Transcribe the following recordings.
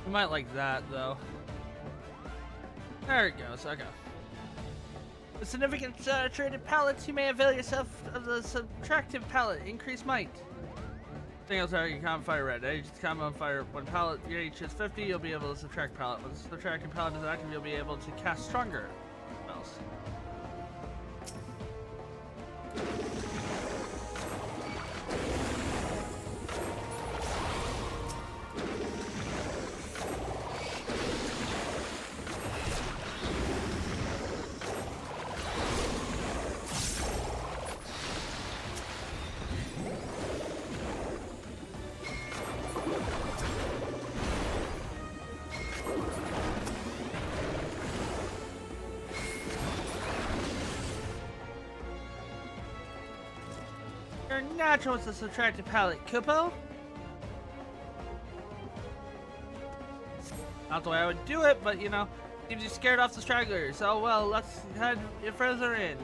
You might like that, though. There it goes, okay. With significant traded pallets, you may avail yourself of the subtractive pallet. Increase might. Single target common fire red. Just common fire. When pallet reaches 50, you'll be able to subtract pallet. When the subtracting pallet is active, you'll be able to cast stronger spells. You're natural with the subtractive palette, Kupo. Not the way I would do it, but you know, seems you scared off the stragglers. Oh well, let's head further in.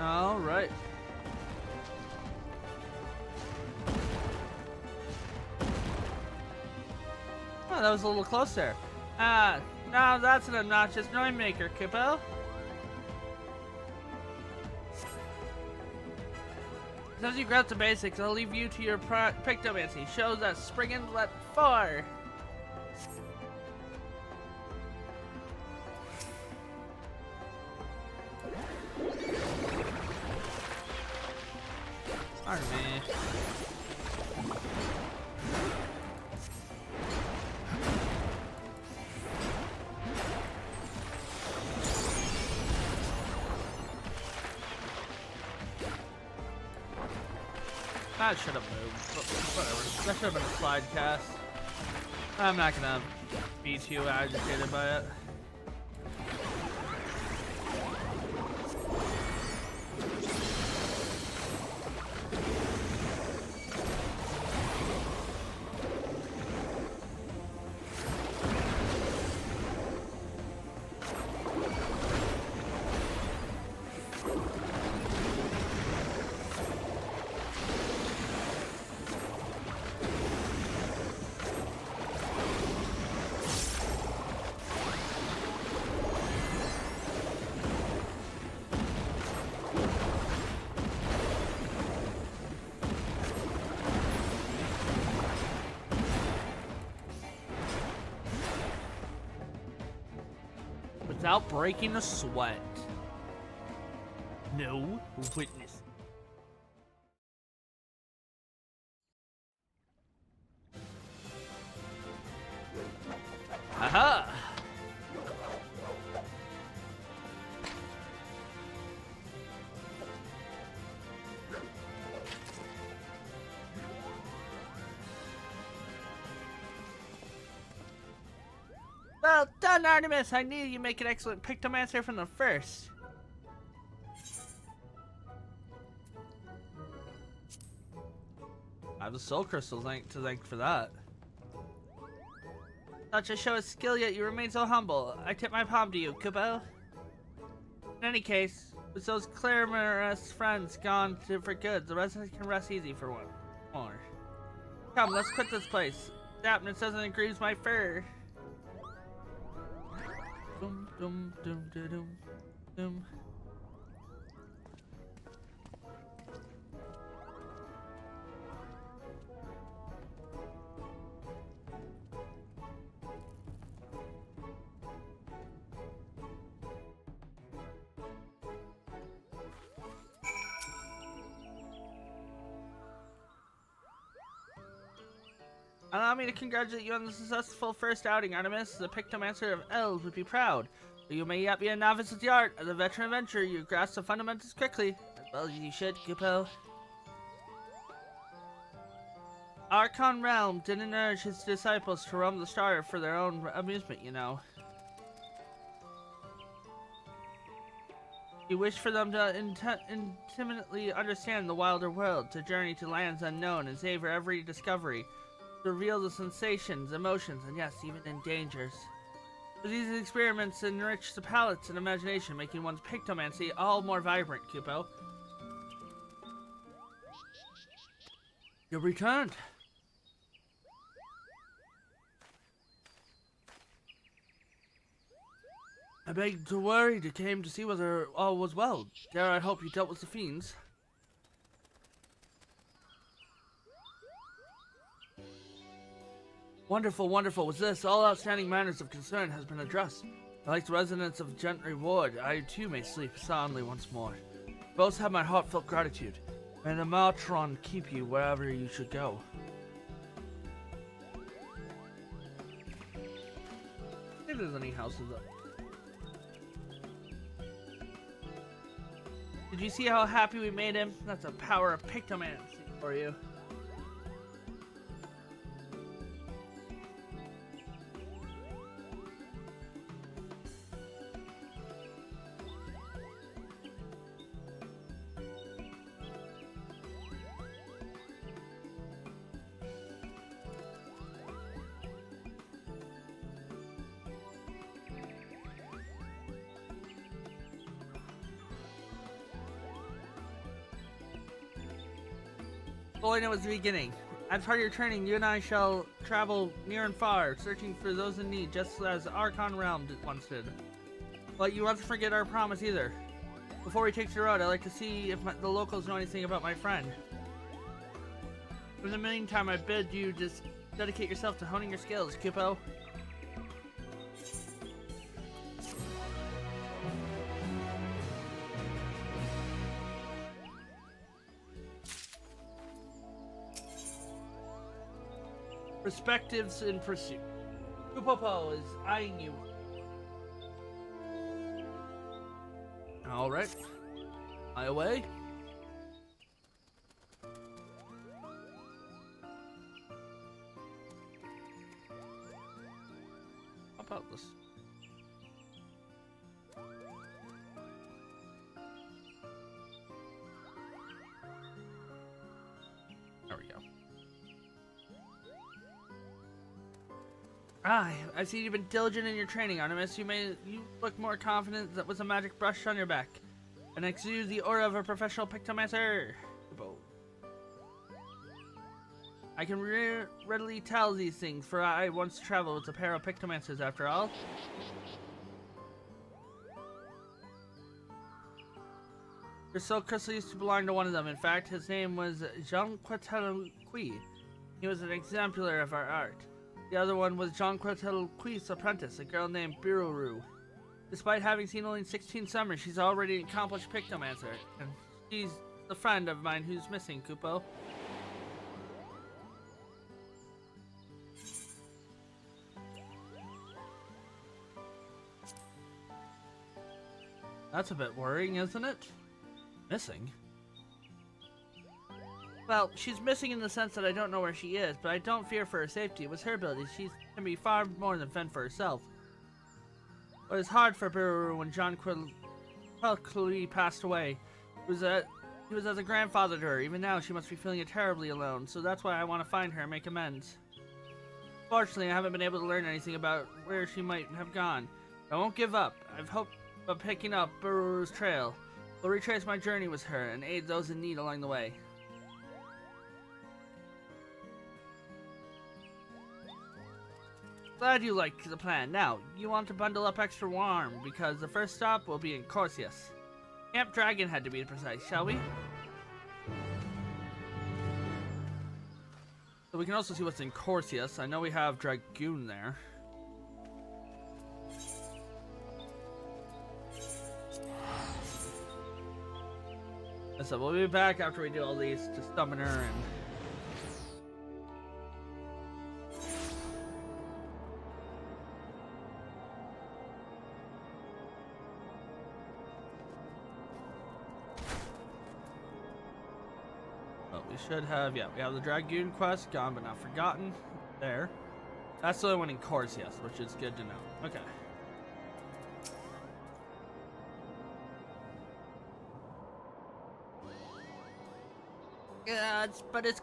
All right. Oh, that was a little close there. Ah, now that's an obnoxious noise maker, Kupo. As you grab the basics, I'll leave you to your pictomancy. Shows that spring and let 4. Pardon me. That should have moved, but whatever. That should have been a slide cast. I'm not gonna be too agitated by it. Without breaking a sweat. No witness. Aha! Well done, Artemis! I knew you'd make an excellent pictomancer from the first. I have the soul crystal to thank for that. Such a show of skill, yet you remain so humble. I tip my palm to you, Kupo. In any case, with those clamorous friends gone for good, the residents can rest easy for one more. Come, let's quit this place. Dampness doesn't grieves my fur. Dum dum dum dum dum dum. Allow me to congratulate you on the successful first outing, Artemis. The Pictomancer of Elves would be proud. Though you may yet be a novice with the art. As a veteran adventurer, you grasp the fundamentals quickly. As well as you should, Kupo. Archon Realm didn't urge his disciples to roam the star for their own amusement, you know. He wished for them to intimately understand the wilder world, to journey to lands unknown and savor every discovery. To reveal the sensations, emotions, and yes, even in dangers. These experiments enrich the palates and imagination, making one's pictomancy all more vibrant, Kupo. You returned. I begged to worry to came to see whether all was well. Dare I hope you dealt with the fiends? Wonderful, wonderful. With this, all outstanding matters of concern has been addressed. Like the residents of Gentry Ward, I too may sleep soundly once more. Both have my heartfelt gratitude. May the Matron keep you wherever you should go. If there's any houses up. Did you see how happy we made him? That's the power of pictomancy for you. All I know is the beginning. As part of your training, you and I shall travel near and far, searching for those in need, just as Archon Realm once did. But you mustn't forget our promise either. Before we take the road, I'd like to see if the locals know anything about my friend. In the meantime, I bid you just dedicate yourself to honing your skills, Kippo. Perspectives in pursuit. Kupopo is eyeing you. Alright. Eye away. How about this? There we go. Ah, I see you've been diligent in your training, Artemis. You look more confident that with a magic brush on your back and exude the aura of a professional pictomancer. I can readily tell these things, for I once traveled with a pair of pictomancers after all. Your soul crystal used to belong to one of them. In fact, his name was Jean Quetelqui. He was an exemplar of our art. The other one was Jean Quetelqui's apprentice, a girl named Biruru. Despite having seen only 16 summers, she's already an accomplished pictomancer, and she's the friend of mine who's missing, Kupo. That's a bit worrying, isn't it? Missing? Well, she's missing in the sense that I don't know where she is, but I don't fear for her safety. It was her ability. She can be far more than fend for herself. But it's hard for Biruru when John Quilly passed away. He was as a grandfather to her. Even now, she must be feeling terribly alone, so that's why I want to find her and make amends. Fortunately, I haven't been able to learn anything about where she might have gone. I won't give up. I've hoped of picking up Biruru's trail. I'll retrace my journey with her and aid those in need along the way. Glad you like the plan. Now, you want to bundle up extra warm, because the first stop will be in Corsius. Camp Dragonhead to be precise, shall we? So we can also see what's in Corsius. I know we have Dragoon there. So we'll be back after we do all these to summon her and... should have, yeah, we have the Dragoon quest, gone but not forgotten. There. That's the only one in Corsius, which is good to know. Okay. God, but it's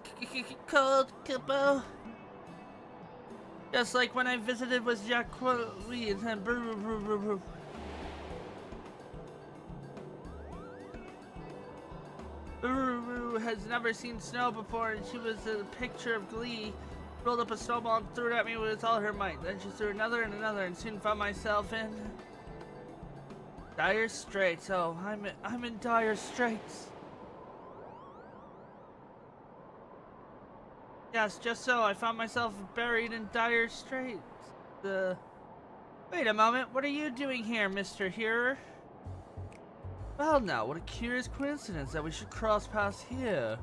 cold, Kupo. Just like when I visited with Jacques Louise and Biruru has never seen snow before, and she was a picture of glee. Rolled up a snowball and threw it at me with all her might. Then she threw another and another, and soon found myself in dire straits. Oh, I'm in dire straits. Yes, just so. I found myself buried in dire straits. Wait a moment. What are you doing here, Mr. Hearer? Well, now, what a curious coincidence that we should cross paths here.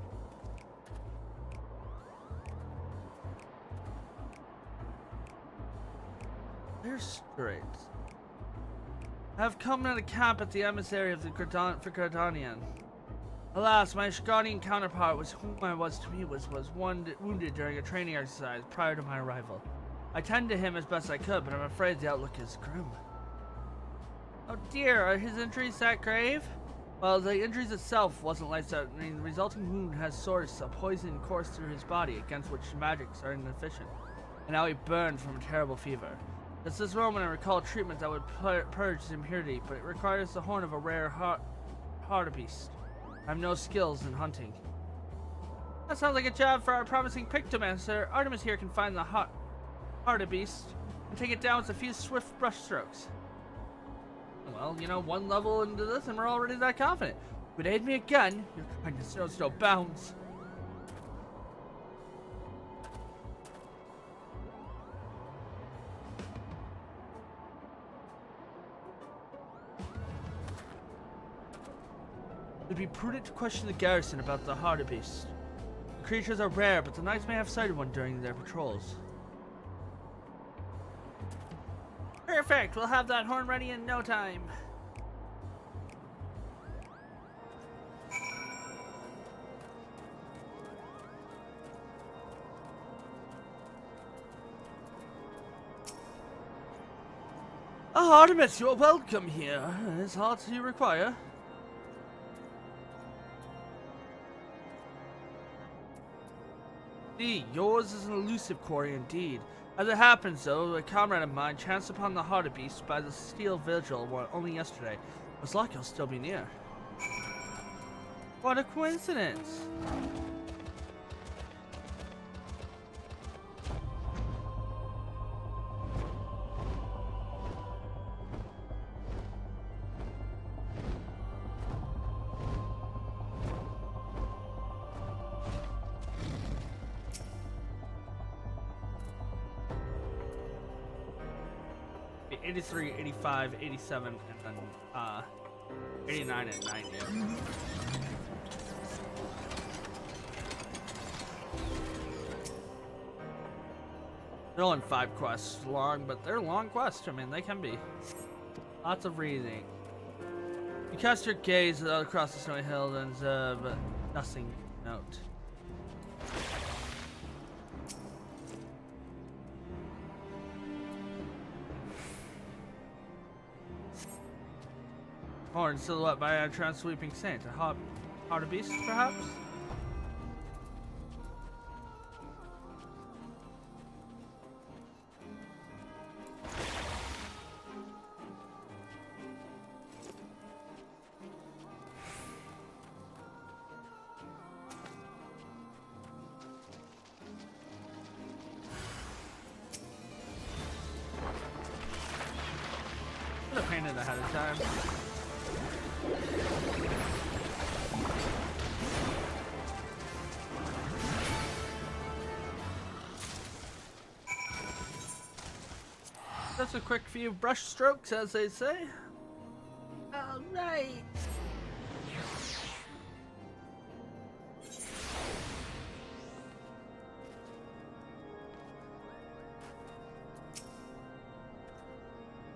Dire straits. I have come at a camp at the emissary of the Gradanian. Alas, my Shgonian counterpart, was whom I was to meet, was wounded during a training exercise prior to my arrival. I tended to him as best I could, but I'm afraid the outlook is grim. Oh dear, are his injuries that grave? Well, the injuries itself wasn't life-threatening. The resulting wound has sourced a poison course through his body against which magics are inefficient, and now he burned from a terrible fever. It's this moment I recall treatment that would purge his impurity, but it requires the horn of a rare hartebeest. I have no skills in hunting. That sounds like a job for our promising pictomancer. Artemis here can find the hartebeest and take it down with a few swift brushstrokes. Well, you know, one level into this and we're already that confident. Would aid me again? Your kindness knows no bounds. It would be prudent to question the garrison about the hartebeest. The creatures are rare, but the knights may have sighted one during their patrols. Perfect! We'll have that horn ready in no time. Oh, Artemis, you're welcome here. Is heart you require? Yours is an elusive quarry indeed. As it happens, though, a comrade of mine chanced upon the hartebeest by the steel vigil only yesterday. It was like he'll still be near. What a coincidence! Be 83, 85, 87, and then 89 and 90. They're only 5 quests long, but they're long quests. I mean, they can be. Lots of reading. You cast your gaze across the snowy hill and but nothing to note. Horn silhouette by a trans-sweeping saint. A hartebeest, perhaps? Should have painted ahead of time. That's a quick few brush strokes, as they say. All right.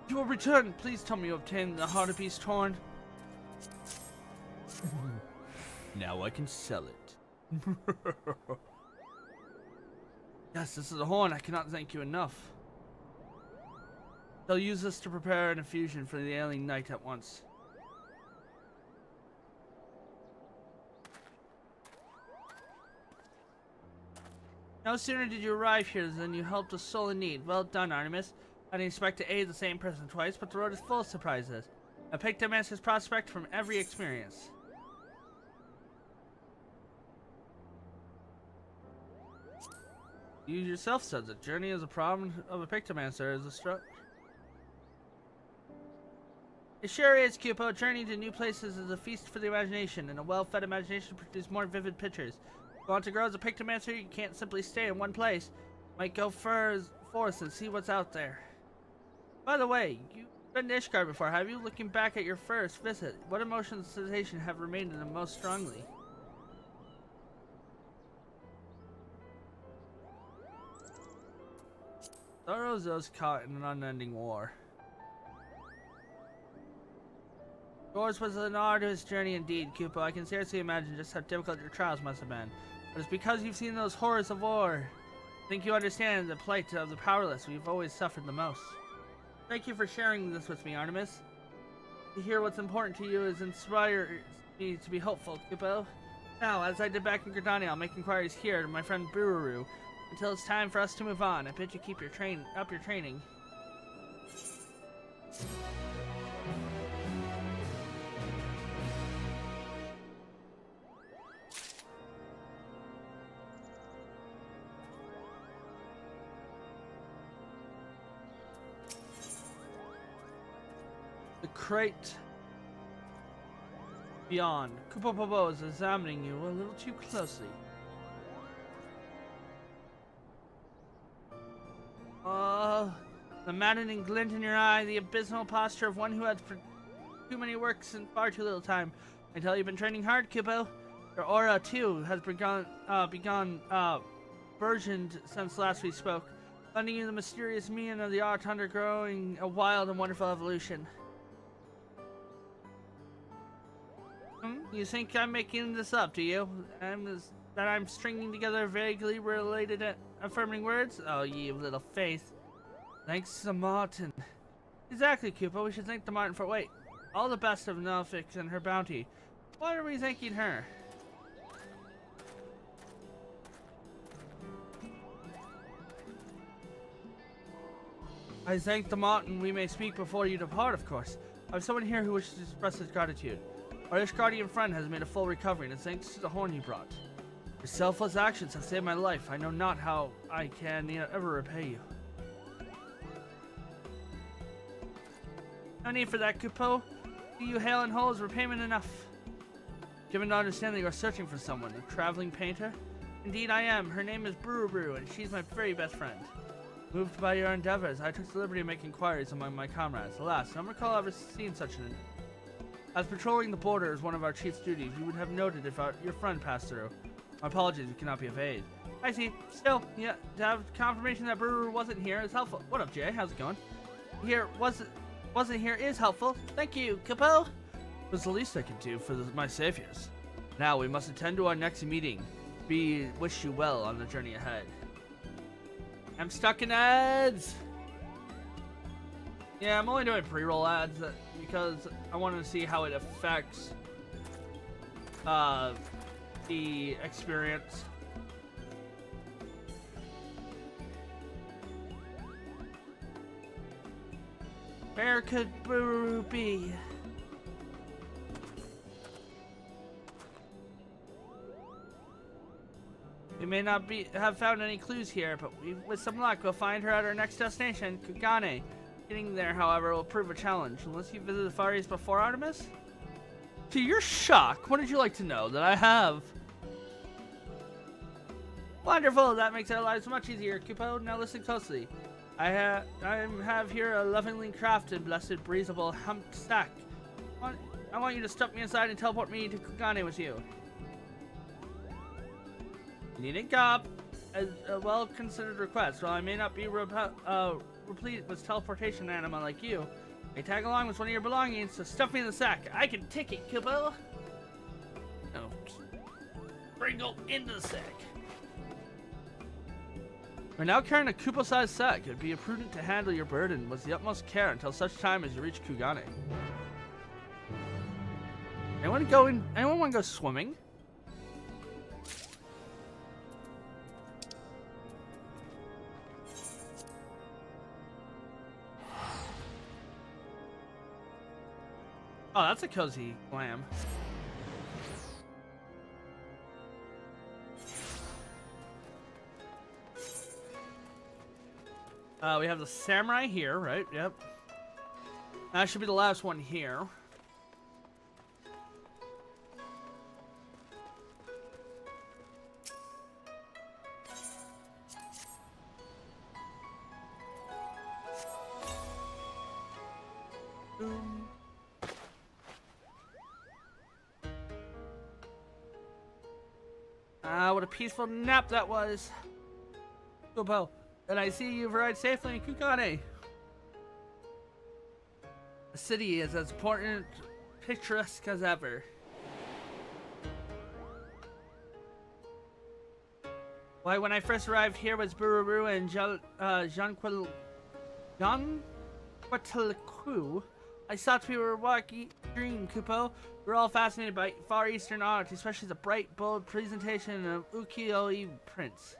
You will return. Please tell me you obtained the hartebeest horn. Now I can sell it. Yes, this is a horn. I cannot thank you enough. They'll use this to prepare an infusion for the ailing knight at once. No sooner did you arrive here than you helped a soul in need. Well done, Artemis. I didn't expect to aid the same person twice, but the road is full of surprises. A pictomancer's prospect from every experience. You yourself said the journey is a problem of a pictomancer is a struggle. It sure is, Cupo. Journey to new places is a feast for the imagination, and a well-fed imagination produces more vivid pictures. If you want to grow as a pictomancer, you can't simply stay in one place. You might go forth and see what's out there. By the way, you've been to Ishgard before, have you? Looking back at your first visit, what emotions and sensation have remained in them most strongly? Sorrow is those caught in an unending war. Yours was an arduous journey indeed, Cupo. I can scarcely imagine just how difficult your trials must have been. But it's because you've seen those horrors of war. I think you understand the plight of the powerless. We've always suffered the most. Thank you for sharing this with me, Artemis. To hear what's important to you has inspired me to be hopeful, Cupo. Now, as I did back in Gridania, I'll make inquiries here to my friend Bururu. Until it's time for us to move on, I bid you keep your training. The crate beyond. Kupopopo is examining you a little too closely. The maddening glint in your eye, the abysmal posture of one who had too many works in far too little time. I tell you've been training hard, Kupo. Your aura, too, has burgeoned since last we spoke, lending you the mysterious mien of the art undergoing a wild and wonderful evolution. You think I'm making this up, do you? That I'm stringing together vaguely related affirming words? Oh, you little face. Thanks to Martin. Exactly, Cupo. We should thank the Martin for— wait. All the best of Nelfix and her bounty. Why are we thanking her? I thank the Martin we may speak before you depart, of course. I have someone here who wishes to express his gratitude. Our Ishgardian friend has made a full recovery, and thanks to the horn you brought. Your selfless actions have saved my life. I know not how I can ever repay you. No need for that, Kupo. Do you hail and whole is repayment enough? Given to understand that you are searching for someone, a traveling painter? Indeed I am. Her name is Bururu, and she's my very best friend. Moved by your endeavors, I took the liberty to make inquiries among my comrades. Alas, I don't recall ever seeing such an— As patrolling the border is one of our chief's duties, you would have noted if your friend passed through. My apologies, we cannot be of aid. I see. Still, yeah, to have confirmation that Bururu wasn't here is helpful. What up, Jay? How's it going? Here, wasn't here is helpful. Thank you, Capo. It was the least I could do for my saviors. Now we must attend to our next meeting. Wish you well on the journey ahead. I'm stuck in ads. Yeah, I'm only doing pre-roll ads because I want to see how it affects the experience. Where could Bururu be? We may not have found any clues here, but with some luck, we'll find her at our next destination, Kugane. Getting there, however, will prove a challenge. Unless you visited the Far East before, Artemis? To your shock, what did you like to know? That I have. Wonderful! That makes our lives much easier, Kupo. Now listen closely. I have here a lovingly crafted, blessed, breathable, humped stack. I want you to step me inside and teleport me to Kugane with you. Needn't cop. As a well-considered request. While I may not be replete with teleportation anima like you, I tag along with one of your belongings, so stuff me in the sack. I can take it, Kupo. No. Sprinkle in the sack. We're now carrying a Kupo-sized sack. It'd be prudent to handle your burden with the utmost care until such time as you reach Kugane. Anyone want to go swimming? Oh, that's a cozy glam. We have the samurai here, right? Yep. That should be the last one here. Boom. What a peaceful nap that was. Kupo, and I see you've arrived safely in Kukane. The city is as important, picturesque as ever. Why, when I first arrived here was Bururu and Jean-Quatilicu. I thought we were walking dream, Kupo. We're all fascinated by Far Eastern art, especially the bright, bold presentation of ukiyo-e prints.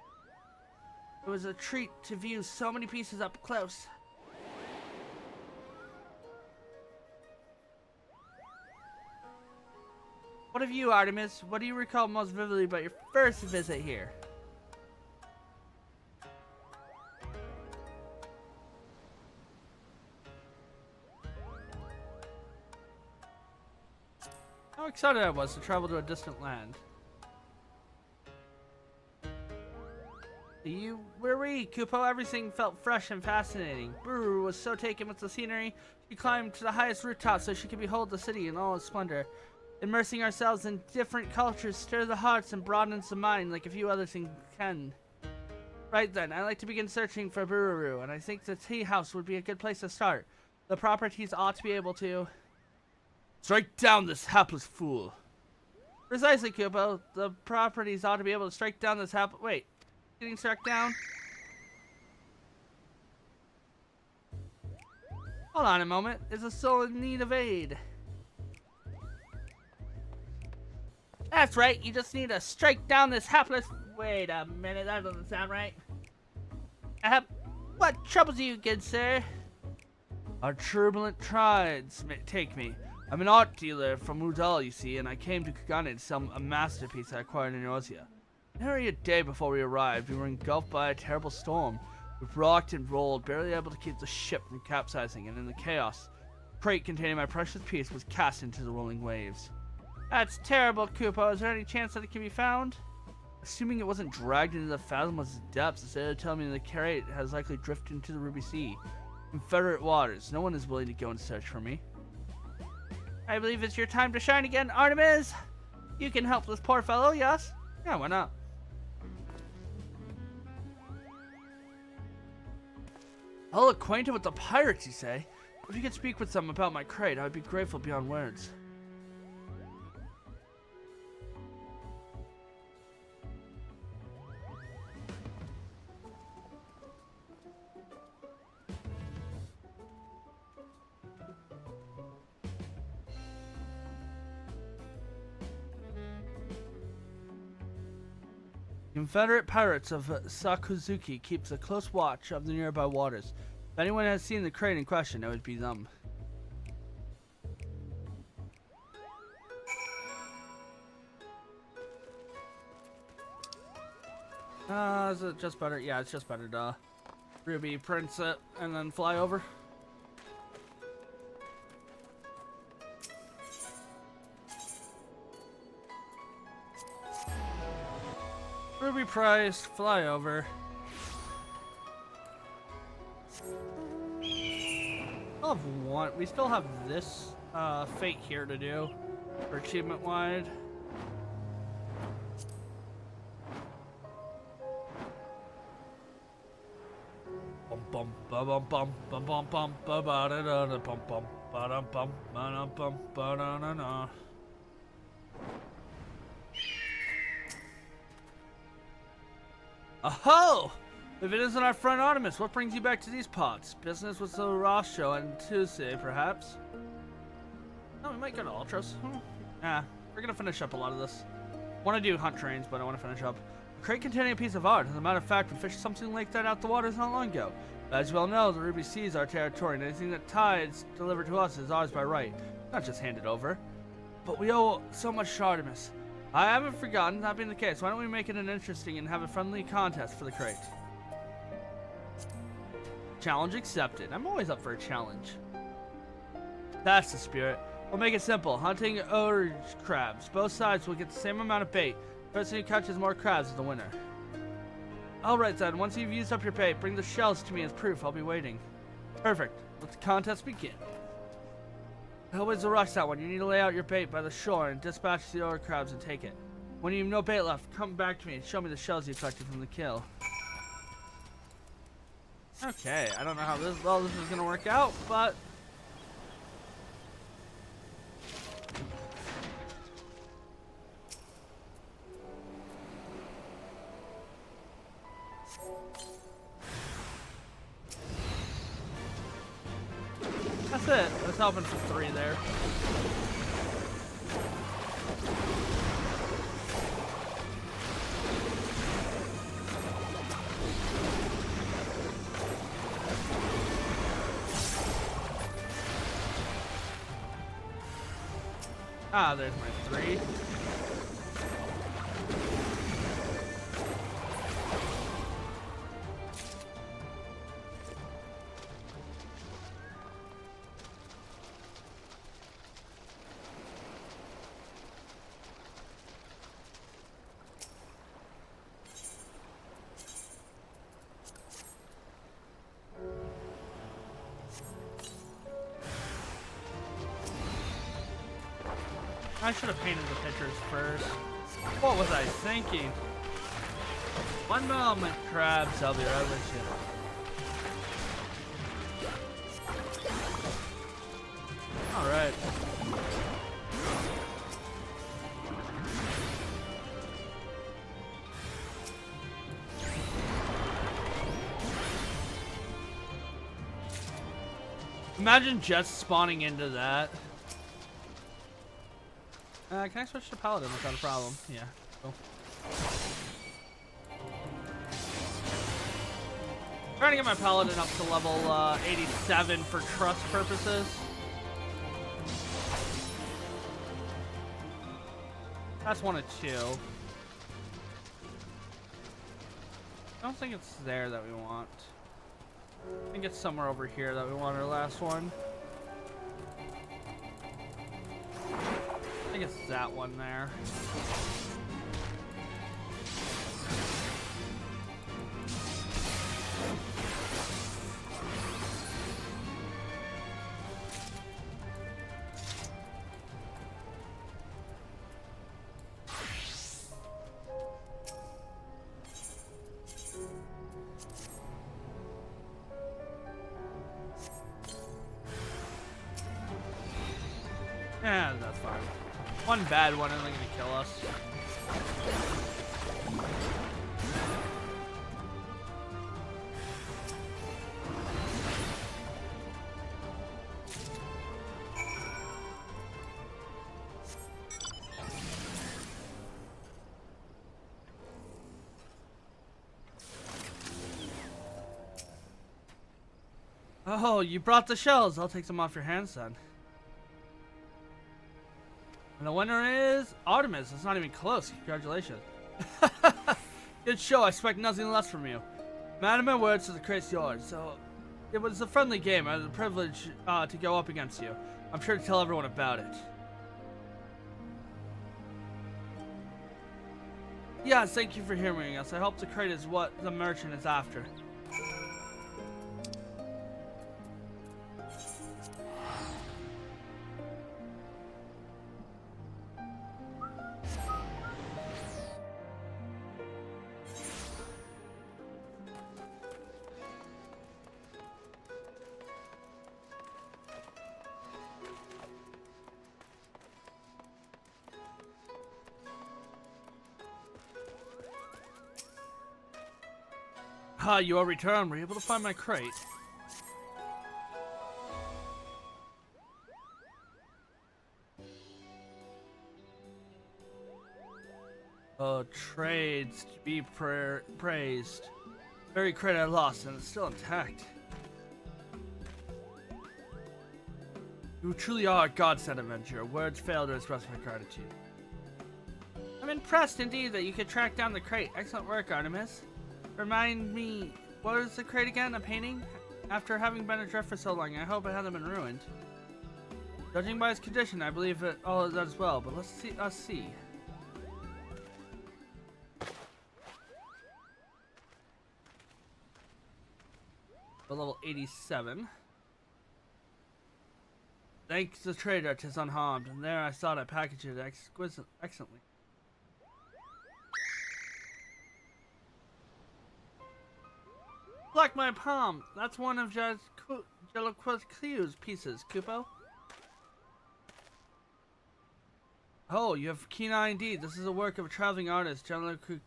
It was a treat to view so many pieces up close. What of you, Artemis? What do you recall most vividly about your first visit here? How excited I was to travel to a distant land. Where were we, Kupo? Everything felt fresh and fascinating. Buru was so taken with the scenery, she climbed to the highest rooftop so she could behold the city in all its splendor. Immersing ourselves in different cultures stirs the hearts and broadens the mind like a few other things can. Right then, I'd like to begin searching for Bururu, and I think the tea house would be a good place to start. The properties ought to be able to... Strike down this hapless fool. Precisely, Kupo. The properties ought to be able to strike down this Wait. Getting struck down? Hold on a moment. Is a soul in need of aid? That's right. You just need to strike down this hapless... Wait a minute. That doesn't sound right. What troubles you, good sir? Our turbulent tides take me. I'm an art dealer from Udall, you see, and I came to Kugane to sell a masterpiece I acquired in Eosia. Nearly a day before we arrived, we were engulfed by a terrible storm. We rocked and rolled, barely able to keep the ship from capsizing, and in the chaos, the crate containing my precious piece was cast into the rolling waves. That's terrible, Kupo. Is there any chance that it can be found? Assuming it wasn't dragged into the fathomless depths, the sailor told me the crate has likely drifted into the Ruby Sea. Confederate waters. No one is willing to go and search for me. I believe it's your time to shine again, Artemis! You can help this poor fellow, yes? Yeah, why not? All acquainted with the pirates, you say? If you could speak with them about my crate, I would be grateful beyond words. Confederate pirates of Sakuzuki keeps a close watch of the nearby waters. If anyone has seen the crate in question, it would be them. Is it just better? Yeah, it's just better to Ruby prints it and then fly over. Ruby price, fly over. We still have this fate here to do for achievement wide. Bum bum bum bum bum bum bum bum ba ba da da da bum bum ba dum bum ba dum bum ba da na na. Aho! If it isn't our friend Artemis, what brings you back to these parts? Business with the Ross show on Tuesday, perhaps? Oh, we might go to Ultras. We're gonna finish up a lot of this. Want to do hunt trains, but I want to finish up. A crate containing a piece of art. As a matter of fact, we fished something like that out the waters not long ago. But as you well know, the Ruby Sea is our territory, and anything that tides delivered to us is ours by right, not just handed over. But we owe so much to Artemis. I haven't forgotten, that being the case, why don't we make it an interesting and have a friendly contest for the crate? Challenge accepted. I'm always up for a challenge. That's the spirit. We'll make it simple. Hunting urge crabs. Both sides will get the same amount of bait. The person who catches more crabs is the winner. Alright then, once you've used up your bait, bring the shells to me as proof. I'll be waiting. Perfect. Let the contest begin. Always a rush that one. You need to lay out your bait by the shore and dispatch the other crabs and take it. When you have no bait left, come back to me and show me the shells you collected from the kill. Okay, I don't know how this is gonna work out, but that's it. I was hoping for 3 there. Ah, there's my 3. I should have painted the pictures first. What was I thinking? One moment, crabs. I'll be right with you. Alright. Imagine just spawning into that. Can I switch to Paladin without a problem? Yeah, cool. Trying to get my Paladin up to level 87 for trust purposes. That's 1 of 2. I don't think it's there that we want. I think it's somewhere over here that we want our last one. I think it's that one there. Yeah, that's fine. One bad one isn't gonna kill us. Oh, you brought the shells. I'll take them off your hands then. And the winner is Artemis. It's not even close. Congratulations. Good show. I expect nothing less from you. Man of my words, so the crate's yours. So, it was a friendly game. I had the privilege to go up against you. I'm sure to tell everyone about it. Yes, thank you for hearing us. I hope the crate is what the merchant is after. Ah, you are returned. Were you able to find my crate? Oh, trades to be praised. Very crate I lost, and it's still intact. You truly are a godsend adventurer. Words fail to express my gratitude. I'm impressed indeed that you could track down the crate. Excellent work, Artemis. Remind me, what is the crate again? A painting? After having been adrift for so long, I hope it hasn't been ruined. Judging by its condition, I believe it all does well, but let's see. Level 87. Thanks to the trader, 'tis unharmed, and there I saw that package it excellently. Like my palm, that's one of Jellicoe's pieces, Kupo. Oh, you have keen eye indeed. This is a work of a traveling artist, Jellicoe,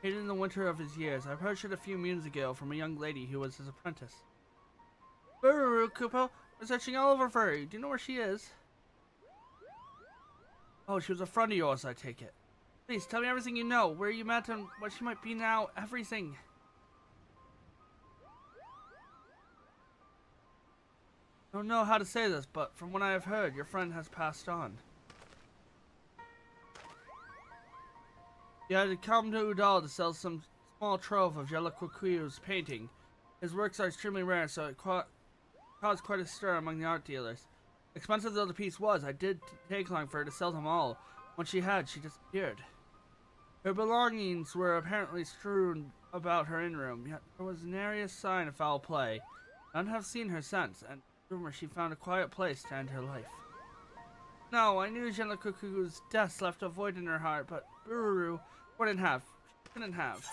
hidden in the winter of his years. I purchased it a few moons ago from a young lady who was his apprentice. Bururu, Kupo, we're searching all over for her. Do you know where she is? Oh, she was a friend of yours, I take it. Please, tell me everything you know, where you met and what she might be now, everything. I don't know how to say this, but from what I have heard, your friend has passed on. He had come to Udall to sell some small trove of Jellicoe's painting. His works are extremely rare, so it caused quite a stir among the art dealers. Expensive though the piece was, I did take long for her to sell them all. Once she had, she disappeared. Her belongings were apparently strewn about her in-room, yet there was nary a sign of foul play. None have seen her since, and rumor she found a quiet place to end her life. No, I knew Jellicoe's death left a void in her heart, but Bururu wouldn't have. She couldn't have.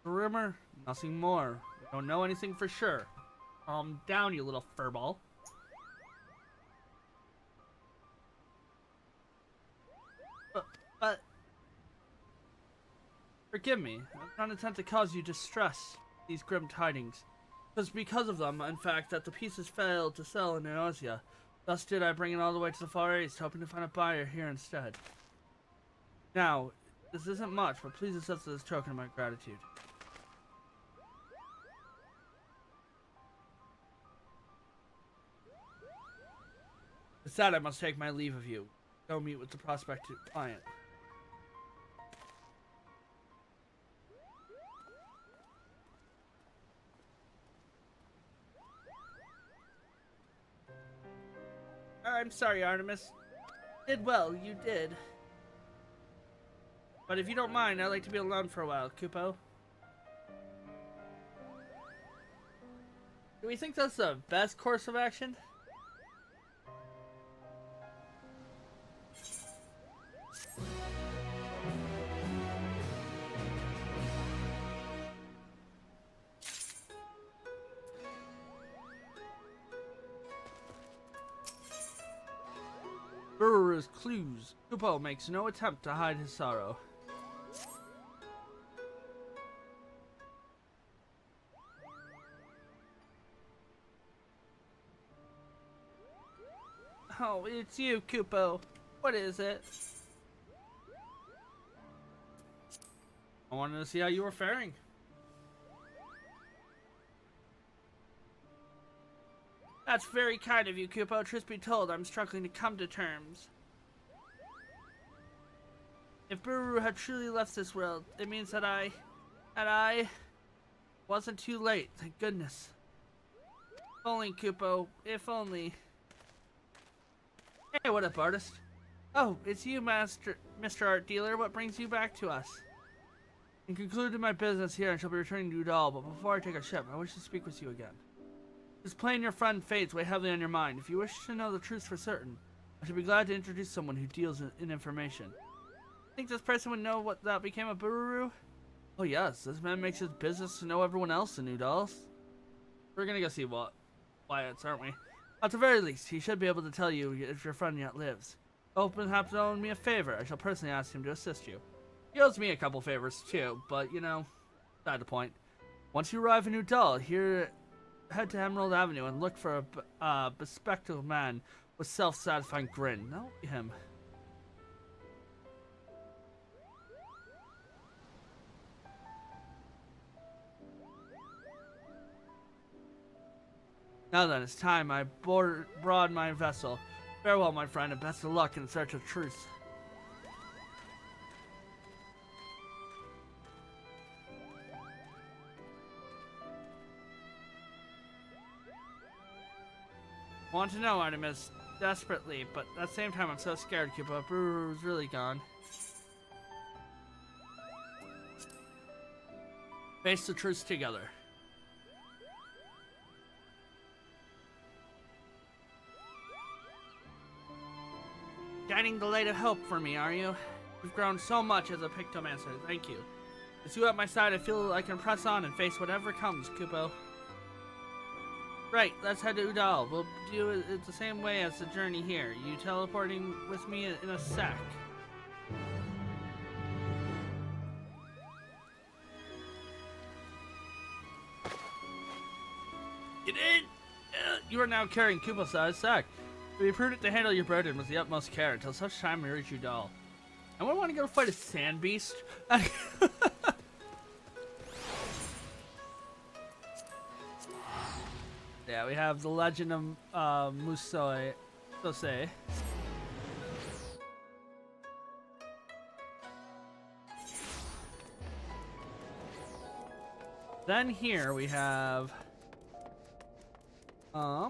Rumor? Nothing more. We don't know anything for sure. Calm down, you little furball. But... Forgive me. I do not intend to cause you distress, these grim tidings. It was because of them, in fact, that the pieces failed to sell in Neosia. Thus did I bring it all the way to the Far East, hoping to find a buyer here instead. Now, this isn't much, but please accept this token of my gratitude. With that, I must take my leave of you. Go meet with the prospective client. I'm sorry, Artemis. Did well, you did. But if you don't mind, I'd like to be alone for a while, Kupo. Do we think that's the best course of action? Bururu's clues. Kupo makes no attempt to hide his sorrow. Oh, it's you, Kupo. What is it? I wanted to see how you were faring. That's very kind of you, Kupo. Truth be told, I'm struggling to come to terms. If Bururu had truly left this world, it means that I wasn't too late, thank goodness. If only, Kupo, if only. Hey, what up, artist? Oh, it's you, Mr. Art Dealer. What brings you back to us? In concluding my business here, I shall be returning to Udall, but before I take a ship, I wish to speak with you again. It's plain your friend fates weigh heavily on your mind. If you wish to know the truth for certain, I should be glad to introduce someone who deals in information. Think this person would know what that became of Bururu? Oh yes, this man makes his business to know everyone else in Udall. We're gonna go see Wyatt's, aren't we? At the very least, he should be able to tell you if your friend yet lives. Open happens to owe me a favor. I shall personally ask him to assist you. He owes me a couple favors too, but you know, beside the point. Once you arrive in Udall, head to Emerald Avenue and look for a bespectacled man with self-satisfying grin. That'll be him. Now then, it's time I broad my vessel. Farewell, my friend, and best of luck in search of truth. I want to know, Artemis, desperately, but at the same time, I'm so scared, Koopa. Buru's really gone. Face the truth together. Shining the light of hope for me, are you? You've grown so much as a Pictomancer. Thank you. With you at my side, I feel I can press on and face whatever comes, Kupo. Right, let's head to Udall. We'll do it the same way as the journey here. You teleporting with me in a sec. Get in! You are now carrying Koopa-sized sack. To be prudent to handle your burden with the utmost care until such time we reach Udall. I want to go fight a sand beast. Yeah, we have the Legend of Musose. Then here we have I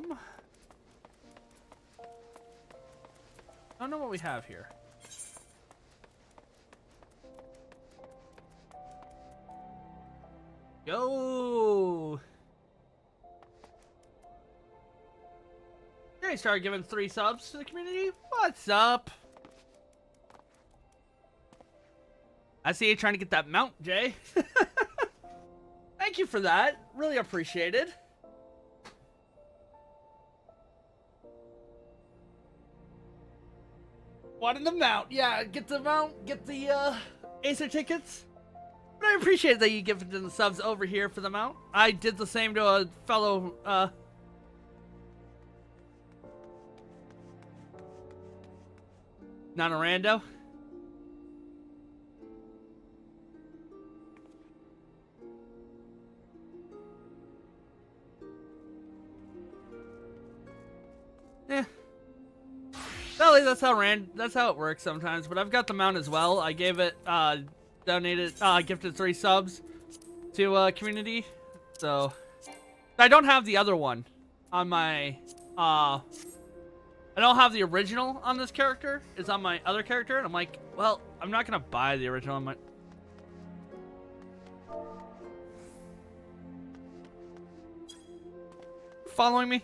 don't know what we have here. Yo! They started giving 3 subs to the community. What's up? I see you trying to get that mount, Jay. Thank you for that. Really appreciated. Wanting the mount. Yeah, get the mount. Get the Acer tickets. But I appreciate that you give the subs over here for the mount. I did the same to a fellow, not a rando. Yeah. Belly, that's how it works sometimes, but I've got the mount as well. I gave it, gifted 3 subs to community, so I don't have the other one on my I don't have the original on this character. It's on my other character, and I'm like, well, I'm not gonna buy the original on my. Following me?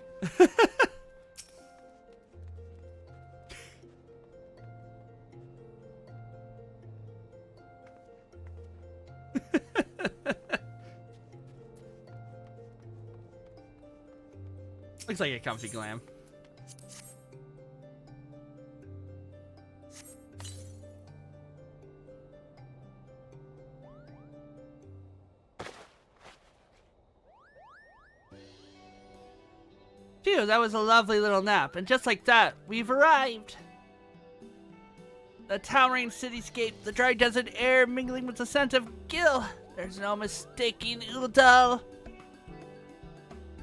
Looks like a comfy glam. Phew, that was a lovely little nap, and just like that, we've arrived. The towering cityscape, the dry desert air mingling with the scent of Gil. There's no mistaking Udall.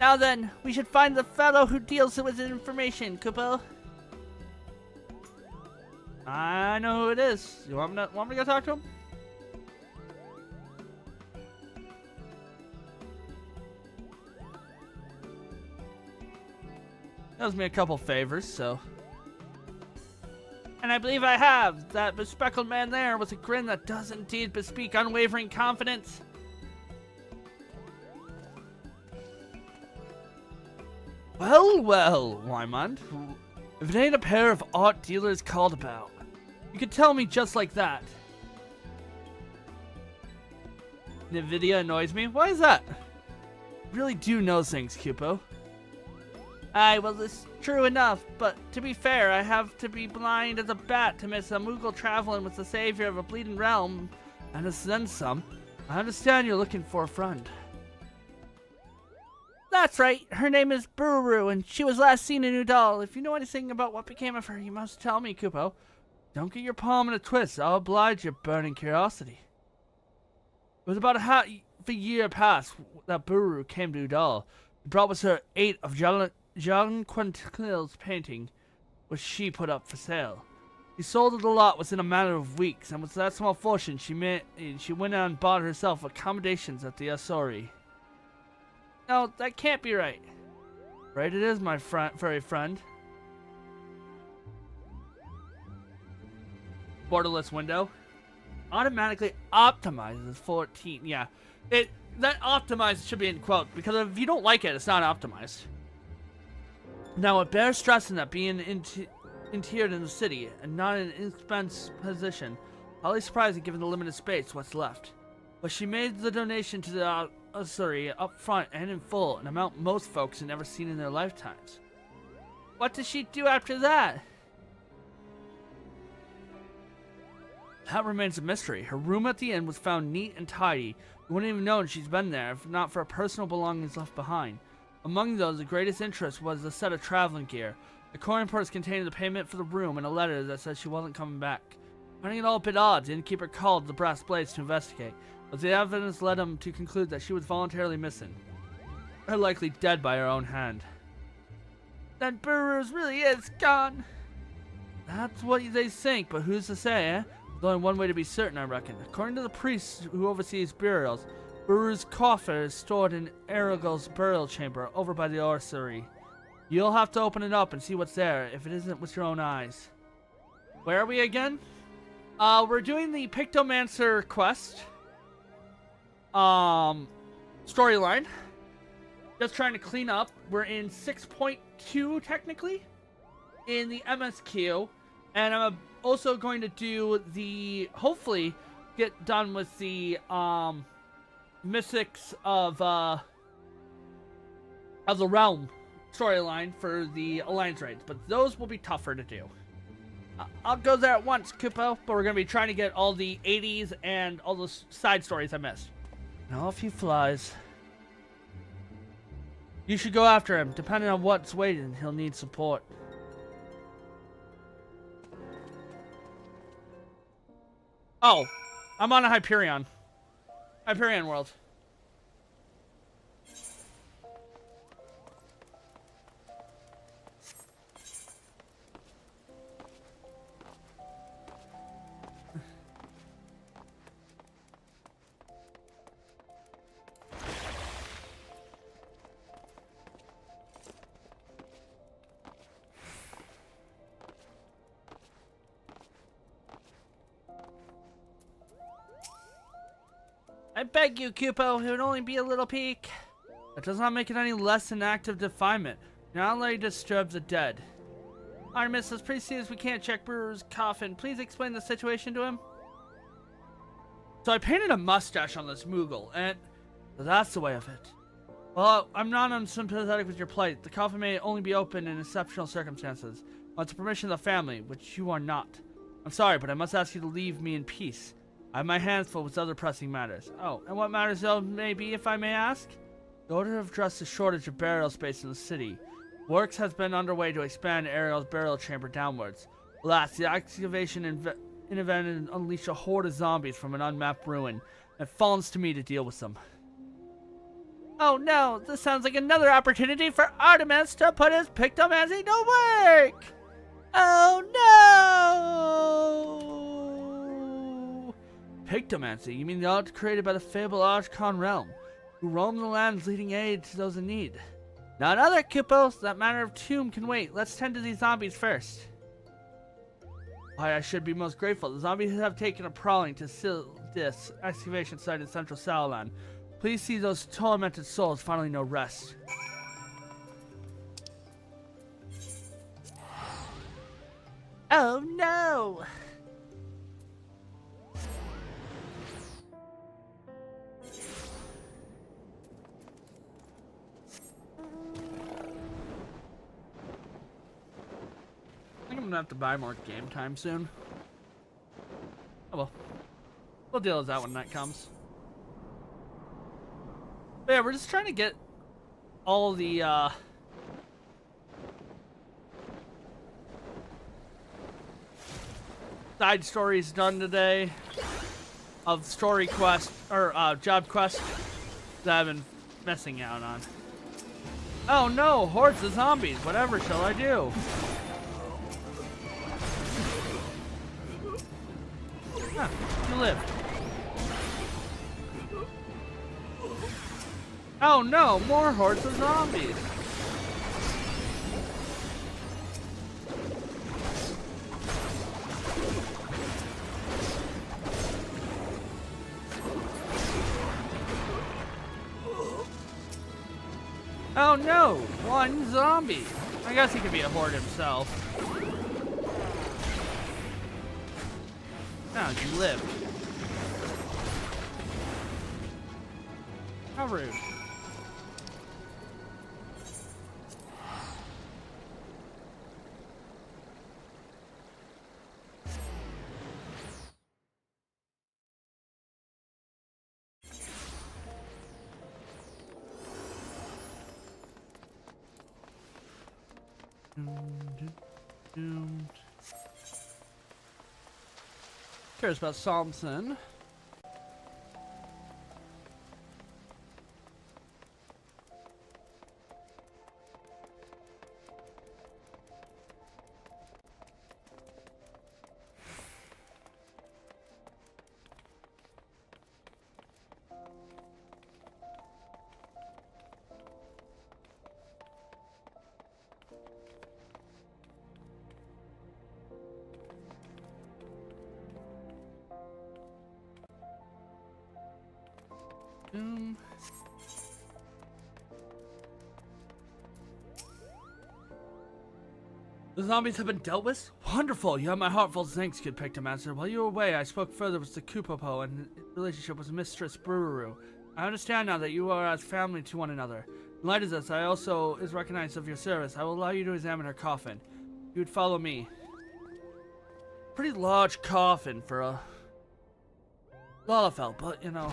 Now then, we should find the fellow who deals with the information, Kupo. I know who it is. You want me to go talk to him? Does me a couple favors, so. And I believe I have. That bespectacled man there with a grin that does indeed bespeak unwavering confidence. Well, well, Wymond. If it ain't a pair of art dealers called about, you could tell me just like that. NVIDIA annoys me. Why is that? I really do know things, Kupo. Aye, well, it's true enough, but to be fair, I have to be blind as a bat to miss a Moogle traveling with the savior of a bleeding realm, and then some. I understand you're looking for a friend. That's right, her name is Buru, and she was last seen in Udall. If you know anything about what became of her, you must tell me, Kupo. Don't get your palm in a twist, I'll oblige your burning curiosity. It was about a year past that Buru came to Udall. He brought with her 8 of Jean Quintil's painting, which she put up for sale. He sold it a lot within a matter of weeks, and with that small fortune she went out and bought herself accommodations at the Asori. No, that can't be right. Right it is, my furry friend. Borderless window. Automatically optimizes 14. Yeah. That optimized should be in quote, because if you don't like it, it's not optimized. Now, it bears stressing that being interred in the city and not in an inexpensive position, highly surprising given the limited space what's left. But she made the donation to the ossuary up front and in full, an amount most folks have never seen in their lifetimes. What does she do after that? That remains a mystery. Her room at the inn was found neat and tidy. You wouldn't even know she's been there if not for her personal belongings left behind. Among those, the greatest interest was a set of traveling gear. The coin purse containing the payment for the room and a letter that said she wasn't coming back. Finding it all a bit odd, the innkeeper called the Brass Blades to investigate, but the evidence led him to conclude that she was voluntarily missing, or likely dead by her own hand. Then Burroughs really is gone. That's what they think, but who's to say, eh? There's only one way to be certain, I reckon. According to the priest who oversees burials, Burroughs' coffin is stored in Aragel's burial chamber over by the ossuary. You'll have to open it up and see what's there, if it isn't with your own eyes. Where are we again? We're doing the Pictomancer quest. Storyline. Just trying to clean up. We're in 6.2 technically in the MSQ, and I'm also going to do the, hopefully get done with the Mythics of the Realm storyline for the Alliance raids, but those will be tougher to do. I'll go there at once, Kupo, but we're going to be trying to get all the 80s and all the side stories I missed. Now off he flies. You should go after him. Depending on what's waiting, he'll need support. Oh, I'm on a Hyperion. Hyperion world. I beg you, Kupo, it would only be a little peek. That does not make it any less an act of defilement. You're not allowed to disturb the dead. Artemis, as pretty soon as we can't check Brewer's coffin, please explain the situation to him. So I painted a mustache on this Moogle, and that's the way of it. Well, I'm not unsympathetic with your plight. The coffin may only be open in exceptional circumstances. With the permission of the family, which you are not. I'm sorry, but I must ask you to leave me in peace. I have my hands full with other pressing matters. Oh, and what matters those may be, if I may ask? The Order have addressed the shortage of burial space in the city. Works has been underway to expand Ariel's burial chamber downwards. Alas, the excavation intervened and unleashed a horde of zombies from an unmapped ruin. It falls to me to deal with them. Oh no, this sounds like another opportunity for Artemis to put his Pictomancy to work! Oh no! Pictomancy? You mean the art created by the fabled Archon realm, who roam the lands leading aid to those in need? Not other Kupos. That matter of tomb can wait. Let's tend to these zombies first. Why, I should be most grateful. The zombies have taken a prowling to this excavation site in central Salaland. Please see those tormented souls finally know rest. Oh no! I think I'm gonna have to buy more game time soon. Oh well. We'll deal with that when that comes. But yeah, we're just trying to get all the side stories done today of story quest or job quest that I've been missing out on. Oh no, hordes of zombies. Whatever shall I do? Huh, you live. Oh no, more hordes of zombies. Oh no! One zombie! I guess he could be a horde himself. No, you live. How rude. Cares about Samson. The zombies have been dealt with? Wonderful! You have my heartfelt thanks, good Pictomancer. While you were away, I spoke further with the Kupopo and his relationship with Mistress Bururu. I understand now that you are as family to one another. In light of this, I also is recognized of your service. I will allow you to examine her coffin. You would follow me. Pretty large coffin for a Lalafell, but you know.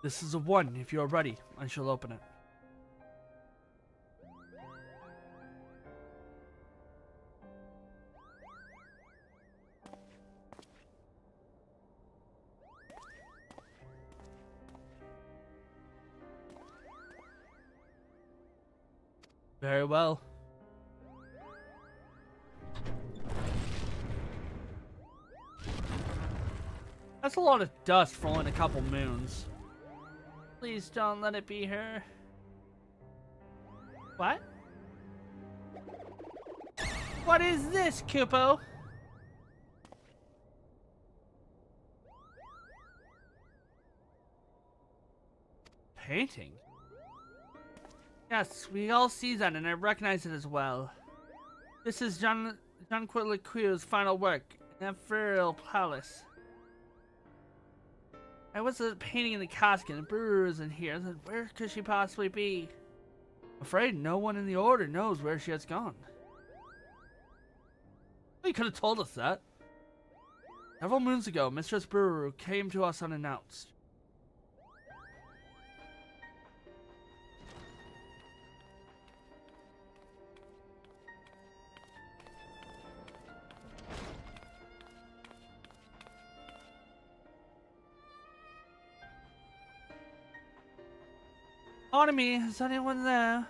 This is a 1. If you are ready, I shall open it. Very well. That's a lot of dust for only a couple moons. Please don't let it be her. What? What is this, Kupo? Painting? Yes, we all see that and I recognize it as well. This is John Quitliquio's final work, an Imperial Palace. I was painting in the casket and Brewer isn't here. Then where could she possibly be? I'm afraid no one in the order knows where she has gone. Well, you could have told us that. Several moons ago, Mistress Brewer came to us unannounced. Pardon me, is anyone there?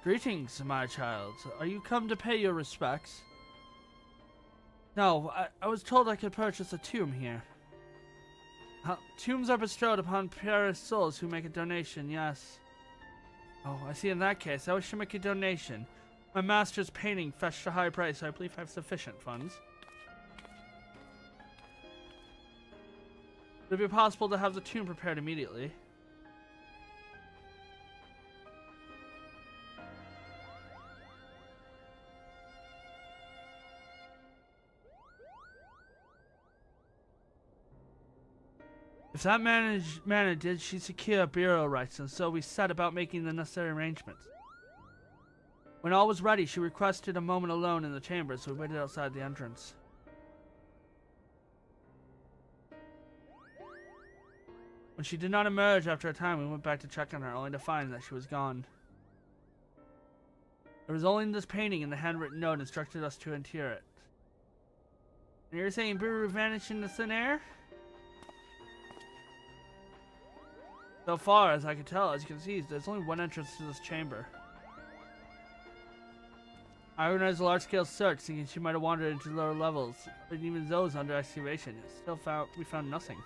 Greetings, my child. Are you come to pay your respects? No, I was told I could purchase a tomb here. Tombs are bestowed upon perished souls who make a donation, yes. Oh, I see. In that case, I wish to make a donation. My master's painting fetched a high price, so I believe I have sufficient funds. Would it be possible to have the tomb prepared immediately? If that manner did she secure burial rights, and so we set about making the necessary arrangements. When all was ready, she requested a moment alone in the chamber, so we waited outside the entrance. When she did not emerge after a time, we went back to check on her, only to find that she was gone. There was only this painting and the handwritten note instructed us to inter it. And you're saying Buru vanished into thin air? So far as I can tell, as you can see, there's only one entrance to this chamber. I organized a large-scale search, thinking she might have wandered into lower levels, but even those under excavation. We found nothing.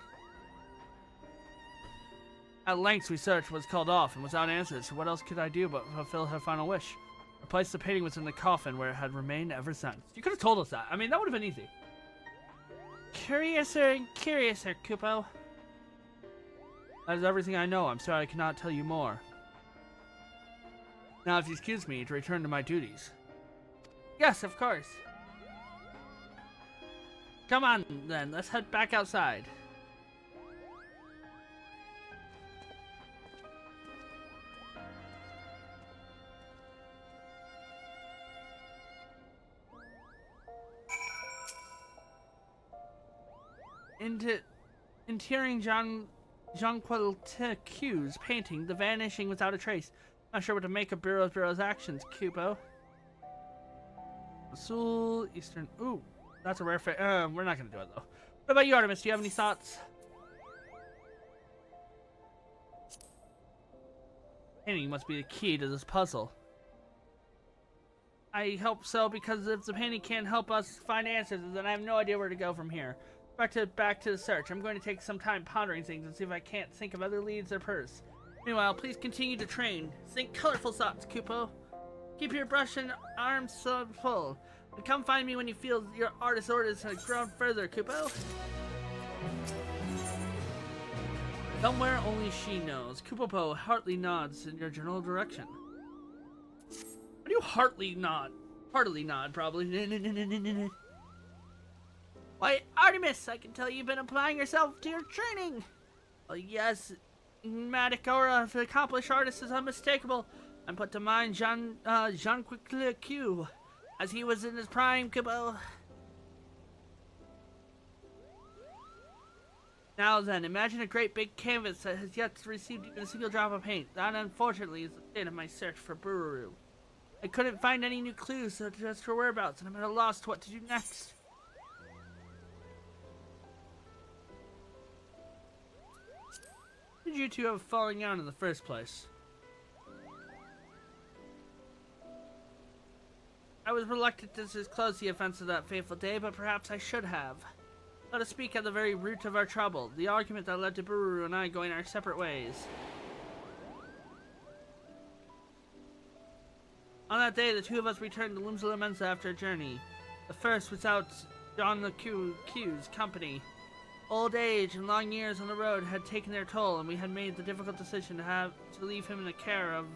At length, we searched, was called off, and without answers. So what else could I do but fulfill her final wish? Replace the painting within the coffin where it had remained ever since. You could have told us that. I mean, that would have been easy. Curiouser and curiouser, Kupo. That is everything I know. I'm sorry I cannot tell you more. Now, if you excuse me, to return to my duties. Yes, of course. Come on, then. Let's head back outside. Interior Jean-Quiltecu's painting, The Vanishing Without a Trace. Not sure what to make of Burrow's actions, Kupo. Sul, Eastern. Ooh, that's a rare we're not gonna do it though. What about you, Artemis? Do you have any thoughts? Painting must be the key to this puzzle. I hope so, because if the painting can't help us find answers, then I have no idea where to go from here. Back to the search. I'm going to take some time pondering things and see if I can't think of other leads or purse. Meanwhile, please continue to train. Think colorful thoughts, Kupo. Keep your brush and arms so full. And come find me when you feel your artist's orders have grown further, Kupo. Somewhere only she knows. Kupo heartily nods in your general direction. What do you heartily nod? Heartily nod, probably. Why, Artemis, I can tell you've been applying yourself to your training. Oh, yes, enigmatic aura of the accomplished artist is unmistakable. And put to mind Jean Quiltecu, as he was in his prime, Kupo. Now then, imagine a great big canvas that has yet received even a single drop of paint. That, unfortunately, is the state of my search for Bururu. I couldn't find any new clues to suggest her whereabouts, and I'm at a loss to what to do next. How did you two have falling out in the first place? I was reluctant to disclose the events of that fateful day, but perhaps I should have. Let us speak at the very root of our trouble, the argument that led to Bururu and I going our separate ways. On that day, the two of us returned to Lumsala Mensa after a journey. The first without John Q's company. Old age and long years on the road had taken their toll, and we had made the difficult decision to leave him in the care of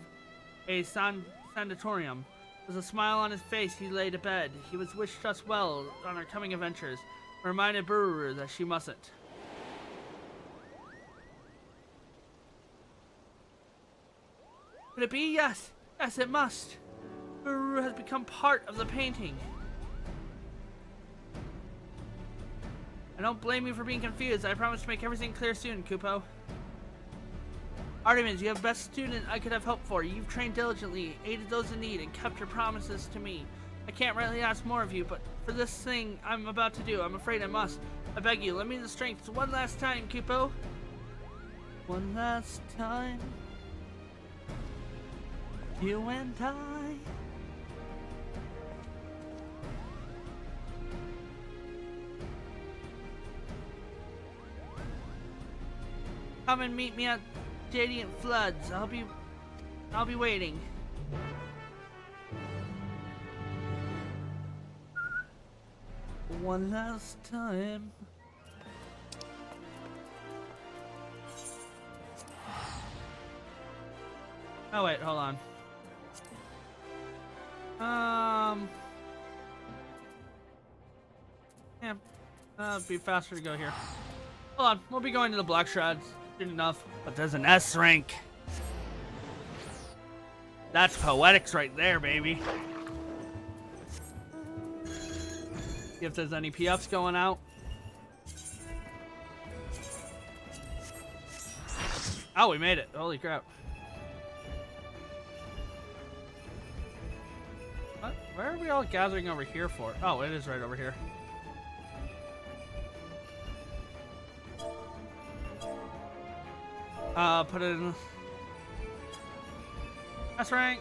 a sanatorium. With a smile on his face, he lay to bed. He was wished us well on our coming adventures, and reminded Bururu that she mustn't. Could it be? Yes. Yes, it must. Bururu has become part of the painting. I don't blame you for being confused. I promise to make everything clear soon, Kupo. Artemis, you have the best student I could have hoped for. You've trained diligently, aided those in need, and kept your promises to me. I can't rightly ask more of you, but for this thing I'm about to do, I'm afraid I must. I beg you, lend me the strength one last time, Kupo. One last time. You and I. Come and meet me at Radiant Floods. I'll be waiting. One last time. Oh wait, hold on. Yeah, it'd be faster to go here. Hold on, we'll be going to the Black Shreds. Good enough, but there's an S rank. That's poetics right there, baby. See if there's any PFs going out. Oh, we made it. Holy crap. What? Where are we all gathering over here for? Oh, it is right over here. Put it in. S rank.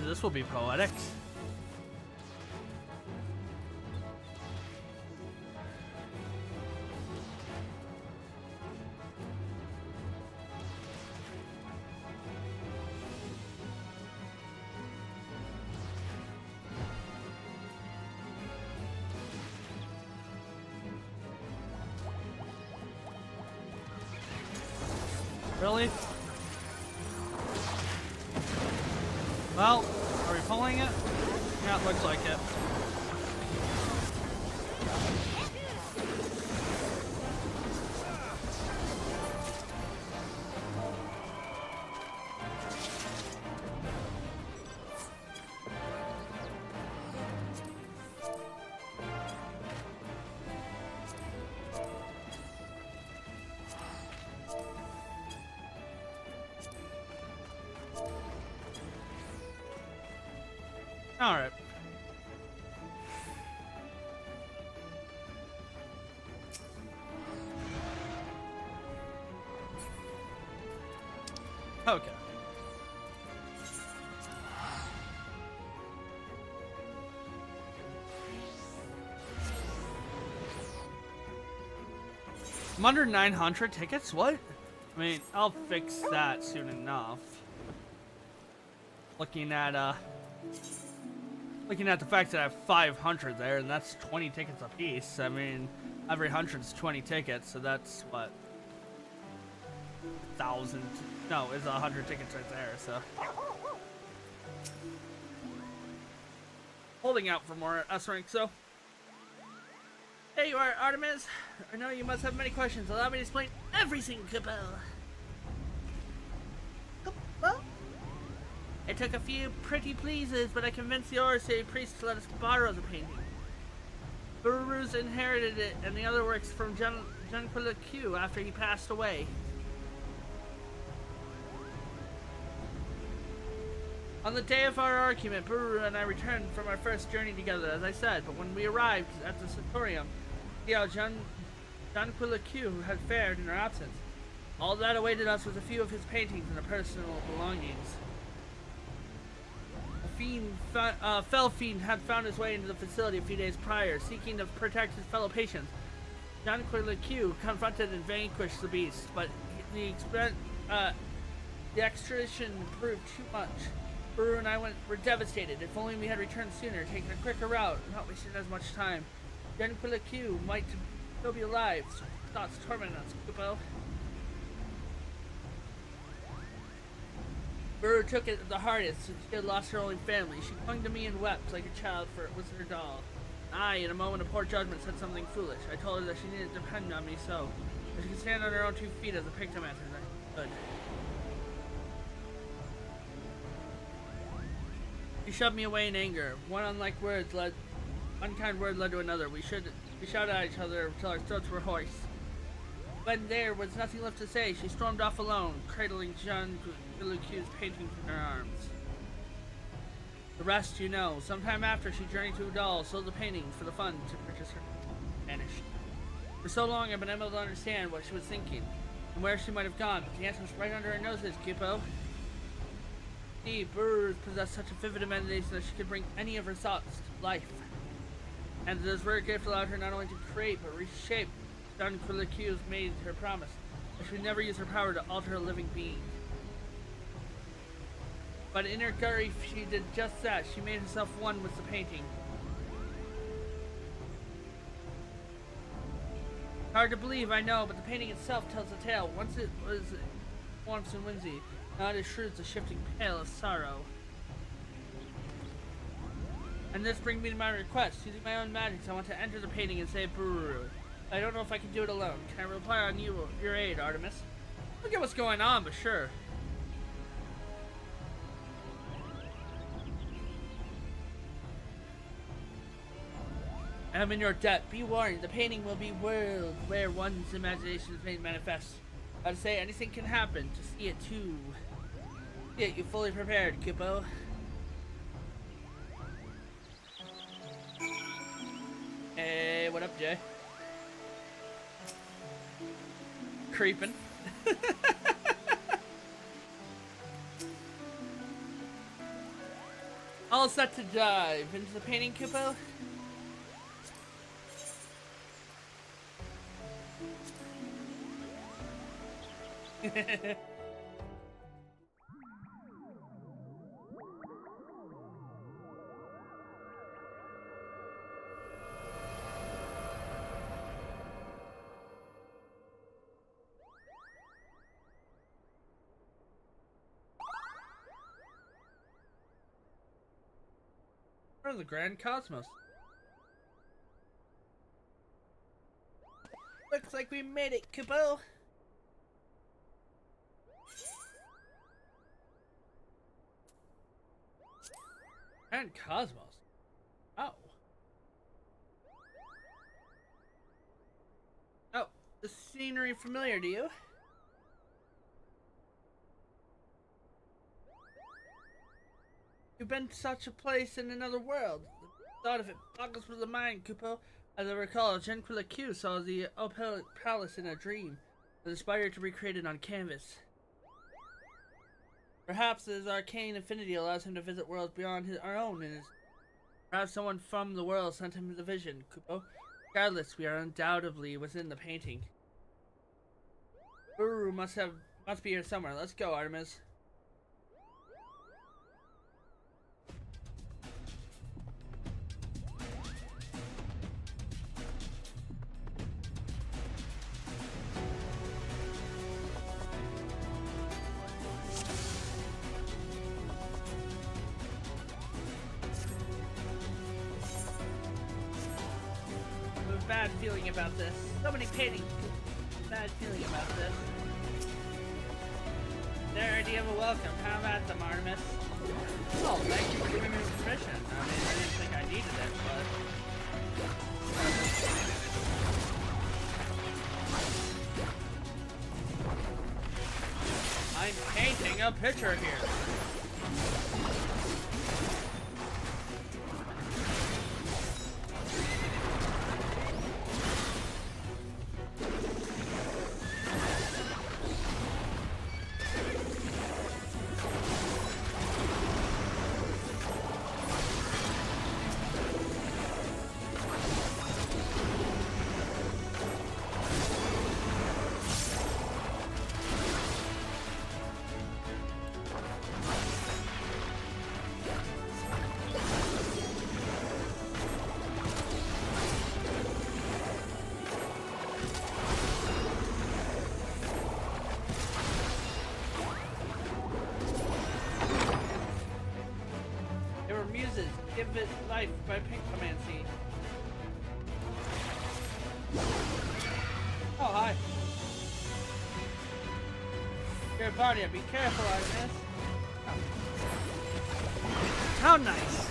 This will be poetic. Really? Well, are we pulling it? Yeah, it looks like it. All right. Okay. I'm under 900 tickets? What? I mean, I'll fix that soon enough. Looking at the fact that I have 500 there, and that's 20 tickets a piece. I mean, every 100 is 20 tickets, so that's what? 1,000. No, it's 100 tickets right there, so. Holding out for more S rank, so. There you are, Artemis. I know you must have many questions. Allow me to explain everything, Cabell. Well, it took a few pretty pleases, but I convinced the Orsay priest to let us borrow the painting. Buru's inherited it and the other works from Junquilla Q after he passed away. On the day of our argument, Buru and I returned from our first journey together, as I said, but when we arrived at the Satorium, see how Junquilla Q had fared in our absence. All that awaited us was a few of his paintings and our personal belongings. A fell fiend had found his way into the facility a few days prior, seeking to protect his fellow patients. Junquilla Q confronted and vanquished the beast, but the extradition proved too much. Buru and I were devastated. If only we had returned sooner, taken a quicker route, not wasting as much time. Junquilla Q might still be alive, so thoughts torment us, Kupo. Buru took it the hardest since she had lost her only family. She clung to me and wept like a child, for it was her doll. I, in a moment of poor judgment, said something foolish. I told her that she needed to depend on me so that she could stand on her own 2 feet as a pictomancer. I could. She shoved me away in anger. One unkind word led to another. We shouted at each other until our throats were hoarse. When there was nothing left to say, she stormed off alone, cradling Junquilla Q's paintings in her arms. The rest you know. Sometime after, she journeyed to Udall, sold the paintings for the fund to purchase her. Vanished. For so long, I've been able to understand what she was thinking, and where she might have gone, but the answer was right under her noses, Kupo. Buru possessed such a vivid imagination that she could bring any of her thoughts to life. And this rare gift allowed her not only to create, but reshape. Junquilla Q's made her promise that she would never use her power to alter a living being. But in her grief, she did just that. She made herself one with the painting. Hard to believe, I know, but the painting itself tells a tale. Once it was warmth and whimsy, now it is shrewd, a shifting pale of sorrow. And this brings me to my request. Using my own magics, I want to enter the painting and save Buru. I don't know if I can do it alone. Can I rely on your aid, Artemis? Look at what's going on, but sure. I am in your debt. Be warned, the painting will be world where one's imagination is made manifest. I'd say anything can happen. To see it too. Get you fully prepared, Kupo. Hey, what up, Jay? Creeping. All set to dive into the painting, Kupo? From the grand cosmos. Looks like we made it, Kupo. Grand cosmos. Oh. Oh, the scenery familiar to you? You've been to such a place in another world. The thought of it boggles with the mind, Kupo. As I recall, Genquilla Q saw the Opal Palace in a dream that aspired to recreate it on canvas. Perhaps his arcane affinity allows him to visit worlds beyond our own, and perhaps someone from the world sent him the vision, Kupo. Regardless, we are undoubtedly within the painting. Uru must be here somewhere. Let's go, Artemis. Bad feeling about this. So many paintings. Bad feeling about this. Their idea of a welcome. How about them, Artemis? Oh, thank you for giving me permission. I mean, I didn't think I needed it, but I'm painting a picture here. Give it life by Pinkmancy. Oh, hi. Your body, be careful, Agnes. Oh. How nice.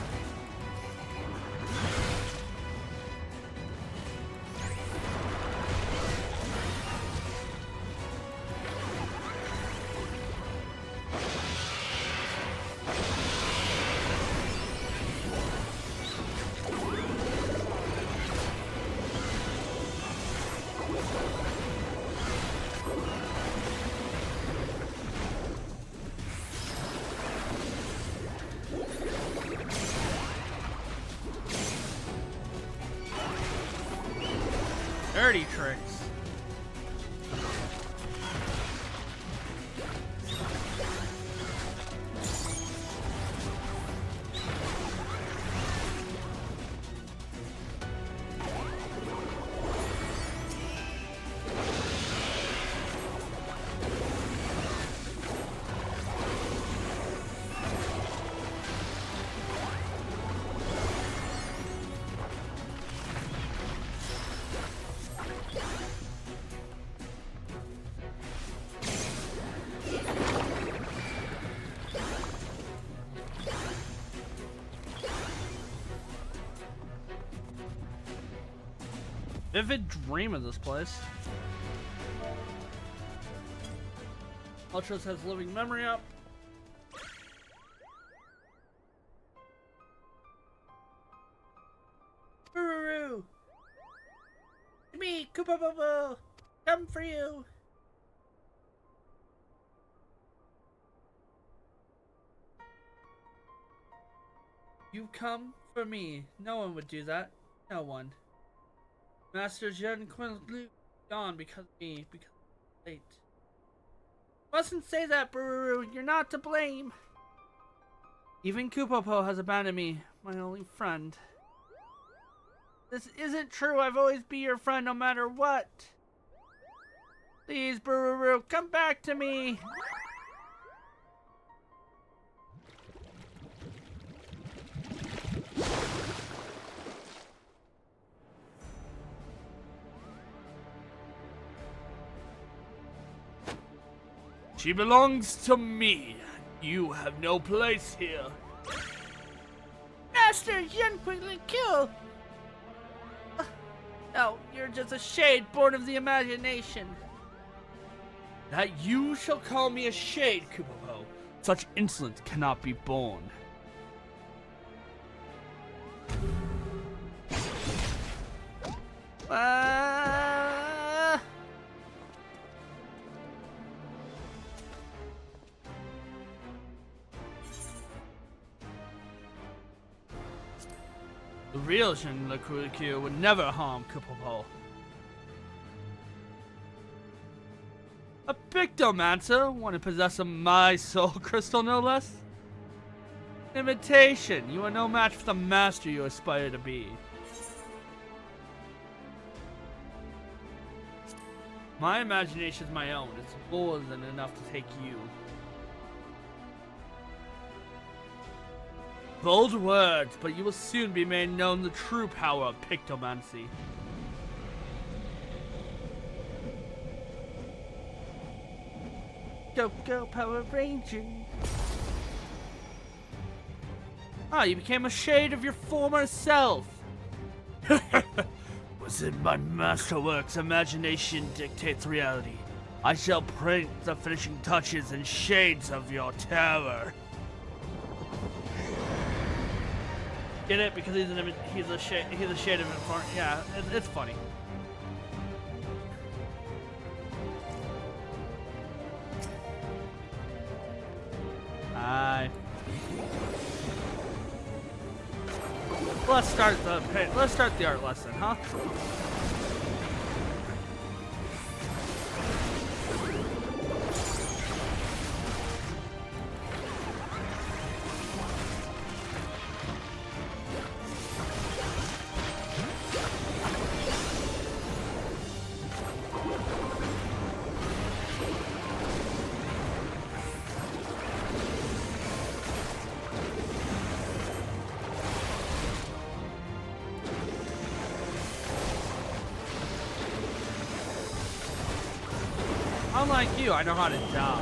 Dirty tricks. Vivid dream of this place. Ultras has living memory up. Uru! Me, Koopa Bobo! Come for you! You come for me. No one would do that. No one. Master Jen Quinn gone because of me. Because I'm late. Mustn't say that, Bururu. You're not to blame. Even Kupopo has abandoned me, my only friend. This isn't true. I've always be your friend no matter what. Please, Bururu, come back to me. She belongs to me. You have no place here. Master Yen quickly kill. No, you're just a shade born of the imagination. That you shall call me a shade, Kupopo. Such insolence cannot be borne. The real Shinraku would never harm Kupopo. A Pictomancer? One who possesses my soul crystal, no less? Imitation. You are no match for the master you aspire to be. My imagination is my own. It's more than enough to take you. Bold words, but you will soon be made known the true power of Pictomancy. Go, go, Power Ranger. Ah, you became a shade of your former self. Within my masterworks, imagination dictates reality. I shall print the finishing touches and shades of your terror. Get it? Because he's a shade of inform. Yeah, it's funny. Let's start the art lesson, huh? Unlike you, I know how to dodge.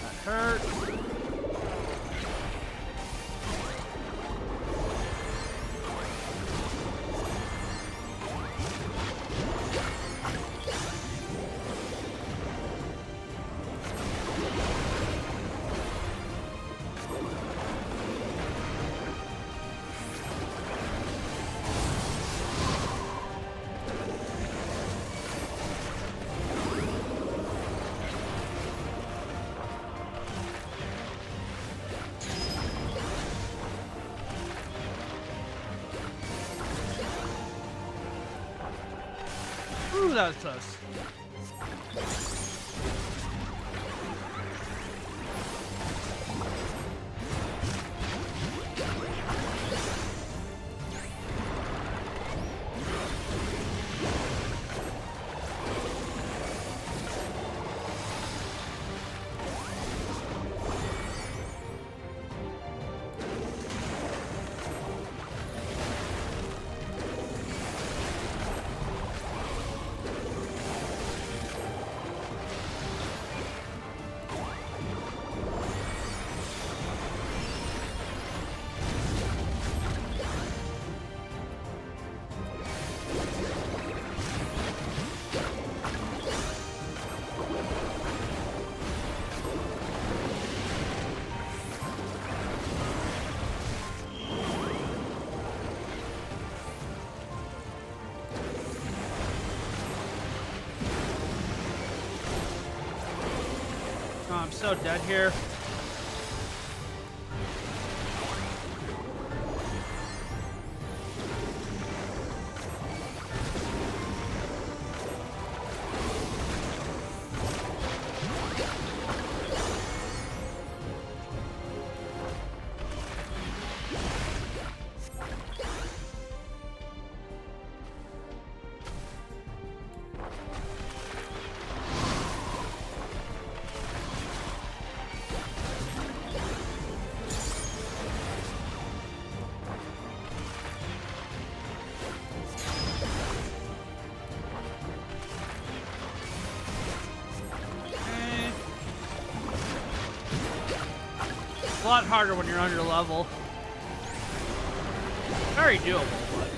That hurt. Ooh, that was close. I'm so dead here. A lot harder when you're under level. Very doable, but...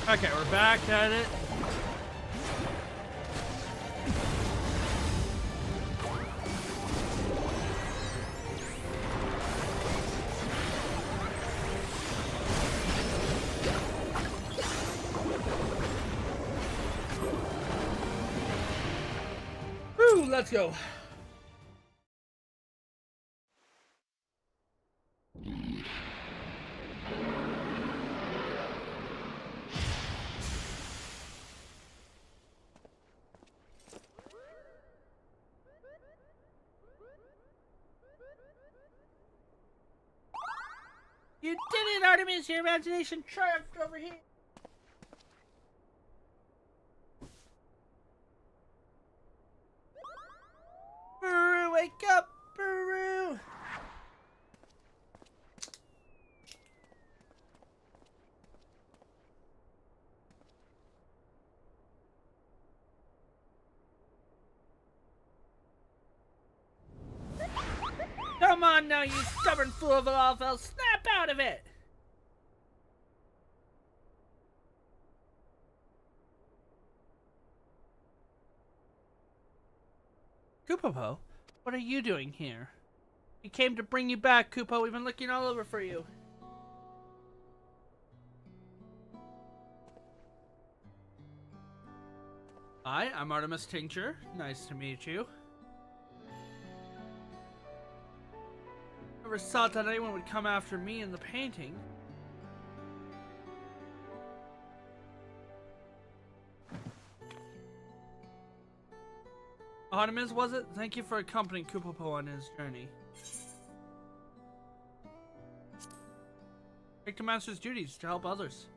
Okay, we're back at it. Woo, let's go. You did it, Artemis! Your imagination triumphed over here! Baru, wake up! Baru! Come on now, you stubborn fool of a Lawfell! Snap out of it! Kupopo, what are you doing here? We came to bring you back, Kupo. We've been looking all over for you. Hi, I'm Artemis Tincture. Nice to meet you. Never thought that anyone would come after me in the painting. Artemis, was it? Thank you for accompanying Kupopo on his journey. Take the master's duties to help others.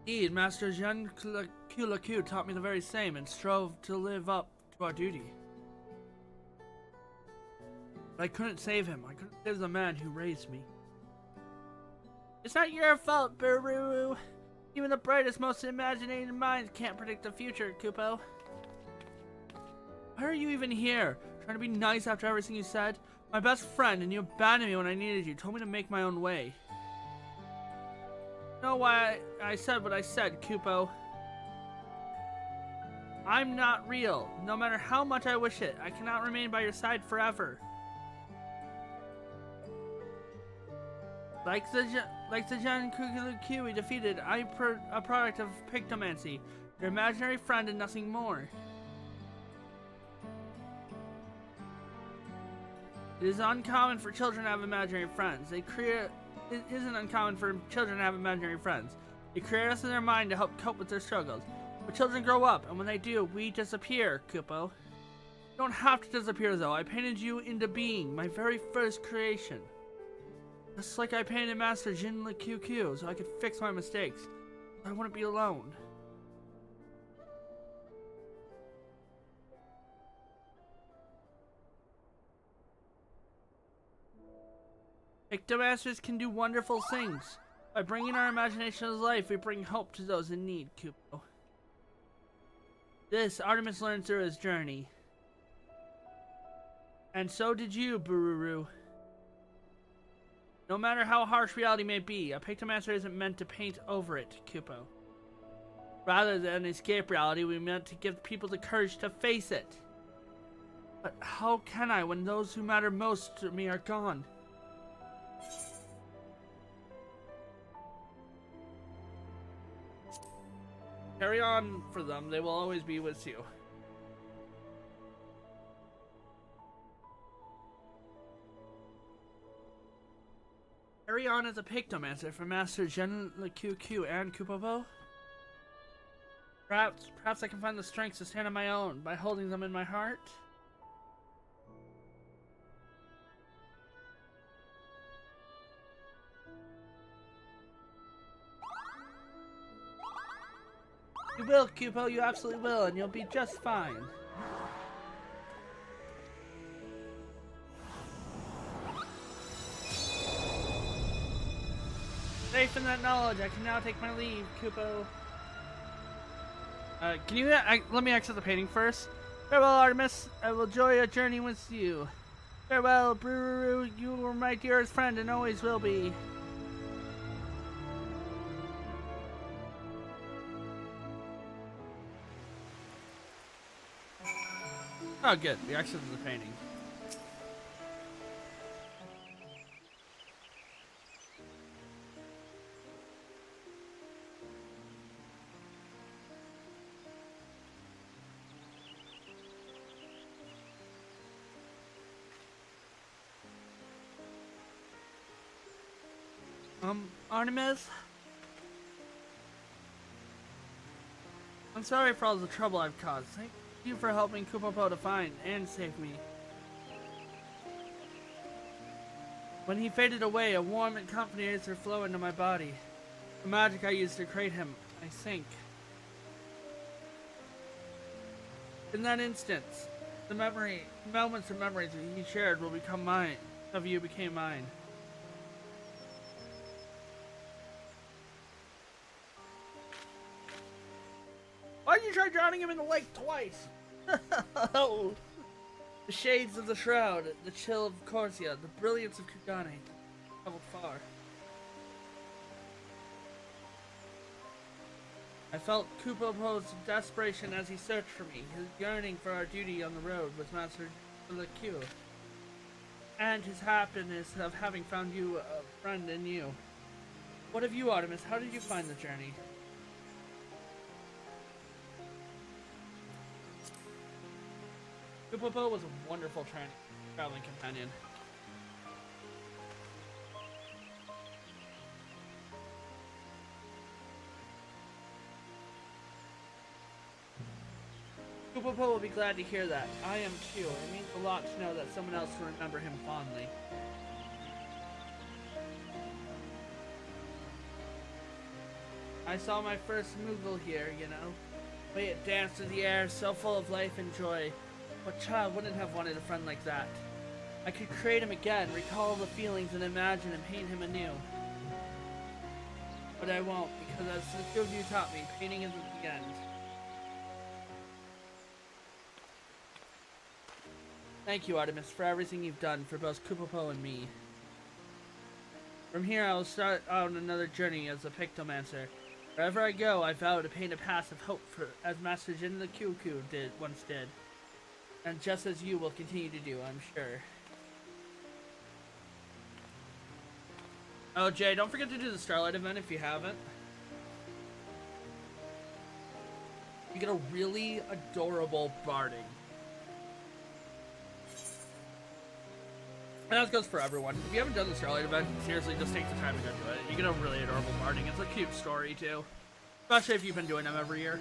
Indeed, Master Jean Kulaku taught me the very same and strove to live up to our duty. But I couldn't save him. I couldn't save the man who raised me. It's not your fault, Baru. Even the brightest, most imaginative minds can't predict the future, Kupo. Why are you even here? Trying to be nice after everything you said? My best friend, and you abandoned me when I needed you. Told me to make my own way. You know why I said what I said, Kupo? I'm not real. No matter how much I wish it, I cannot remain by your side forever. Like the Jan Kukuluku we defeated, I'm a product of pictomancy, your imaginary friend and nothing more. It is uncommon for children to have imaginary friends. It isn't uncommon for children to have imaginary friends. They create us in their mind to help cope with their struggles. But children grow up, and when they do, we disappear, Kupo. You don't have to disappear, though. I painted you into being, my very first creation. Just like I painted Master Jin Liu so I could fix my mistakes. I wouldn't be alone. Pictomasters can do wonderful things. By bringing our imagination to life, we bring hope to those in need, Kupo. This, Artemis learned through his journey. And so did you, Bururu. No matter how harsh reality may be, a Pictomancer isn't meant to paint over it, Kupo. Rather than escape reality, we meant to give people the courage to face it. But how can I when those who matter most to me are gone? Carry on for them, they will always be with you. Carry on as a Pictomancer for Master Gen QQ and Kupopo? Perhaps I can find the strength to stand on my own by holding them in my heart? You will, Kupo, you absolutely will, and you'll be just fine. Safe in that knowledge, I can now take my leave, Kupo. Can you let me exit the painting first? Farewell, Artemis. I will enjoy a journey with you. Farewell, Bururu. You were my dearest friend and always will be. Oh, good. We exited the painting. Artemis? I'm sorry for all the trouble I've caused. Thank you for helping Kupopo to find and save me. When he faded away, a warm and comforting answer flowed into my body. The magic I used to create him, I think. In that instant, the moments and memories that he shared will become mine. Of you became mine. Why'd you try drowning him in the lake twice? Oh. The shades of the shroud, the chill of Corsia, the brilliance of Kugane. Traveled far. I felt Kupopo's desperation as he searched for me. His yearning for our duty on the road was mastered for the Q. And his happiness of having found you a friend in you. What of you, Artemis? How did you find the journey? Kupopo was a wonderful traveling companion. Kupopo will be glad to hear that. I am too. It means a lot to know that someone else will remember him fondly. I saw my first Moogle here, you know. The way it danced through the air, so full of life and joy. What child wouldn't have wanted a friend like that? I could create him again, recall the feelings, and imagine and paint him anew. But I won't, because as the two of you taught me, painting isn't the end. Thank you, Artemis, for everything you've done for both Kupopo and me. From here, I will start on another journey as a Pictomancer. Wherever I go, I vow to paint a path of hope for, as Master Jin the Kyuku once did. And just as you will continue to do, I'm sure. Oh, Jay, don't forget to do the Starlight event if you haven't. You get a really adorable barding. And that goes for everyone. If you haven't done the Starlight event, seriously, just take the time to go do it. You get a really adorable barding. It's a cute story, too. Especially if you've been doing them every year.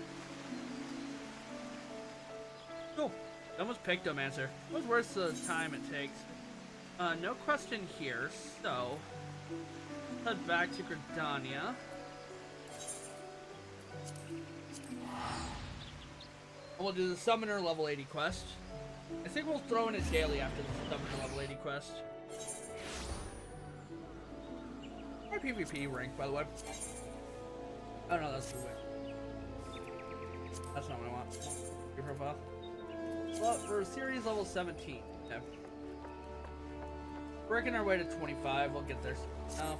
Cool. That was Pictomancer. It was worth the time it takes. No question here, so... head back to Gridania. We'll do the Summoner level 80 quest. I think we'll throw in a daily after the Summoner level 80 quest. My PvP rank, by the way. Oh no, that's the way. That's not what I want. Your profile. Slot for series level 17. Okay. Working our way to 25. We'll get there. Oh.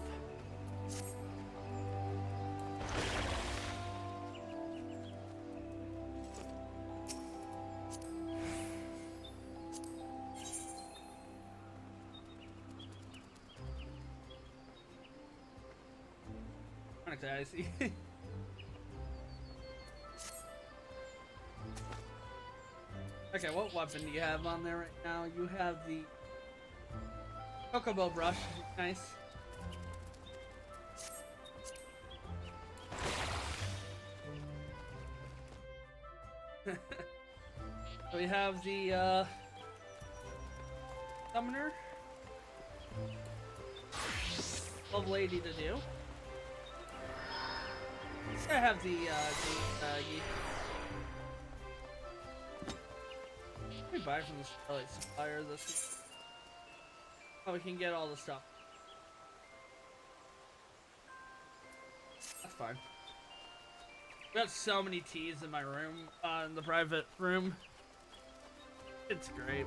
Okay, I see. Okay, what weapon do you have on there right now? You have the Chocobo brush. Nice. So we have the summoner. Level 80 to do. I have the let me buy from the supplier this. Oh, we can get all the stuff. That's fine. We got so many teas in my room, in the private room. It's great.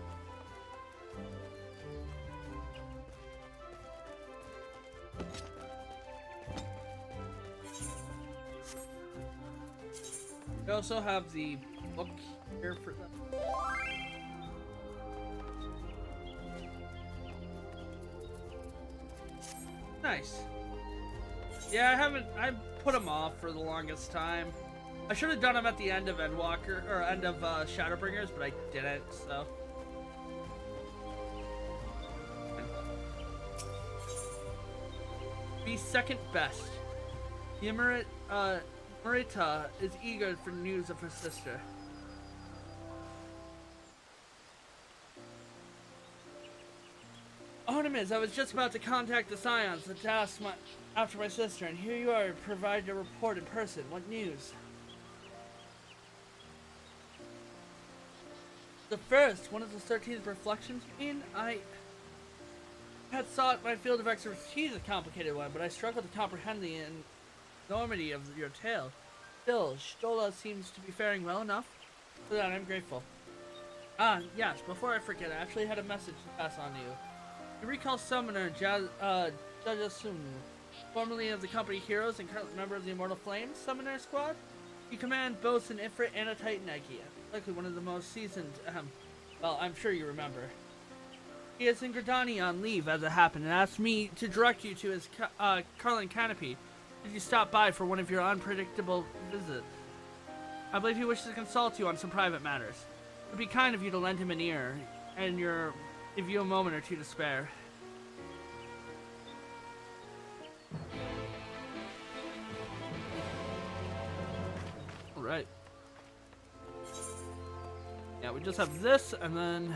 We also have the book here for them. Nice. Yeah, I put them off for the longest time. I should have done them at the end of Endwalker, or end of Shadowbringers, but I didn't, so. Be second best. Marita is eager for news of her sister. Artemis, I was just about to contact the Scions to ask after my sister, and here you are, providing a report in person. What news? The first, one of the 13th reflections, you mean? I had thought my field of expertise a complicated one, but I struggle to comprehend the enormity of your tale. Still, Stola seems to be faring well enough. For that, I'm grateful. Ah, yes, before I forget, I actually had a message to pass on to you. You recall Summoner Jajasun, formerly of the Company Heroes and currently member of the Immortal Flames Summoner Squad? You command both an Ifrit and a Titan Eggia, likely one of the most seasoned, well, I'm sure you remember. He is in Gridani on leave, as it happened, and asked me to direct you to his Carlin Canopy. Did you stop by for one of your unpredictable visits? I believe he wishes to consult you on some private matters. It would be kind of you to lend him an ear, and give you a moment or two to spare. Alright. Yeah, we just have this, and then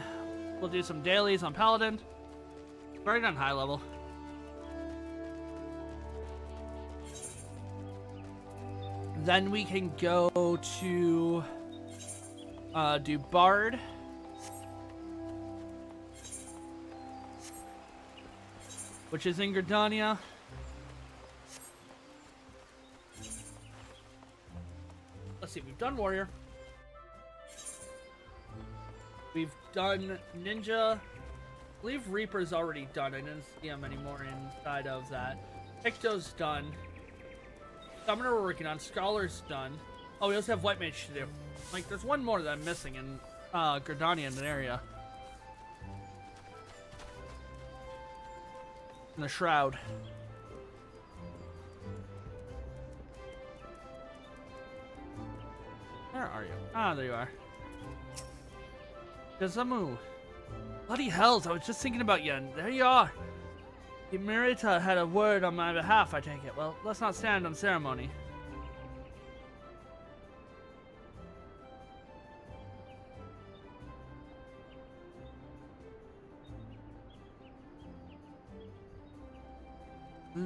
we'll do some dailies on Paladin. We've already done high level. Then we can go to do Bard. Which is in Gridania. Let's see, we've done Warrior. We've done Ninja. I believe Reaper's already done. I didn't see him anymore inside of that. Picto's done. Summoner we're working on. Scholar's done. Oh, we also have White Mage to do. Like, there's one more that I'm missing in Gridania in an area. In the Shroud. Where are you? Ah, there you are. Gazamu. Bloody hells, I was just thinking about you, and there you are. Mirita had a word on my behalf, I take it. Well, let's not stand on ceremony.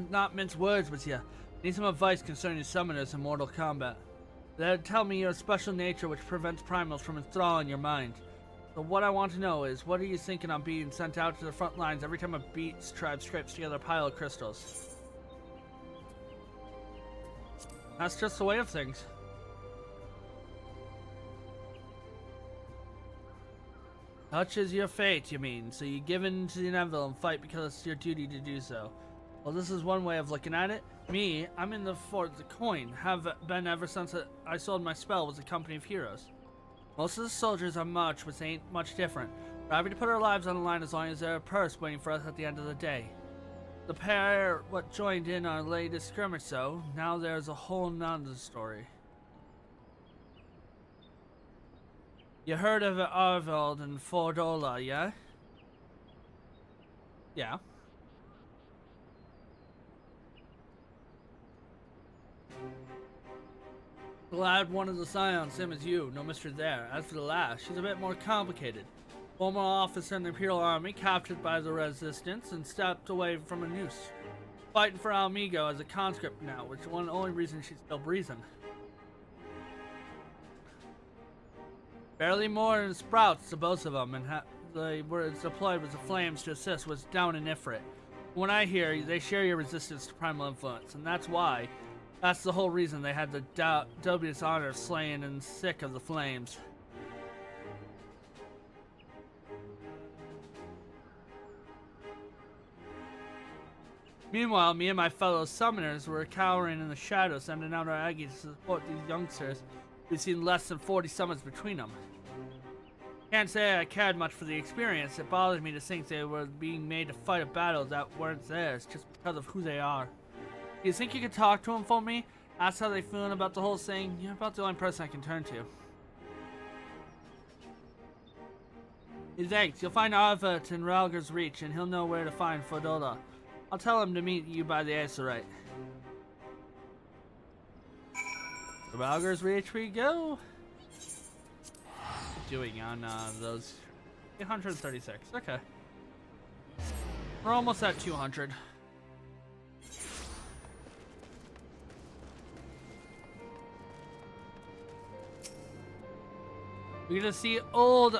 Not mince words with you. Need some advice concerning summoners in mortal combat. They'll tell me your special nature which prevents primals from enthralling your mind. So what I want to know is, what are you thinking on being sent out to the front lines every time a beast tribe scrapes together a pile of crystals? That's just the way of things. Such is your fate, you mean, so you give in to the inevitable and fight because it's your duty to do so. Well, this is one way of looking at it. Me, I'm in the for the coin, have been ever since I sold my spell with the company of heroes. Most of the soldiers are much, which ain't much different. We're happy to put our lives on the line as long as there's a purse waiting for us at the end of the day. The pair what joined in our latest skirmish, so now there's a whole nother story. You heard of Arvald and Fordola, yeah? Yeah. Glad one of the scions, same as you, no mystery there. As for the last, she's a bit more complicated. Former officer in the Imperial Army, captured by the Resistance, and stepped away from a noose. Fighting for Almigo as a conscript now, which is one of the only reasons she's still breathing. Barely more than sprouts to both of them, and they were deployed with the flames to assist was down in Ifrit. When I hear, they share your resistance to primal influence, and that's the whole reason they had the dubious honor of slaying and sick of the flames. Meanwhile, me and my fellow summoners were cowering in the shadows, sending out our Aggies to support these youngsters. We've seen less than 40 summons between them. Can't say I cared much for the experience. It bothered me to think they were being made to fight a battle that weren't theirs, just because of who they are. Do you think you could talk to them for me? Ask how they feeling about the whole thing? You're about the only person I can turn to. Thanks. You'll find Arvet in Ralger's Reach, and he'll know where to find Fordola. I'll tell him to meet you by the Acerite. Ralger's Reach we go. Doing on those 836. Okay. We're almost at 200. We're gonna see old.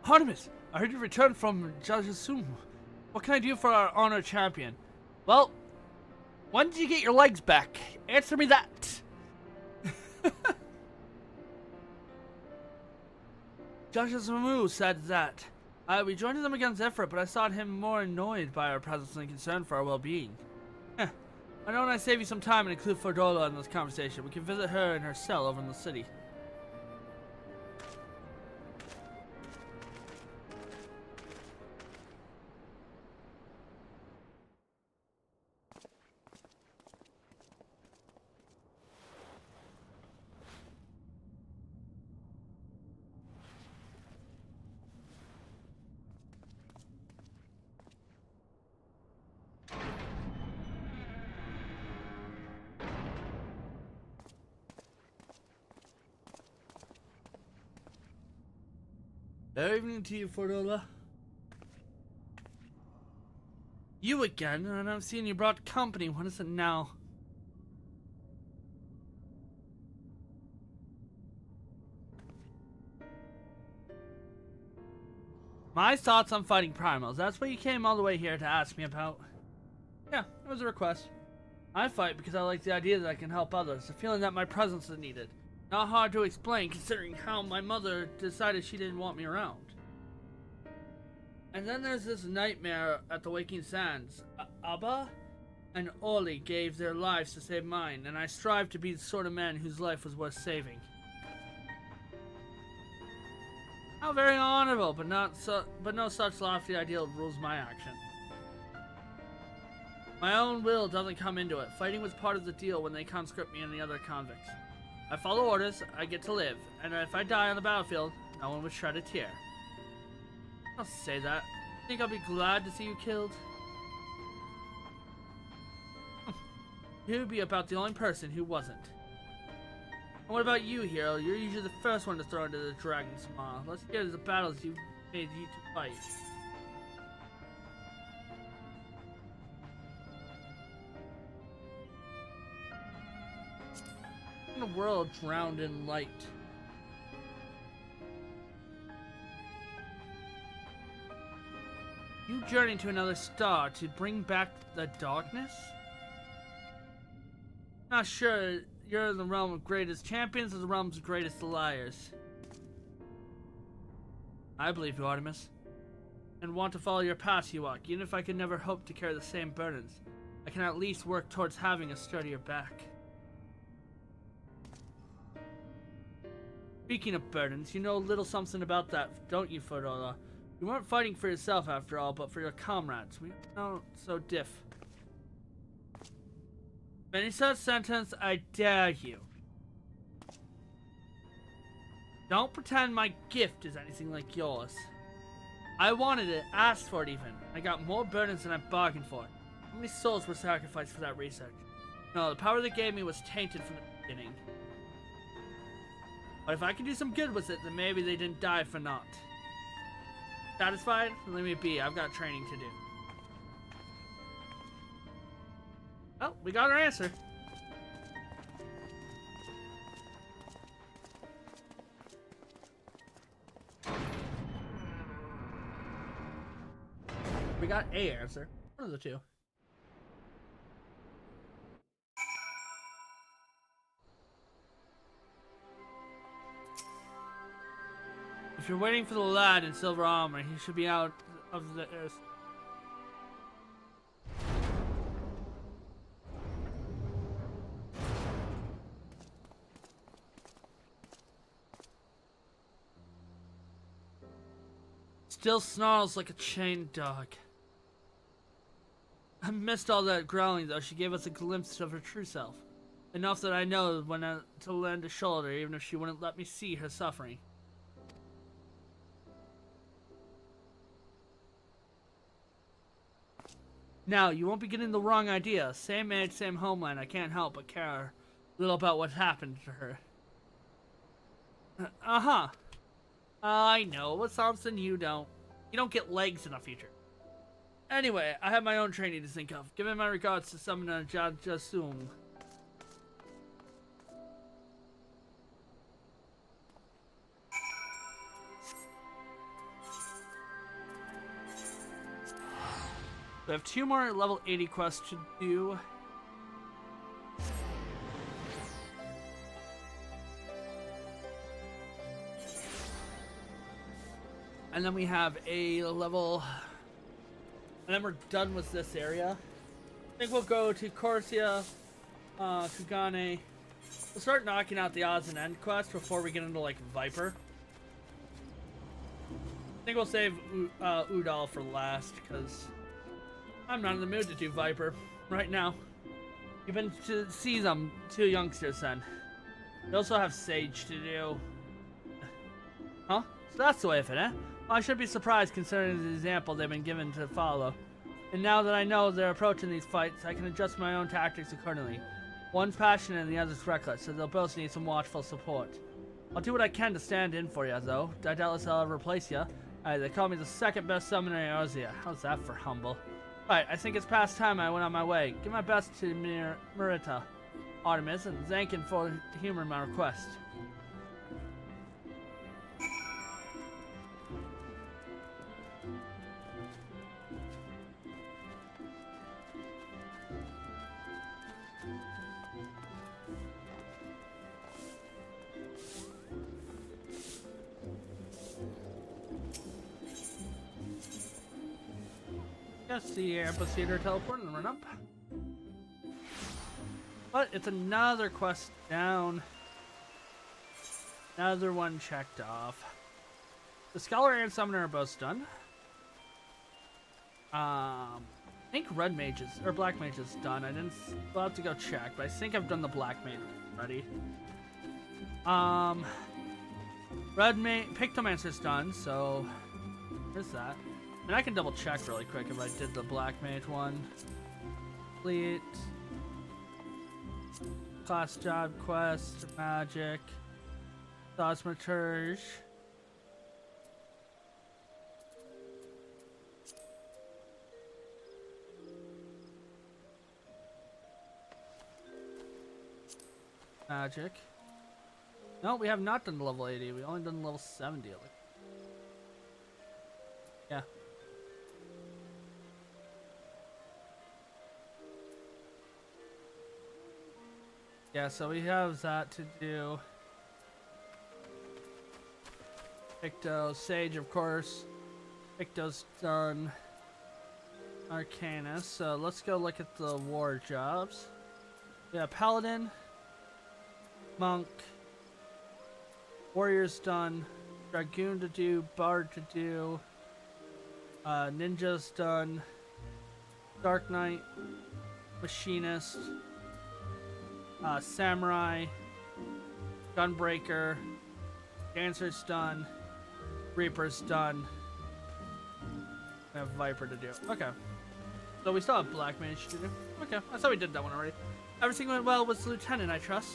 Artemis, I heard you returned from Jajasum. What can I do for our honored champion? Well, when did you get your legs back? Answer me that. Jajasum said that. We joined them against Ifrit, but I saw him more annoyed by our presence than concerned for our well-being. Why don't I save you some time and include Fordola in this conversation? We can visit her in her cell over in the city. Good evening to you, Fordola. You again, and I've seen you brought company. What is it now? My thoughts on fighting primals. That's what you came all the way here to ask me about. Yeah, it was a request. I fight because I like the idea that I can help others, the feeling that my presence is needed. Not hard to explain considering how my mother decided she didn't want me around. And then there's this nightmare at the Waking Sands. Abba and Oli gave their lives to save mine, and I strive to be the sort of man whose life was worth saving. How very honorable, but no such lofty ideal rules my action. My own will doesn't come into it. Fighting was part of the deal when they conscript me and the other convicts. I follow orders, I get to live, and if I die on the battlefield, no one would shed a tear. Don't say that. Think I'll be glad to see you killed? You'd be about the only person who wasn't. And what about you, hero? You're usually the first one to throw into the dragon's maw. Let's get to the battles you made you to fight. In a world drowned in light. You You journey to another star to bring back the darkness? Not sure you're in the realm of greatest champions or the realms of greatest liars. I believe you, Artemis, and want to follow your path you walk. Even if I could never hope to carry the same burdens, I can at least work towards having a sturdier back. Speaking of burdens, you know a little something about that, don't you, Fedora? You weren't fighting for yourself after all, but for your comrades. We know so diff. Finish that sentence, I dare you. Don't pretend my gift is anything like yours. I wanted it, asked for it even. I got more burdens than I bargained for. How many souls were sacrificed for that research? No, the power they gave me was tainted from the beginning. But if I can do some good with it, then maybe they didn't die for naught. Satisfied? Let me be, I've got training to do. Oh, we got our answer. We got a answer. One of the two. If you're waiting for the lad in silver armor, he should be out of the earth. Still snarls like a chained dog. I missed all that growling though. She gave us a glimpse of her true self. Enough that I know when to lend a shoulder, even if she wouldn't let me see her suffering. Now, you won't be getting the wrong idea. Same age, same homeland. I can't help but care a little about what happened to her. Uh-huh. I know. What's something you don't? You don't get legs in the future. Anyway, I have my own training to think of. Give my regards to Summoner Jajasum. We have 2 more level 80 quests to do. And then we have a level... And then we're done with this area. I think we'll go to Corsia, Kugane. We'll start knocking out the odds and end quest before we get into, like, Viper. I think we'll save Udal for last, because I'm not in the mood to do Viper right now. You've been to see them 2 youngsters then. We also have Sage to do. Huh? So that's the way of it, eh? Well, I should be surprised considering the example they've been given to follow. And now that I know they're approaching these fights, I can adjust my own tactics accordingly. One's passionate and the other's reckless, so they'll both need some watchful support. I'll do what I can to stand in for you, though. I doubtless I'll ever replace you. They call me the 2nd best summoner in Ozia. How's that for humble? Right, I think it's past time I went on my way. Give my best to Murita, Artemis, and Zankin for humoring my request. Yes, the amphitheater teleport and run up. But it's another quest down. Another one checked off. The Scholar and Summoner are both done. I think Red Mage is, or Black Mage is done. We'll have to go check, but I think I've done the Black Mage already. Red Mage, Pictomancer's done, so there's that. And I can double check really quick if I did the Black Mage one. Complete. Class job quest, magic, Thaumaturge. Magic. No, we have not done level 80. We only done level 70. Yeah. Yeah, so we have that to do. Picto, Sage, of course. Picto's done. Arcanus. So let's go look at the war jobs. Yeah, Paladin, Monk, Warrior's done. Dragoon to do, Bard to do. Ninja's done. Dark Knight, Machinist, Samurai, Gunbreaker, Dancer's done, Reaper's done. We have Viper to do. Okay. So we still have Black Mage to do. Okay, I thought we did that one already. Everything went well with the Lieutenant, I trust.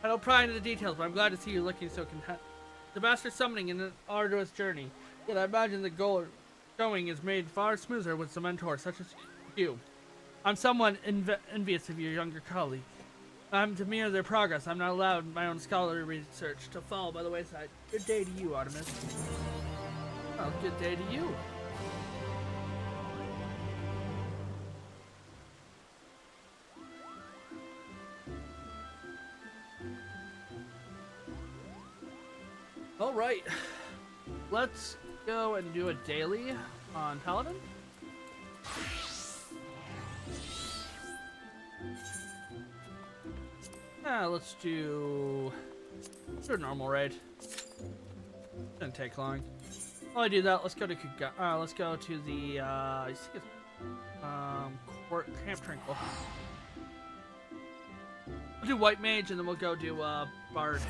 I don't pry into the details, but I'm glad to see you looking so content. The master summoning in an arduous journey. Yet I imagine the goal going is made far smoother with some mentors such as you. I'm somewhat envious of your younger colleague. I'm to mirror their progress. I'm not allowed my own scholarly research to fall by the wayside. Good day to you, Artemis. Well, good day to you. All right, let's go and do a daily on Paladin. Let's do a normal raid. Didn't take long. While I do that, let's go to let's go to the Court Camp Tranquil. We'll do White Mage and then we'll go do Bard.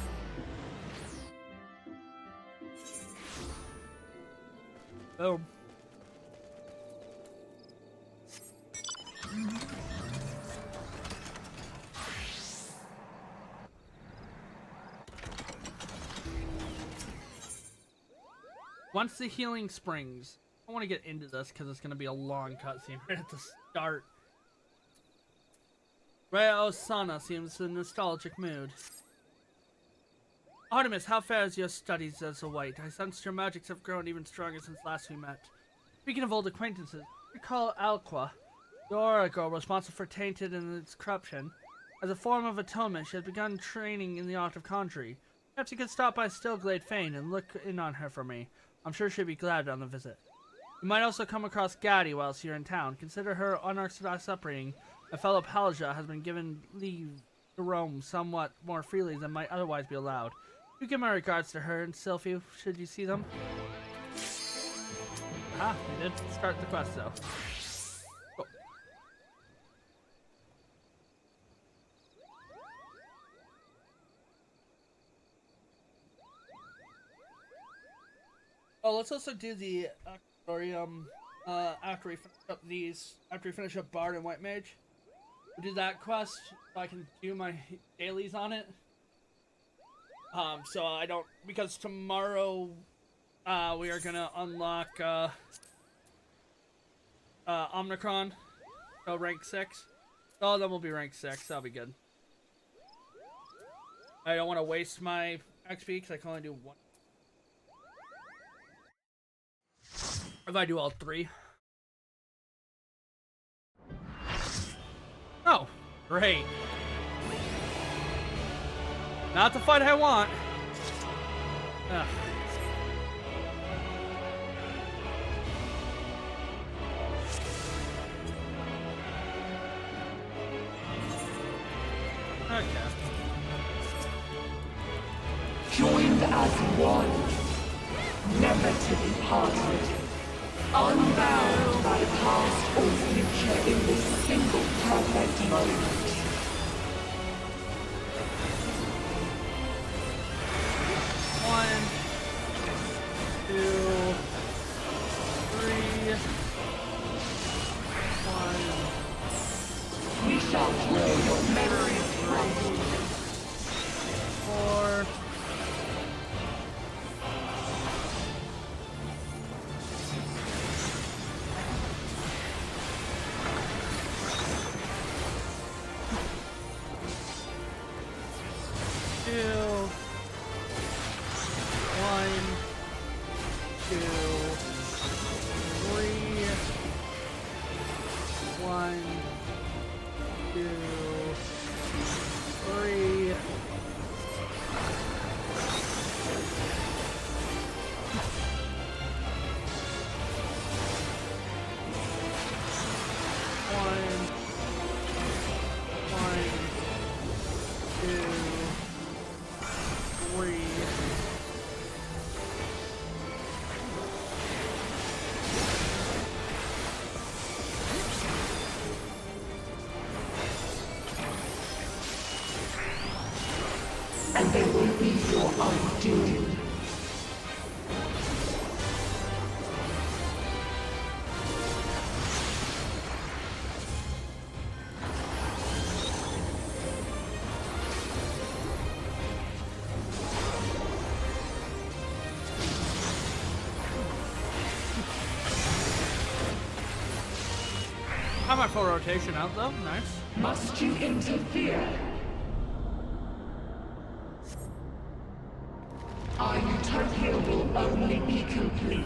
Boom. Once the healing springs, I want to get into this because it's going to be a long cutscene right at the start. Rhea Osana seems in a nostalgic mood. Artemis, how fares your studies as a white? I sense your magics have grown even stronger since last we met. Speaking of old acquaintances, recall Alqua, the oracle responsible for Tainted and its corruption. As a form of atonement, she has begun training in the art of conjuring. Perhaps you could stop by Stillglade Fane and look in on her for me. I'm sure she'd be glad on the visit. You might also come across Gatti whilst you're in town. Consider her unorthodox upbringing. A fellow Palja has been given leave to roam somewhat more freely than might otherwise be allowed. You give my regards to her and Sylphie, should you see them. Ah, we did start the quest though. Cool. Oh, let's also do the Actorium after we finish up after we finish up Bard and White Mage. We'll do that quest so I can do my dailies on it. So I don't, because tomorrow we are gonna unlock Omnicron, so rank 6. Oh, then we'll be rank 6. That'll be good. I don't want to waste my XP because I can only do one. If I do all 3. Oh, great. Not the fight I want. Ugh. Okay. Joined as one, never to be parted. Unbound by past or future in this single perfect moment. One, 2, 3. 1. We shall hear your memories crumble. 4. Got my full rotation out though. Nice. Must you interfere? Our utopia will only be complete.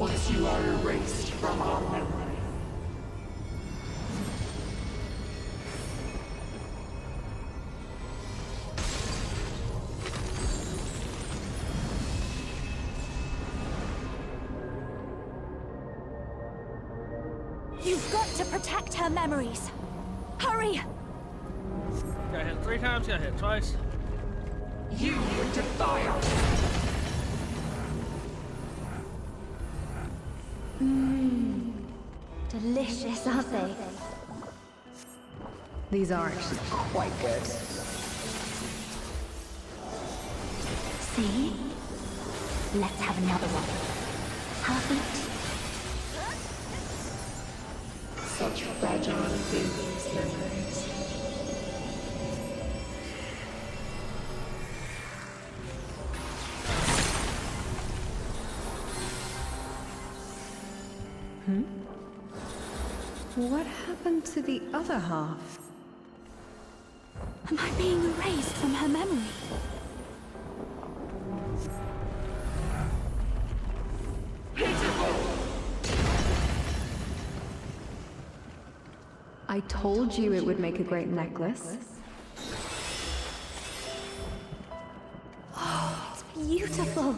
Once you are erased from our memory, You've got to protect her memories. Hurry! Got hit 3 times, got hit twice. you would defy us. Delicious, aren't they? These are actually quite good. See? Let's have another one. Perfect. Such fragile things, memories. What happened to the other half? Am I being erased from her memory? I told you it would make a great necklace. It's beautiful.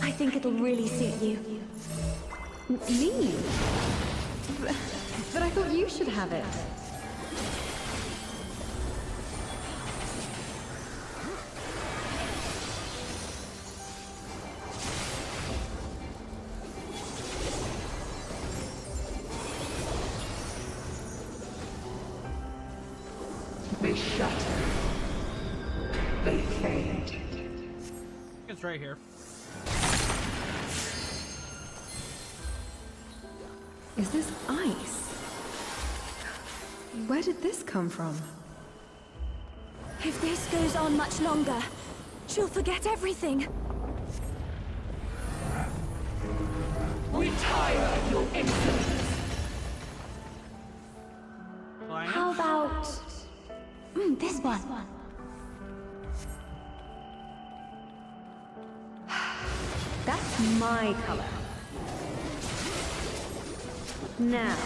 I think it'll really suit you. Me? But I thought you should have it. They shatter. They fade. It's right here. Is this ice? Where did this come from? If this goes on much longer, she'll forget everything. We tire of your insolence. Lion? How about... this one. That's my color. Now,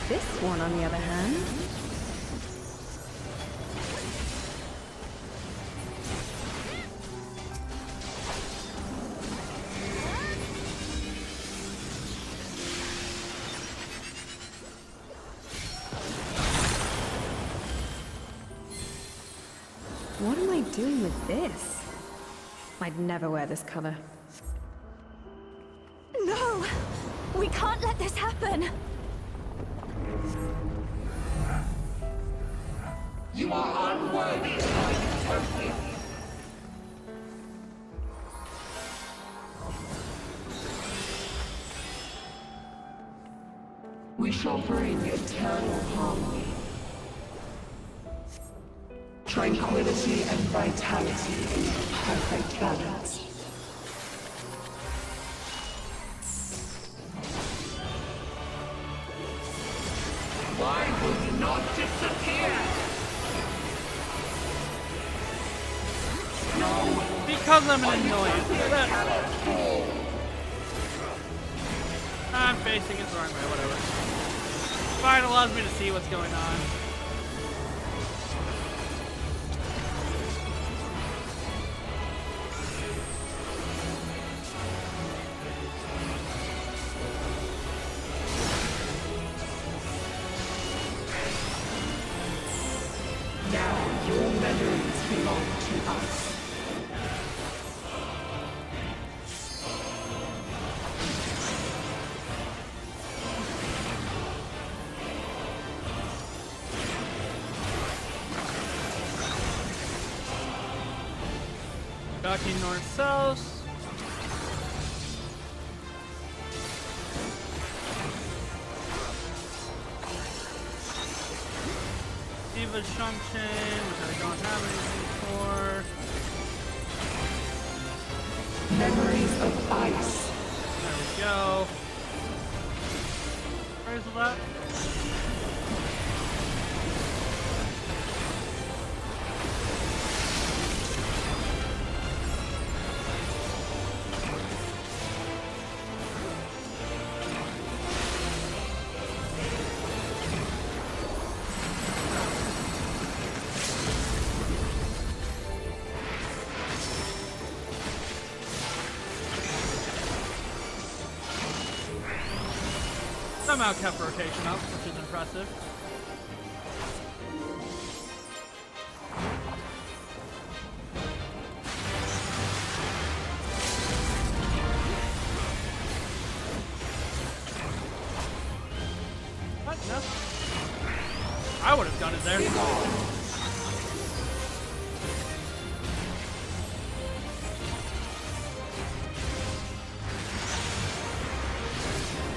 this one on the other hand. What am I doing with this? I'd never wear this color. No! We can't let this happen! You are unworthy of our utopia. We shall bring eternal harmony, tranquility and vitality in perfect balance. Why will you not disappear? No! Because I'm an annoyance. I'm facing it the wrong way, whatever. Fine, allows me to see what's going on. Now your memories belong to us. Docking north-south. See cleavage function, which I don't have anything for. Memories of ice. There we go. Where's that? Somehow kept rotation up, which is impressive. What? No. I would have done it there.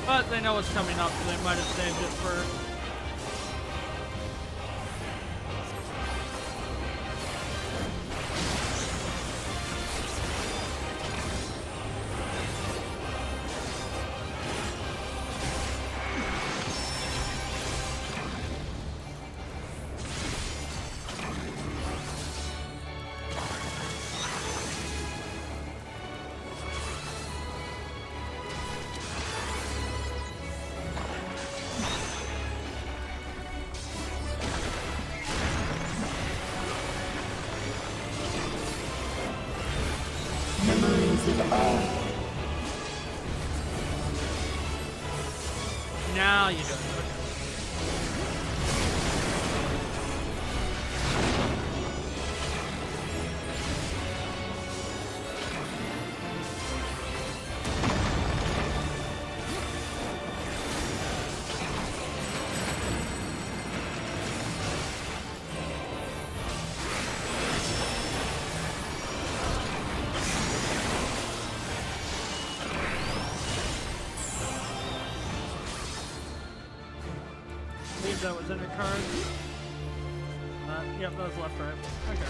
But they know what's coming up, so they might have saved it for... Memories of Earth. Now you do it. That was in her card. Yep, that was left, right. Okay.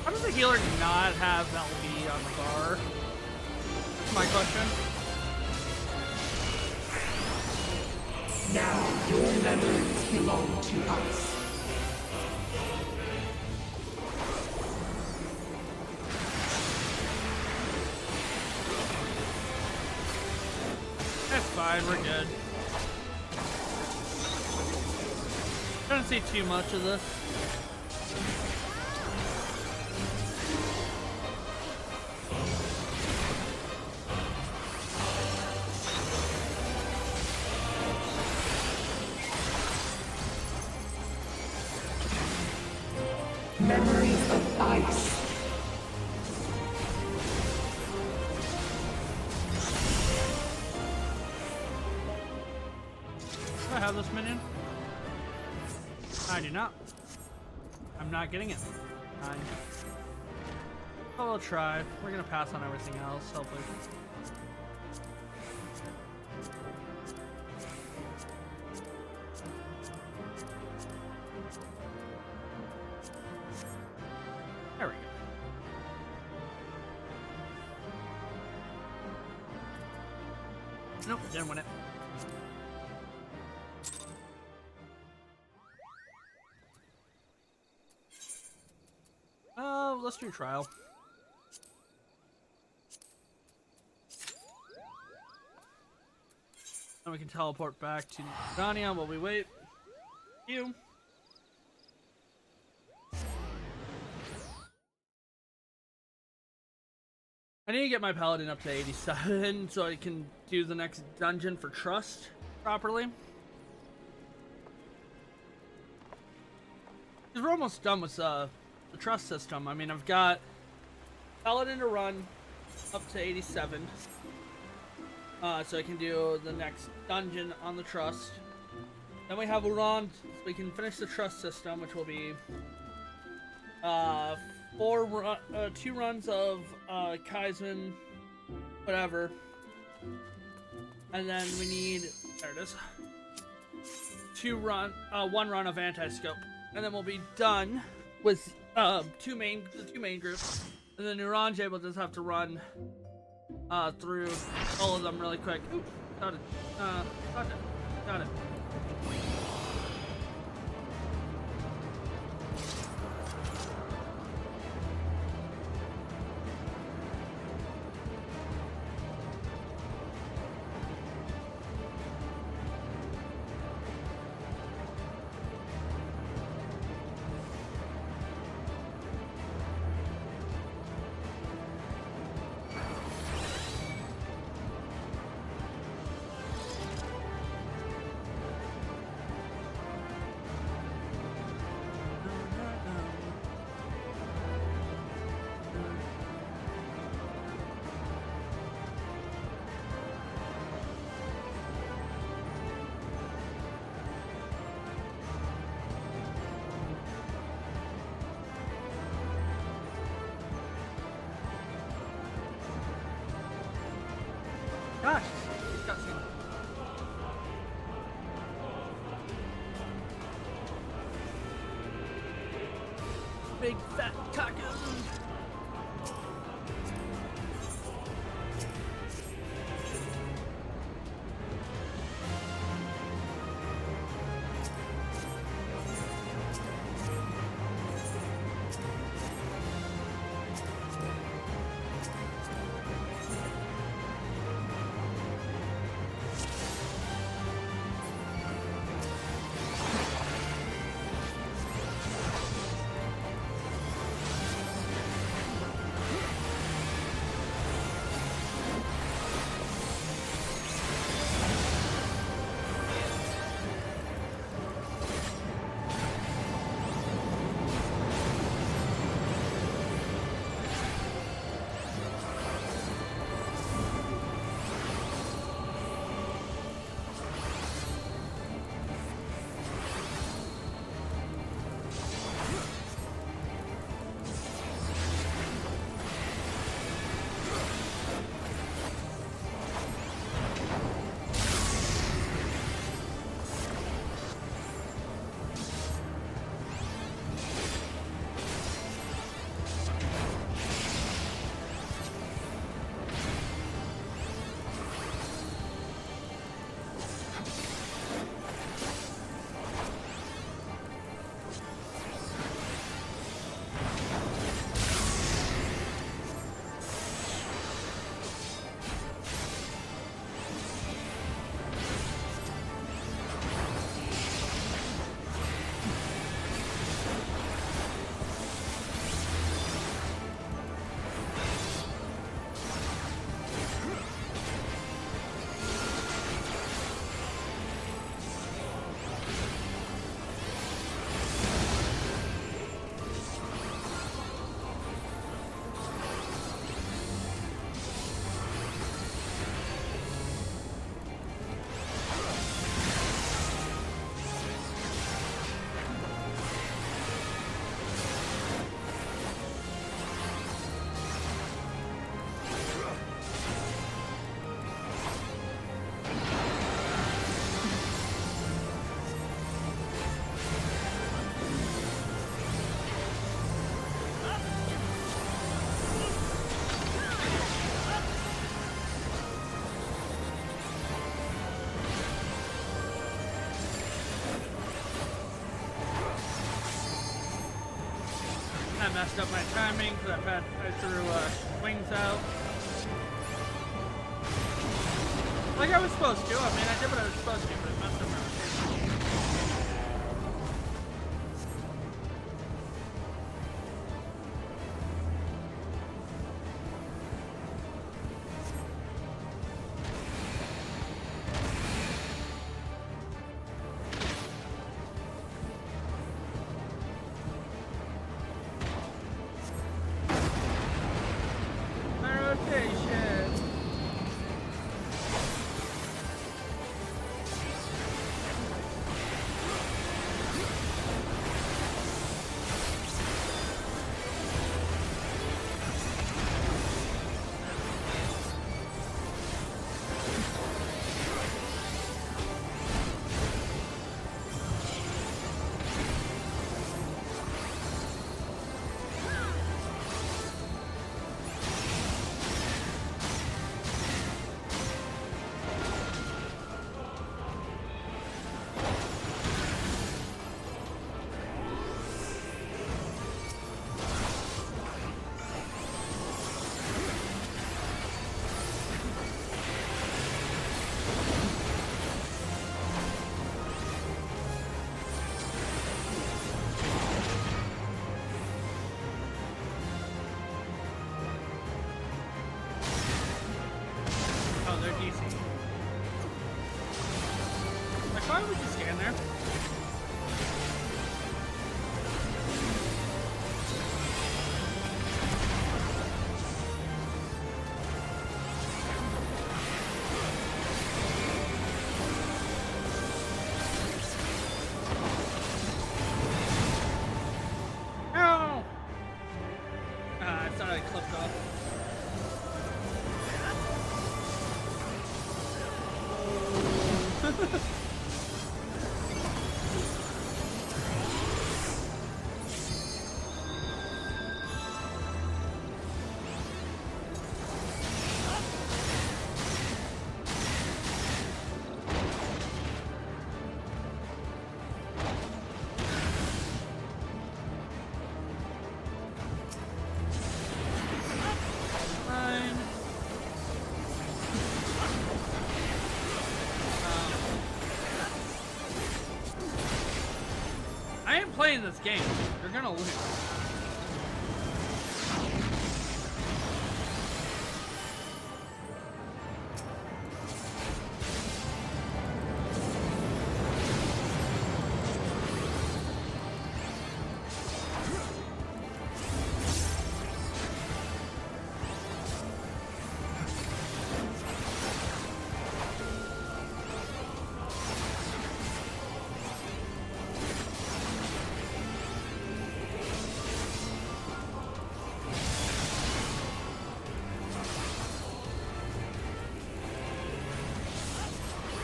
How does the healer not have LB on the bar? That's my question. Now your memories belong to us. That's fine, we're good. Don't see too much of this. Memories of ice. Do I have this minion? I do not. I'm not getting it. Fine. But we'll try. We're gonna pass on everything else, hopefully. There we go. Nope, didn't win it. Let's do trial. Then we can teleport back to Dania while we wait. You. I need to get my paladin up to 87 so I can do the next dungeon for trust properly. Because we're almost done with the trust system. I mean, I've got paladin to run up to 87. So I can do the next dungeon on the trust. Then we have Uran, so we can finish the trust system, which will be 2 runs of Kaisman, whatever. And then we need, there it is, 1 run of anti-scope. And then we'll be done with the two main groups. And then Uranjay will just have to run through all of them really quick. Ooh, got it. Got it. Gosh, these cutscenes. Big fat tacos. I messed up my timing because I threw wings out. Like I was supposed to. I mean, I did what I was supposed to, but it messed up my rotation. they're DC. Like, why would you stand there? No! I thought I clipped off. Fine. I am playing this game. You're gonna lose.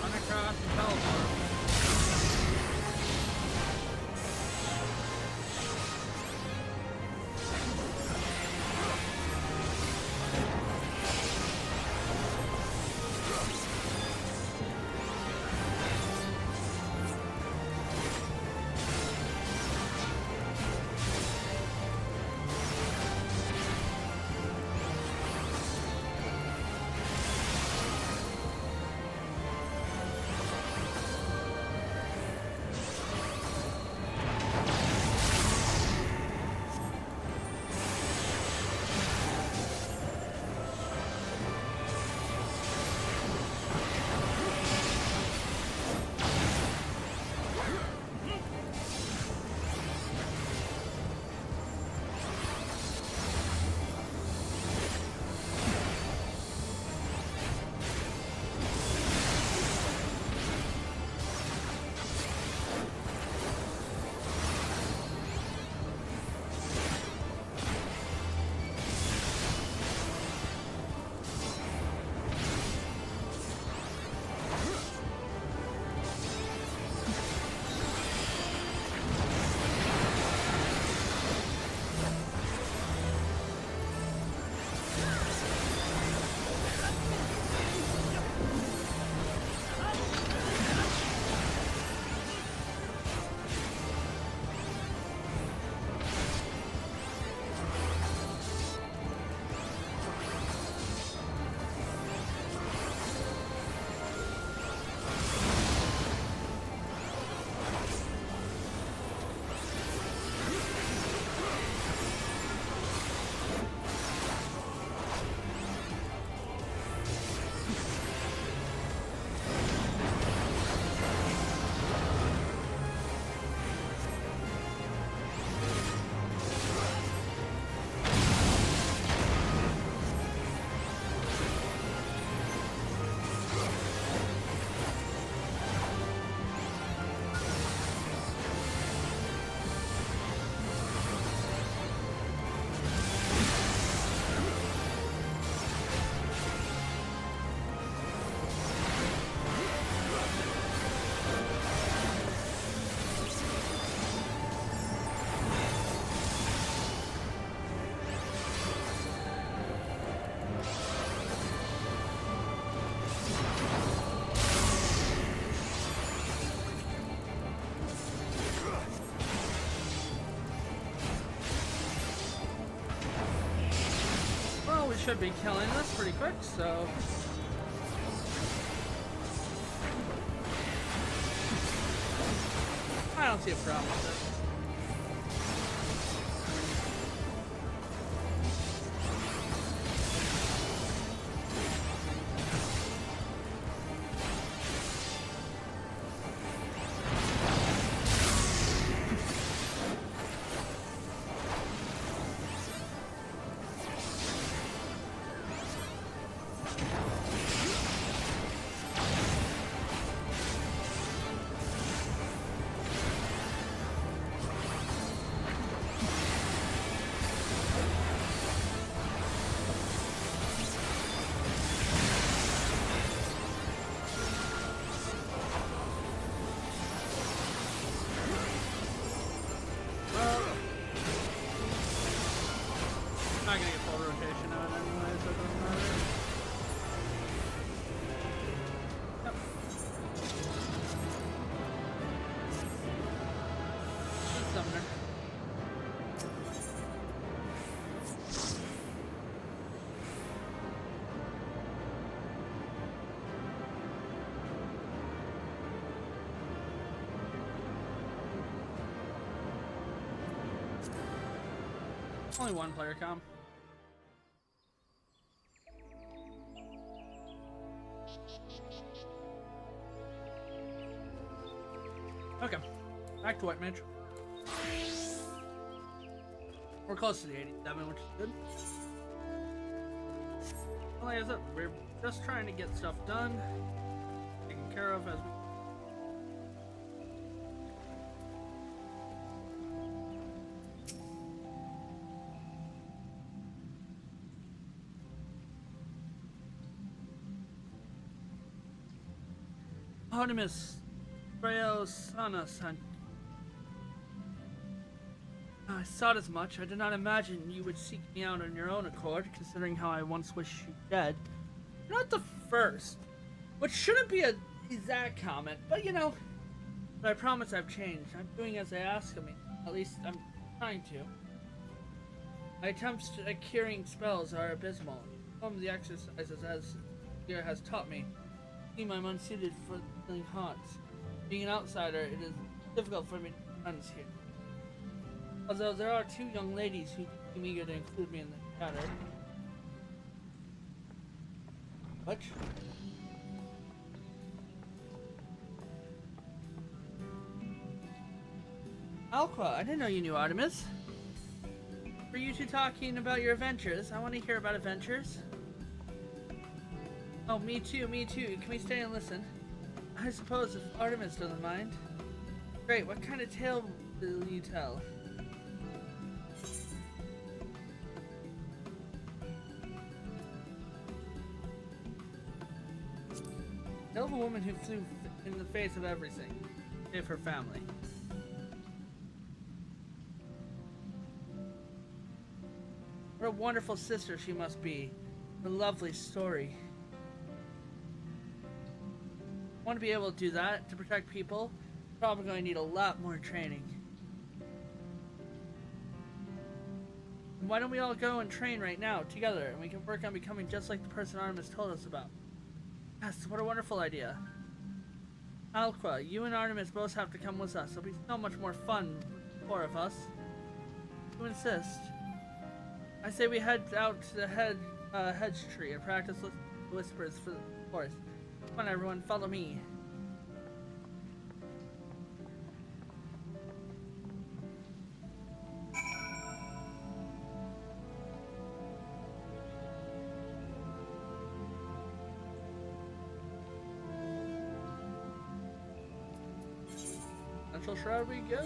Run across and teleport. Should be killing this pretty quick, so I don't see a problem with it. Only one player com. Okay, back to White Mage. We're close to the 87, which is good. Well, like I said, we're just trying to get stuff done, taken care of as we. Artemis, Freo Sana San. I thought as much. I did not imagine you would seek me out on your own accord, considering how I once wished you dead. You're not the first. Which shouldn't be a exact comment, but you know. But I promise I've changed. I'm doing as they ask of me. At least I'm trying to. My attempts at curing spells are abysmal. Some of the exercises as Gear has taught me seem I'm unsuited for healing haunts. Being an outsider, it is difficult for me to make friends here. Although there are two young ladies who seem eager to include me in the chatter. What? Alqua, I didn't know you knew Artemis. Were you two talking about your adventures? I want to hear about adventures. Oh, me too, me too. Can we stay and listen? I suppose if Artemis doesn't mind. Great, what kind of tale will you tell? Tell of a woman who flew in the face of everything, save her family. What a wonderful sister she must be. A lovely story. Want to be able to do that, to protect people? Probably going to need a lot more training. And why don't we all go and train right now, together, and we can work on becoming just like the person Artemis told us about. Yes, what a wonderful idea. Alqua, you and Artemis both have to come with us. It'll be so much more fun, the four of us. You insist. I say we head out to the hedge tree and practice whispers for the forest. Come on, everyone, follow me. Central Shroud we go.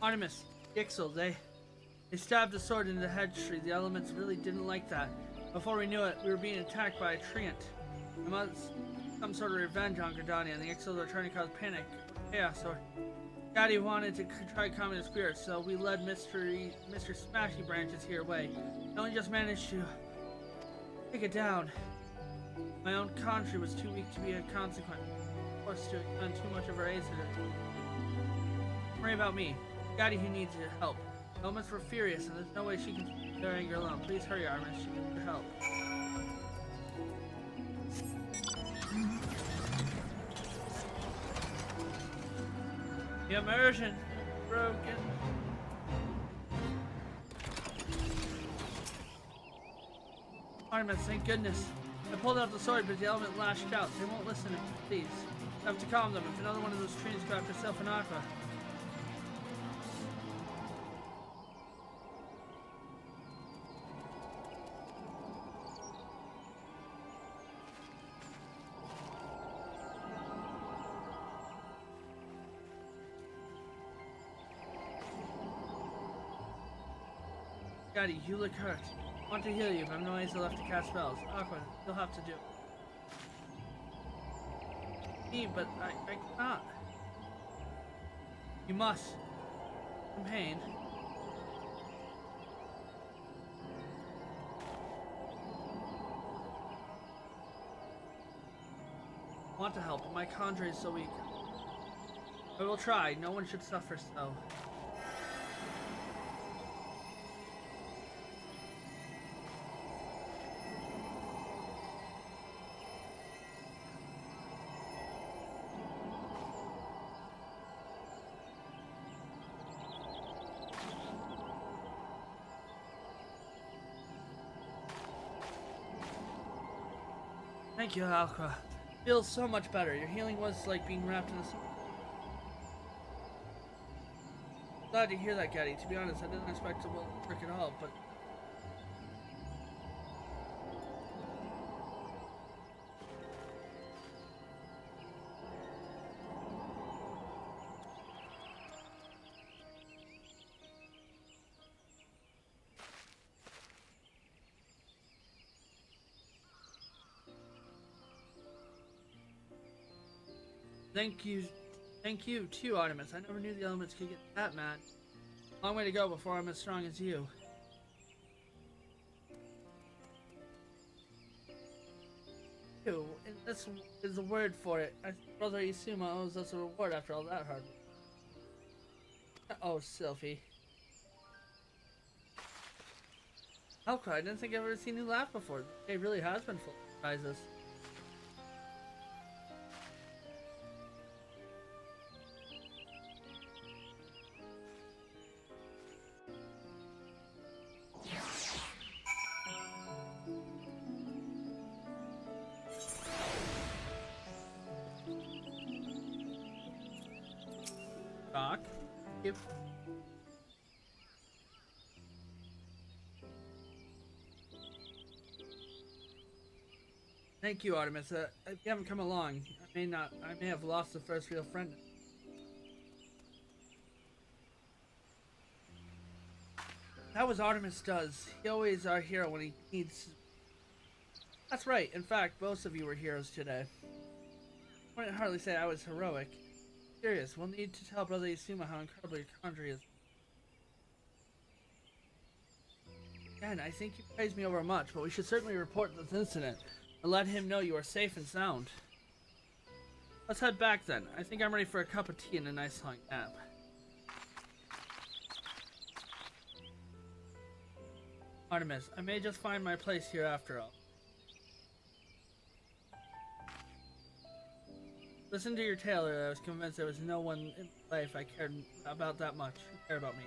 Artemis, Ixel, they stabbed a sword into the hedge tree. The elements really didn't like that. Before we knew it, we were being attacked by a treant. It must some sort of revenge on Gardania, and the Ixels are trying to cause panic, chaos, or Daddy wanted to try calming the spirits, so we led Mr. Smashy Branches here away. I only just managed to take it down. My own country was too weak to be a consequence. Forced to expend too much of our aid to Don't worry about me. Daddy who needs your help. The elements were furious, and there's no way she can keep their anger alone. Please hurry, Artemis. She needs your help. The immersion broken. Artemis, thank goodness. I pulled out the sword, but the element lashed out. They won't listen to me, please. I have to calm them. If another one of those trees go after Self and Aqua. Daddy, you look hurt. I want to heal you, but I have no ways left to cast spells. Aqua, you'll have to do it. me, but I cannot. You must. In pain. I want to help, but my conjure is so weak. I will try. No one should suffer so. Thank you, Alcra. Feels so much better. Your healing was like being wrapped in a... Glad to hear that, Gaddy. To be honest, I didn't expect to work at all, but... Thank you too, Artemis. I never knew the elements could get that mad. Long way to go before I'm as strong as you. And this is the word for it. Brother Isuma owes us a reward after all that hard work. Oh, Sylphie. Alcra, I didn't think I've ever seen you laugh before. It really has been full of surprises. Doc, yep. Thank you, Artemis. If you haven't come along, I may have lost the first real friend. That was Artemis does. He always our hero when he needs. That's right. In fact, both of you were heroes today. I wouldn't hardly say I was heroic. Serious, we'll need to tell Brother Isuma how incredible your conjuring is. Again, I think you praised me over much, but we should certainly report this incident and let him know you are safe and sound. Let's head back then. I think I'm ready for a cup of tea and a nice long nap. Artemis, I may just find my place here after all. Listen to your tale earlier. I was convinced there was no one in life I cared about that much who cared about me.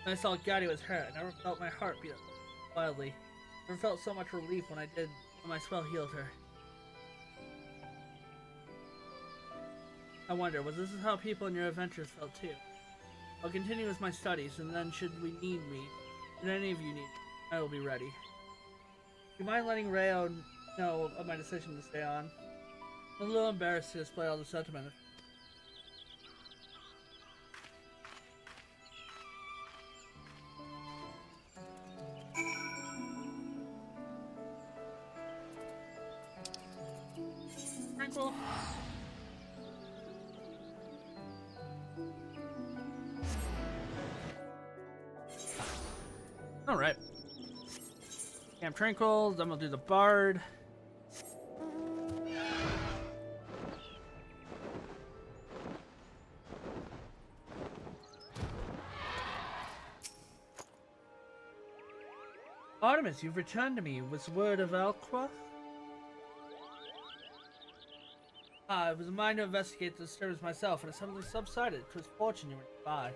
When I saw Gaddy was hurt, I never felt my heart beat wildly. I never felt so much relief when my spell healed her. I wonder, was this how people in your adventures felt too? I'll continue with my studies, and then should we need me, should any of you need me, I will be ready. Do you mind letting Rayo know of my decision to stay on? I'm a little embarrassed to display all the sentiment. Tranquil. Alright. Camp Tranquil, then we'll do the Bard. Artemis, you've returned to me with word of Alcra? It was a mind to investigate the disturbance myself, and it suddenly subsided. It was fortune you were by.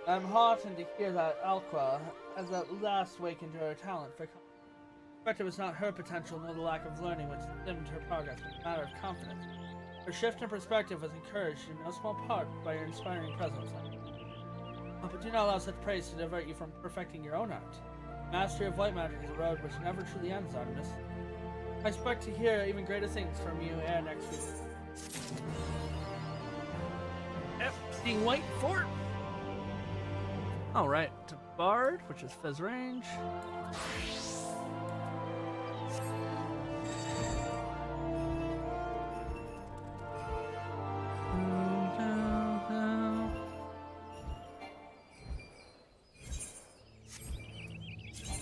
I'm heartened to hear that Alcra has at last wakened to her talent for but it was not her potential nor the lack of learning which dimmed her progress, but a matter of confidence. Her shift in perspective was encouraged in no small part by your inspiring presence. But do not allow such praise to divert you from perfecting your own art. Mastery of light magic is a road which never truly ends, Artemis. I expect to hear even greater things from you next week. Yep, seeing white fort. Alright, to Bard, which is Fizz range.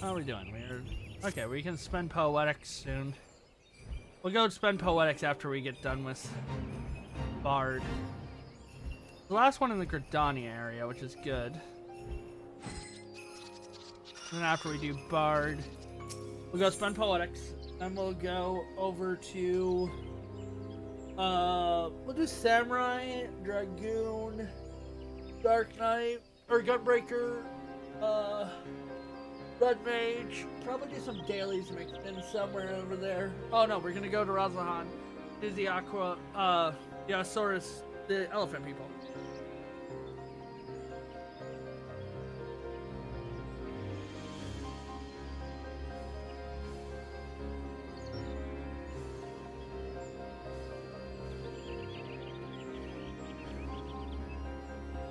How are we doing? Okay, we can spend poetics soon. We'll go spend poetics after we get done with Bard. The last one in the Gridania area, which is good. And then after we do Bard, we'll go spend poetics. Then we'll go over to we'll do Samurai, Dragoon, Dark Knight, or Gunbreaker, Red Mage. Probably do some dailies mixed in somewhere over there. Oh no, we're gonna go to Razlahan. Do the Aqua, the Asaurus, the elephant people.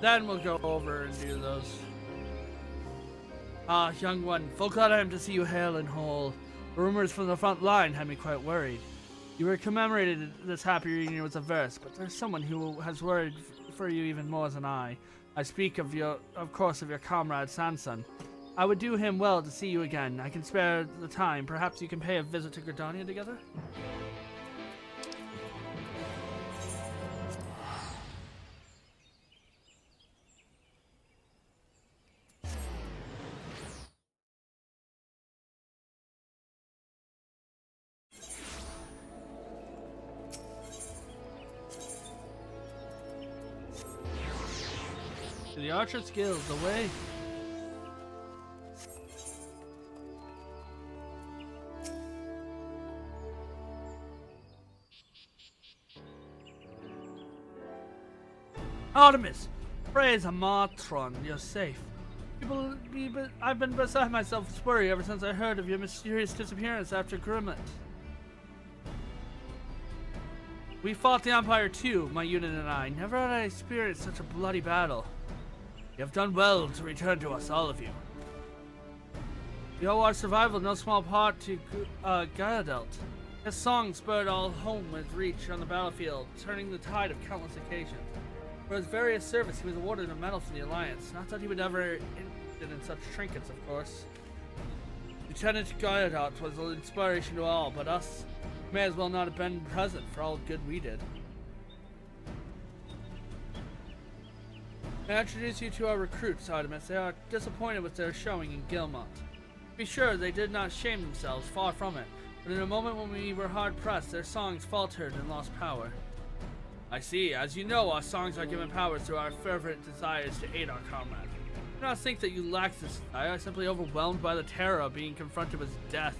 Then we'll go over and do those. Ah, young one, full glad I am to see you hale and whole. The rumors from the front line had me quite worried. You were commemorated this happy reunion with a verse, but there's someone who has worried for you even more than I. I speak of course, of your comrade Sanson. I would do him well to see you again. I can spare the time. Perhaps you can pay a visit to Gridania together? The archer skills, away. Artemis, praise Amatron, you're safe. I've been beside myself with worry ever since I heard of your mysterious disappearance after Grimlet. We fought the Empire too, my unit and I. Never had I experienced such a bloody battle. You have done well to return to us, all of you. You owe our survival no small part to Gyadelt. His song spurred all home with reach on the battlefield, turning the tide of countless occasions. For his various service, he was awarded a medal from the Alliance. Not that he would ever interested in such trinkets, of course. Lieutenant Gyadelt was an inspiration to all, but us may as well not have been present for all good we did. I introduce you to our recruits, Artemis. They are disappointed with their showing in Gilmont. Be sure they did not shame themselves, far from it, but in a moment when we were hard-pressed, their songs faltered and lost power. I see. As you know, our songs are given power through our fervent desires to aid our comrade. Do not think that you lack this desire. I am simply overwhelmed by the terror of being confronted with death.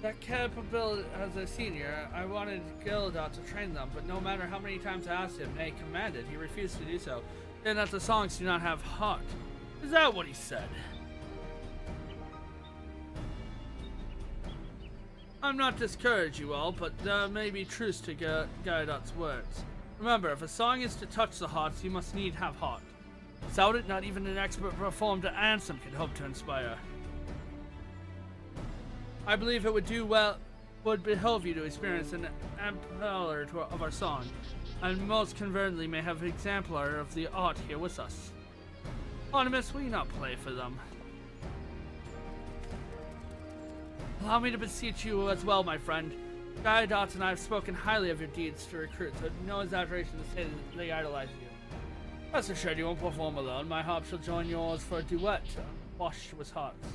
That capability as a senior, I wanted Gildot to train them, but no matter how many times I asked him, nay, commanded, he refused to do so, saying that the songs do not have heart. Is that what he said? I'm not discouraged, you all, but there may be truth to Gyadot's words. Remember, if a song is to touch the hearts, you must need have heart. Without it, not even an expert performed anthem can hope to inspire. I believe it would behoove you to experience an exemplar of our song, and most conveniently may have an exemplar of the art here with us. Artemis, will you not play for them? Allow me to beseech you as well, my friend. Gyadot and I have spoken highly of your deeds to recruits, so no exaggeration to say that they idolize you. Rest assured you won't perform alone. My harp shall join yours for a duet, washed with hearts.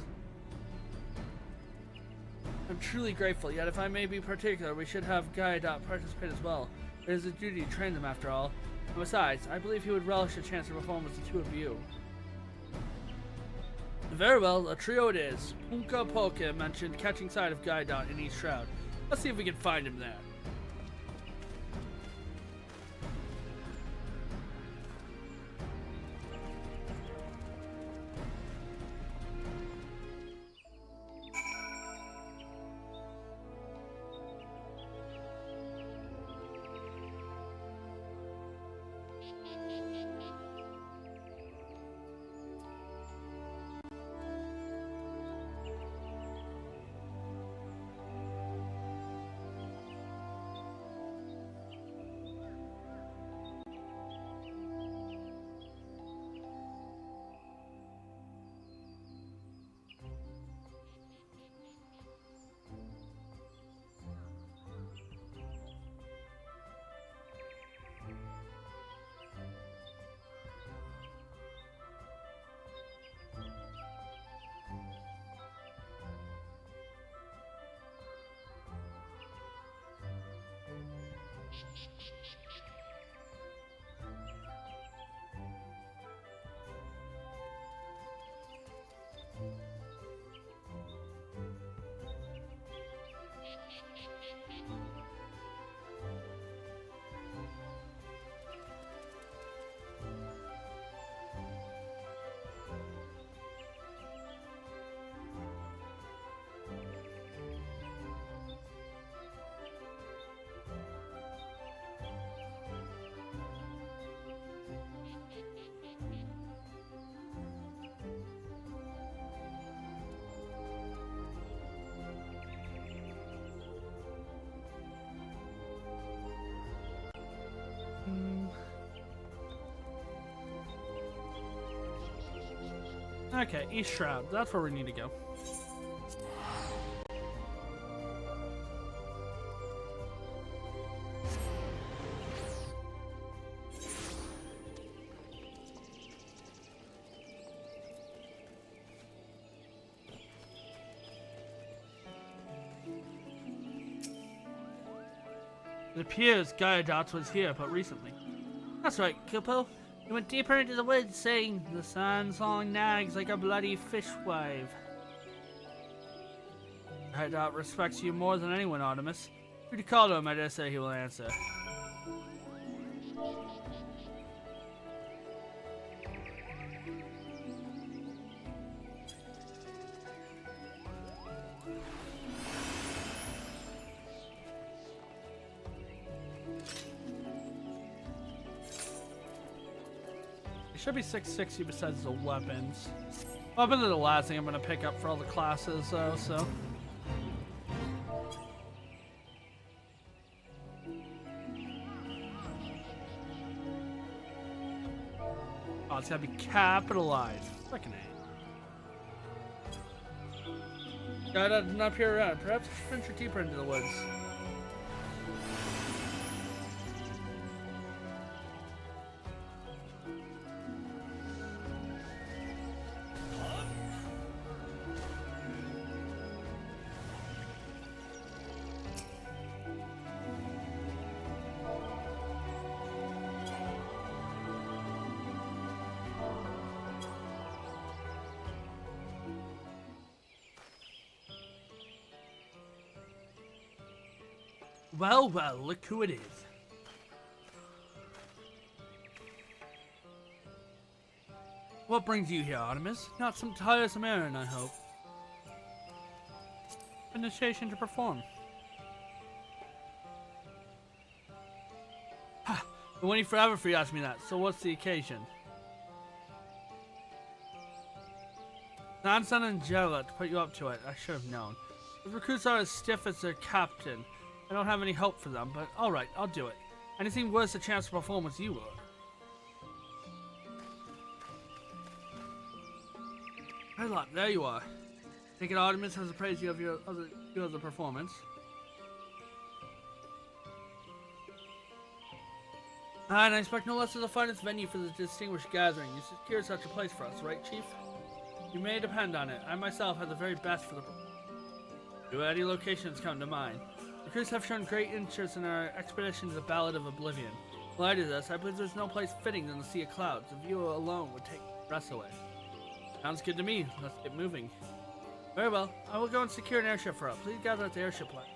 I'm truly grateful, yet if I may be particular, we should have Gyadot participate as well. It is a duty to train them after all. And besides, I believe he would relish a chance to perform with the two of you. Very well, a trio it is. Punka Polka mentioned catching sight of Gyadot in East Shroud. Let's see if we can find him there. Okay, East Shroud. That's where we need to go. It appears Gyarados was here, but recently. That's right, Kupo. He went deeper into the woods, saying, "The sand song nags like a bloody fishwife." Gyarados respects you more than anyone, Artemis. If you call to him, I dare say he will answer. Should be 660 besides the weapons. Weapons are the last thing I'm gonna pick up for all the classes though, so. Oh, it's gotta be capitalized. Fucking A. Gotta not appear around. Perhaps venture deeper into the woods. Well, well, look who it is. What brings you here, Artemis? Not some tiresome errand, I hope. Initiation to perform. Ha! Been waiting forever for you to ask me that, so what's the occasion? Nansen and Jella to put you up to it, I should have known. The recruits are as stiff as their captain. I don't have any hope for them, but alright, I'll do it. Anything worth a chance to perform as you were. Hey lot, there you are. Take it Artemis has praised you of your other performance. And I expect no less of the finest venue for this distinguished gathering. You secured such a place for us, right, Chief? You may depend on it. I myself have the very best for the... Do any locations come to mind? The crews have shown great interest in our expedition to the Ballad of Oblivion. In light of this, I believe there's no place fitting than the Sea of Clouds. A view alone would take the stress away. Sounds good to me. Let's get moving. Very well. I will go and secure an airship for us. Please gather at the airship plant.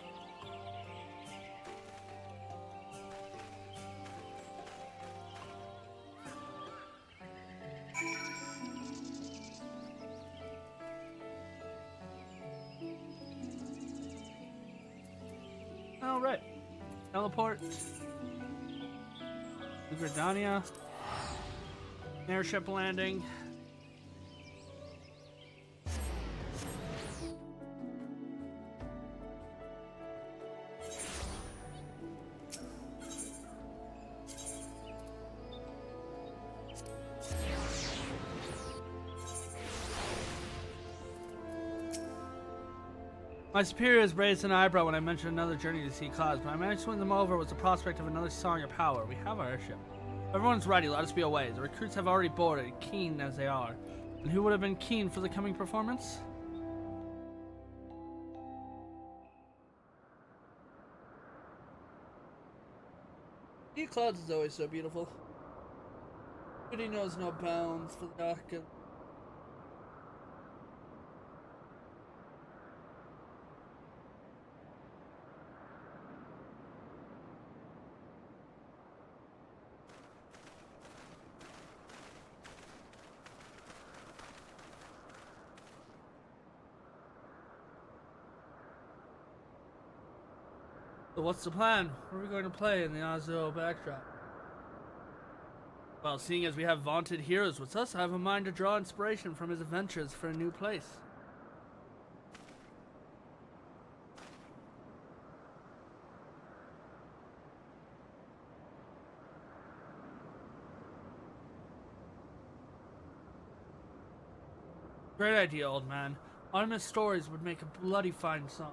Alright. Teleport. Gridania. Airship landing. My superiors raised an eyebrow when I mentioned another journey to Sea Clouds, but I managed to win them over with the prospect of another song of power. We have our airship. Everyone's ready, let us be away. The recruits have already boarded, keen as they are. And who would have been keen for the coming performance? The clouds is always so beautiful. Beauty knows no bounds for the dark and so what's the plan? What are we going to play in the Azo backdrop? Well, seeing as we have vaunted heroes with us, I have a mind to draw inspiration from his adventures for a new place. Great idea, old man. Artemis stories would make a bloody fine song.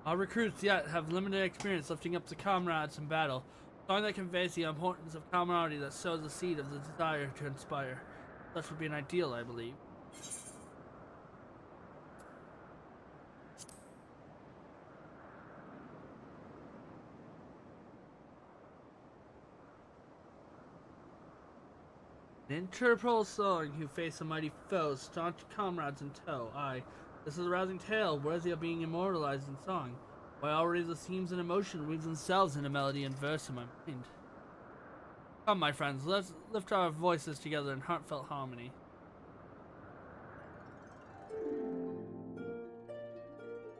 Our recruits yet have limited experience lifting up the comrades in battle. A song that conveys the importance of camaraderie that sows the seed of the desire to inspire. Such would be an ideal, I believe. An interpol song who face a mighty foe, staunch comrades in tow. Aye, this is a rousing tale, worthy of being immortalized in song. Why already the themes and emotion weave themselves into melody and verse in my mind. Come, my friends, let's lift our voices together in heartfelt harmony.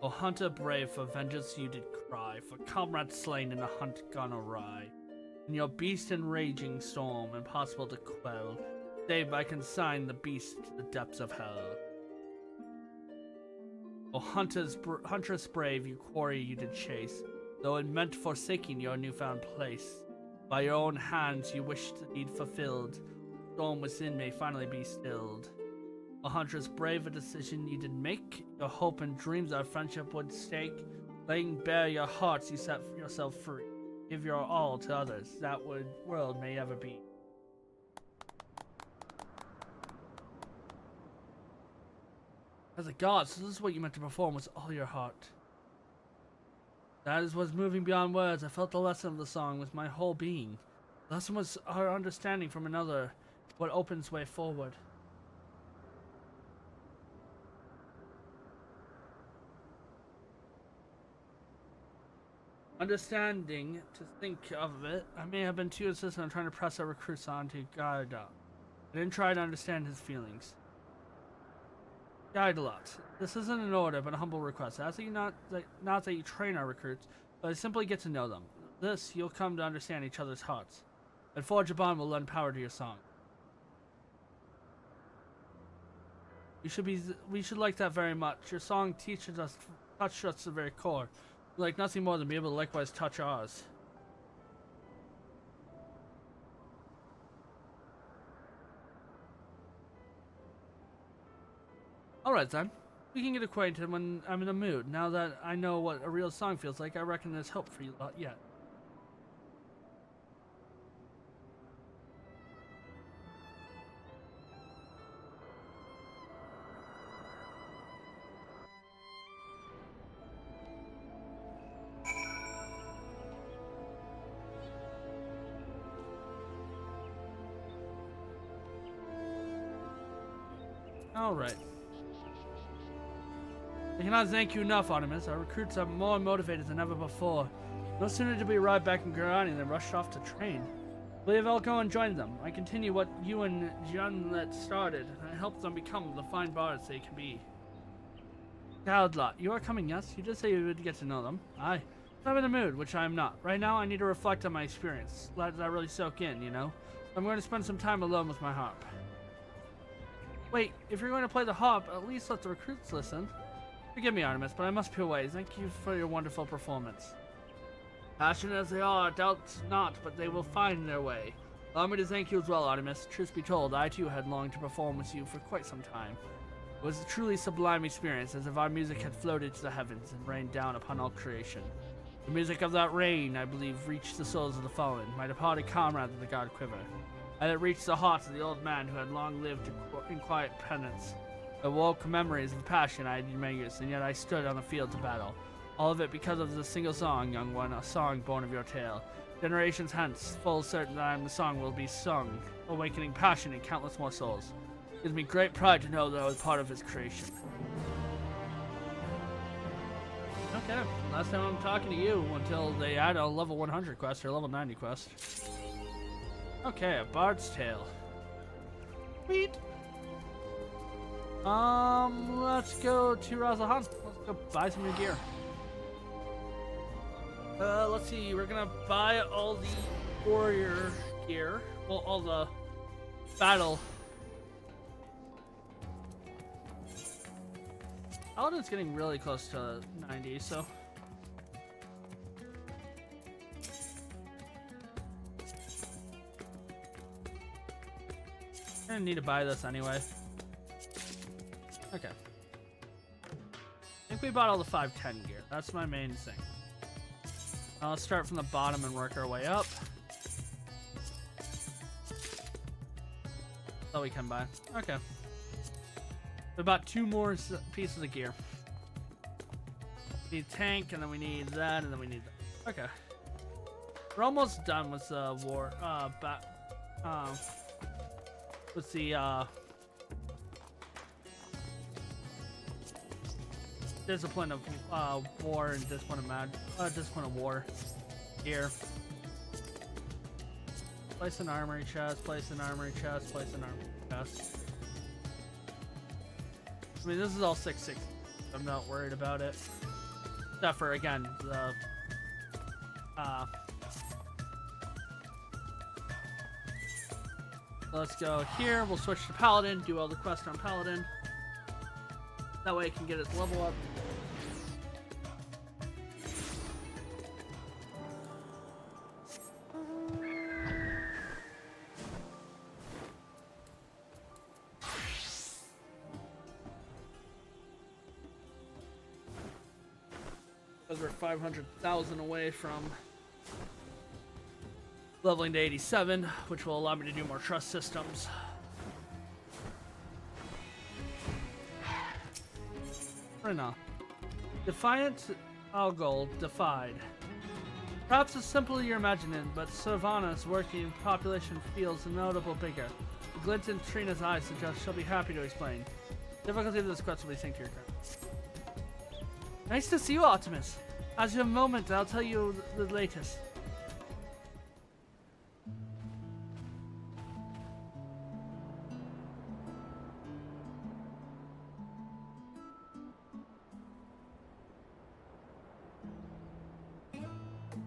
O hunter brave, for vengeance you did cry, for comrades slain in a hunt gone awry. In your beast and raging storm, impossible to quell, saved by consign the beast to the depths of hell. O huntress brave, you quarry you did chase, though it meant forsaking your newfound place. By your own hands you wished the deed fulfilled, storm within may finally be stilled. O huntress brave, a decision you did make, your hope and dreams our friendship would stake, laying bare your hearts you set yourself free. Give your all to others, that world may ever be. As a god, so this is what you meant to perform with all your heart. That is what's moving beyond words. I felt the lesson of the song with my whole being. The lesson was our understanding from another, what opens way forward. Understanding to think of it, I may have been too insistent on trying to press our recruits on to Gaida. I didn't try to understand his feelings. Guide-a-lot. This isn't an order, but a humble request. I ask that you not that you train our recruits, but I simply get to know them. This, you'll come to understand each other's hearts. And forge a bond will lend power to your song. We should like that very much. Your song touches us to the very core. We like nothing more than be able to likewise touch ours. Alright then, we can get acquainted when I'm in the mood. Now that I know what a real song feels like, I reckon there's hope for you lot yet. Alright. I cannot thank you enough, Artemis. Our recruits are more motivated than ever before. No sooner did we arrive back in Gurani than rushed off to train. I believe I'll go and join them. I continue what you and Jianlet started, and I help them become the fine bards they can be. Cloudlot, you are coming, yes? You did say you would get to know them. Aye. I'm in the mood, which I am not. Right now, I need to reflect on my experience. Let that really soak in, you know? I'm going to spend some time alone with my harp. Wait, if you're going to play the harp, at least let the recruits listen. Forgive me, Artemis, but I must be away. Thank you for your wonderful performance. Passionate as they are, doubt not, but they will find their way. Allow me to thank you as well, Artemis. Truth be told, I too had longed to perform with you for quite some time. It was a truly sublime experience, as if our music had floated to the heavens and rained down upon all creation. The music of that rain, I believe, reached the souls of the fallen, my departed comrades of the god Quiver. And it reached the heart of the old man who had long lived in quiet penance. awoke memories of passion I had in my youth, and yet I stood on the field to battle. All of it because of the single song, young one, a song born of your tale. Generations hence, full certain that I am the song will be sung, awakening passion in countless more souls. It gives me great pride to know that I was part of his creation. Okay, last time I'm talking to you until they add a level 100 quest or level 90 quest. Okay, a Bard's Tale. Sweet. Let's go to Razahan. Let's go buy some new gear. Let's see, we're gonna buy all the warrior gear. Well, all the battle. Paladin's getting really close to 90, so. I'm gonna need to buy this anyway. Okay. I think we bought all the 510 gear. That's my main thing. Let's start from the bottom and work our way up. That's all we can buy. Okay. We bought 2 more pieces of gear. We need tank, and then we need that, and then we need that. Okay. We're almost done with the war. With the discipline of war and discipline of war here. Place an armory chest, place an armory chest, place an armory chest. I mean, this is all 660. I'm not worried about it. Except for, again, the let's go here. We'll switch to Paladin, do all the quests on Paladin. That way it can get its level up. Because we're 500,000 away from leveling to 87, which will allow me to do more trust systems. Rina. Defiant Algol defied. Perhaps it's simply your imagining, but Savannah's working population feels notable bigger. The glint in Trina's eyes suggests she'll be happy to explain. Difficulty of this quest will be synced to your current. Nice to see you, Optimus. As you have a moment, I'll tell you the latest.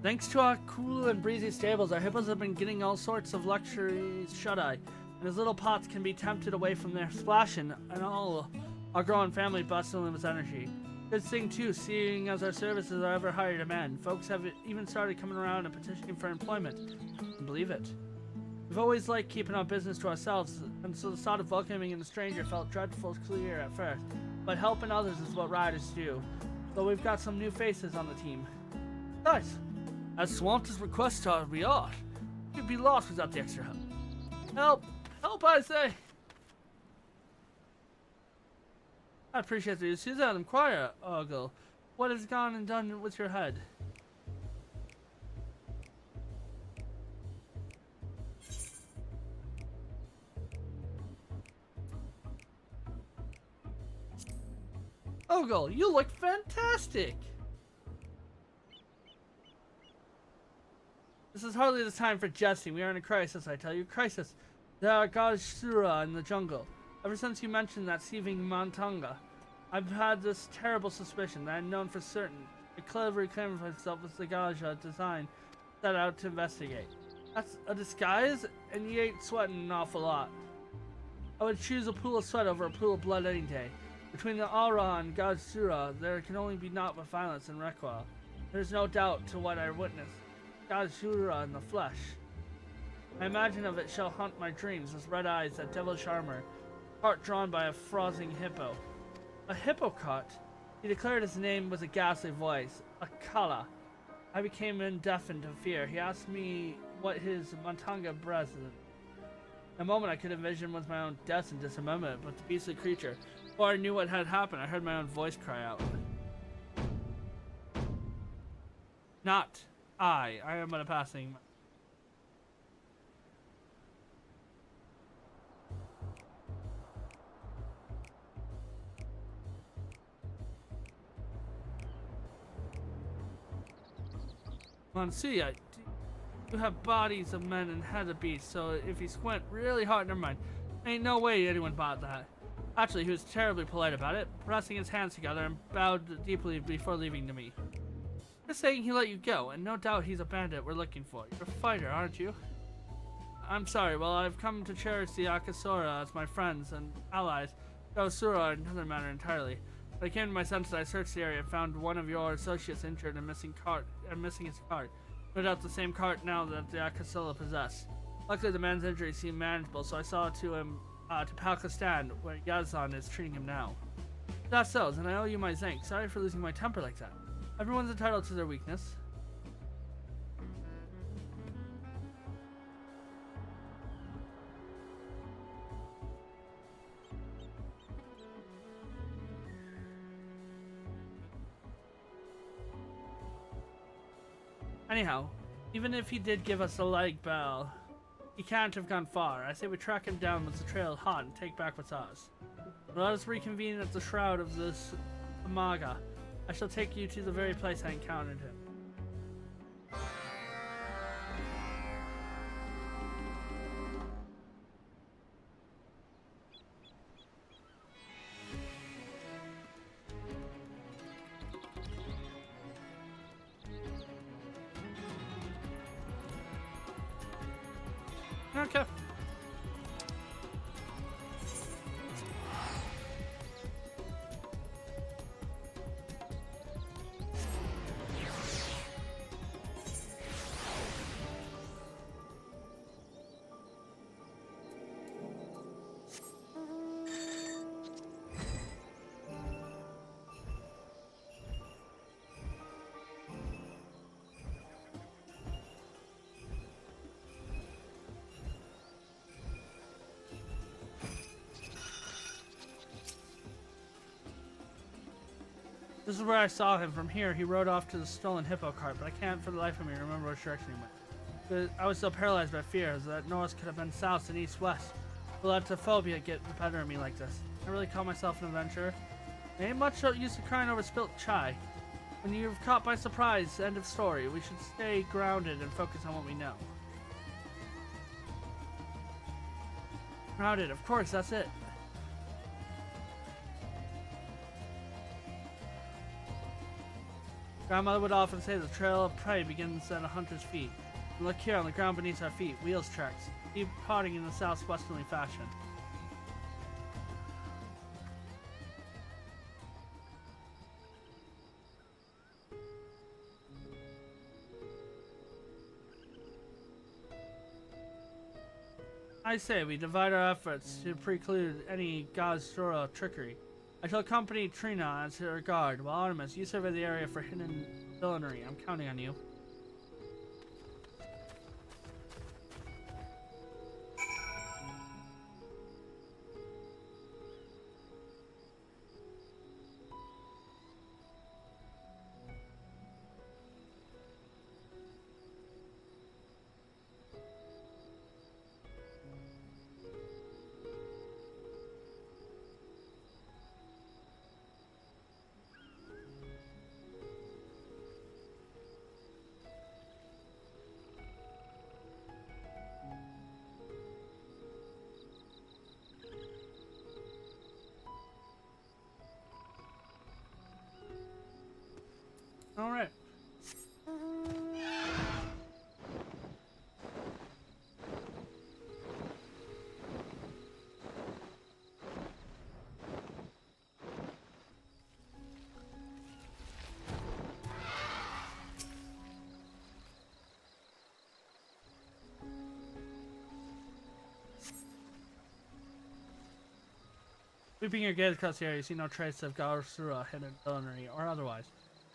Thanks to our cool and breezy stables, our hippos have been getting all sorts of luxuries shut-eye, and his little pots can be tempted away from their splashing, and all our growing family bustling with energy. Good thing too, seeing as our services are ever higher demand. Folks have even started coming around and petitioning for employment. And believe it. We've always liked keeping our business to ourselves, and so the thought of welcoming in a stranger felt dreadful clear at first. But helping others is what riders do. Though we've got some new faces on the team. Nice. As swamped as requests are, we are. We'd be lost without the extra help. Help! Help, I say! I appreciate the Suzanne. Inquire, Ogle. What has gone and done with your head? Ogle, you look fantastic! This is hardly the time for jesting. We are in a crisis, I tell you. Crisis. There are gods Shura in the jungle. Ever since you mentioned that thieving Montanga, I've had this terrible suspicion that I'm known for certain. A cleverly camouflaged himself with the Gaja design set out to investigate. That's a disguise, and you ain't sweating an awful lot. I would choose a pool of sweat over a pool of blood any day. Between the Aura and God Shura, there can only be naught but violence and recoil. There's no doubt to what I witnessed. God Shura in the flesh. I imagine of it shall haunt my dreams as red eyes, that devilish armor, heart drawn by a frothing hippo. A hippocot? He declared his name with a ghastly voice. Akala. I became deafened to fear. He asked me what his Montanga breath. In a moment I could envision with my own death and dismemberment, but the beastly creature, Before I knew what had happened, I heard my own voice cry out. Not I. I am but a passing. Monsieur, you have bodies of men and head of beasts, so if you squint really hard, never mind. Ain't no way anyone bought that. Actually, he was terribly polite about it, pressing his hands together and bowed deeply before leaving to me. Just saying he let you go, and no doubt he's a bandit we're looking for. You're a fighter, aren't you? I'm sorry, well, I've come to cherish the Akasora as my friends and allies. Sura another matter entirely. When I came to my senses, I searched the area and found one of your associates injured and missing his cart. No doubt the same cart now that the Akasora possess. Luckily, the man's injury seemed manageable, so I saw to him to Palkistan, where Yazan is treating him now. That's so, and I owe you my thanks. Sorry for losing my temper like that. Everyone's entitled to their weakness. Anyhow, even if he did give us a leg bell, he can't have gone far. I say we track him down with the trail hot and take back what's ours. Let us reconvene at the shroud of this Amaga. I shall take you to the very place I encountered him. Okay. This is where I saw him. From here, he rode off to the stolen hippo cart, but I can't for the life of me remember which direction he went. But I was so paralyzed by fear that north could have been south and east-west. To let the phobia get the better of me like this. I really call myself an adventurer. I ain't much use of crying over spilt chai. When you're caught by surprise, end of story. We should stay grounded and focus on what we know. Grounded, of course, that's it. Grandmother would often say the trail of prey begins at a hunter's feet. And look here on the ground beneath our feet, wheels tracks, deep potting in the southwesterly fashion. I say we divide our efforts to preclude any Gazora trickery. I shall accompany Trina as her guard, while Artemis, you survey the area for hidden villainy. I'm counting on you. All right. Sweeping your gaze across the area, you see no trace of Garsura, hidden villainy, or otherwise.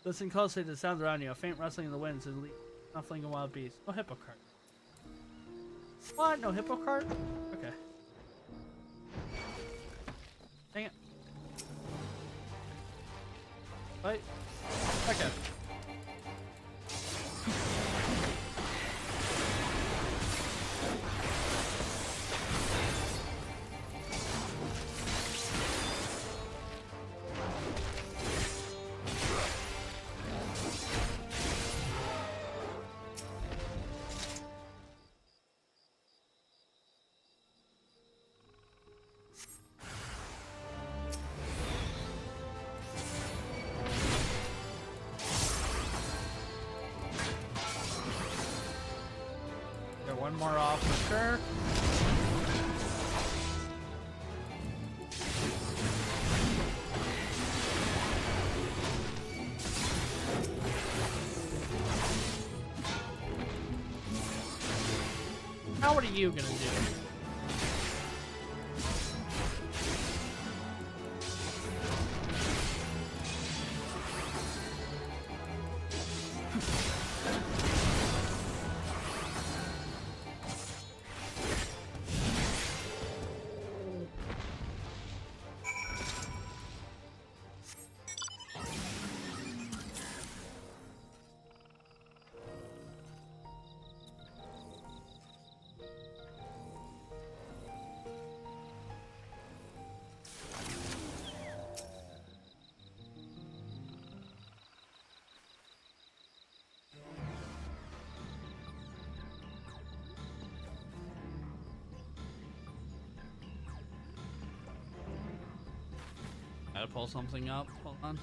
Listen closely to the sounds around you. A faint rustling in the winds and snuffling of wild beasts. No hippo cart. What? No hippo cart? Okay. Dang it. Wait. Okay. Get one more off for sure. Now what are you gonna do? Gotta pull something up. Hold on.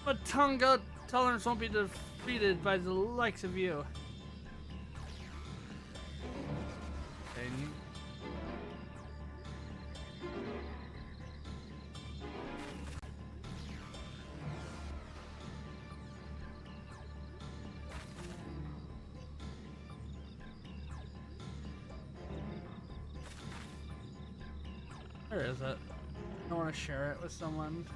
But Tonga tolerance won't be defeated by the likes of you. Where is it? I want to share it with someone.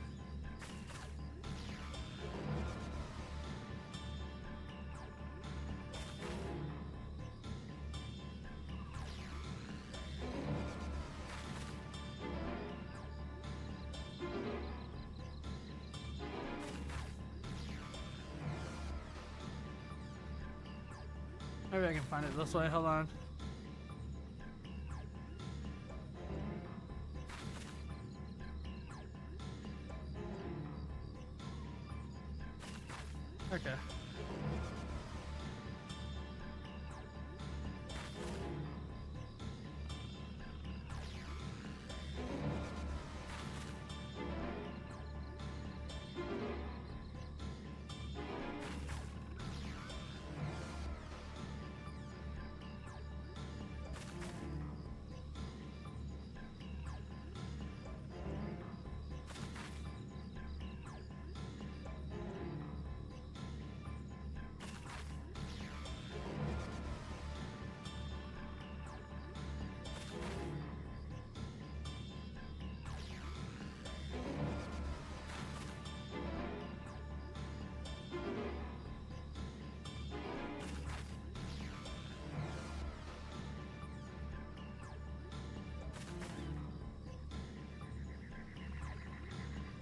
Maybe I can find it this way. Hold on. Okay.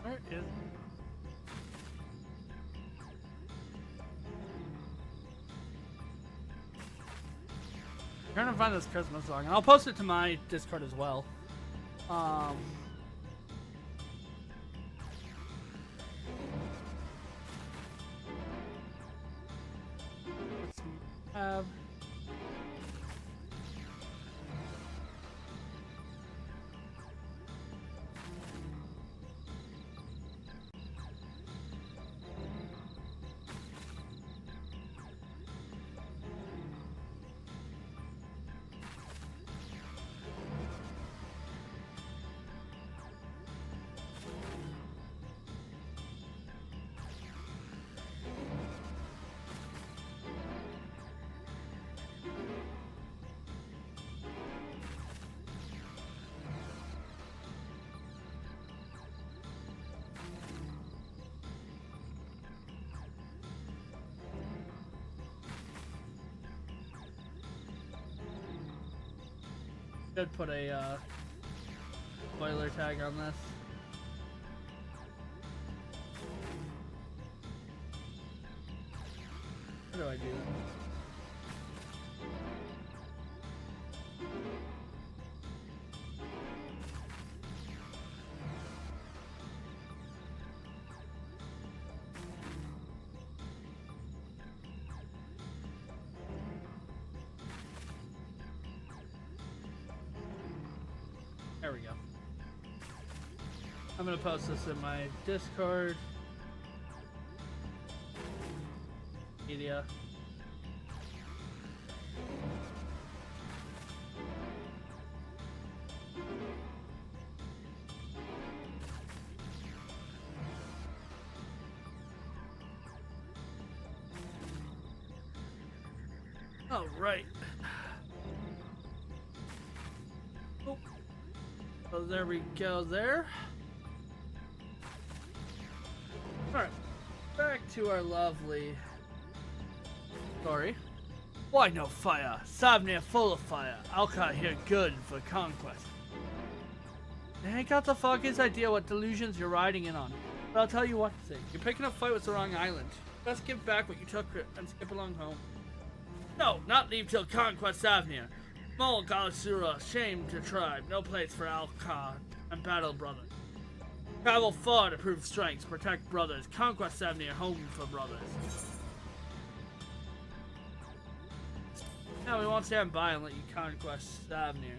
Where is... I'm trying to find this Christmas song, and I'll post it to my Discord as well. Let's see. Should put a spoiler tag on this. How do I do that? There we go. I'm gonna post this in my Discord. Media. All right. Oh. So there we go there. Alright. Back to our lovely story. Why no fire? Savnir full of fire. Alka here good for conquest. I ain't got the foggiest idea what delusions you're riding in on. But I'll tell you what to say. You're picking a fight with the wrong island. Best give back what you took and skip along home. No, not leave till conquest Savnir. Mol Galasura, shame to tribe, no place for Alka and battle brothers. Travel far to prove strengths, protect brothers, conquest Savnir, home for brothers. No, we won't stand by and let you conquest Savnir.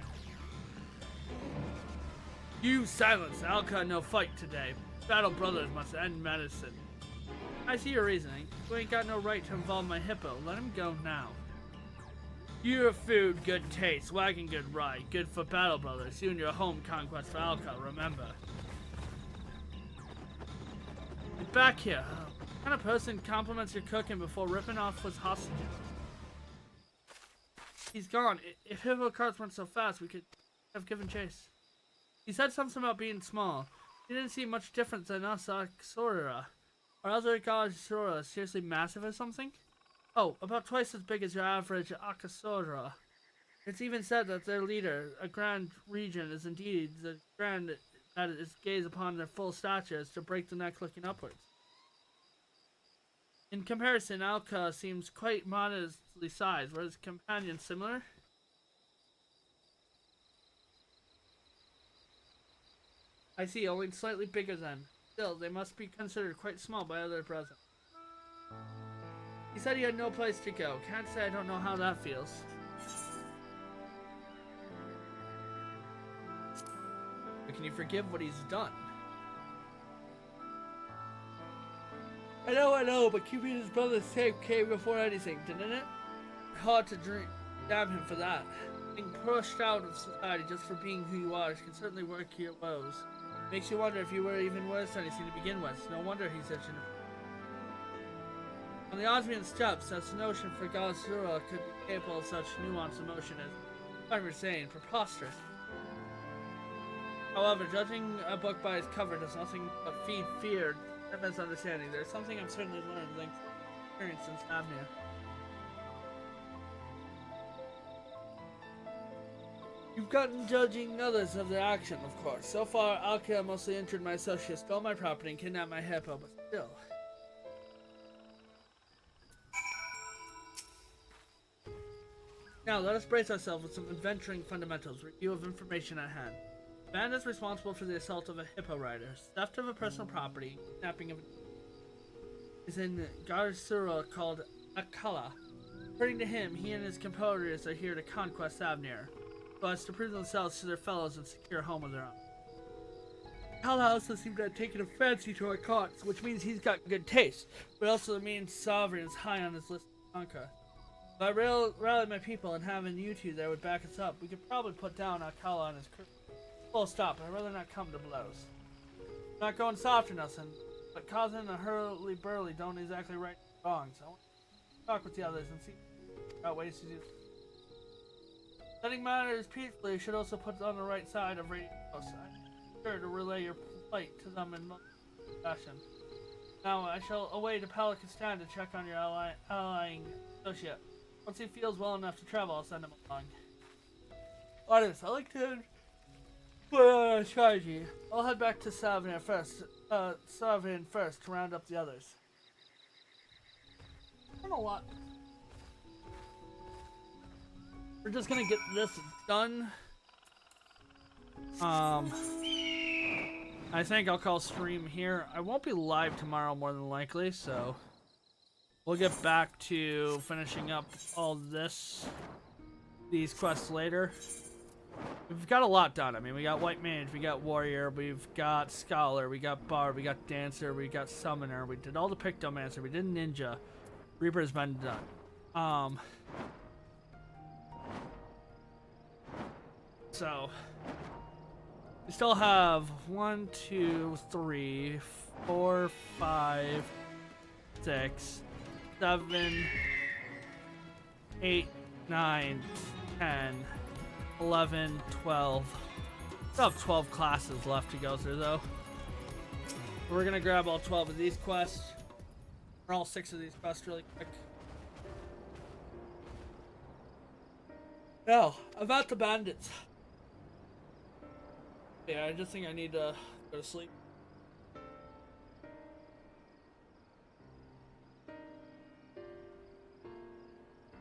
You silence, Alka no fight today. Battle brothers must end medicine. I see your reasoning. You ain't got no right to involve my hippo. Let him go now. Your food, good taste, wagon good ride, good for battle brothers. Soon your home conquest for Alka, remember. Get back here. What kind of person compliments your cooking before ripping off his hostages? He's gone. If hippo carts weren't so fast, we could have given chase. He said something about being small. He didn't seem much different than us Axorra. Are other Axorra seriously massive or something? Oh, about twice as big as your average Akasora. It's even said that their leader, a grand regent, is indeed the grand that is gaze upon their full stature is to break the neck looking upwards. In comparison, Alka seems quite modestly sized, whereas companions similar. I see, only slightly bigger then. Still, they must be considered quite small by other present. He said he had no place to go. Can't say I don't know how that feels. But can you forgive what he's done? I know, but keeping his brother safe came before anything, didn't it? Hard to drink. Damn him for that. Being pushed out of society just for being who you are can certainly work your woes. Makes you wonder if you were even worth anything to begin with. No wonder he's such an... On the Osmian steppes, that's the notion for Galasura could be capable of such nuanced emotion as, if I'm saying, preposterous. However, judging a book by its cover does nothing but feed fear and misunderstanding. There's something I've certainly learned thanks to experience since Nabnir. You've gotten judging others of their action, of course. So far, Alka mostly injured my associates, stole my property, and kidnapped my hippo, but still... Now, let us brace ourselves with some adventuring fundamentals. Review of information at hand. Man is responsible for the assault of a hippo rider, theft of a personal property, kidnapping of a... is in Garsura called Akala. According to him, he and his compatriots are here to conquest Savnir, so as to prove themselves to their fellows and secure a home of their own. Akala also seemed to have taken a fancy to our cause, which means he's got good taste, but also means sovereign is high on his list to conquer. If I rally my people and having you two there would back us up, we could probably put down Akala and his crew. Full stop, I'd rather not come to blows. Not going soft or nothing, but causing a hurly-burly don't exactly right wrongs. I want to talk with the others and see about ways to do this. Setting matters peacefully should also put on the right side of radio posts. I'm sure to relay your plight to them in fashion. Now, I shall away to Palakistan to check on your allying associate. Once he feels well enough to travel, I'll send him along. Artist, I like to Strategy. I'll head back to Savin first. Savin first to round up the others. I don't know what. We're just gonna get this done. I think I'll call stream here. I won't be live tomorrow more than likely, so we'll get back to finishing up all these quests later. We've got a lot done. I mean, we got White Mage, we got Warrior, we've got Scholar, we got Bard, we got Dancer, we got Summoner, we did all the Pictomancer, we did Ninja. Reaper's been done. So we still have 1, 2, 3, 4, 5, 6, 7, 8, 9, 10, 11, 12. Still have 12 classes left to go through though. We're gonna grab all 12 of these quests. Or all 6 of these quests really quick. Now, about the bandits. Yeah, I just think I need to go to sleep.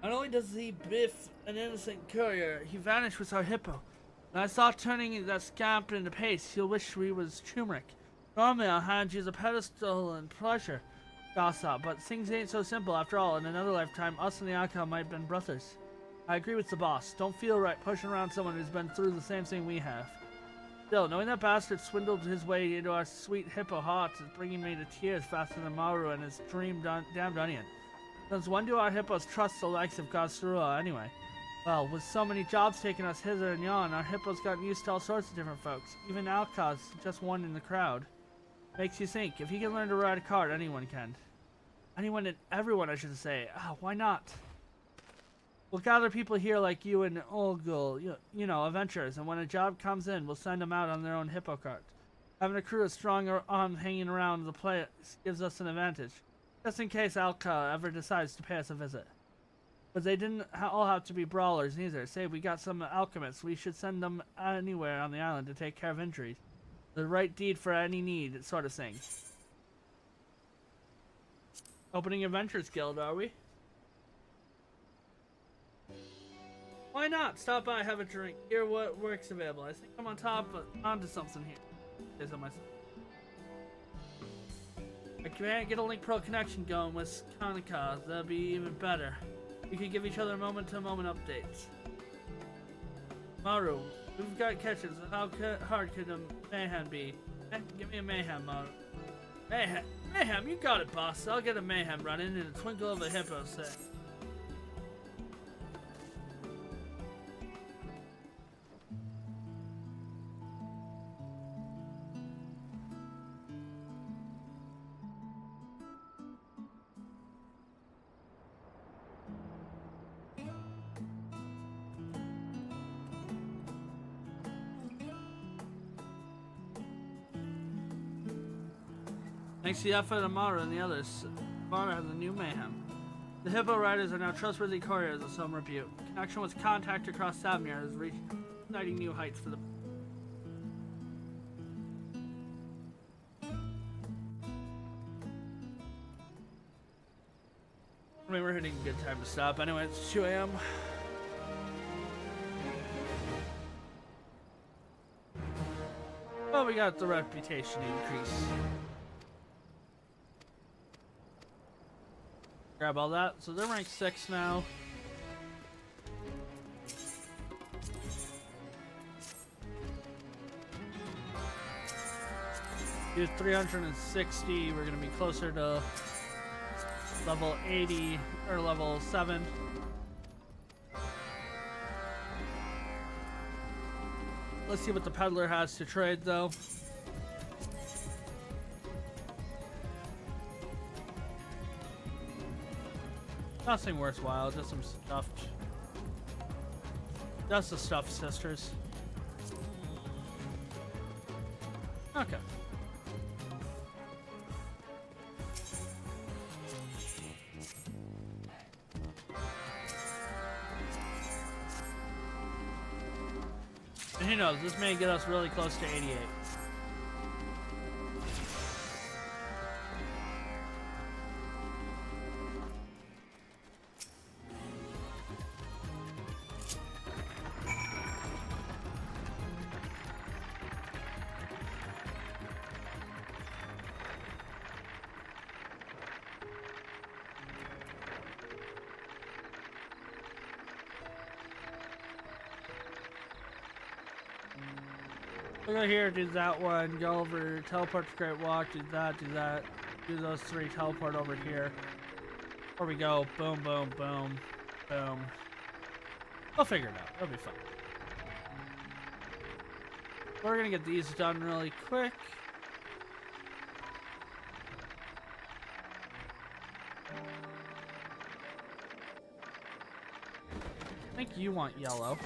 Not only does he biff an innocent courier, he vanished with our hippo. And I saw turning that scamp into paste, he'll wish we was turmeric. Normally I'll hand you the pedestal and pleasure, Gossip, but things ain't so simple after all. In another lifetime, us and the outcome might have been brothers. I agree with the boss. Don't feel right pushing around someone who's been through the same thing we have. Still, knowing that bastard swindled his way into our sweet hippo hearts is bringing me to tears faster than Maru and his damned onion. Since when do our hippos trust the likes of Gossura anyway? Well, with so many jobs taking us hither and yon, our hippos gotten used to all sorts of different folks. Even Alcaz, just one in the crowd. Makes you think, if he can learn to ride a cart, anyone can. Anyone and everyone, I should say. Why not? We'll gather people here like you and Olgul, you know, adventurers, and when a job comes in, we'll send them out on their own hippo cart. Having a crew of strong arms hanging around the place gives us an advantage, just in case Alka ever decides to pay us a visit. But they didn't all have to be brawlers neither. Say we got some alchemists, we should send them anywhere on the island to take care of injuries. The right deed for any need, sort of thing. Opening Adventures Guild, are we? Why not? Stop by, have a drink. Hear what work's available. I think I'm onto something here. There's on myself. I can't get a Link Pro connection going with Kanika. That'd be even better. We could give each other moment-to-moment updates. Maru, we've got catches. How hard could a mayhem be? Give me a mayhem, Maru. Mayhem, you got it, boss. I'll get a mayhem running in a twinkle of a hippo say. Thanks to the effort of Mara and the others, Mara has a new mayhem. The hippo riders are now trustworthy couriers of some repute. Connection with contact across Savnir has reached exciting new heights for the... I mean, we're hitting a good time to stop. Anyway, it's 2 a.m. Well, we got the reputation increase. Grab all that. So they're ranked 6 now. Here's 360. We're gonna be closer to level 80 or level 7. Let's see what the peddler has to trade though. Nothing worthwhile, just some stuffed. Just the stuffed sisters. Okay. Who knows? This may get us really close to 88. Go here, do that one, go over, teleport to Great Walk, do that, do those three, teleport over here. Before we go, boom, boom, boom, boom. We'll figure it out, it'll be fun. We're gonna get these done really quick. I think you want yellow.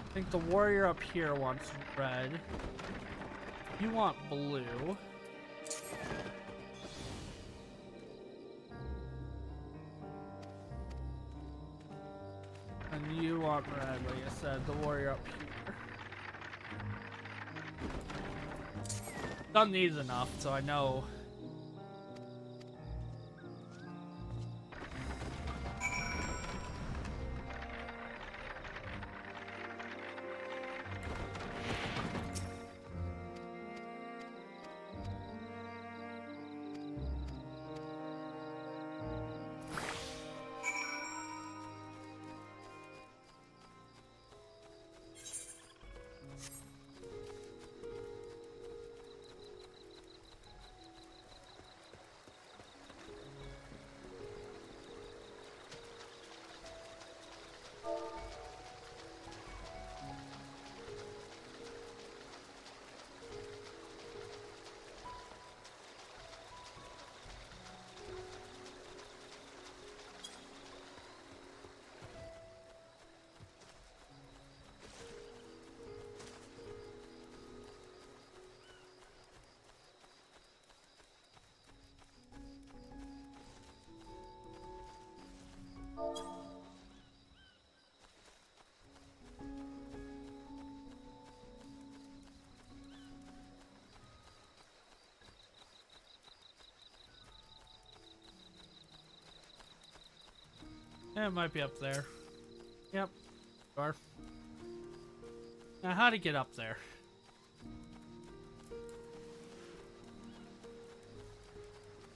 I think the warrior up here wants red. You want blue. And you want red, like I said, the warrior up here. Done these enough, so I know. Yeah, it might be up there. Yep. Sure. Now, how to get up there?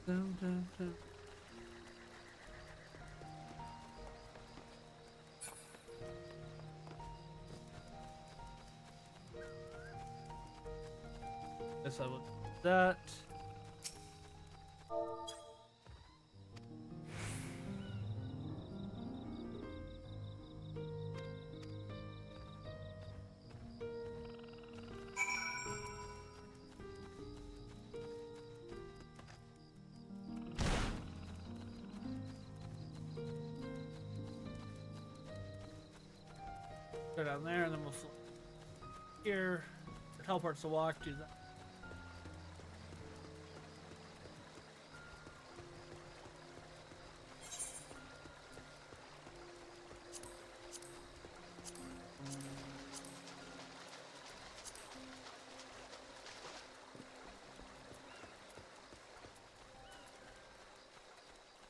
Dun, dun, dun. Guess I will do that. Go down there, and then we'll flip here. It teleports to walk. Do that.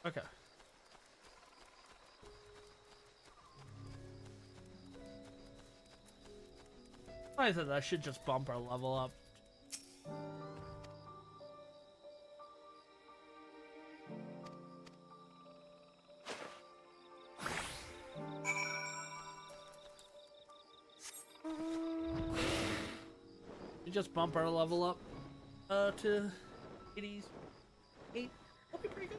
Okay. I thought that should just bump our level up. You just bump our level up to 80s. 8. That'll be pretty good.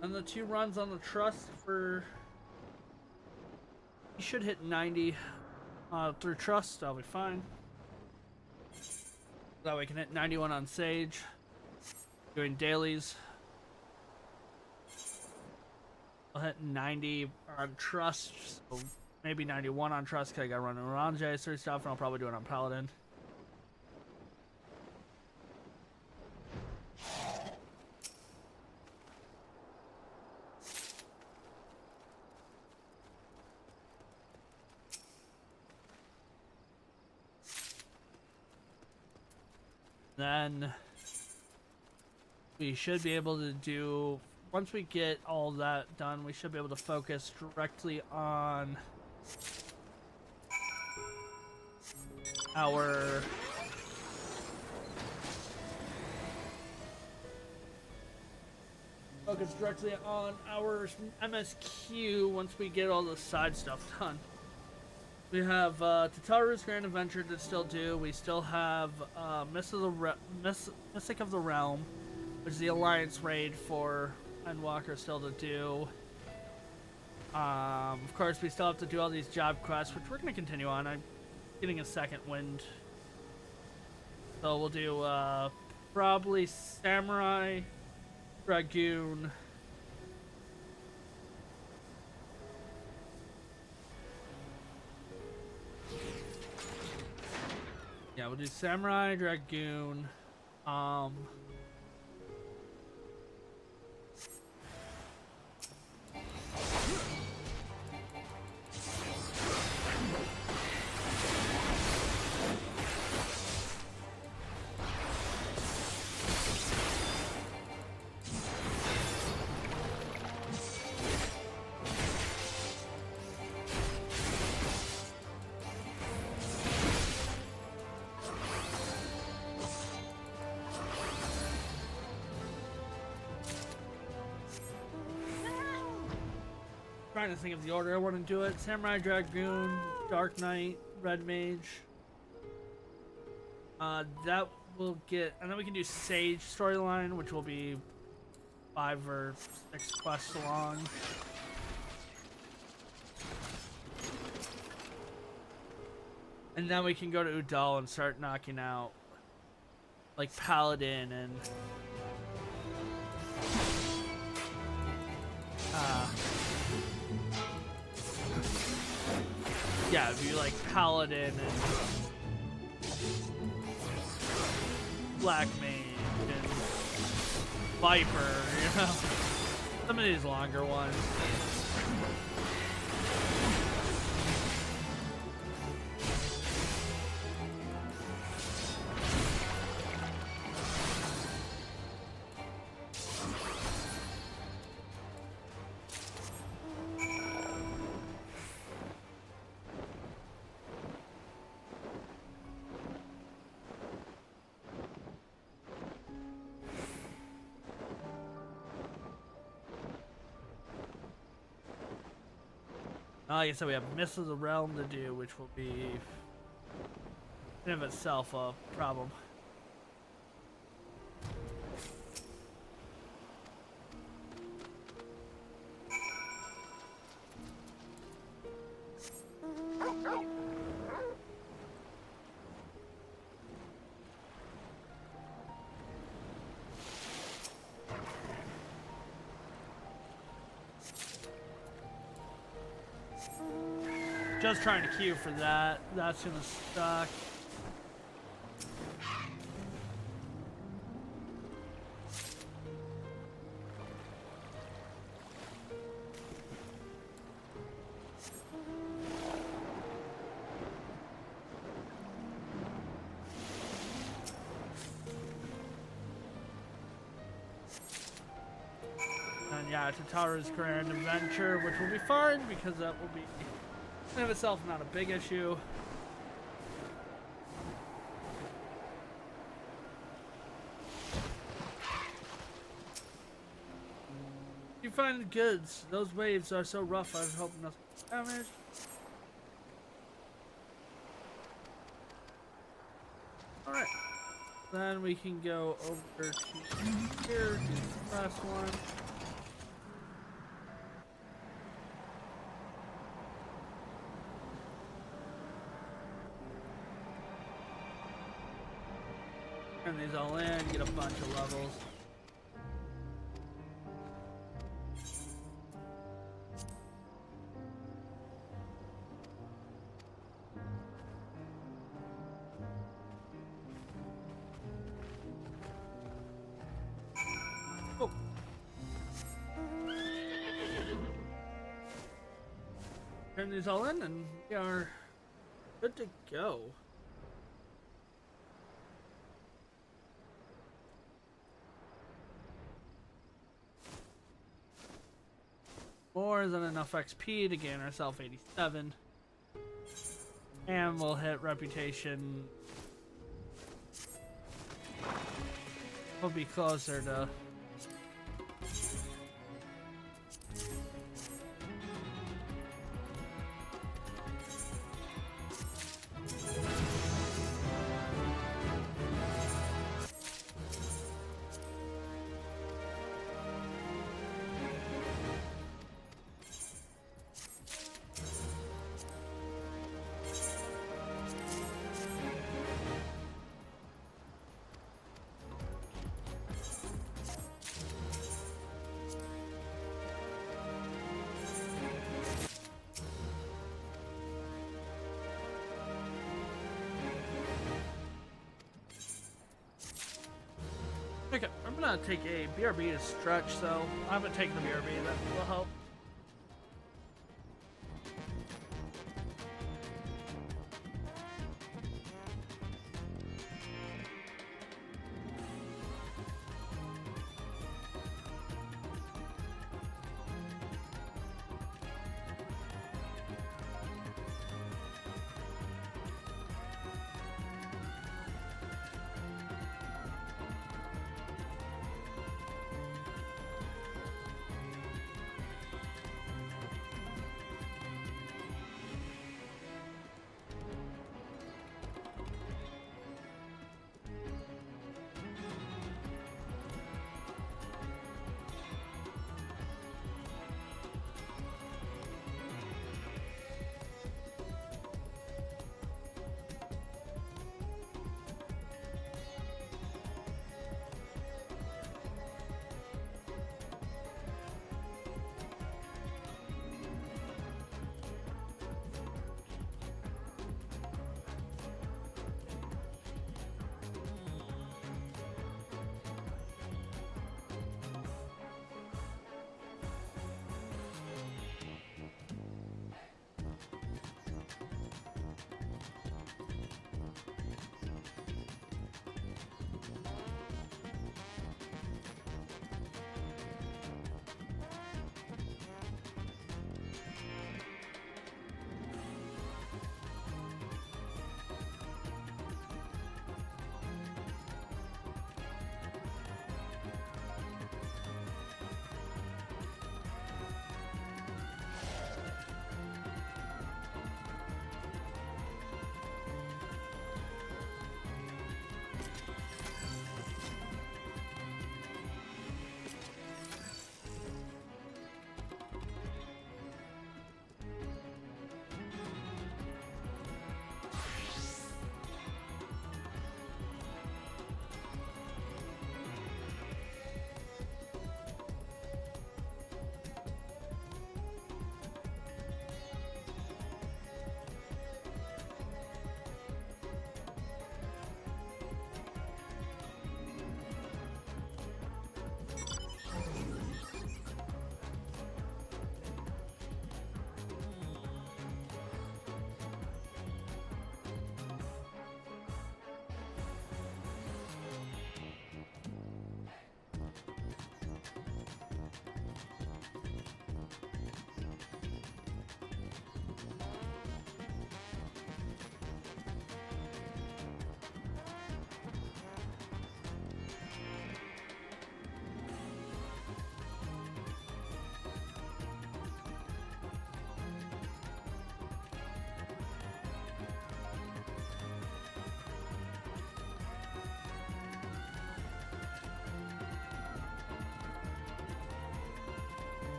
And the 2 runs on the trust for... You should hit 90 through trust, that'll be fine. That way we can hit 91 on Sage. Doing dailies. I'll hit 90 on trust, so maybe 91 on Trust because I got running around J3 stuff, and I'll probably do it on Paladin. Then we should be able to do, once we get all that done, we should be able to focus directly on our MSQ once we get all the side stuff done. We have Tataru's Grand Adventure to still do. We still have Mystic of the Realm, which is the Alliance raid for Endwalker still to do. Of course, we still have to do all these job quests, which we're going to continue on. I'm getting a second wind. So we'll do probably Samurai, Dragoon, yeah, we'll do Samurai, Dragoon, trying to think of the order I want to do it. Samurai, Dragoon, Dark Knight, Red Mage. That will get, and then we can do Sage storyline, which will be 5 or 6 quests long. And then we can go to Udal and start knocking out like Paladin and yeah, if you like Paladin and Black Mage and Viper, you know, some of these longer ones. Like I said, we have Mists of the Realm to do, which will be in of itself a problem. Just trying to queue for that. That's gonna suck. And yeah, Tataru's Grand Adventure, which will be fun because that will be in of itself not a big issue. You find the goods. Those waves are so rough, I was hoping nothing damage. Alright. Then we can go over to here, do the last one. Turn these all in, get a bunch of levels. Turn these all in, and we are good to go. More than enough XP to gain ourselves 87. And we'll hit reputation. We'll be closer to... Okay, I'm gonna take a BRB to stretch, so I haven't taken the BRB, that will help.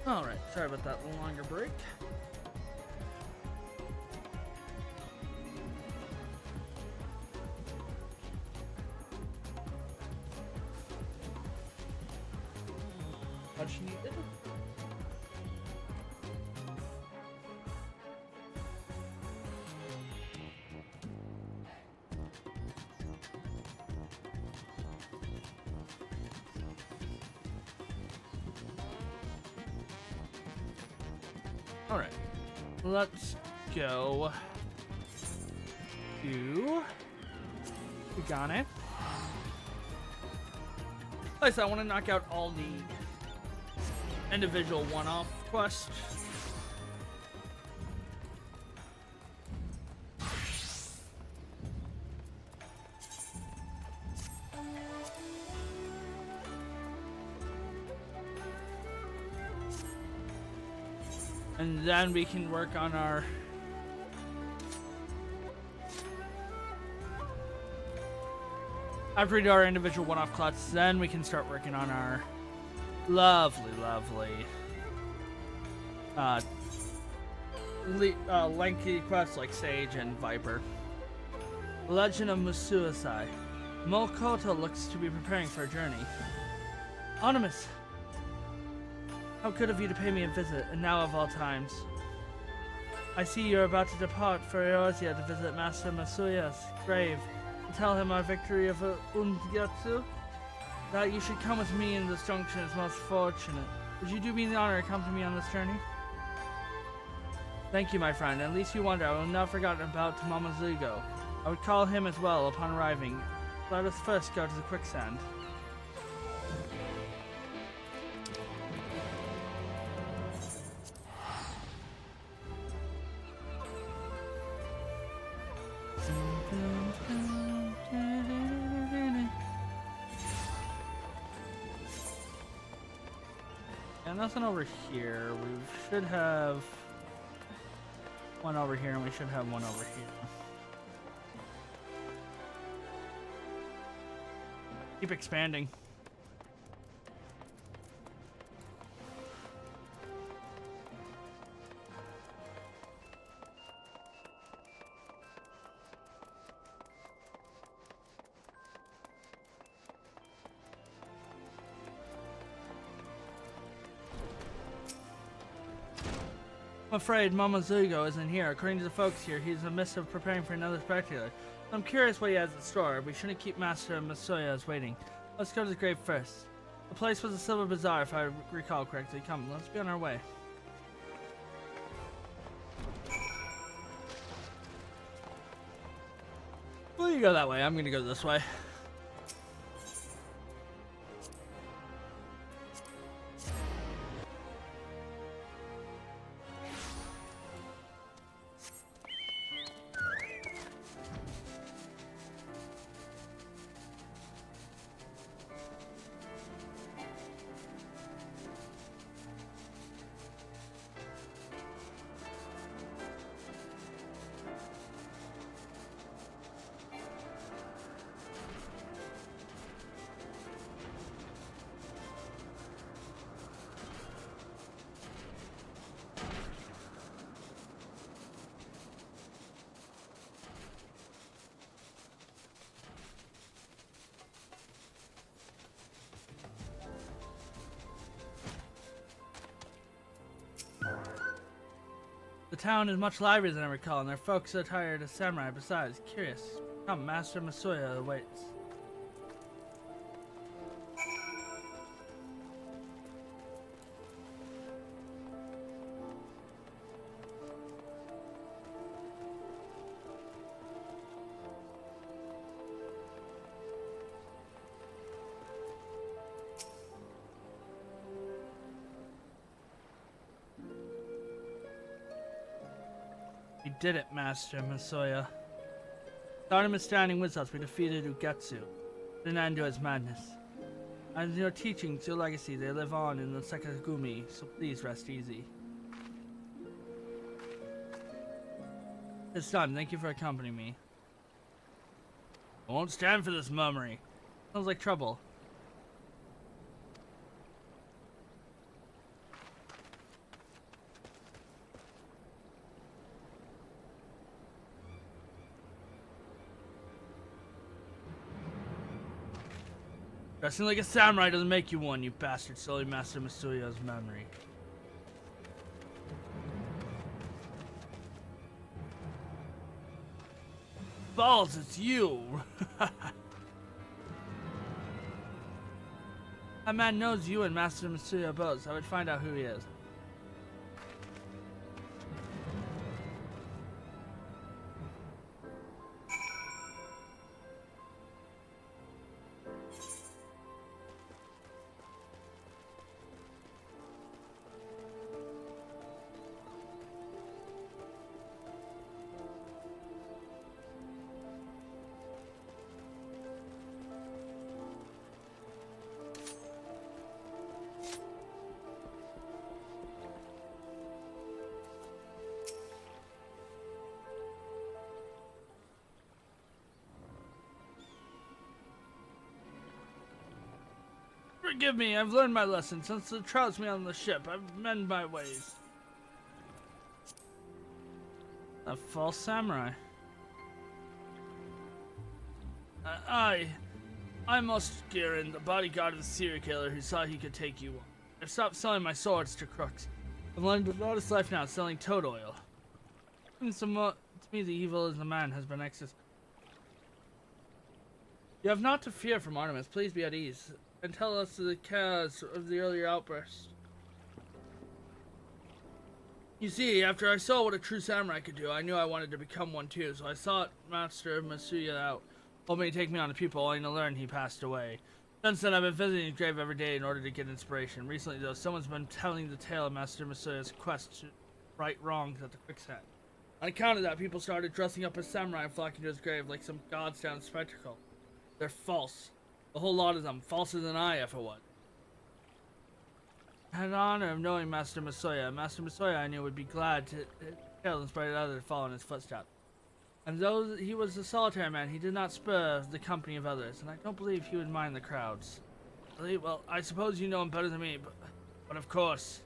Alright, sorry about that longer break. Much needed. Alright, let's go to Ugane. Place I want to knock out all the individual one-off quests. And then we can work on our after we do our individual one-off quests, then we can start working on our lovely lengthy quests like Sage and Viper. Legend of Musuasai. Mokoto looks to be preparing for a journey. Onimus! How good of you to pay me a visit, and now of all times. I see you're about to depart for Eorzea to visit Master Masuya's grave and tell him our victory of Ungyatsu. That you should come with me in this junction is most fortunate. Would you do me the honor to accompany me on this journey? Thank you, my friend. At least you wonder, I will not forget about Mamazugo. I would call him as well upon arriving. Let us first go to the quicksand. And nothing over here. We should have one over here, and we should have one over here. Keep expanding. I'm afraid Mamazugo isn't here. According to the folks here, he's in the midst of preparing for another spectacular. I'm curious what he has in store. We shouldn't keep Master Masuya waiting. Let's go to the grave first. The place was a silver bazaar, if I recall correctly. Come, let's be on our way. Well, you go that way. I'm gonna go this way. The town is much livelier than I recall, and their folks are attired as samurai. Besides, curious. Come, Master Masuya awaits. We did it, Master Masuya. Dharma is standing with us. We defeated Ugetsu. Put an end to his madness. And your teachings, your legacy, they live on in the Sekigumi, so please rest easy. It's done. Thank you for accompanying me. I won't stand for this mummery. Sounds like trouble. Dressing like a samurai doesn't make you one, you bastard. Slowly Master Masuya's memory. Balls, it's you! That man knows you and Master Masuya both, so I would find out who he is. Forgive me, I've learned my lesson. Since it trouts me on the ship, I've mended my ways. A false samurai. I'm Oskirin, the bodyguard of the serial killer who thought he could take you on. I've stopped selling my swords to crooks. I've learned the honest life now, selling toad oil. To me, the evil is the man has been excess. You have not to fear from Artemis. Please be at ease. And tell us the cause of the earlier outburst. You see, after I saw what a true samurai could do, I knew I wanted to become one too, so I sought Master Masuya out. Told me to take me on to pupil, only to learn he passed away. Since then, I've been visiting his grave every day in order to get inspiration. Recently, though, someone's been telling the tale of Master Masuya's quest to right wrongs at the quicksand. On account of that, people started dressing up as samurai and flocking to his grave like some god's-down spectacle. They're false. The whole lot of them, falser than I ever was. I had the honor of knowing Master Masuya. Master Masuya I knew would be glad to tell and spread others to follow in his footsteps. And though he was a solitary man, he did not spur the company of others, and I don't believe he would mind the crowds. Well, I suppose you know him better than me, but of course.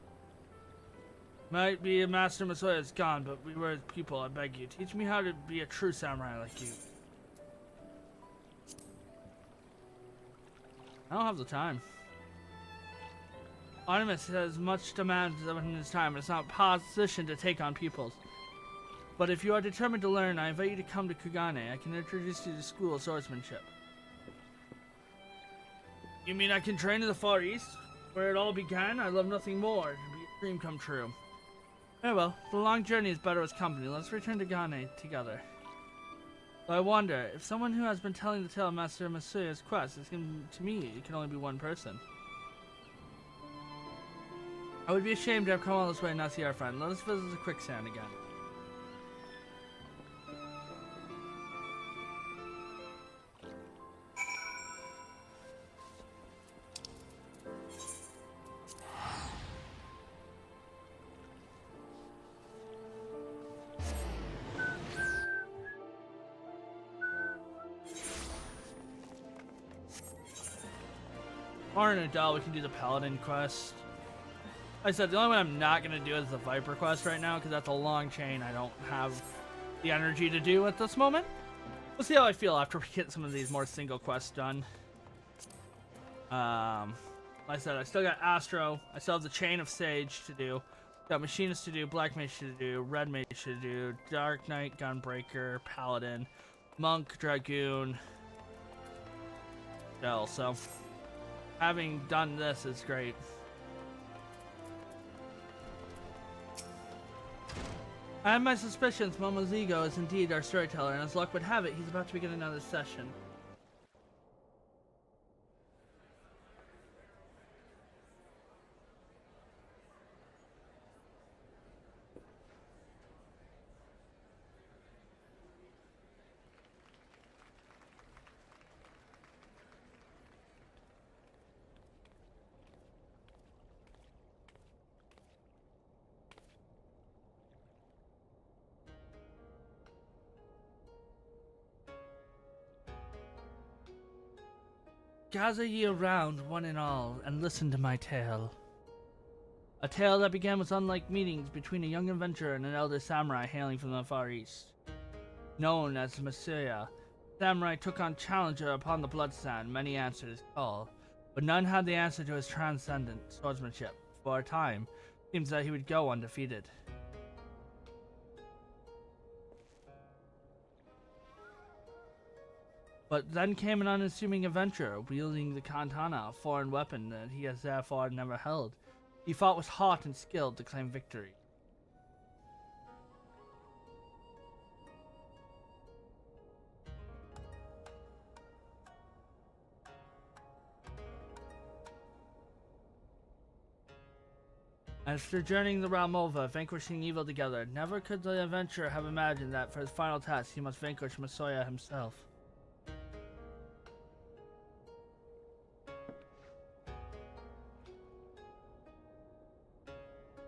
Might be Master Masuya is gone, but we were his people, I beg you. Teach me how to be a true samurai like you. I don't have the time. Artemis has much demands in his time and is not positioned to take on pupils. But if you are determined to learn, I invite you to come to Kugane. I can introduce you to the school of swordsmanship. You mean I can train in the Far East? Where it all began? I love nothing more. To be a dream come true. Very well, the long journey is better as company. Let's return to Kugane together. But I wonder, if someone who has been telling the tale of Master Masuya's quest is to me, it can only be one person. I would be ashamed to have come all this way and not see our friend. Let us visit the quicksand again. Or in Adele, we can do the Paladin quest. Like I said, the only one I'm not going to do is the Viper quest right now, because that's a long chain I don't have the energy to do at this moment. We'll see how I feel after we get some of these more single quests done. Like I said, I still got Astro. I still have the Chain of Sage to do. Got Machinist to do, Black Mage to do, Red Mage to do, Dark Knight, Gunbreaker, Paladin, Monk, Dragoon, Shell, so... having done this is great. I have my suspicions Momo's ego is indeed our storyteller, and as luck would have it, he's about to begin another session. Gather ye around, one and all, and listen to my tale. A tale that began with unlike meetings between a young adventurer and an elder samurai hailing from the Far East. Known as Masuya, samurai took on challenger upon the bloodsand, many answered his call. but none had the answer to his transcendent swordsmanship. For a time, it seems that he would go undefeated. But then came an unassuming adventurer, wielding the katana, a foreign weapon that he has therefore never held. He fought with heart and skill to claim victory. After journeying the realm over, vanquishing evil together, never could the adventurer have imagined that for his final task he must vanquish Messiah himself.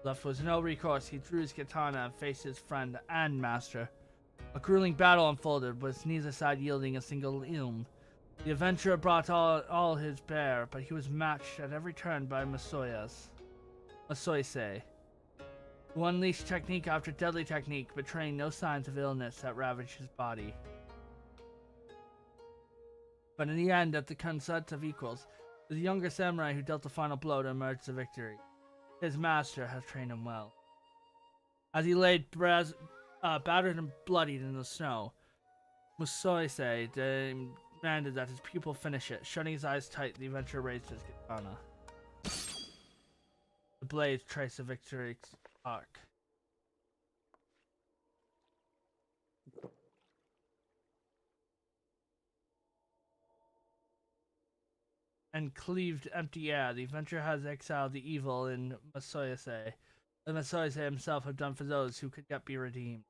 Left with no recourse, he drew his katana and faced his friend and master. A grueling battle unfolded, with neither side yielding a single ilm. The adventurer brought all his bear, but he was matched at every turn by Masoyse, who unleashed technique after deadly technique, betraying no signs of illness that ravaged his body. But in the end, at the consent of equals, it was the younger samurai who dealt the final blow to emerge the victory. His master has trained him well. As he laid battered and bloodied in the snow, Masoyse demanded that his pupil finish it. Shutting his eyes tight, the adventurer raised his katana. The blade traced a victory arc. And cleaved empty air. The adventurer has exiled the evil in Masoyse. The Masoyse himself have done for those who could yet be redeemed.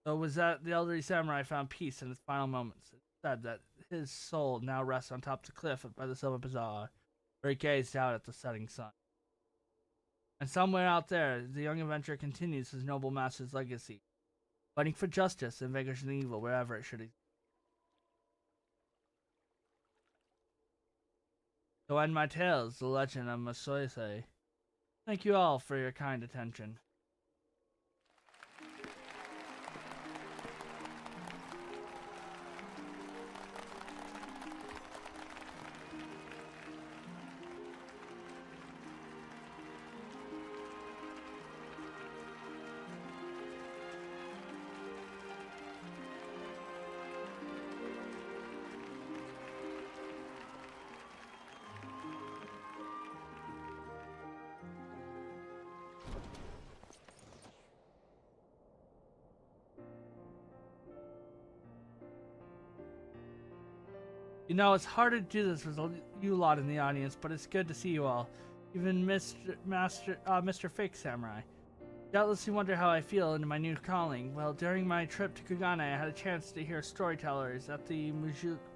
So it was that the elderly samurai found peace in his final moments. It said that his soul now rests on top of the cliff by the Silver Bazaar, where he gazed out at the setting sun. And somewhere out there, the young adventurer continues his noble master's legacy, fighting for justice and vanquishing evil wherever it should exist. So end my tales, the legend of Masoyse. Thank you all for your kind attention. You know, it's hard to do this with you lot in the audience, but it's good to see you all. Even Mr. Fake Samurai. Doubtless you wonder how I feel in my new calling. Well, during my trip to Kugane, I had a chance to hear storytellers at the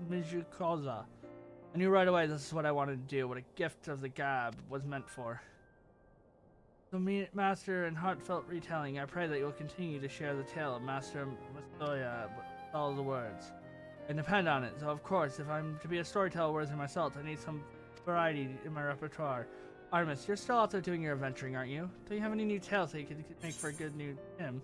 Mizukoza. I knew right away this is what I wanted to do, what a gift of the gab was meant for. So, Master, in heartfelt retelling, I pray that you will continue to share the tale of Master Masoya with all the words. And depend on it. So, of course, if I'm to be a storyteller worthy of myself, I need some variety in my repertoire. Artemis, you're still out there doing your adventuring, aren't you? Do you have any new tales that you could make for a good new hymn?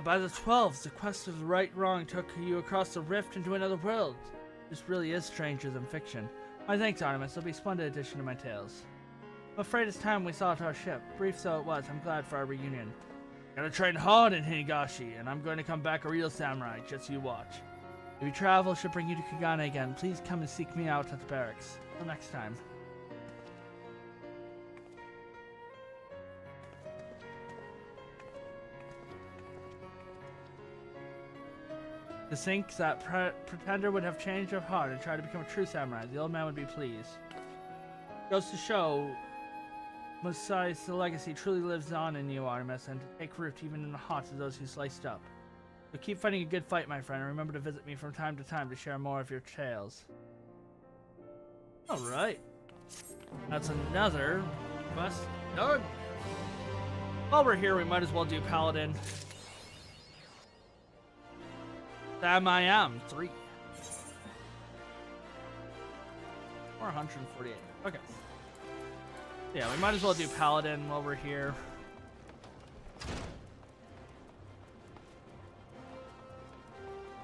By the 12s, the quest of the right wrong took you across the rift into another world. This really is stranger than fiction. My thanks, Artemis. It'll be a splendid addition to my tales. I'm afraid it's time we sought our ship. Brief though it was, I'm glad for our reunion. Gotta train hard in Higashi, and I'm going to come back a real samurai, just you watch. If your travel should bring you to Kugane again, please come and seek me out at the barracks. Till next time. To think that pretender would have changed of heart and tried to become a true samurai, the old man would be pleased. Goes to show Masai's legacy truly lives on in you, Artemis, and to take root even in the hearts of those who sliced up. So keep fighting a good fight, my friend, and remember to visit me from time to time to share more of your tales. Alright. That's another quest done. While we're here, we might as well do Paladin. Sam I am 3. 448. Okay. Yeah, we might as well do Paladin while we're here.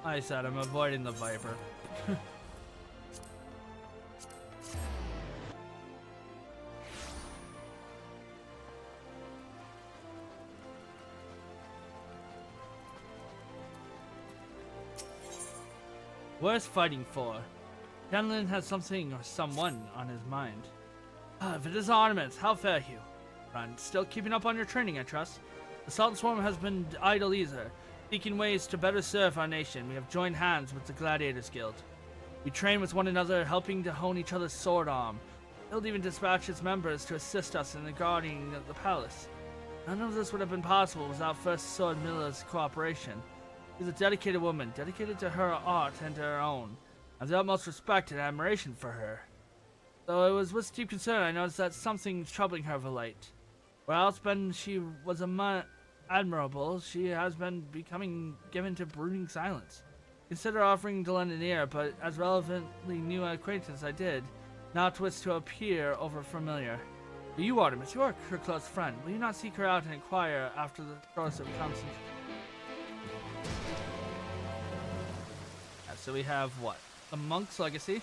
I said I'm avoiding the Viper. Worth fighting for. Chillin has something or someone on his mind. If it is Artemis, how fare you? Friend, still keeping up on your training, I trust. The Salt Swarm has been idle either. Seeking ways to better serve our nation, we have joined hands with the Gladiators Guild. We train with one another, helping to hone each other's sword arm. The Guild even dispatched its members to assist us in the guarding of the palace. None of this would have been possible without First Sword Miller's cooperation. She's a dedicated woman, dedicated to her art and to her own. I have the utmost respect and admiration for her. Though it was with deep concern I noticed that something's troubling her of late. Where else she was admirable, she has been becoming given to brooding silence. Consider offering to lend an ear, but as relevantly new acquaintance I did, not wish to appear over familiar. But you, Artemis, you are her close friend. Will you not seek her out and inquire after the source of constant? So we have what? The Monk's Legacy,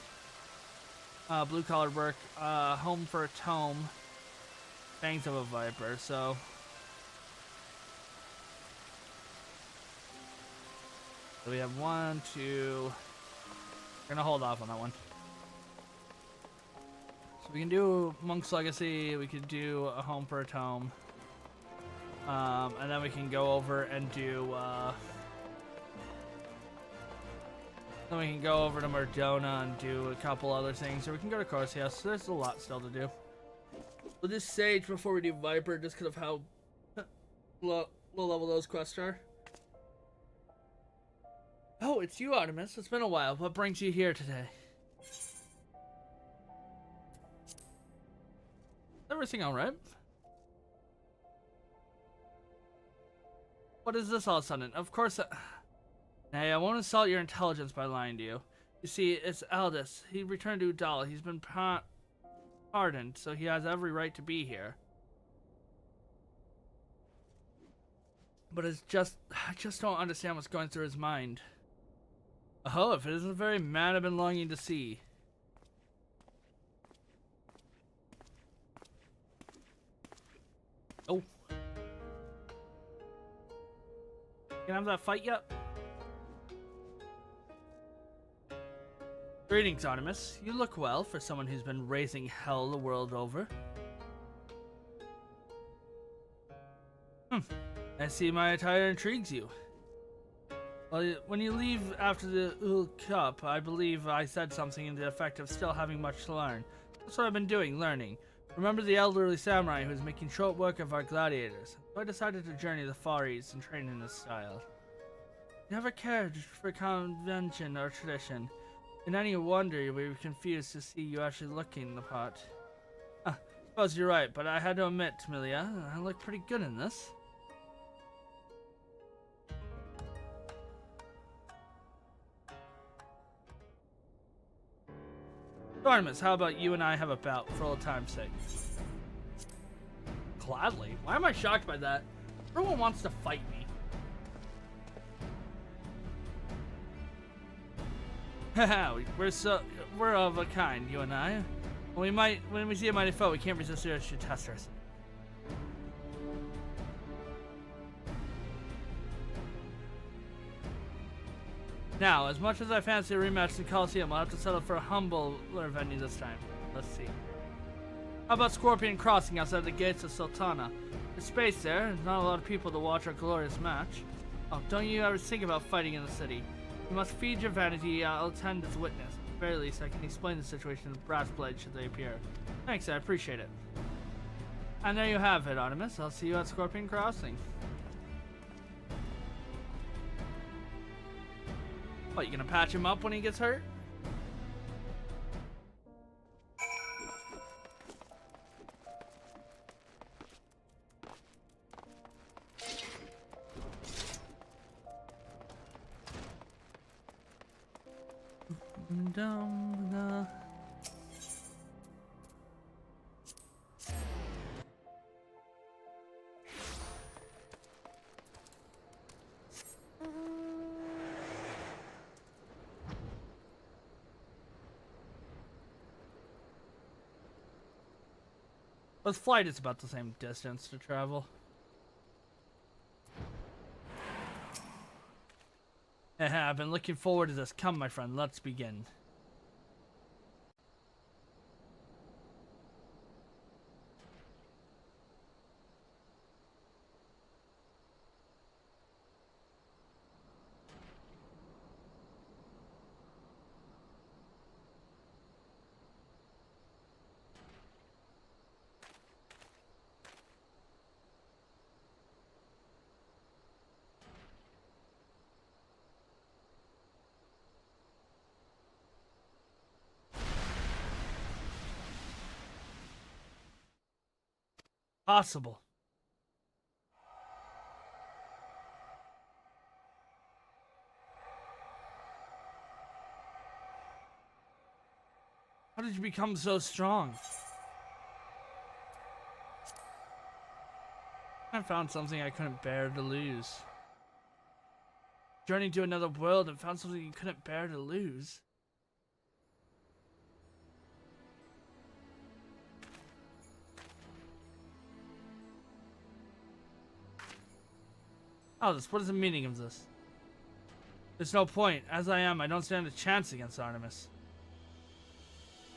blue collar work, home for a tome, fangs of a viper. So we have 1, 2. We're gonna hold off on that one. So we can do Monk's Legacy. We could do a home for a tome, and then we can go over and do. Then we can go over to Mardona and do a couple other things, or we can go to Corsia. So there's a lot still to do. We'll do Sage before we do Viper, just because of how low level those quests are. Oh, it's you, Artemis. It's been a while. What brings you here today? Everything all right? What is this all of a sudden? Of course. Nay, I won't insult your intelligence by lying to you. You see, it's Aldous. He returned to Udal. He's been pardoned, so he has every right to be here. But I just don't understand what's going through his mind. Oh, if it isn't the very man I've been longing to see. Oh. Can I have that fight yet? Greetings, Artemis. You look well for someone who's been raising hell the world over. I see my attire intrigues you. Well, when you leave after the Ul Cup, I believe I said something in the effect of still having much to learn. That's what I've been doing, learning. Remember the elderly samurai who was making short work of our gladiators. So I decided to journey the Far East and train in this style. Never cared for convention or tradition. In any wonder we were confused to see you actually looking the part. Suppose you're right, but I had to admit, Milia, I look pretty good in this. Artemis, how about you and I have a bout for old time's sake? Gladly. Why am I shocked by that? Everyone wants to fight me. Haha, we're of a kind, you and I. When we see a mighty foe, we can't resist the urge to test ourselves. Now, as much as I fancy a rematch in Coliseum, I'll have to settle for a humbler venue this time. Let's see. How about Scorpion Crossing outside the gates of Sultana? There's space there, and not a lot of people to watch our glorious match. Oh, don't you ever think about fighting in the city. You must feed your vanity. I'll attend as witness. At the very least, I can explain the situation to the brass blades should they appear. Thanks, I appreciate it. And there you have it, Artemis. I'll see you at Scorpion Crossing. What, you gonna patch him up when he gets hurt? With flight, it's about the same distance to travel. I've been looking forward to this. Come, my friend, let's begin. Possible. How did you become so strong? I found something I couldn't bear to lose. Journeyed to another world and found something you couldn't bear to lose. Aldous, what is the meaning of this? There's no point. As I am, I don't stand a chance against Artemis.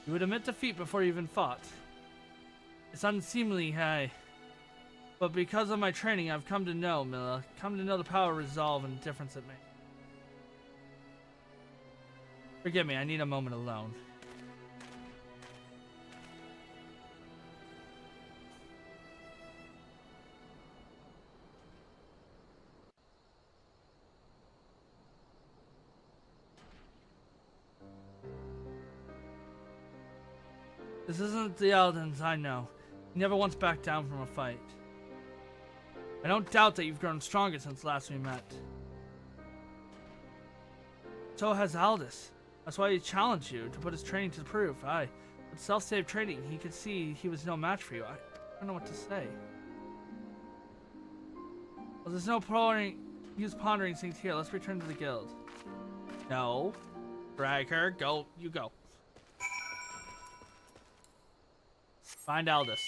You would admit defeat before you even fought. It's unseemly, hey. But because of my training, I've come to know, Milla. Come to know the power, resolve, and difference it makes. Forgive me, I need a moment alone. This isn't the Eldens, I know. You never once backed down from a fight. I don't doubt that you've grown stronger since last we met. So has Aldous. That's why he challenged you to put his training to the proof. Aye, with self-save training, he could see he was no match for you. I don't know what to say. Well, there's no pondering things here. Let's return to the guild. No. Drag her. Go. You go. Find Aldous.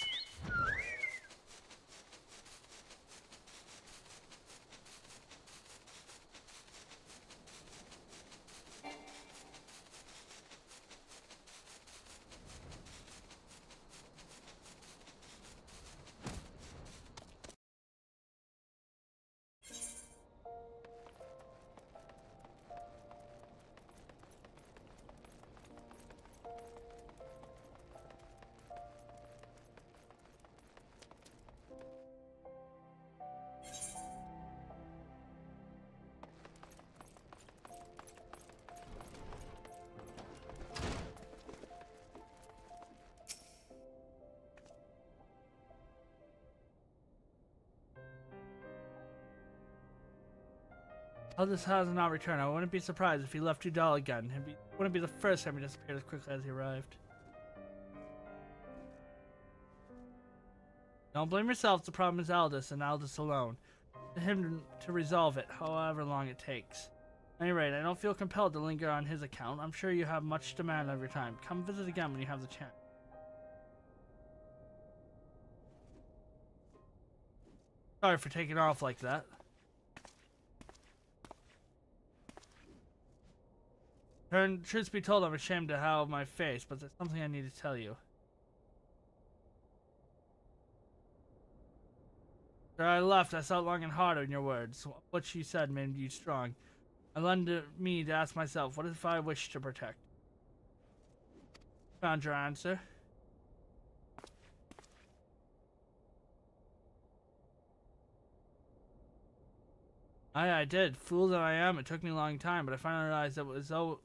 Aldous has not returned. I wouldn't be surprised if he left Udall again. Wouldn't be the first time he disappeared as quickly as he arrived. Don't blame yourself. The problem is Aldous and Aldous alone. To him to resolve it, however long it takes. At any rate, I don't feel compelled to linger on his account. I'm sure you have much demand of your time. Come visit again when you have the chance. Sorry for taking off like that. Truth be told, I'm ashamed to have my face, but there's something I need to tell you. After I left, I thought long and hard on your words. What you said made you strong. It led me to ask myself, what if I wish to protect? Found your answer. I did. Fool that I am, it took me a long time, but I finally realized that it was so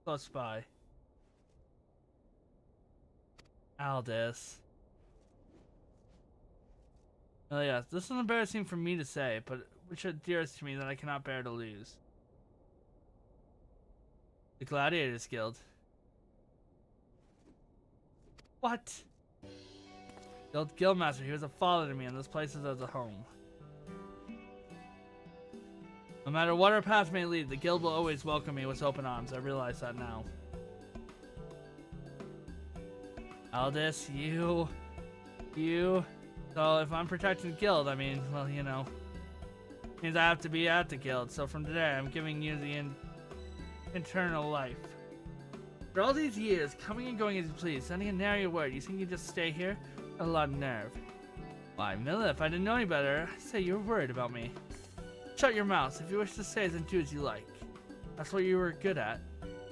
close by. Aldous. Oh yes, this is embarrassing for me to say, but which are dearest to me that I cannot bear to lose. The Gladiators Guild. What? The old guildmaster, he was a father to me, and this place is as a home. No matter what our path may lead, the guild will always welcome me with open arms. I realize that now. Aldous, you... You. So if I'm protecting the guild, I mean, well, you know, means I have to be at the guild. So from today, I'm giving you the internal life. For all these years, coming and going as you please, sending a nary a word, you think you just stay here? Got a lot of nerve. Why, Milla, if I didn't know any better, I'd say you were worried about me. Shut your mouth. If you wish to stay, then do as you like. That's what you were good at.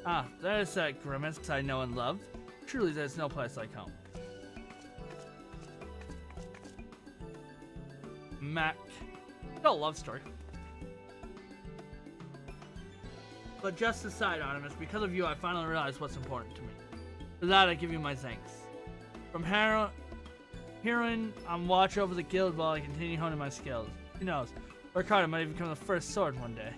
Ah, there's that grimace I know and love. Truly, there's no place like home. Mac. No love story. But just aside, Artemis, because of you, I finally realized what's important to me. For that, I give you my thanks. From herein, I'm watch over the guild while I continue honing my skills. Who knows? Work hard, I might even become the first sword one day.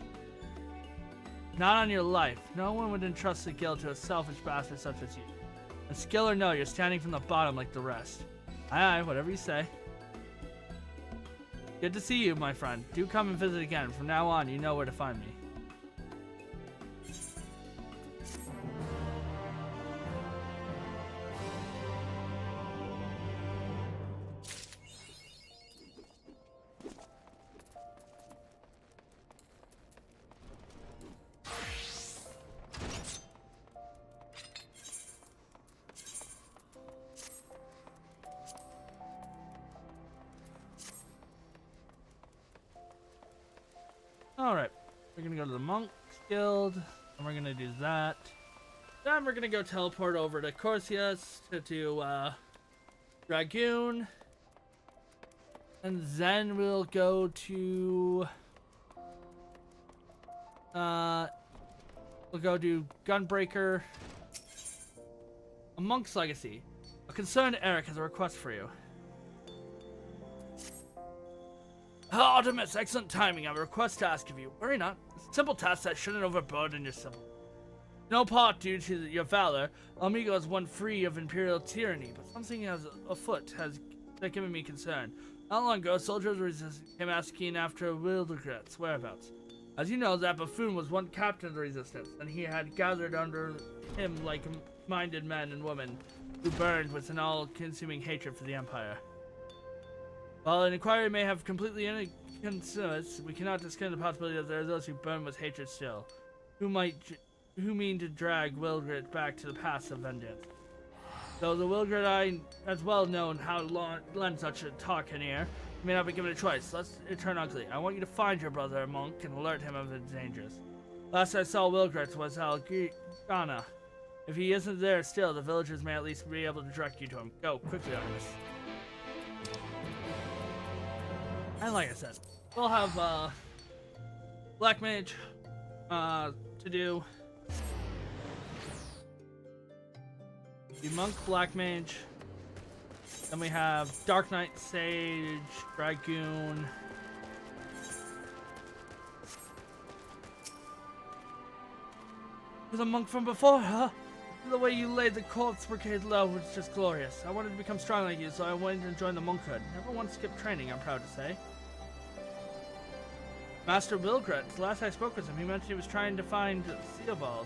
Not on your life. No one would entrust the guild to a selfish bastard such as you. And skill or no, you're standing from the bottom like the rest. Aye, whatever you say. Good to see you, my friend. Do come and visit again. From now on, you know where to find me. Alright, we're gonna go to the Monks Guild, and we're gonna do that. Then we're gonna go teleport over to Corsius to do Dragoon. And then we'll go to we'll go do Gunbreaker. A Monk's Legacy. A concerned Eric has a request for you. Artemis, excellent timing. I have a request to ask of you. Worry not. It's a simple task that shouldn't overburden your civil. No part due to your valor, Amigo is one free of imperial tyranny, but something afoot has given me concern. Not long ago, soldiers of resistance came asking after Wildegret's whereabouts. As you know, that buffoon was one captain of the resistance, and he had gathered under him like-minded men and women who burned with an all-consuming hatred for the Empire. While an inquiry may have completely inconsiderate, we cannot discount the possibility that there are those who burn with hatred still, who mean to drag Wildegret back to the paths of vengeance. Though the Wildegret as well known how to lend such a talk in here, you may not be given a choice, lest it turn ugly. I want you to find your brother, Monk, and alert him of the dangers. Last I saw Wildegret was Algana. If he isn't there still, the villagers may at least be able to direct you to him. Go, quickly, Artemis. And like I said, we'll have Black Mage to do. The Monk, Black Mage. Then we have Dark Knight, Sage, Dragoon. You're the monk from before, huh? The way you laid the corpse brigade low was just glorious. I wanted to become strong like you, so I went and joined the monkhood. Never once skipped training, I'm proud to say. Master Wildegret, last I spoke with him, he mentioned he was trying to find Theobald.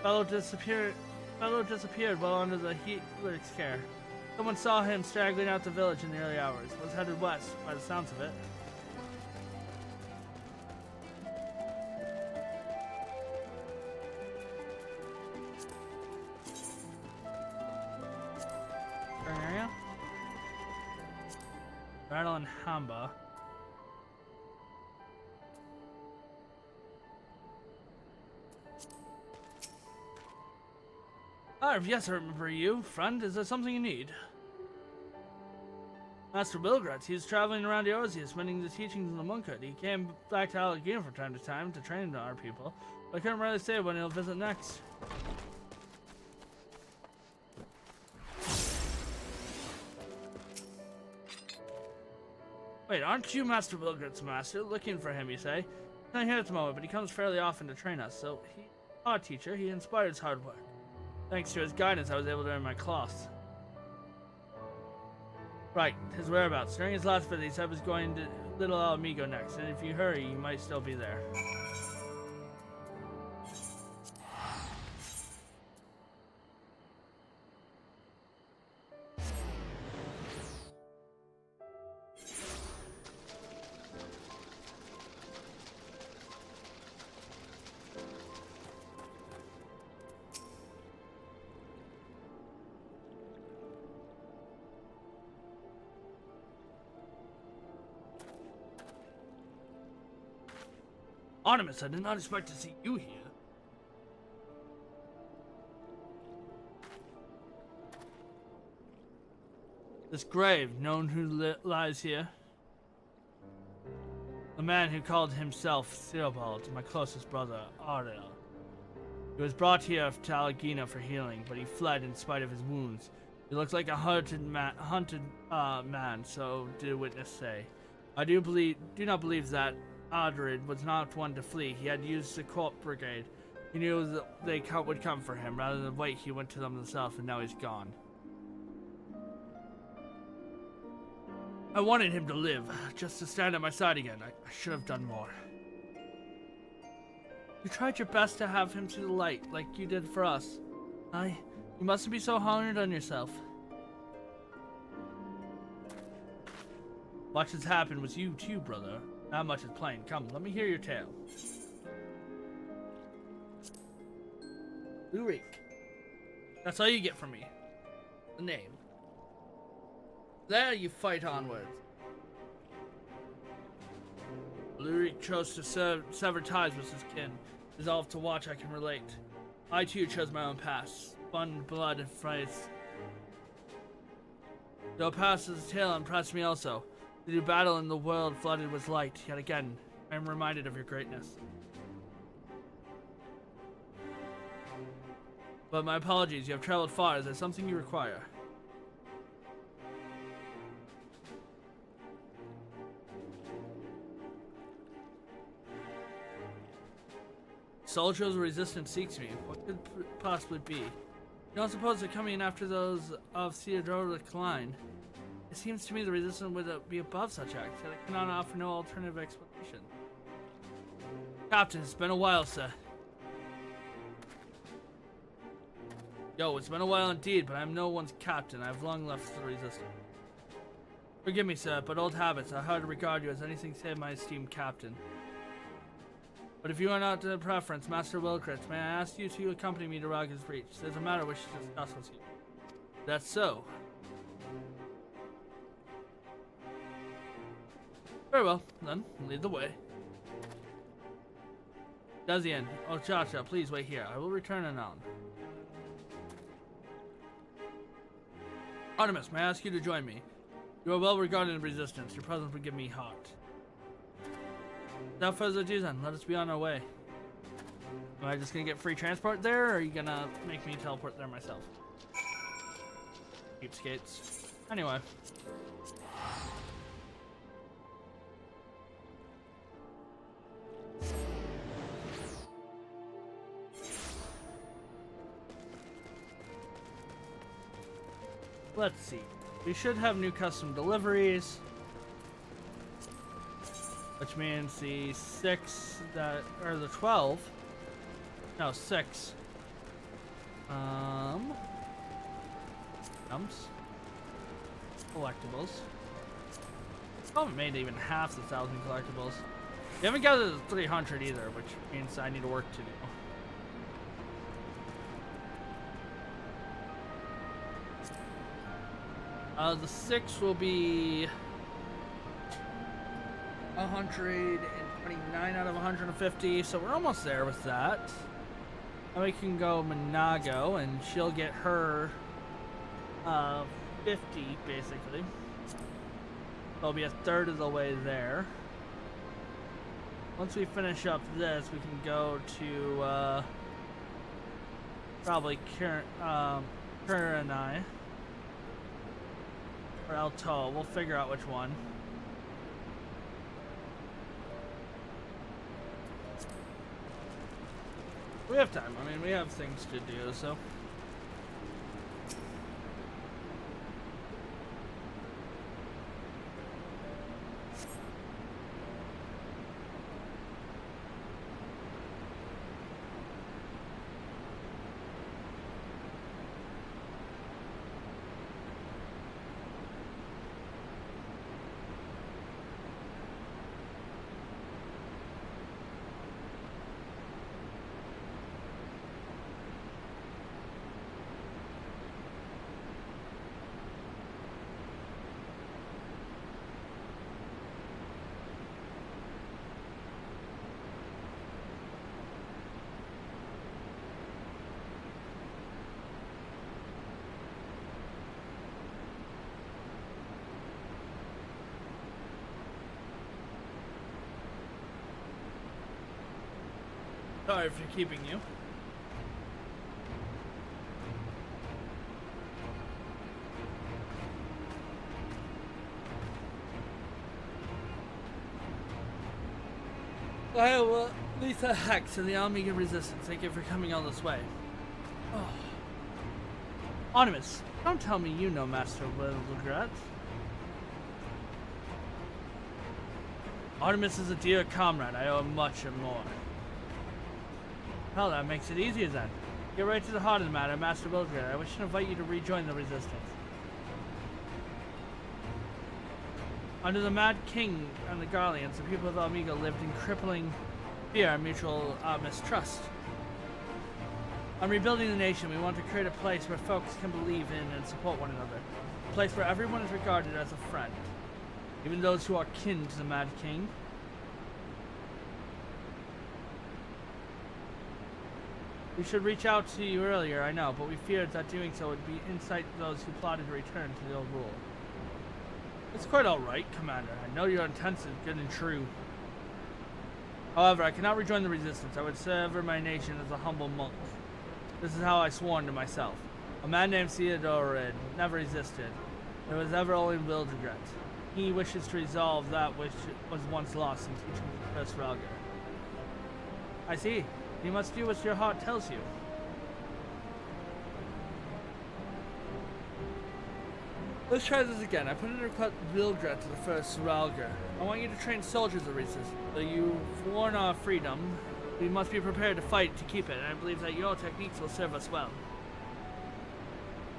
Fellow disappeared well under the Heatler's care. Someone saw him straggling out the village in the early hours. Was headed west, by the sounds of it. Area. Rattle and Hamba. Yes, I remember you. Friend, is there something you need? Master Wildegret, he's traveling around Eorzea, spending the teachings in the monkhood. He came back to Allegheny from time to time to train our people, but I couldn't really say when he'll visit next. Wait, aren't you Master Wildegret's master? Looking for him, you say? He's not here at the moment, but he comes fairly often to train us, so he's our teacher. He inspires hard work. Thanks to his guidance, I was able to earn my cloths. Right, his whereabouts. During his last visit, he said he was going to Little Amigo next, and if you hurry, you might still be there. Artemis, I did not expect to see you here. This grave, known who lies here. The man who called himself Theobald, my closest brother, Ariel. He was brought here to Algina for healing, but he fled in spite of his wounds. He looked like a hunted man, so did witness say. I do not believe that Adrid was not one to flee. He had used the corpse brigade. He knew that they would come for him. Rather than wait, he went to them himself, and now he's gone. I wanted him to live, just to stand at my side again. I should have done more. You tried your best to have him see the light, like you did for us. You mustn't be so hard on yourself. Much has happened with you too, brother. Not much is plain. Come, let me hear your tale. Lurik. That's all you get from me. The name. There you fight onwards. Lurik chose to sever ties with his kin. Resolved to watch, I can relate. I too chose my own path. Spun blood and fights. Though Pass's tale impressed me also. To do battle in the world flooded with light. Yet again, I am reminded of your greatness. But my apologies, you have traveled far. Is there something you require? Soldiers of resistance seeks me. What could it possibly be? You don't suppose they're coming after those of Theodoric line? It seems to me the resistance would be above such acts, yet I cannot offer no alternative explanation. Captain, it's been a while, sir. Yo, it's been a while indeed, but I am no one's captain. I have long left the resistance. Forgive me, sir, but old habits are hard to regard you as anything save my esteemed captain. But if you are not to preference, Master Wilkritz, may I ask you to accompany me to Raga's Breach? There's a matter which to discuss with you. That's so. Very well, then, lead the way. Dazian, oh Chacha, please wait here. I will return anon. Artemis, may I ask you to join me? You are well regarded in resistance. Your presence would give me heart. Without further ado then, let us be on our way. Am I just gonna get free transport there, or are you gonna make me teleport there myself? Cheapskates. Anyway. Let's see. We should have new custom deliveries. Which means the 6 that, or the 12. No, 6. Collectibles. I haven't made even half the 1,000 collectibles. We haven't got to the 300 either, which means I need work to do. The 6 will be 129 out of 150, so we're almost there with that. Now we can go Monago, and she'll get her 50, basically. That'll be a third of the way there. Once we finish up this, we can go to probably Kurenai. Or El Toa. We'll figure out which one. We have time. I mean, we have things to do, so. Sorry for keeping you. Well, Lisa Hex and the Omega Resistance, thank you for coming all this way. Oh. Artemis, don't tell me you know Master Wildegret. Artemis is a dear comrade. I owe him much and more. Well, that makes it easier then. Get right to the heart of the matter, Master Wildegret. I wish to invite you to rejoin the Resistance. Under the Mad King and the Guardians, the people of Omega lived in crippling fear and mutual mistrust. On rebuilding the nation, we want to create a place where folks can believe in and support one another. A place where everyone is regarded as a friend. Even those who are kin to the Mad King. We should reach out to you earlier, I know, but we feared that doing so would be incite those who plotted to return to the old rule. It's quite alright, Commander. I know your intents are good and true. However, I cannot rejoin the Resistance. I would sever my nation as a humble monk. This is how I sworn to myself. A man named Theodorid never resisted. There was ever only Wildegret. He wishes to resolve that which was once lost in teaching the first Ralgar. I see. You must do what your heart tells you. Let's try this again. I put in a request Wildegret to the first Ralgar. I want you to train soldiers of resistance. Though you've worn our freedom, we must be prepared to fight to keep it, and I believe that your techniques will serve us well.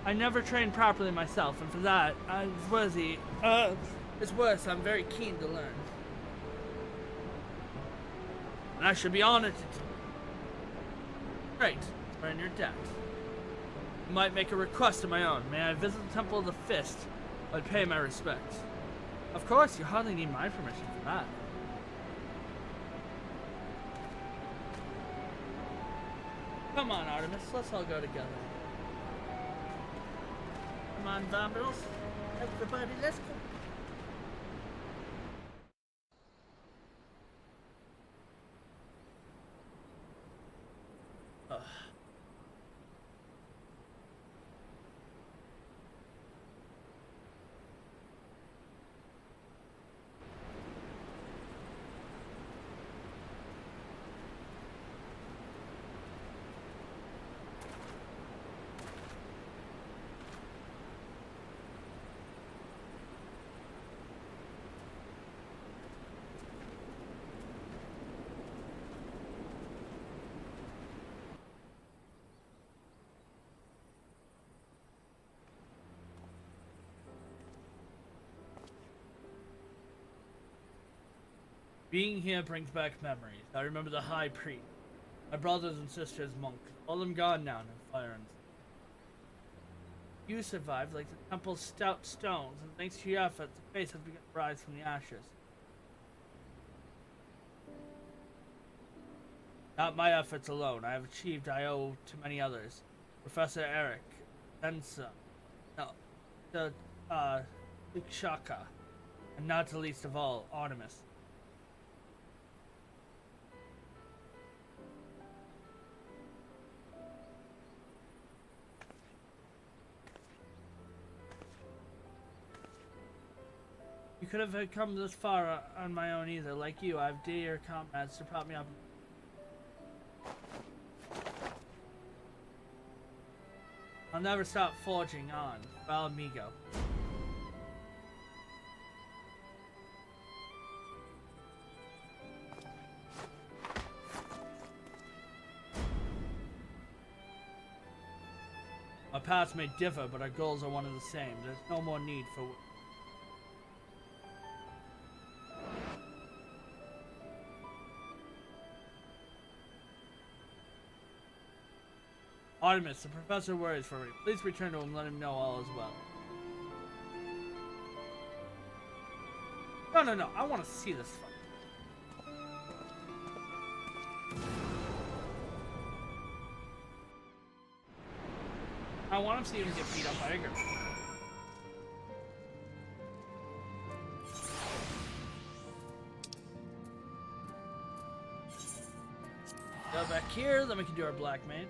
I never trained properly myself, and for that, it's worse, I'm very keen to learn. And I should be honored to Great, we're in your debt. I might make a request of my own. May I visit the Temple of the Fist? I'd pay my respects. Of course, you hardly need my permission for that. Come on, Artemis, let's all go together. Come on, Vambrils. Everybody, let's go. Being here brings back memories. I remember the High Priest, my brothers and sisters monks, all of them gone now in fire and you survived like the temple's stout stones, and thanks to your efforts, the face has begun to rise from the ashes. Not my efforts alone. I have achieved I owe to many others. Professor Eric, Bensa, Ikshaka, and not the least of all, Artemis. You could have come this far on my own either. Like you, I have dear comrades to prop me up. I'll never stop forging on. Well, amigo. Our paths may differ, but our goals are one and the same. There's no more need for... Artemis, the professor worries for me. Please return to him and let him know all is well. No. I want to see this fight. I want him to see him get beat up by Igor. Go back here, then we can do our black mane.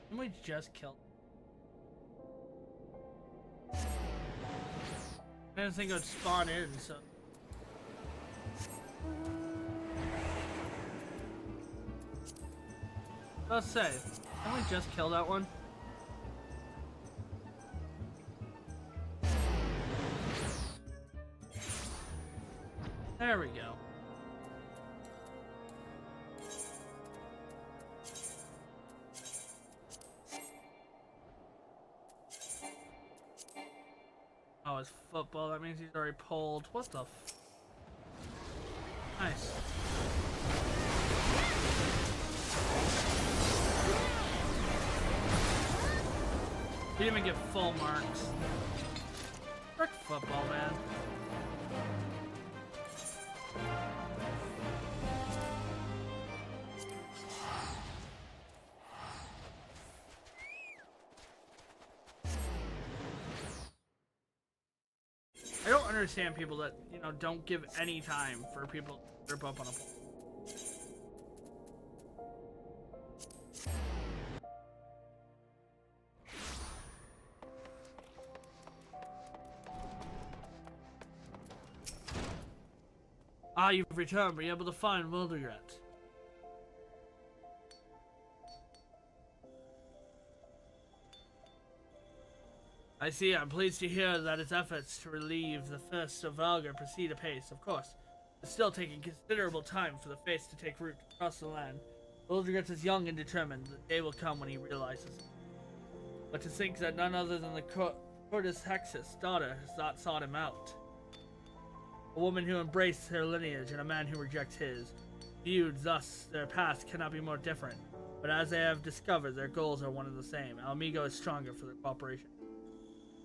Didn't we just kill? I didn't think it would spawn in, so. Let's say, didn't we just kill that one? There we go. Oh, it's football. That means he's already pulled. What the f... Nice. He didn't even get full marks. Frick football, man. I don't understand people that, you know, don't give any time for people to rip up on a pole. Ah, you've returned. Were you able to find Wildegret? I see. I'm pleased to hear that its efforts to relieve the thirst of Valgar proceed apace. Of course, it's still taking considerable time for the face to take root across the land. Wildegret is young and determined. The day will come when he realizes it. But to think that none other than the Cortis Hexus daughter has not sought him out. A woman who embraced her lineage and a man who rejects his. Viewed thus, their paths cannot be more different. But as they have discovered, their goals are one and the same. Almigo is stronger for their cooperation.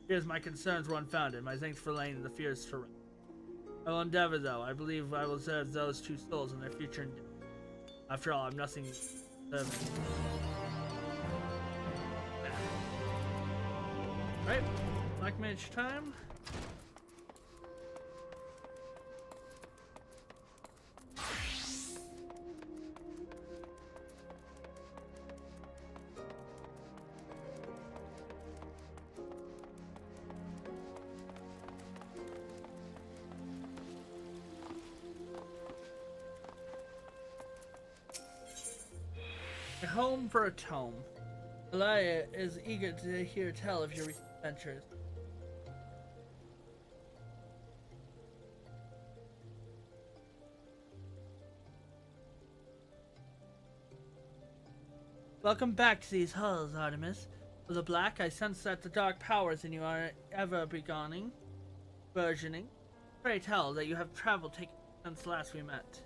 Here's my concerns were unfounded. My thanks for laying the fears to rest. I will endeavor, though. I believe I will serve those two souls in their future endeavor. After all, I'm nothing serving. Right, Black Mage time. A home for a tome. Elia is eager to hear tell of your recent adventures. Welcome back to these halls, Artemis. For the Black, I sense that the dark powers in you are ever beginning, burgeoning. Pray tell that you have traveled taken since last we met.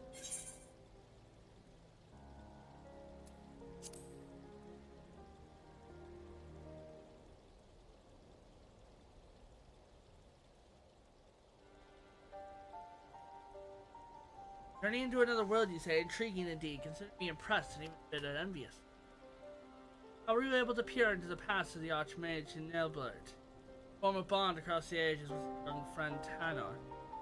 Turning into another world, you say? Intriguing indeed. Consider me impressed and even a bit envious. How were you able to peer into the past of the Archmage in Nailblurt? Form a bond across the ages with your young friend Tanor.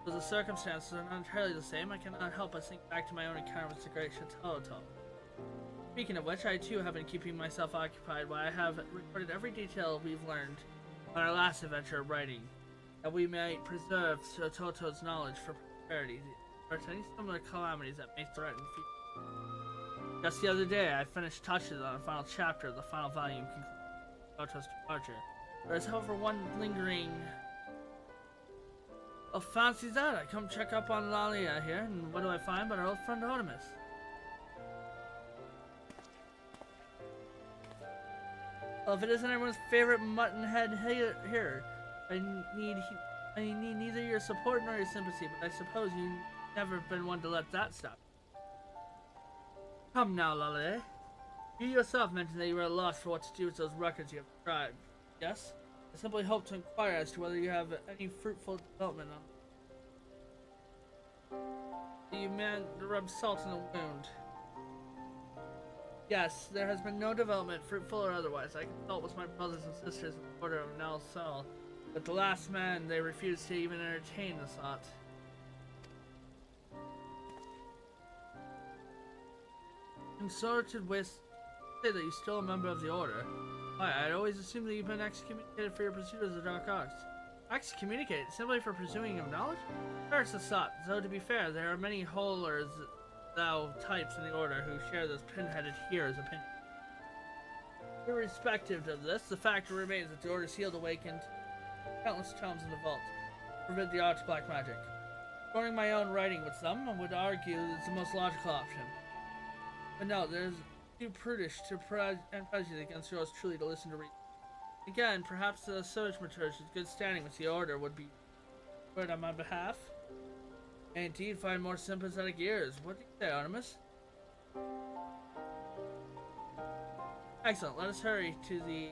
Though the circumstances are not entirely the same, I cannot help but think back to my own encounter with the great Chateau. Speaking of which, I too have been keeping myself occupied while I have recorded every detail we've learned on our last adventure of writing, that we may preserve Chateau's knowledge for prosperity. To any similar calamities that may threaten future. Just the other day, I finished touches on a final chapter of the final volume concluding Chateau's departure. There is, however, one lingering... Oh, fancy that! I come check up on Lalia here, and what do I find but our old friend Artemis? Well, if it isn't everyone's favorite mutton head here, I need neither your support nor your sympathy, but I suppose you never been one to let that stop. Come now, Lale. You yourself mentioned that you were at a loss for what to do with those records you have described. Yes? I simply hope to inquire as to whether you have any fruitful development on. you man to rub salt in the wound. Yes, there has been no development, fruitful or otherwise. I consult with my brothers and sisters in the order of Nel Sol, but the last man, they refused to even entertain the thought. Consorted with say that you're still a member of the order. Why, I'd always assumed that you've been excommunicated for your pursuit of the dark arts. Excommunicated simply for pursuing of knowledge? First a thought, though to be fair, there are many holers thou types in the order who share this pin-headed hero's opinion. Irrespective of this, the fact remains that the order sealed awakened countless tomes in the vault, forbid the arts black magic. Joining my own writing with them, I would argue it's the most logical option. But no, there's too prudish to and prejudiced against yours truly to listen to reason. Again, perhaps the Surge Maturge with good standing with the order would be heard on my behalf. And indeed, find more sympathetic ears. What do you say, Artemis? Excellent. Let us hurry to the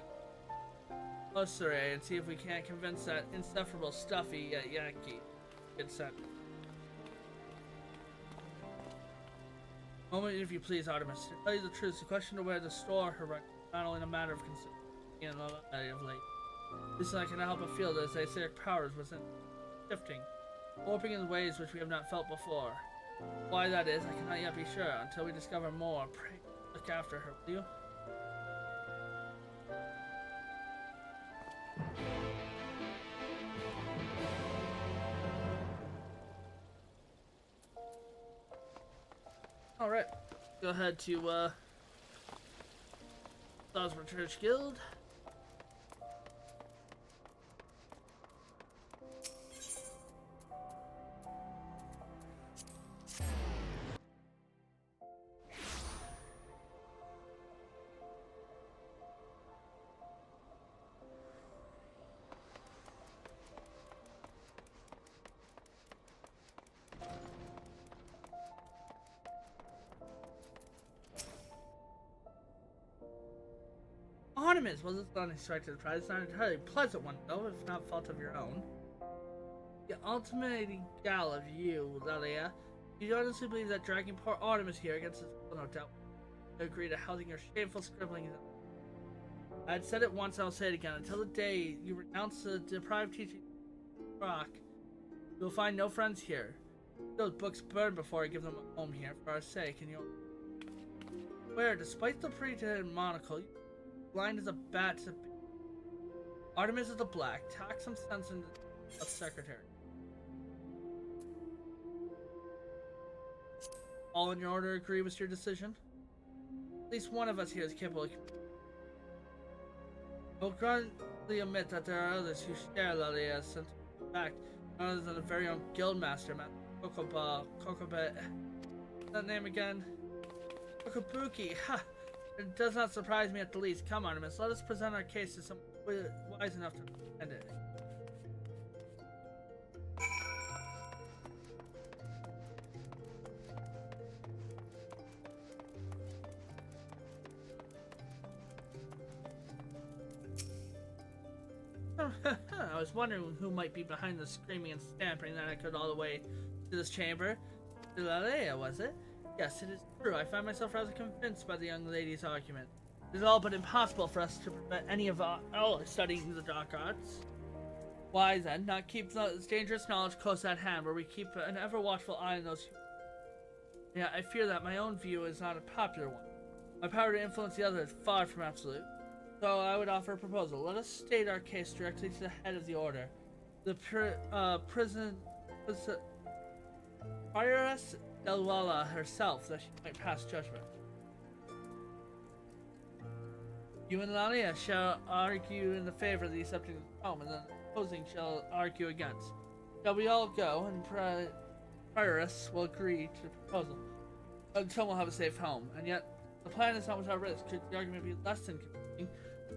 ossuary and see if we can't convince that insufferable stuffy Yankee to get sent. Moment, if you please, Artemis. To tell you the truth, the question of where to store her record is not only a matter of concern of late. This I cannot help but feel that the aetheric powers within shifting, warping in ways which we have not felt before. Why that is, I cannot yet be sure. Until we discover more, pray look after her, will you? Alright, go ahead to Osborne Church Guild. Artemis, well, this is an unexpected surprise. It's not an entirely pleasant one, though, if not fault of your own. The ultimating gal of you, Lilia. Do you honestly believe that dragging poor Artemis here against his will, no doubt, to agree to housing your shameful scribbling? I had said it once, and I'll say it again. Until the day you renounce the deprived teaching of rock, you will find no friends here. Those books burn before I give them a home here, for our sake, and you'll where, despite the pretended monocle, you blind as a bat to Artemis is the black. Tack some sense into the secretary. All in your order agree with your decision? At least one of us here is capable of... We'll gladly admit that there are others who share Lilia's sentiment. In fact, none other than the very own guildmaster, Kokoba... that name again? Kokobuki, ha! It does not surprise me at the least. Come, Artemis, let us present our case to someone wise enough to defend it. I was wondering who might be behind the screaming and stamping that echoed all the way to this chamber. Lilia, was it? Yes, it is true. I find myself rather convinced by the young lady's argument. It is all but impossible for us to prevent any of our studying the dark arts. Why then not keep this dangerous knowledge close at hand, where we keep an ever watchful eye on those who... Yeah, I fear that my own view is not a popular one. My power to influence the other is far from absolute. So I would offer a proposal. Let us state our case directly to the head of the order. The Prioress Delwala herself, that she might pass judgment. You and Lilia shall argue in the favor of the accepting of the home, and then the opposing shall argue against. Shall we all go, and Prioress will agree to the proposal? Until we'll have a safe home. And yet, the plan is not without risk. Should the argument be less than convincing,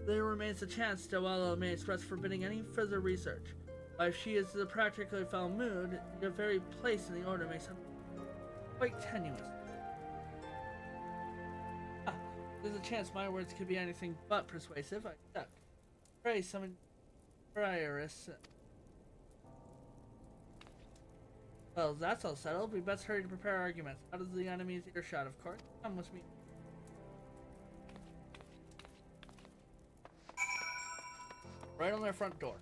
there remains a chance Delwala may express forbidding any further research. But if she is in a particularly foul mood, your very place in the order may sound quite tenuous. There's a chance my words could be anything but persuasive. I accept. Pray summon Prioress. Well, that's all settled. We best hurry to prepare arguments. Out of the enemy's earshot, of course. Come with me. Right on their front door.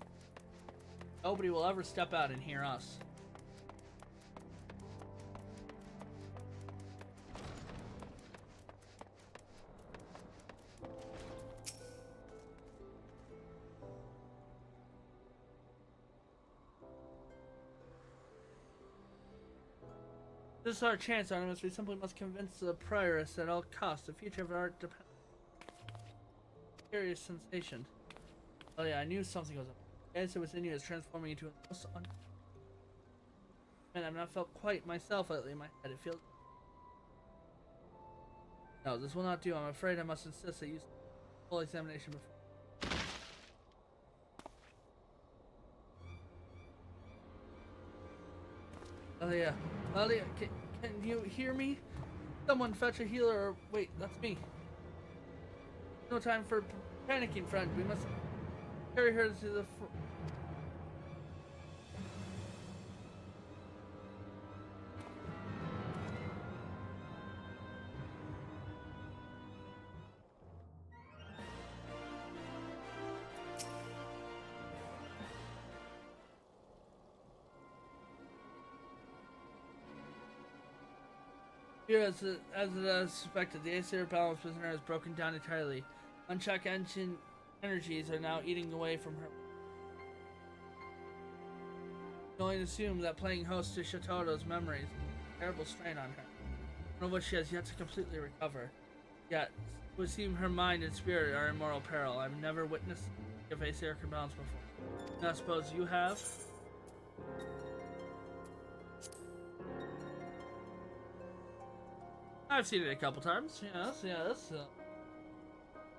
Nobody will ever step out and hear us. This is our chance, Artemis. We simply must convince the prioress at all costs. The future of art depends. Curious sensation. Oh yeah, I knew something was up. The answer within you is transforming into a most Man, I've not felt quite myself lately in my head. It feels. No, this will not do. I'm afraid I must insist that you full examination before. Alia, Alia, can you hear me? Someone fetch a healer or... Wait, that's me. No time for panicking, friend. We must carry her to the... Here, as it suspected, the Aesir balance prisoner has broken down entirely. Unchecked engine energies are now eating away from her. You can only assume that playing host to Shatoto's memories is a terrible strain on her, one of which she has yet to completely recover. Yet, it would seem her mind and spirit are in mortal peril. I've never witnessed a Aesir balance before. And I suppose you have? I've seen it a couple times. Yes.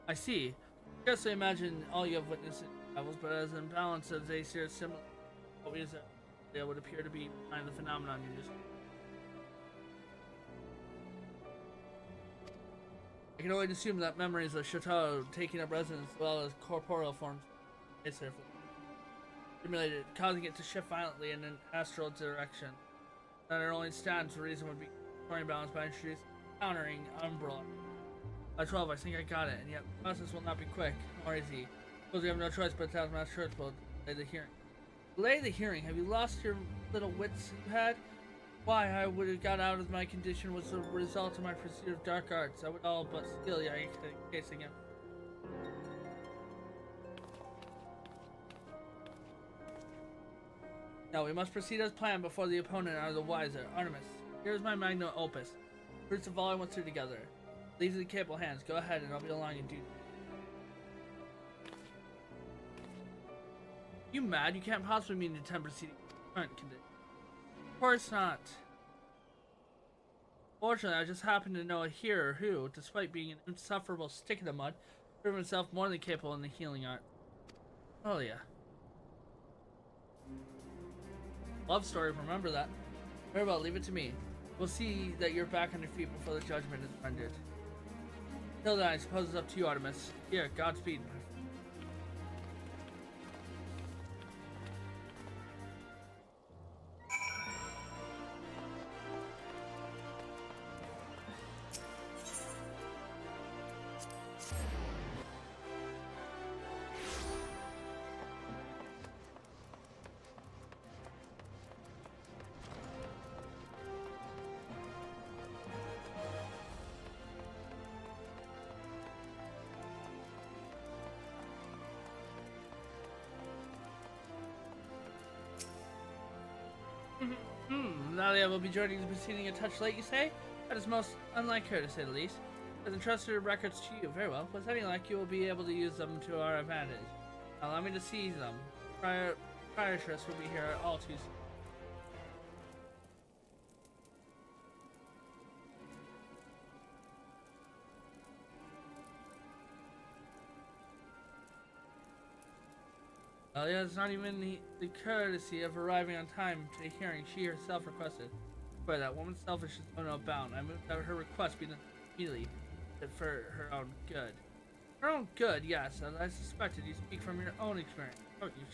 I see. I guess I imagine all you have witnessed in travels, but as imbalance as Aesir similar, what is it? They would appear to be behind the phenomenon you just. I can only assume that memories of Chateau taking up residence as well as corporeal forms Aesir stimulated, causing it to shift violently in an astral direction. That it only stands to reason would be restoring balance by introducing countering Umbrella. By 12, I think I got it, and yet the process will not be quick or easy. Suppose we have no choice but to have Mass Church will delay the hearing. Delay the hearing? Have you lost your little wits you had? Why I would have got out of my condition was the result of my pursuit of dark arts. I would all but steal you casing him. No, we must proceed as planned before the opponent are the wiser. Artemis, here's my magnum opus. Fruits of all I went through together. Leave it in capable hands. Go ahead and I'll be along in duty. You mad? You can't possibly mean to attempt proceeding current condition. Of course not. Fortunately, I just happen to know a healer who, despite being an insufferable stick in the mud, proved himself more than capable in the healing art. Oh yeah. Love story, remember that. Very well, leave it to me. We'll see that you're back on your feet before the judgment is rendered. Till then, I suppose it's up to you, Artemis. Here, Godspeed. Nadia will be joining the proceeding a touch late, you say? That is most unlike her, to say the least. Has entrusted her records to you. Very well. With any luck, you will be able to use them to our advantage. Now, allow me to seize them. Prioress will be here all too soon. Well, yeah, it's not even the courtesy of arriving on time to a hearing she herself requested. Boy, that woman's selfish is no bound. I moved that her request be done immediately for her own good. Her own good, yes, as I suspected. You speak from your own experience, don't you?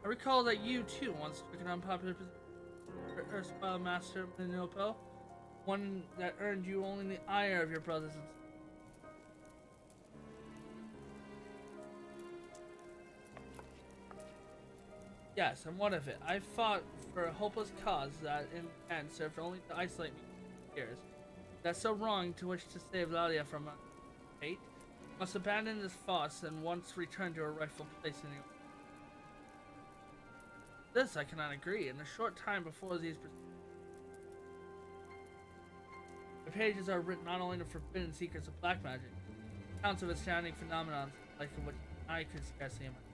I recall that you, too, once took an unpopular position for erstwhile Master Minopo, one that earned you only the ire of your brothers and sisters. Yes, I'm one of it. I fought for a hopeless cause that, in the end, served only to isolate me for years. That's so wrong to wish to save Lalia from a fate. Must abandon this farce and once return to her rightful place in the... This I cannot agree. In a short time before these... The pages are written not only the forbidden secrets of black magic, accounts of astounding phenomena like what I could scarcely imagine.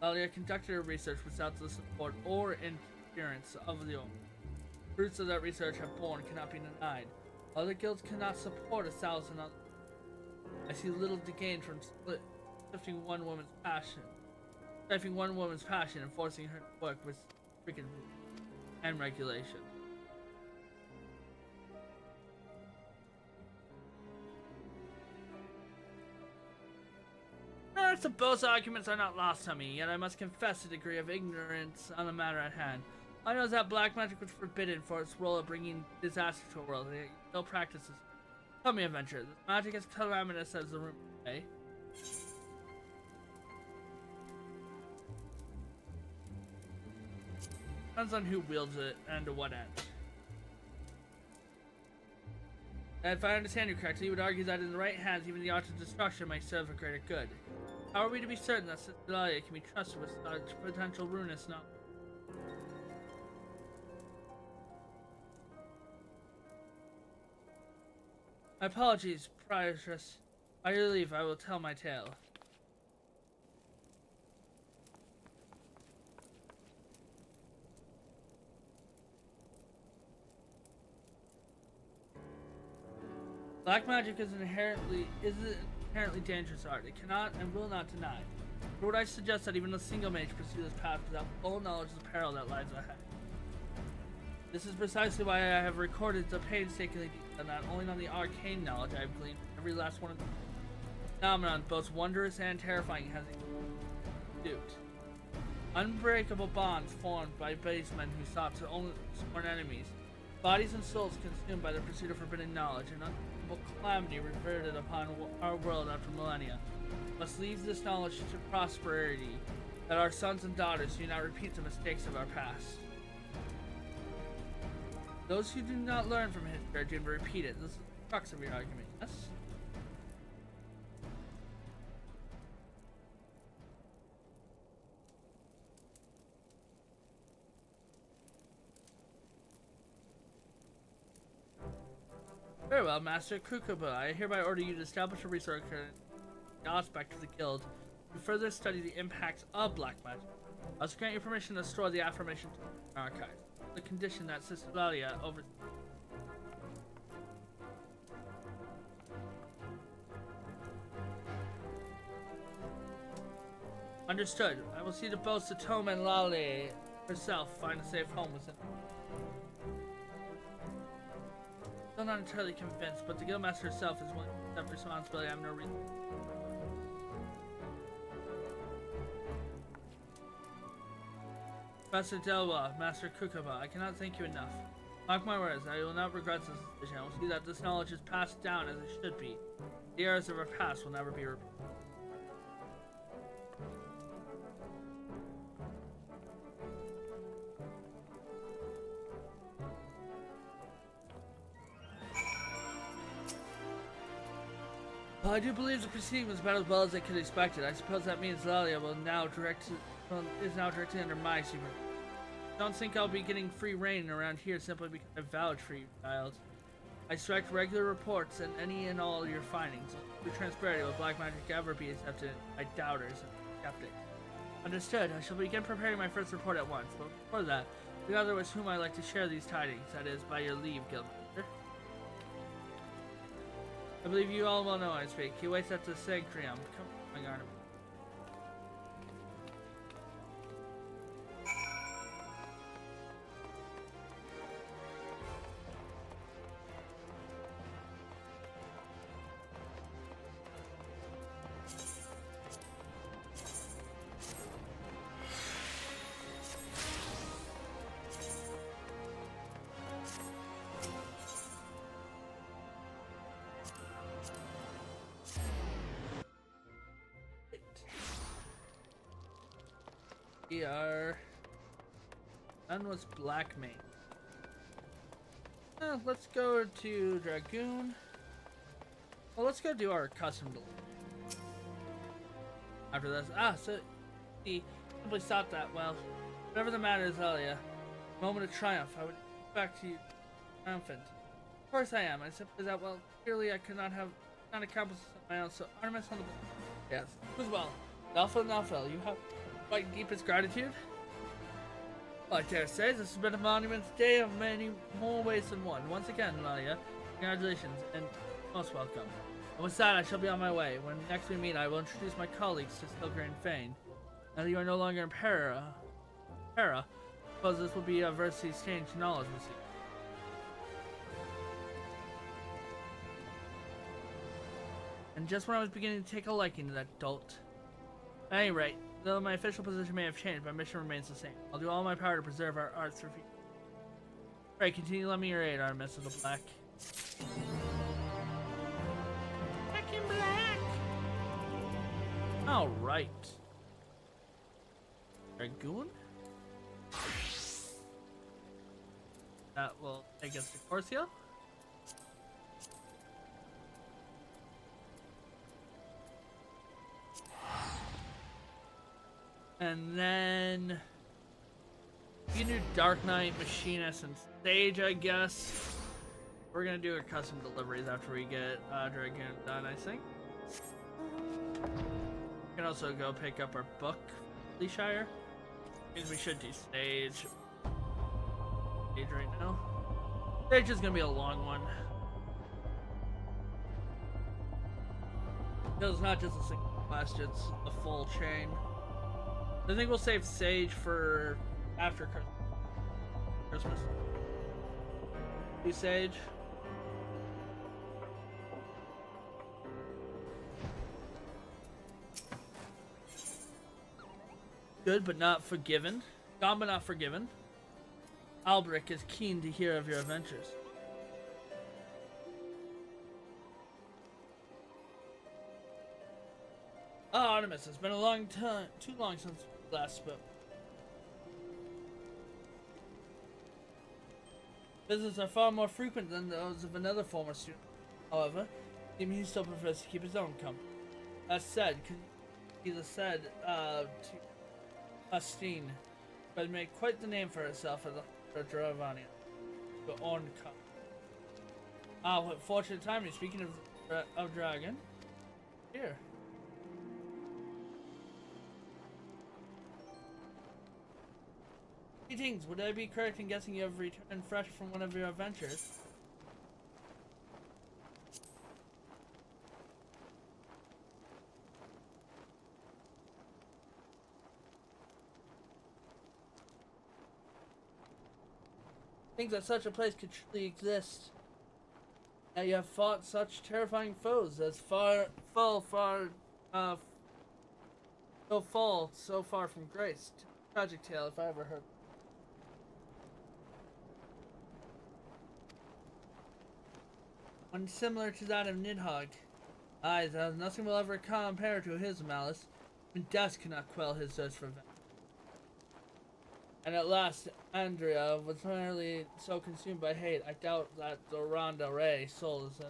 Lalia conducted her research without the support or interference of the Order. Fruits of that research have borne cannot be denied. Other guilds cannot support 1,000 others. I see little to gain from stifting one woman's passion and forcing her to work with freaking and regulation. I suppose arguments are not lost on me, yet I must confess a degree of ignorance on the matter at hand. I know that black magic was forbidden for its role of bringing disaster to a world, and yet no practices. Tell me, adventure, this magic as calamitous as the rumor say. Depends on who wields it and to what end. And if I understand you correctly, you would argue that in the right hands, even the art of destruction may serve a greater good. How are we to be certain that Sister can be trusted with such potential ruinous knowledge? My apologies, Prioress. By your leave, I will tell my tale. Black magic is an inherently dangerous art. It cannot and will not deny. Nor would I suggest that even a single mage pursue this path without full knowledge of the peril that lies ahead. This is precisely why I have recorded the painstakingly detail not only on the arcane knowledge I have gleaned from every last one of the phenomenon, both wondrous and terrifying, has ensued. Unbreakable bonds formed by base men who sought to only sworn enemies, bodies and souls consumed by the pursuit of forbidden knowledge, and unspeakable calamity reverted upon our world after millennia, must leave this knowledge to prosperity, that our sons and daughters do not repeat the mistakes of our past. Those who do not learn from history are doomed to repeat it. This is the crux of your argument, yes? Very well, Master Kukuba. I hereby order you to establish a research aspect of the guild to further study the impacts of black magic. I also grant you permission to store the aforementioned archives. The condition that Sister Lalia over. Understood. I will see to both Satome and Lale herself find a safe home within. Still not entirely convinced, but the guildmaster herself is willing to accept responsibility. I have no reason. Professor Delwa, Master Kukuba, I cannot thank you enough. Mark my words, I will not regret this decision. I will see that this knowledge is passed down as it should be. The errors of our past will never be repeated. Well, I do believe the proceeding was about as well as I could expect it. I suppose that means Lalia is now directly under my supervision. Don't think I'll be getting free reign around here simply because I vouch for you, child. I strike regular reports and any and all your findings. For transparency, will black magic ever be accepted by doubters and skeptics? Understood. I shall begin preparing my first report at once, but before that, the other with whom I like to share these tidings, that is, by your leave, Guildmaster. I believe you all well know I speak. He waits at the Segtrium. Come, my garden. We are done with Black Mane. Let's go to Dragoon. Well, let's go do our custom delivery. After this, so he simply stopped that. Well, whatever the matter is, Elia, moment of triumph. I would expect you triumphant. Of course I am. I simply that. Well, clearly I could not accomplish this on my own. So Artemis on the yes, as well. Nalfel, you have my deepest gratitude. Well, I dare say this has been a monumentous day of many more ways than one. Once again, Elia, congratulations and most welcome. And with that, I shall be on my way. When next we meet, I will introduce my colleagues to Stilgrim and Fane. Now that you are no longer in Para, I suppose this will be a versity exchange knowledge with you. And just when I was beginning to take a liking to that dolt. At any rate, though my official position may have changed, my mission remains the same. I'll do all my power to preserve our arts for future. Alright, continue lending me your aid, Artemis of the Black. Back in black! Alright. Dragoon? That will take us to Corsia. And then you can do Dark Knight, Machinist, and Stage, I guess. We're gonna do our custom deliveries after we get Dragoon done, I think. We can also go pick up our book, Leashire. Means we should do Stage. Stage right now. Stage is gonna be a long one. It's not just a single quest, it's a full chain. I think we'll save Sage for after Christmas. Do Sage. Good but not forgiven. Gone but not forgiven. Albrecht is keen to hear of your adventures. Oh, Artemis, it's been a long time, too long since we last spoke. Visits are far more frequent than those of another former student. However, he still prefers to keep his own company. That said, either said to Justine, who had made quite the name for herself at the Dravania, the Ornka. Ah, what fortunate timing. Speaking of dragon, here. Greetings, would I be correct in guessing you have returned fresh from one of your adventures? Things that such a place could truly exist. Now you have fought such terrifying foes as so far from grace. Tragic tale if I ever heard. One similar to that of Nidhogg. Aye, nothing will ever compare to his malice, and death cannot quell his thirst for vengeance. And at last, Andrea was finally so consumed by hate, I doubt that the Ronda Ray soul is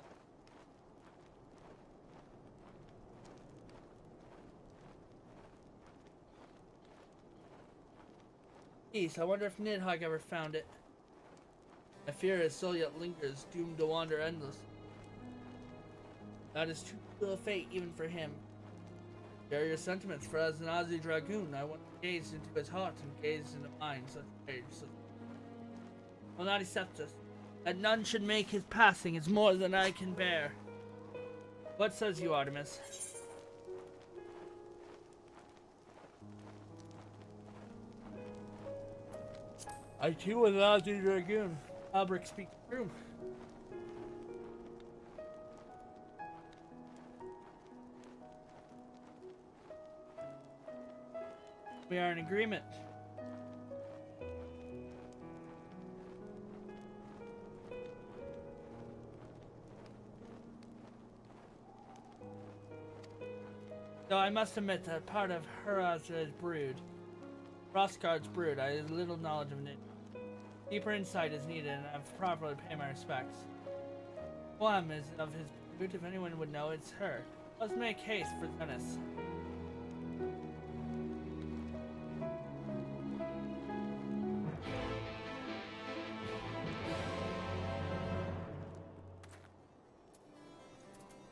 peace. I wonder if Nidhogg ever found it. I fear his soul yet lingers, doomed to wander endless. That is too cruel a fate even for him. Share your sentiments, for as an Aussie Dragoon, I once gazed into his heart and gazed into mine, such rage, will not accept this. That none should make his passing is more than I can bear. What says you, Artemis? I too was an Aussie Dragoon. Albrecht speaks true. We are in agreement. Though I must admit that part of Hera's brood Roscard's brood, I have little knowledge of it. Deeper insight is needed, and I have to properly pay my respects. One is of his brood, if anyone would know, it's her. Let's make haste for Venice.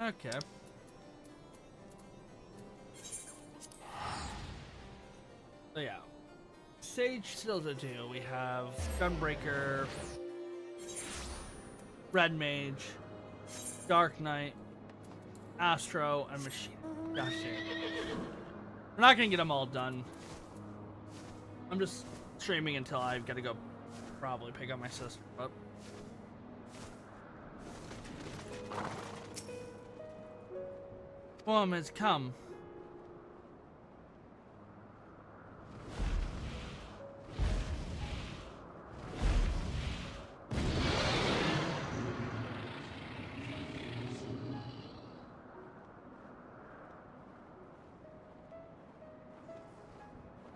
Okay. So yeah. Sage still to do. We have Gunbreaker, Red Mage, Dark Knight, Astro, and Machine. Gosh dang. We're not gonna get them all done. I'm just streaming until I've gotta go probably pick up my sister up. Mom has come.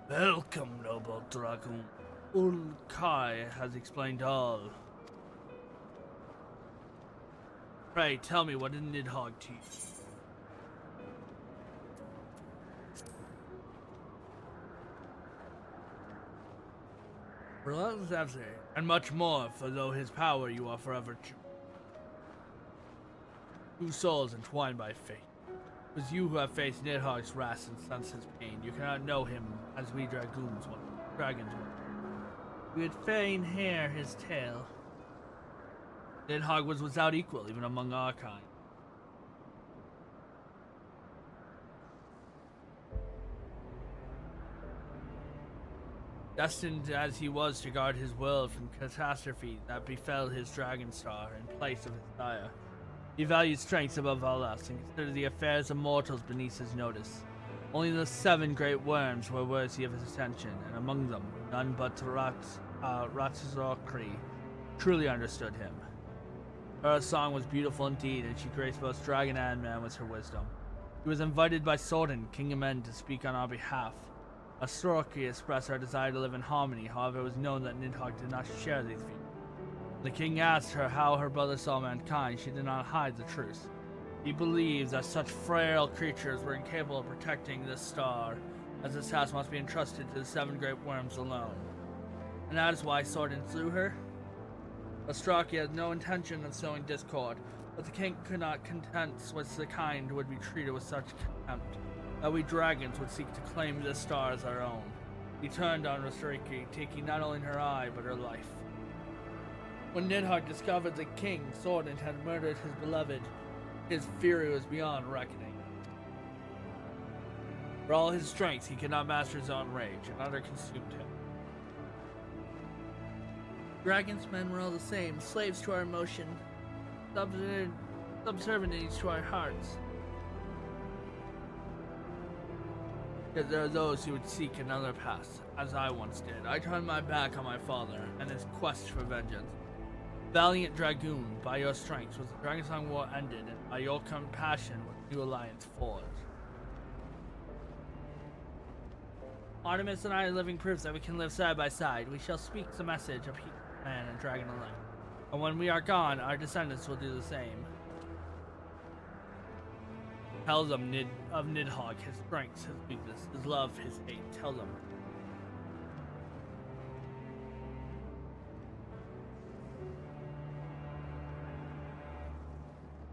Welcome, noble dragoon. Ulkai has explained all. Pray, tell me what did Nidhogg teach? Relentless effort, and much more, for though his power you are forever true. Two souls entwined by fate. It was you who have faced Nidhogg's wrath and sensed his pain. You cannot know him as we dragons would. We would fain hear his tale. Nidhogg was without equal, even among our kind. Destined as he was to guard his world from catastrophe that befell his dragon star in place of his sire, he valued strength above all else and considered the affairs of mortals beneath his notice. Only the 7 great worms were worthy of his attention, and among them, none but Ratzakri truly understood him. Her song was beautiful indeed, and she graced both dragon and man with her wisdom. He was invited by Sordin, King of Men, to speak on our behalf. Astorki expressed her desire to live in harmony, however it was known that Nidhogg did not share these views. The king asked her how her brother saw mankind. She did not hide the truth. He believed that such frail creatures were incapable of protecting this star, as this task must be entrusted to the 7 great worms alone. And that is why Sordin slew her? Astorki had no intention of sowing discord, but the king could not content with the kind would be treated with such contempt, that we dragons would seek to claim this star as our own. He turned on Astorki, taking not only her eye, but her life. When Nidhogg discovered the king, Sordin, had murdered his beloved, his fury was beyond reckoning. For all his strength, he could not master his own rage, and utter consumed him. Dragon's men were all the same, slaves to our emotion, subservient to our hearts. Yet there are those who would seek another path, as I once did. I turned my back on my father and his quest for vengeance. Valiant dragoon, by your strength was the Dragonsong War ended, and by your compassion was new alliance forged. Artemis and I are living proofs that we can live side by side. We shall speak the message of man and dragon alike. And when we are gone, our descendants will do the same. Tell them of Nidhogg, his strengths, his weakness, his love, his hate. Tell them.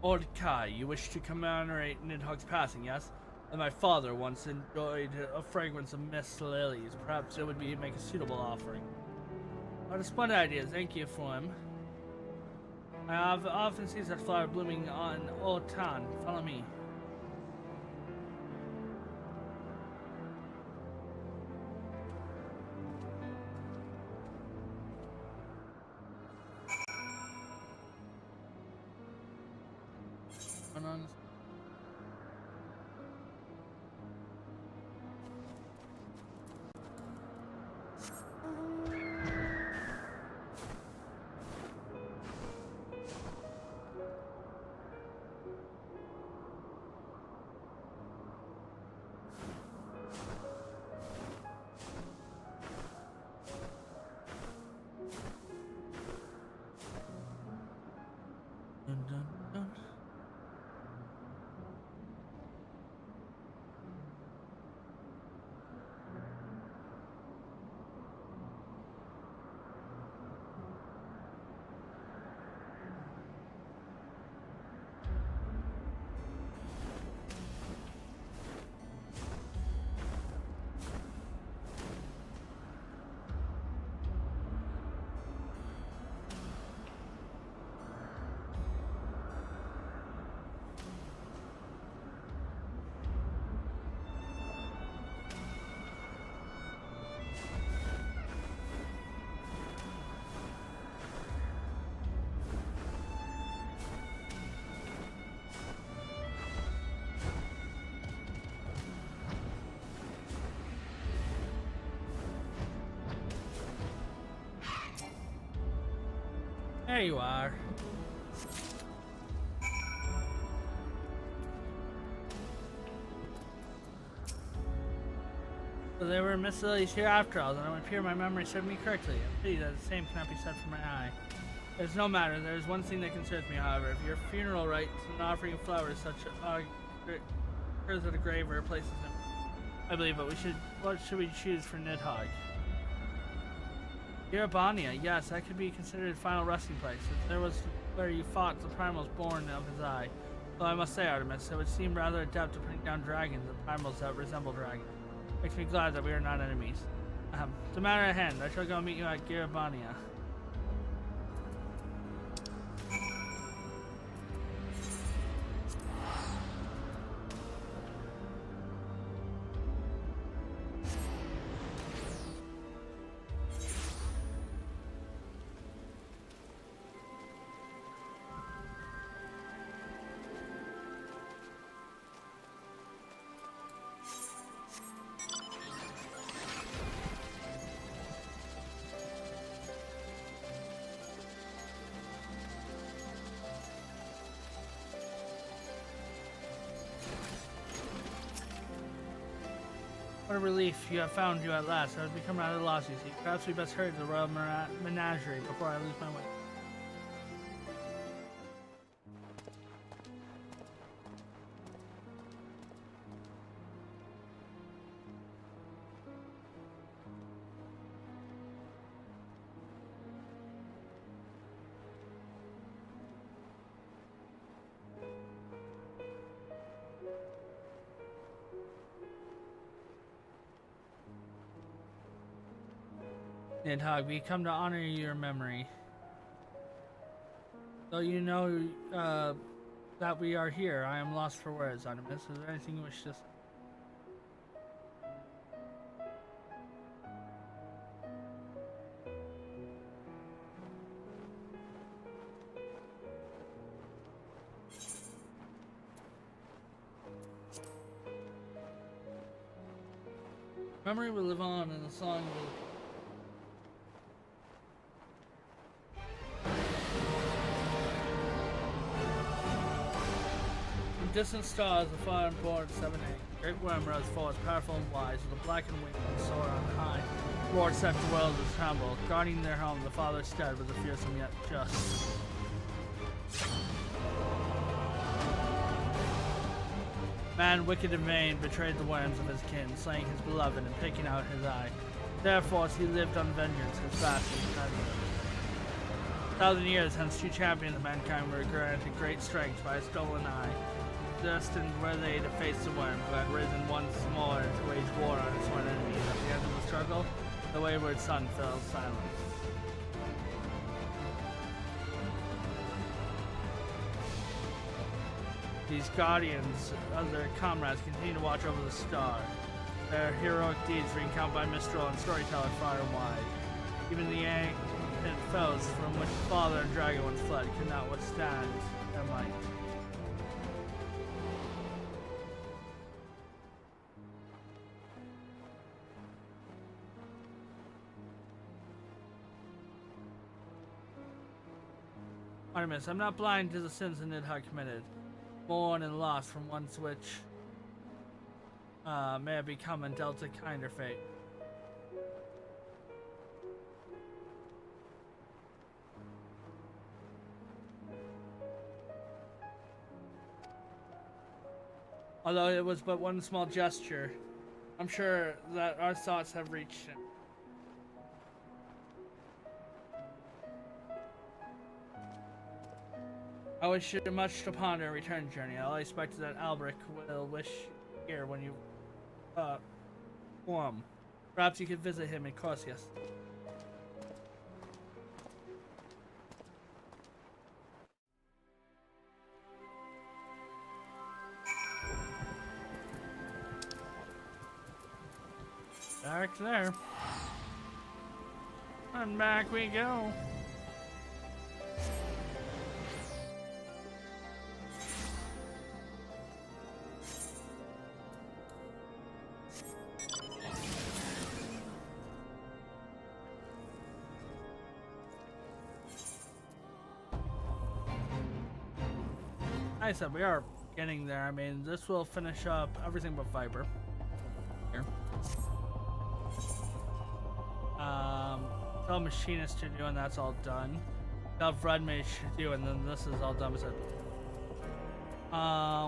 Lord Kai, you wish to commemorate Nidhogg's passing, yes? And my father once enjoyed a fragrance of mist lilies. Perhaps it would make a suitable offering. What a splendid idea. Thank you for him. I have often seen such flower blooming on Old Town. Follow me. dun, dun. There you are. So they were Miss Lily's here after all, then it would appear my memory served me correctly. I pity that the same cannot be said for my eye. It's no matter, there is one thing that concerns me, however. If your funeral rites and offering of flowers such occurs at a grave or places them, I believe, but what should we choose for Nidhogg? Erebania, yes, that could be considered a final resting place. If there was where you fought the primals born of his eye. Though I must say, Artemis, it would seem rather adept at putting down dragons and primals that resemble dragons. Makes me glad that we are not enemies. The matter at hand, I shall go meet you at Erebania. What a relief you have found you at last. I have become rather lost, you see. Perhaps we best hurry to the royal menagerie before I lose my way. Nidhogg, we come to honor your memory. Though you know that we are here, I am lost for words, Artemis. Is there anything you wish to say? Memory will live on and the song will... Distant stars, the fire and board 7-8. Great worm rose forth, powerful and wise, with a blackened wing and soar on high. Lord set the world to tremble, guarding their home, the father stood with a fearsome yet just. Man, wicked and vain, betrayed the worms of his kin, slaying his beloved and picking out his eye. Therefore he lived on vengeance, his fast and present. 1,000 years hence, two champions of mankind were granted great strength by a stolen eye. Destined were they to face the worm, who had risen once more to wage war on his sworn enemies. At the end of the struggle, the wayward son fell silent. These guardians of their comrades continue to watch over the star. Their heroic deeds recounted by minstrel and storyteller far and wide. Even the ancient foes from which father and dragon once fled could not withstand their might. Artemis, I'm not blind to the sins that Nidhogg committed. Born and lost from once which may have become and dealt a kinder fate. Although it was but one small gesture, I'm sure that our thoughts have reached him. I wish you much to ponder in return journey. I expect that Albrecht will wish here when you come. Perhaps you could visit him in Corsius. Back there. And back we go. Like I said, we are getting there. I mean, this will finish up everything but Viper. Here. Tell Machinist to do, and that's all done. Tell Red Mage to do, and then this is all done.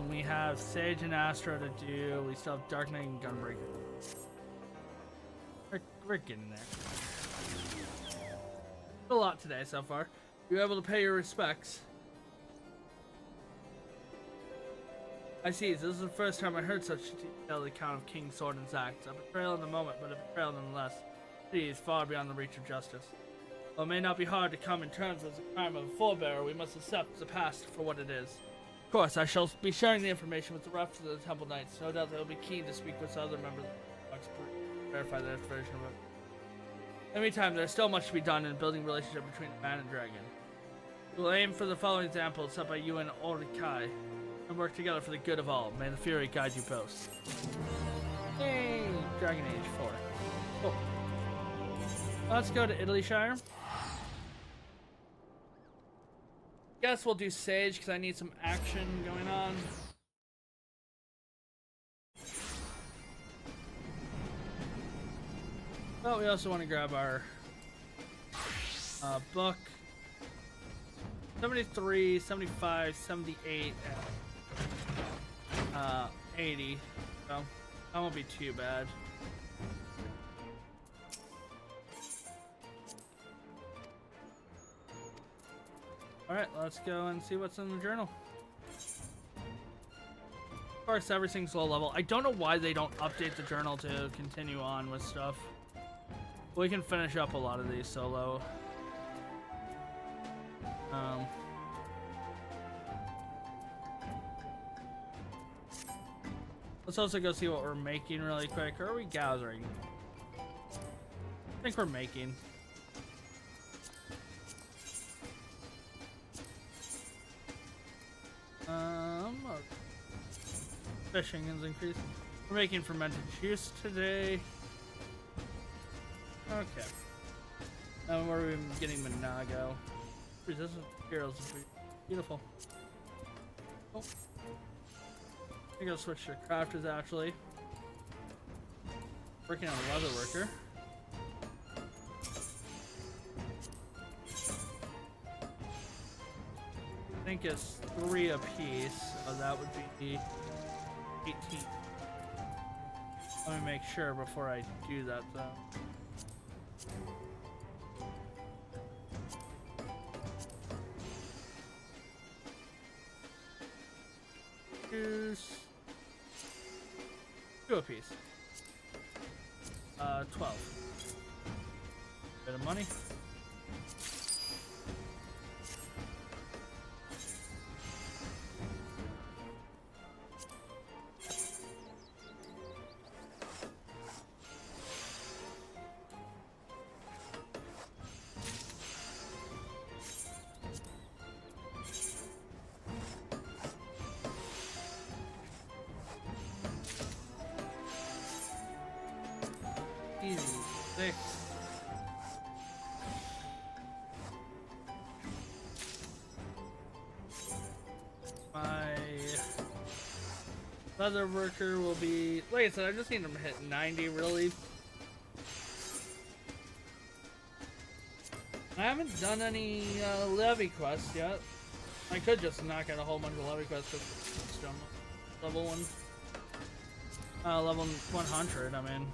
We have Sage and Astro to do. We still have Dark Knight and Gunbreaker. We're getting there. A lot today so far. You were able to pay your respects. I see. This is the first time I heard such a detailed account of King Sorden's acts. A betrayal in the moment, but a betrayal nonetheless. He is far beyond the reach of justice. While it may not be hard to come in terms as a crime of a forebearer, we must accept the past for what it is. Of course, I shall be sharing the information with the rest of the Temple Knights. No doubt they will be keen to speak with other members of the to verify their version of it. In the meantime, there is still much to be done in building a relationship between man and dragon. We will aim for the following example set by you and Orikai, and work together for the good of all. May the Fury guide you both. Yay! Dragon Age 4. Cool. Let's go to Italy Shire. Guess we'll do Sage because I need some action going on. But we also want to grab our book. 73, 75, 78, and 80. So that won't be too bad. Alright, let's go and see what's in the journal. Of course, everything's low level. I don't know why they don't update the journal to continue on with stuff. We can finish up a lot of these solo. Let's also go see what we're making really quick. Or are we gathering? I think we're making. Fishing is increased. We're making fermented juice today. Okay. And where are we getting Monago? Resistant materials is beautiful. Oh. I think I'll switch to crafters actually. Working on a leather worker. I think it's 3 apiece, so that would be 18. Let me make sure before I do that though. Here's 2 apiece. 12. Bit of money. Easy. 6. My leather worker will be. Like I said, I just need him to hit 90 really. I haven't done any levy quests yet. I could just knock out a whole bunch of levy quests with level 1. level 100, I mean,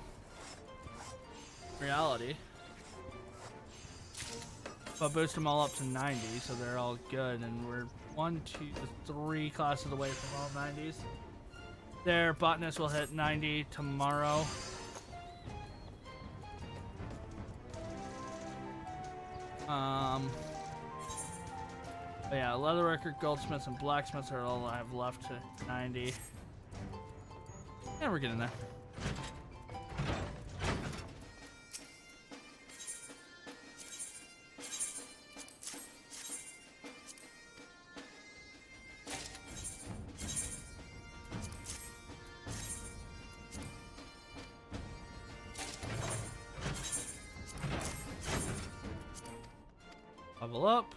reality. But boost them all up to 90, so they're all good, and we're 3 classes away from all 90s. Their botanist will hit 90 tomorrow. But yeah, leatherworker, goldsmiths, and blacksmiths are all I have left to 90. Yeah, we're getting there. Level up.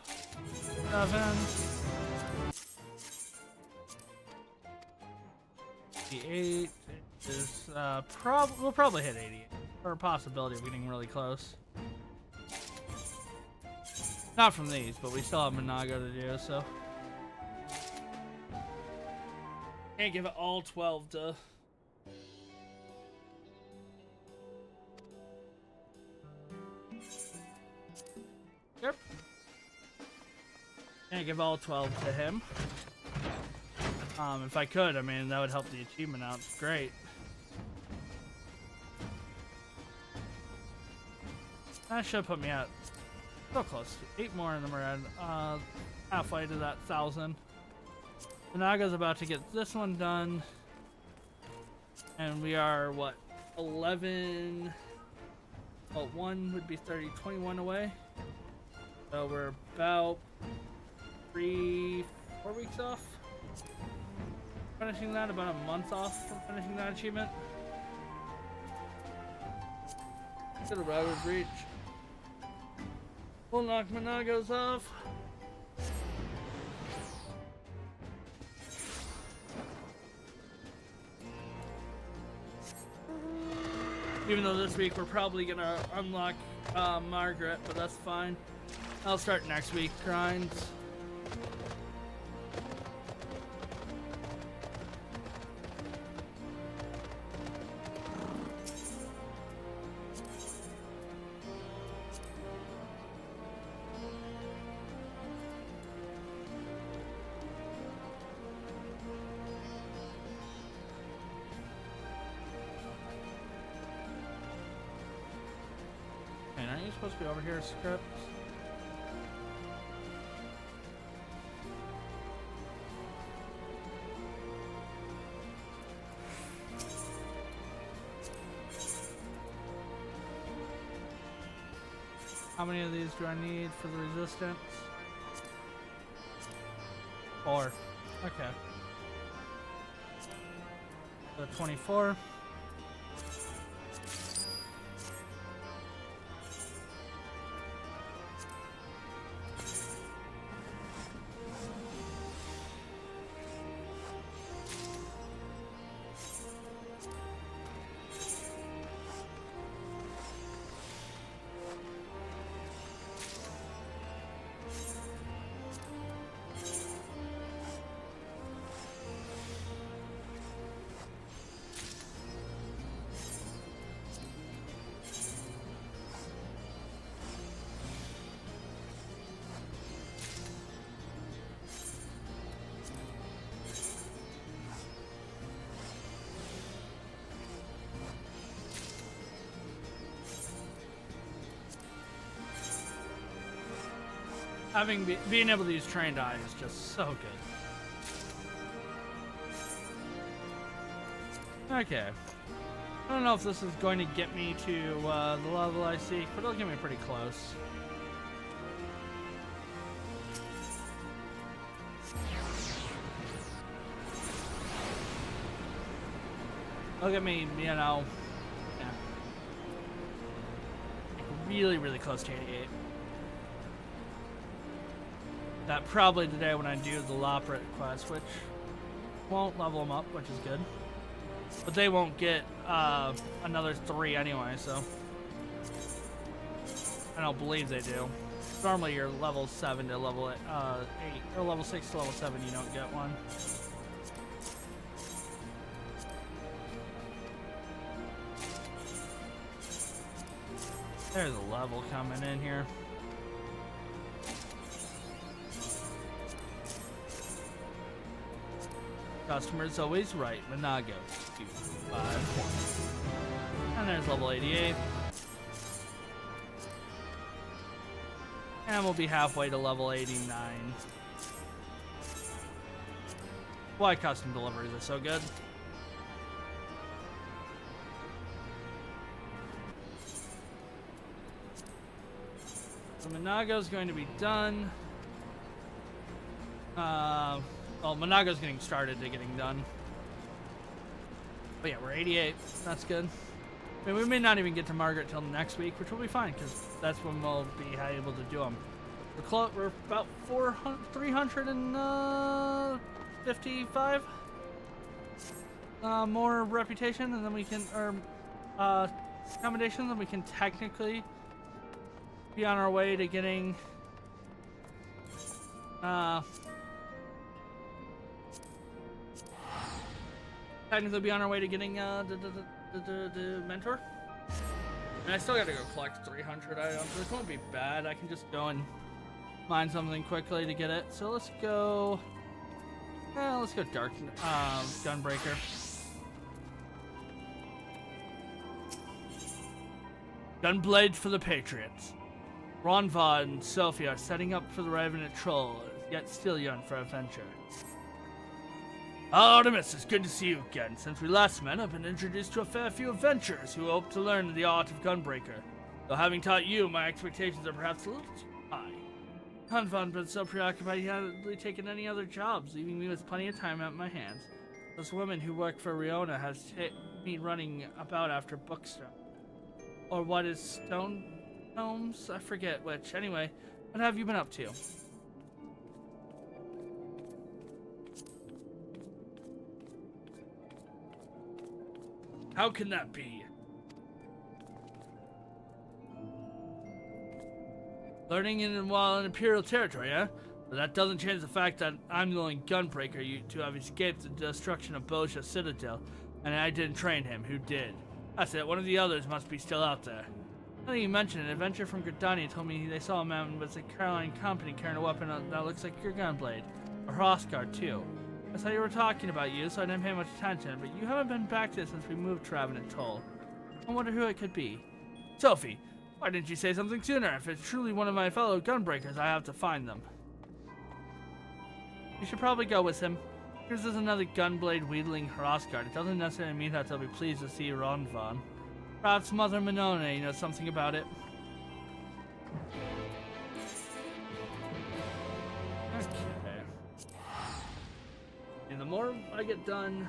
7. 88 is we'll probably hit 88, or a possibility of getting really close. Not from these, but we still have Monago to do, so can't give it all 12 to. Yep. Can't give all 12 to him. If I could, I mean, that would help the achievement out. Great. That should put me at so close. 8 more, and then we're at halfway to that 1,000. Naga's about to get this one done, and we are what, 11? Well, 1 would be 30, 21 away. So we're about 3-4 weeks off. Finishing that, about a month off from finishing that achievement. To the router's reach. We'll knock Monagos off. Even though this week we're probably gonna unlock Margaret, but that's fine. I'll start next week grinds. Aren't you supposed to be over here, script? How many of these do I need for the resistance? 4. Okay. So 24. Being able to use trained eye is just so good. Okay. I don't know if this is going to get me to the level I seek, but it'll get me pretty close. It'll get me, you know, yeah, really, really close to 88. That probably the day when I do the Loprit quest, which won't level them up, which is good. But they won't get another 3 anyway, so I don't believe they do. Normally you're level 7 to level 8, or level 6 to level 7, you don't get one. There's a level coming in here. Customer's always right. Monago. 251. And there's level 88. And we'll be halfway to level 89. Why custom deliveries are so good. So Monago's going to be done. Well, Monago's getting started to getting done. But yeah, we're 88. That's good. I mean, we may not even get to Margaret till next week, which will be fine, because that's when we'll be able to do them. We're about 355 more reputation, and then we can, or accommodations, and we can technically be on our way to getting the mentor. And I still gotta go collect 300 items. This won't be bad. I can just go and mine something quickly to get it. So let's go. Let's go dark gunbreaker. Gunblade for the Patriots. Ronva and Sophie are setting up for the Revenant Troll, yet still yearn for adventure. Artemis, it's good to see you again. Since we last met, I've been introduced to a fair few adventurers who hope to learn the art of Gunbreaker. Though having taught you, my expectations are perhaps a little too high. Hanvan's been so preoccupied he hasn't really taken any other jobs, leaving me with plenty of time at my hands. This woman who worked for Riona has me running about after bookstore. Or what is Stone Gnomes? I forget which. Anyway, what have you been up to? How can that be? Learning while in Imperial territory, eh? But that doesn't change the fact that I'm the only gunbreaker to have escaped the destruction of Bosha Citadel, and I didn't train him. Who did? That's it. One of the others must be still out there. Now that you mentioned it, an adventurer from Gridania told me they saw a man with a Caroline company carrying a weapon that looks like your gunblade. A Hrothgar, too. I saw you were talking about you, so I didn't pay much attention, but you haven't been back there since we moved to Revenant Toll. I wonder who it could be. Sophie, why didn't you say something sooner? If it's truly one of my fellow gunbreakers, I have to find them. You should probably go with him. Here's another gunblade-wielding Hrothgar. It doesn't necessarily mean that they'll be pleased to see Ronvan. Perhaps Mother Minone knows something about it. Okay. And the more I get done,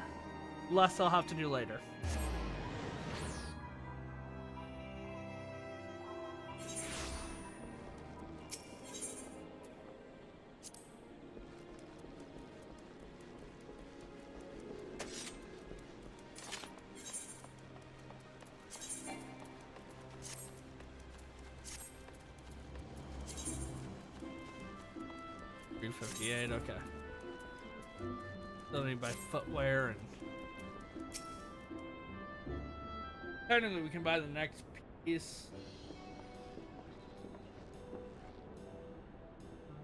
less I'll have to do later. $358, okay. Still need to buy footwear and technically we can buy the next piece.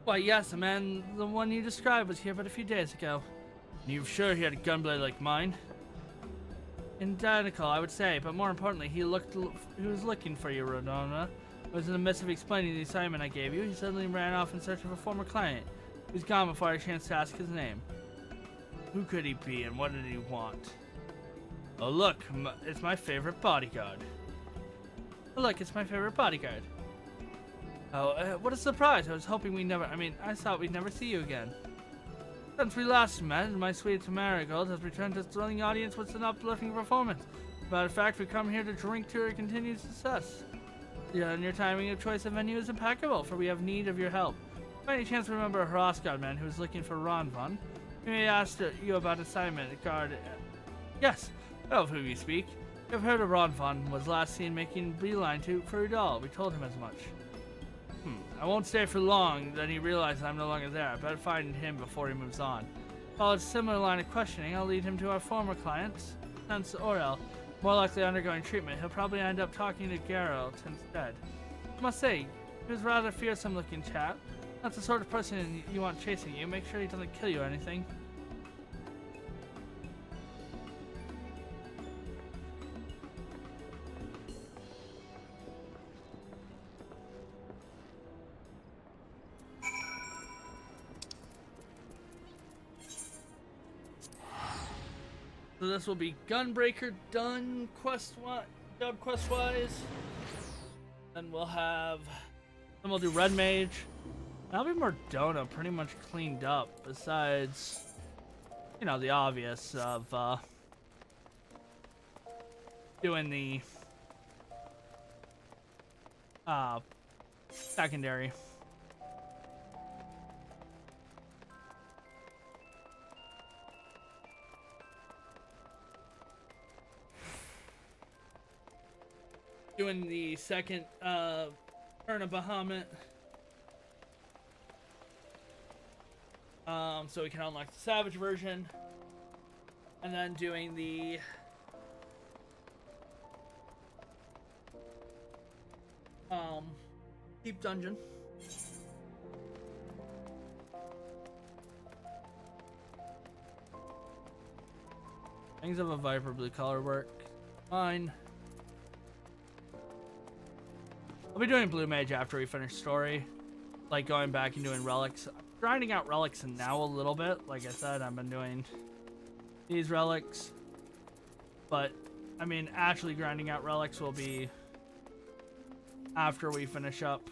Why yes, the man, the one you described was here but a few days ago. And you're sure he had a gunblade like mine? Identical, I would say, but more importantly, he was looking for you, Rodona. I was in the midst of explaining the assignment I gave you. He suddenly ran off in search of a former client. He was gone before I had a chance to ask his name. Who could he be and what did he want? Oh look, it's my favorite bodyguard. Oh look, it's my favorite bodyguard. Oh, what a surprise. I was hoping I thought we'd never see you again. Since we last met, my sweet Marigold has returned to thrilling the audience with an uplifting performance. Matter of fact, we come here to drink to her continued success. Yeah, and your timing of choice of venue is impeccable, for we have need of your help. By any chance remember a Hrothgar man who was looking for Ronvan? We may ask you about assignment guard. Yes, of whom you speak. You have heard of Ronvan was last seen making beeline for Udal. We told him as much. I won't stay for long, then he realizes I'm no longer there. I better find him before he moves on. Following a similar line of questioning, I'll lead him to our former client, Hans Orel. More likely undergoing treatment. He'll probably end up talking to Geralt instead. I must say, he was a rather fearsome looking chap. Not the sort of person you want chasing you. Make sure he doesn't kill you or anything. So this will be Gunbreaker done dub quest wise. Then we'll have, then we'll do Red Mage. That'll be Mordona pretty much cleaned up, besides, you know, the obvious of doing the secondary. Doing the second turn of Bahamut. So we can unlock the Savage version. And then doing the Deep Dungeon. Things of a Viper blue color work. Fine. I'll be doing Blue Mage after we finish story. Like going back and doing relics. I'm grinding out relics now a little bit. Like I said, I've been doing these relics. But, I mean, actually grinding out relics will be after we finish up.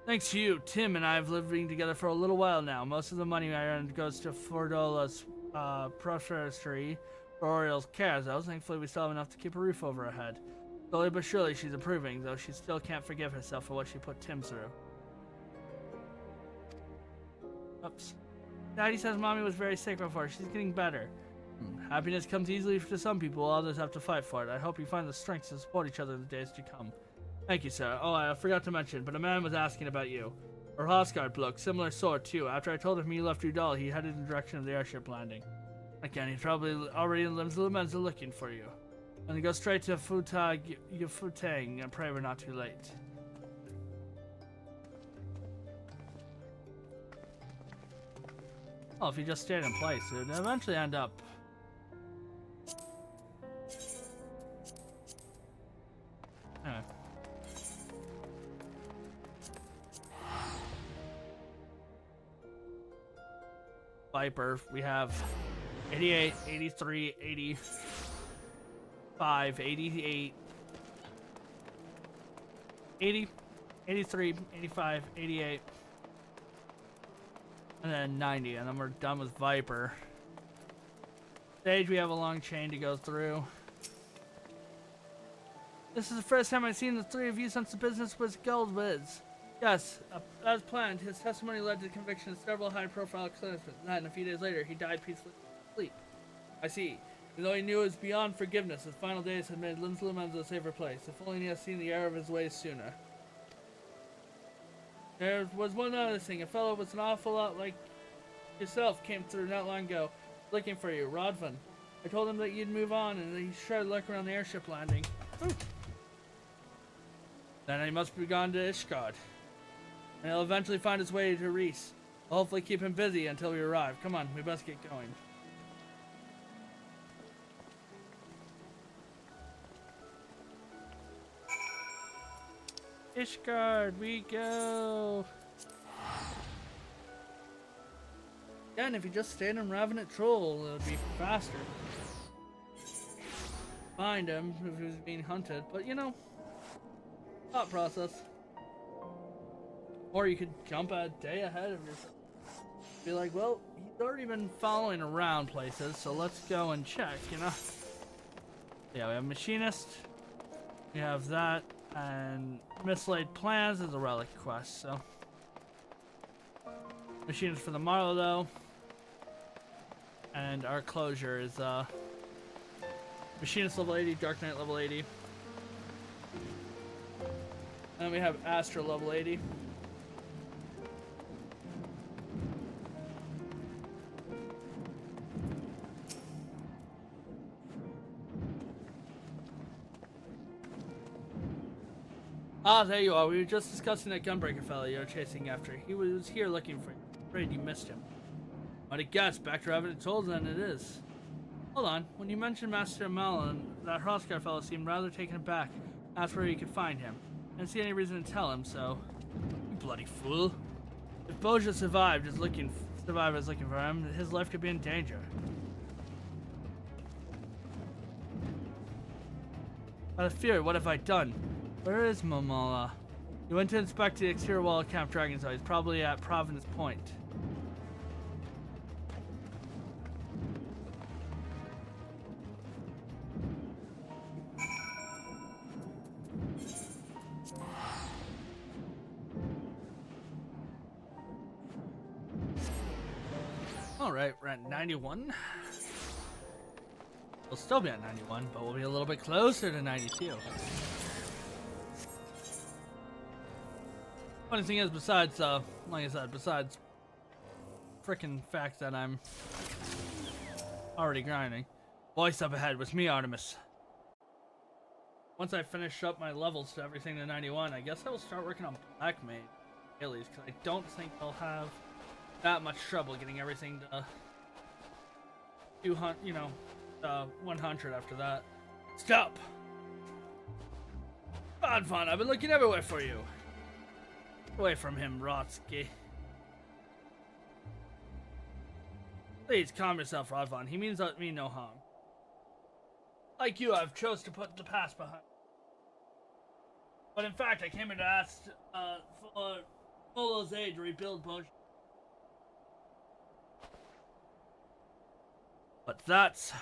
Thanks to you, Tim and I have living together for a little while now. Most of the money I earned goes to Fordola's professory for Oriel's cares. Thankfully, we still have enough to keep a roof over our head. Slowly but surely, she's improving, though she still can't forgive herself for what she put Tim through. Oops. Daddy says Mommy was very sick before. She's getting better. Happiness comes easily to some people, while others have to fight for it. I hope you find the strength to support each other in the days to come. Thank you, sir. Oh, I forgot to mention, but a man was asking about you. Or Hosgard bloke, similar sort, too. After I told him you left Udall, he headed in the direction of the airship landing. Again, he's probably already in Limsa looking for you. And go straight to Futang and pray we're not too late. Well, if you just stayed in place, it would eventually end up. Anyway. Viper, we have 88, 83, 80. 88, 80, 83, 85, 88, and then 90, and then we're done with Viper. Stage, we have a long chain to go through. This is the first time I've seen the three of you since the business was Gold Wiz. Yes, as planned, his testimony led to the conviction of several high-profile clinicians. Then, a few days later, he died peacefully in sleep. I see. Though he knew it was beyond forgiveness, his final days had made Limsa a safer place. If only he had seen the error of his ways sooner. There was one other thing. A fellow was an awful lot like yourself came through not long ago, looking for you, Rodvan. I told him that you'd move on and that he tried to look around the airship landing. Ooh. Then he must be gone to Ishgard. And he'll eventually find his way to Reese. I'll hopefully keep him busy until we arrive. Come on, we best get going. Ishgard, we go. Again, if you just stayed in Ravenant Troll, it would be faster. Find him if he was being hunted, but you know, thought process. Or you could jump a day ahead of yourself. Be like, well, he's already been following around places, so let's go and check, you know? Yeah, we have Machinist. We have that. And Mislaid Plans is a relic quest, so. Machinist for the Marlow, though. And our closure is, Machinist level 80, Dark Knight level 80. And we have Astra level 80. Ah, there you are. We were just discussing that gunbreaker fella you're chasing after. He was here looking for you. Afraid you missed him. I'd have guessed. Back to having it told, then it is. Hold on. When you mentioned Master Malin, that Hrothgar fellow seemed rather taken aback. Asked where you could find him. Didn't see any reason to tell him, so... You bloody fool. If Boja survived is looking for him, his life could be in danger. Out of fear, what have I done? Where is Momola? He went to inspect the exterior wall of Camp Dragon's Eye. He's probably at Providence Point. Alright, we're at 91. We'll still be at 91, but we'll be a little bit closer to 92. Funny thing is, besides, like I said, besides frickin' fact that I'm already grinding, voice up ahead with me, Artemis. Once I finish up my levels to everything to 91, I guess I will start working on Black Mage dailies, because I don't think I'll have that much trouble getting everything to 200, 100 after that. Stop! Rodvan, I've been looking everywhere for you. Away from him, Rotsky. Please calm yourself, Rodvan. He means me no harm. Like you, I've chose to put the past behind. But in fact, I came here to ask for Polo's aid to rebuild Boja. But that's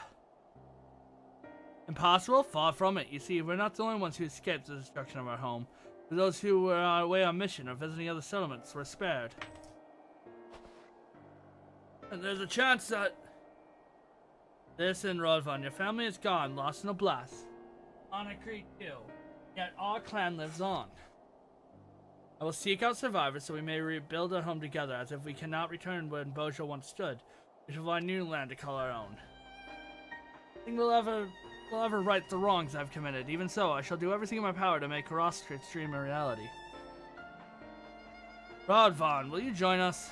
impossible? Far from it. You see, we're not the only ones who escaped the destruction of our home. For those who were away on mission or visiting other settlements were spared. And there's a chance that... Listen, Rodvan, your family is gone, lost in a blast. On a creek too. Yet our clan lives on. I will seek out survivors so we may rebuild our home together, as if we cannot return when Boja once stood. We shall find new land to call our own. I think we'll ever right the wrongs I've committed. Even so, I shall do everything in my power to make Hrothgar's dream a reality. Rodvan, will you join us?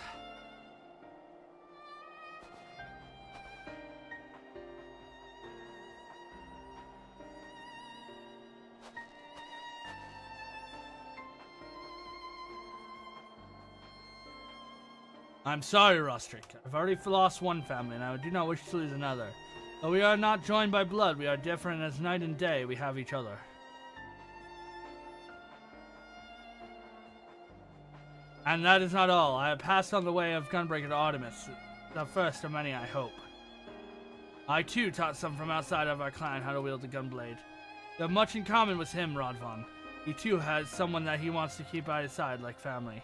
I'm sorry, Rostrick. I've already lost one family, and I do not wish to lose another. Though we are not joined by blood, we are different as night and day we have each other. And that is not all. I have passed on the way of Gunbreaker to Artemis, the first of many, I hope. I too taught some from outside of our clan how to wield the gunblade. We have much in common with him, Rodvan. He too has someone that he wants to keep by his side like family.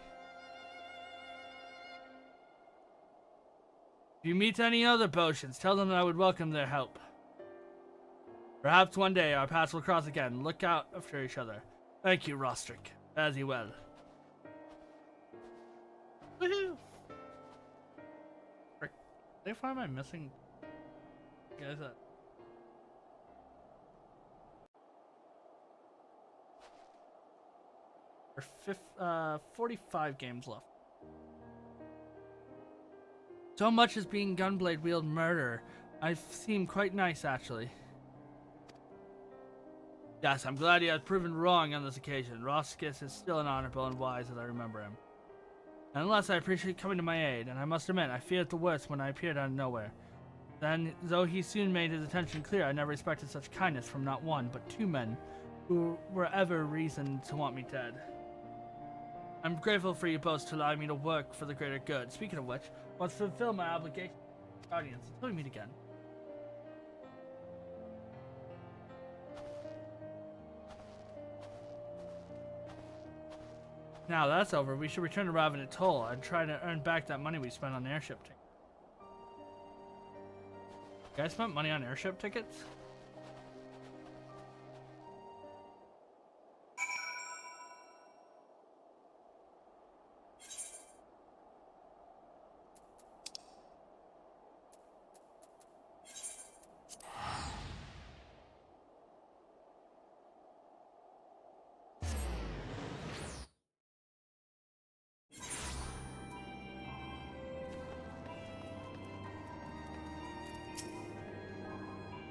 If you meet any other Botians, tell them that I would welcome their help. Perhaps one day our paths will cross again. Look out after each other. Thank you, Rostrick. As you well. Woohoo! Frick. Why am I missing? Guys, We're 45 games left. So much as being gunblade wield murder. I seem quite nice, actually. Yes, I'm glad he has proven wrong on this occasion. Roskis is still an honorable and wise as I remember him. And unless I appreciate coming to my aid, and I must admit, I feared the worst when I appeared out of nowhere. Then, though he soon made his intention clear, I never expected such kindness from not one, but two men, who were ever reason to want me dead. I'm grateful for you both to allow me to work for the greater good. Speaking of which, I must fulfill my obligation to Guardians until we meet again. Now that's over, we should return to Ravenant Toll and try to earn back that money we spent on airship tickets. You guys spent money on airship tickets?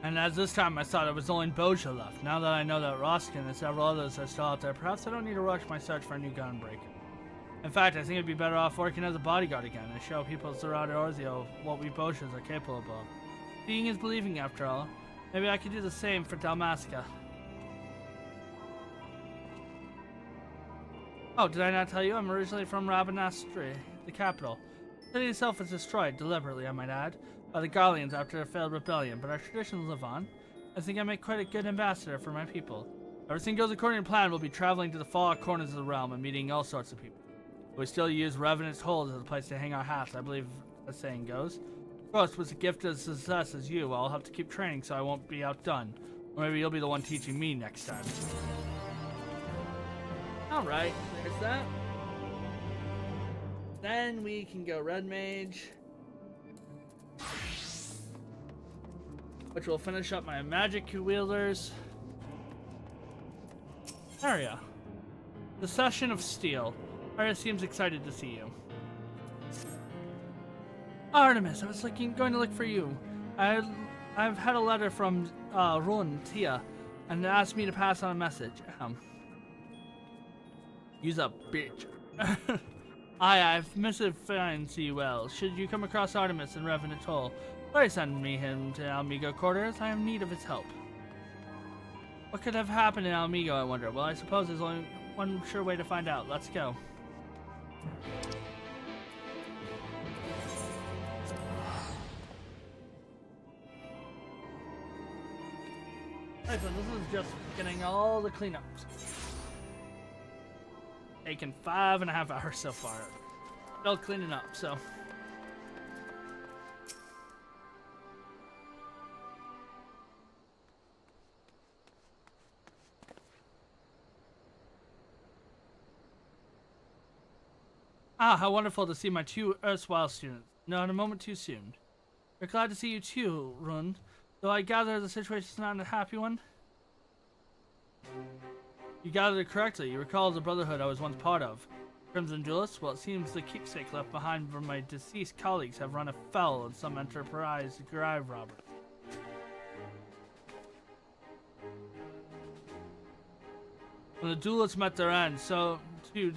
And as this time I thought it was only Boja left. Now that I know that Roskin and several others are still out there, perhaps I don't need to rush my search for a new gunbreaker. In fact, I think it'd be better off working as a bodyguard again and show people surrounding Orzio what we Bojas are capable of. Seeing is believing after all. Maybe I could do the same for Dalmasca. Oh, did I not tell you? I'm originally from Rabanastri, the capital. The city itself was destroyed, deliberately I might add, by the Garleans after a failed rebellion, but our traditions live on. I think I make quite a good ambassador for my people. If everything goes according to plan, we'll be traveling to the far corners of the realm and meeting all sorts of people. We still use Revenant's Hold as a place to hang our hats, I believe the saying goes. Of course, with a gift as success as you, I'll have to keep training so I won't be outdone. Or maybe you'll be the one teaching me next time. Alright, there's that. Then we can go Red Mage, which will finish up my magic wielders. Aria. The Session of Steel. Aria seems excited to see you. Artemis, I was going to look for you. I've had a letter from Run Tia, and asked me to pass on a message. Use a bitch. I've misadvised you well. Should you come across Artemis and Revenant Toll, please send me him to Almigo quarters. I have need of his help. What could have happened in Almigo, I wonder? Well, I suppose there's only one sure way to find out. Let's go. Alright, so this is just getting all the cleanups. Taken 5.5 hours so far. Still cleaning up, so. Ah, how wonderful to see my two erstwhile students. Not a moment too soon. We're glad to see you too, Rund. Though I gather the situation's not a happy one. You gathered it correctly. You recall the brotherhood I was once part of. Crimson Duelists? Well, it seems the keepsake left behind from my deceased colleagues have run afoul of some enterprise grave robber. When the duelists met their end, so too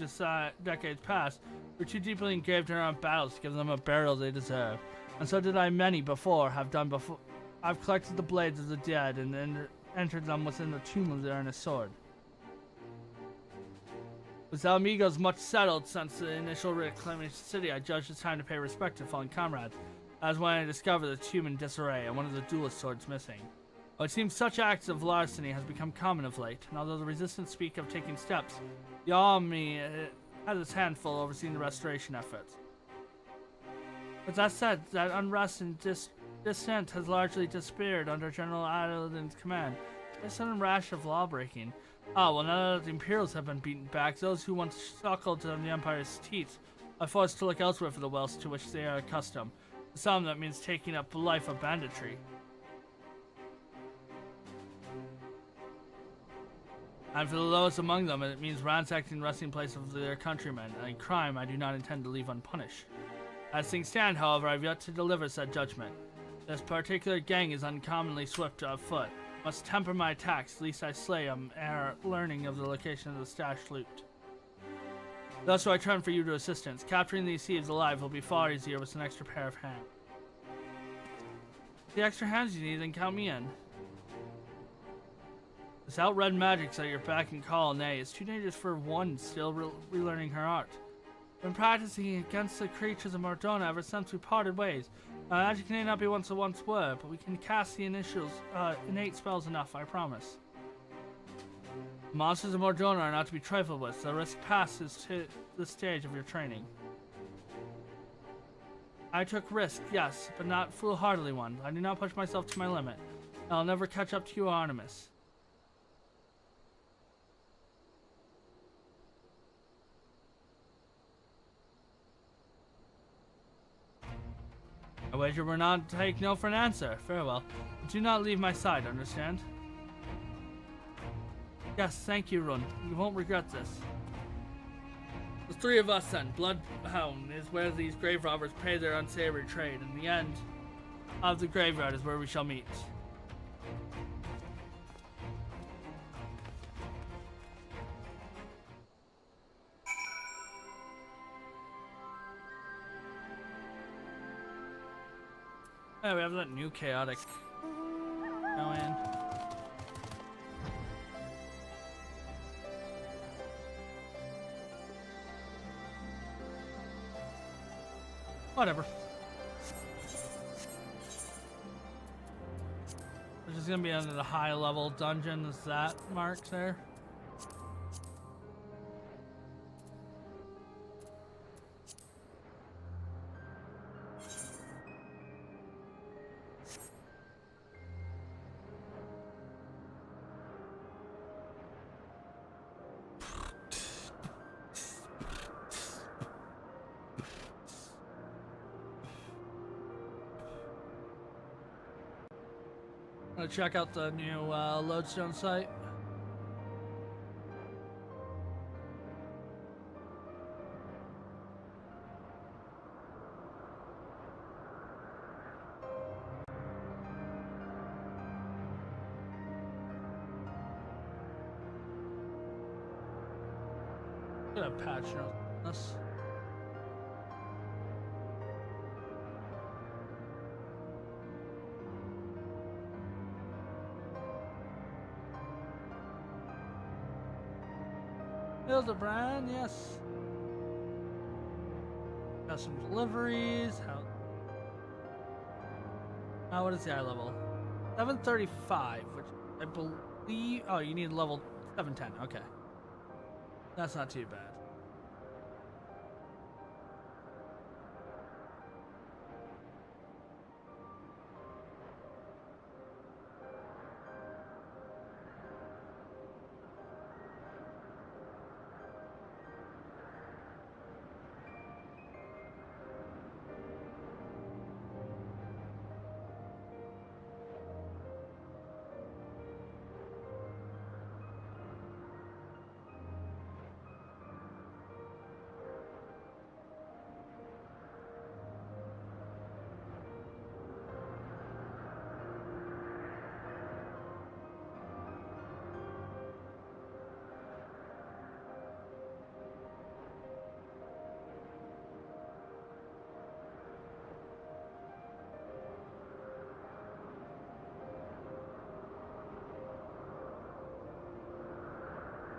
decades passed, were too deeply engraved in our own battles to give them a burial they deserve. And so did I many before have done before. I've collected the blades of the dead and entered them within the tomb of their earnest sword. With Almigos much settled since the initial reclamation of the city, I judged it time to pay respect to fallen comrades. That was when I discovered the tomb in disarray and one of the duelist swords missing. Oh, it seems such acts of larceny has become common of late, and although the resistance speak of taking steps, the army has its handful overseeing the restoration efforts. But that said, that unrest and dissent has largely disappeared under General Adeline's command. A sudden rash of lawbreaking. Ah, well, now that the Imperials have been beaten back, those who once suckled to the Empire's teeth are forced to look elsewhere for the wealth to which they are accustomed. For some, that means taking up a life of banditry. And for the lowest among them, it means ransacking the resting place of their countrymen, a crime I do not intend to leave unpunished. As things stand, however, I have yet to deliver said judgment. This particular gang is uncommonly swift of foot. Must temper my attacks, lest I slay them ere learning of the location of the stashed loot. Thus do I turn for you to assistance. Capturing these thieves alive will be far easier with an extra pair of hands. The extra hands you need, then count me in. Without red magics at your beck and call, nay, it's too dangerous for one still relearning her art. Been practicing against the creatures of Mordona ever since we parted ways. Magic may not be what it once were, but we can cast the innate spells enough, I promise. The monsters of Mordona are not to be trifled with. The risk passes to the stage of your training. I took risks, yes, but not foolhardily ones. I do not push myself to my limit. I'll never catch up to you, Artemis. I wager we're not to take no for an answer. Farewell. Do not leave my side, understand? Yes, thank you, Run. You won't regret this. The three of us then. Bloodhound is where these grave robbers pay their unsavory trade, and the end Of the graveyard is where we shall meet. Oh, we have that new chaotic going. Whatever. Which is gonna be under the high level dungeon, is that marked there? Wanna check out the new lodestone site? Gonna patch this. Hildebrand, yes. Custom deliveries. What is the eye level? 735, which I believe. Oh, you need level 710. Okay, that's not too bad.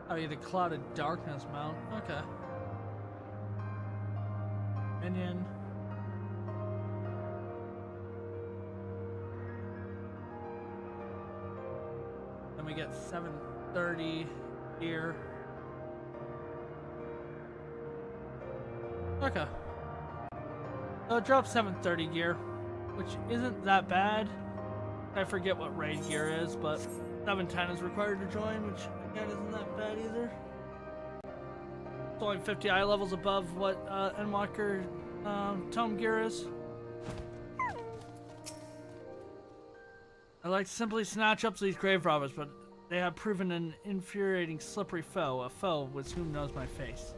Oh, you the clouded darkness mount. Okay. Minion. Then we get 730 here. Okay. So it drops 730 gear, which isn't that bad. I forget what raid gear is, but 710 is required to join, which again isn't that bad either. It's only 50 eye levels above what Endwalker tome gear is. I like to simply snatch up these grave robbers, but they have proven an infuriating, slippery foe, a foe with whom knows my face.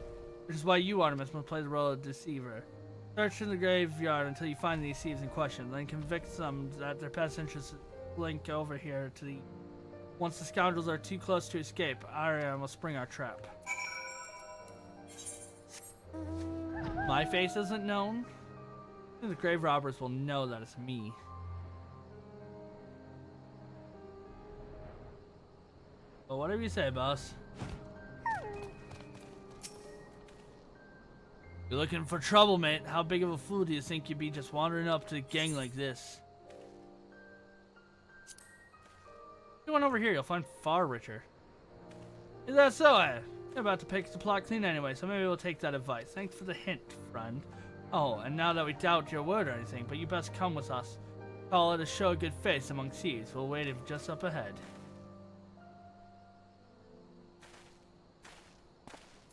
Which is why you, Artemis, must play the role of deceiver. Search in the graveyard until you find these thieves in question, then convict them that their past interests link over here to the... Once the scoundrels are too close to escape, Ariane will spring our trap. My face isn't known. The grave robbers will know that it's me. Well, whatever you say, boss. You're looking for trouble, mate. How big of a fool do you think you'd be just wandering up to a gang like this? You went over here, you'll find far richer. Is that so, eh? You're about to pick the plot clean anyway, so maybe we'll take that advice. Thanks for the hint, friend. Oh, and now that we doubt your word or anything, but you best come with us. Call it a show of good face among thieves. We'll wait just up ahead.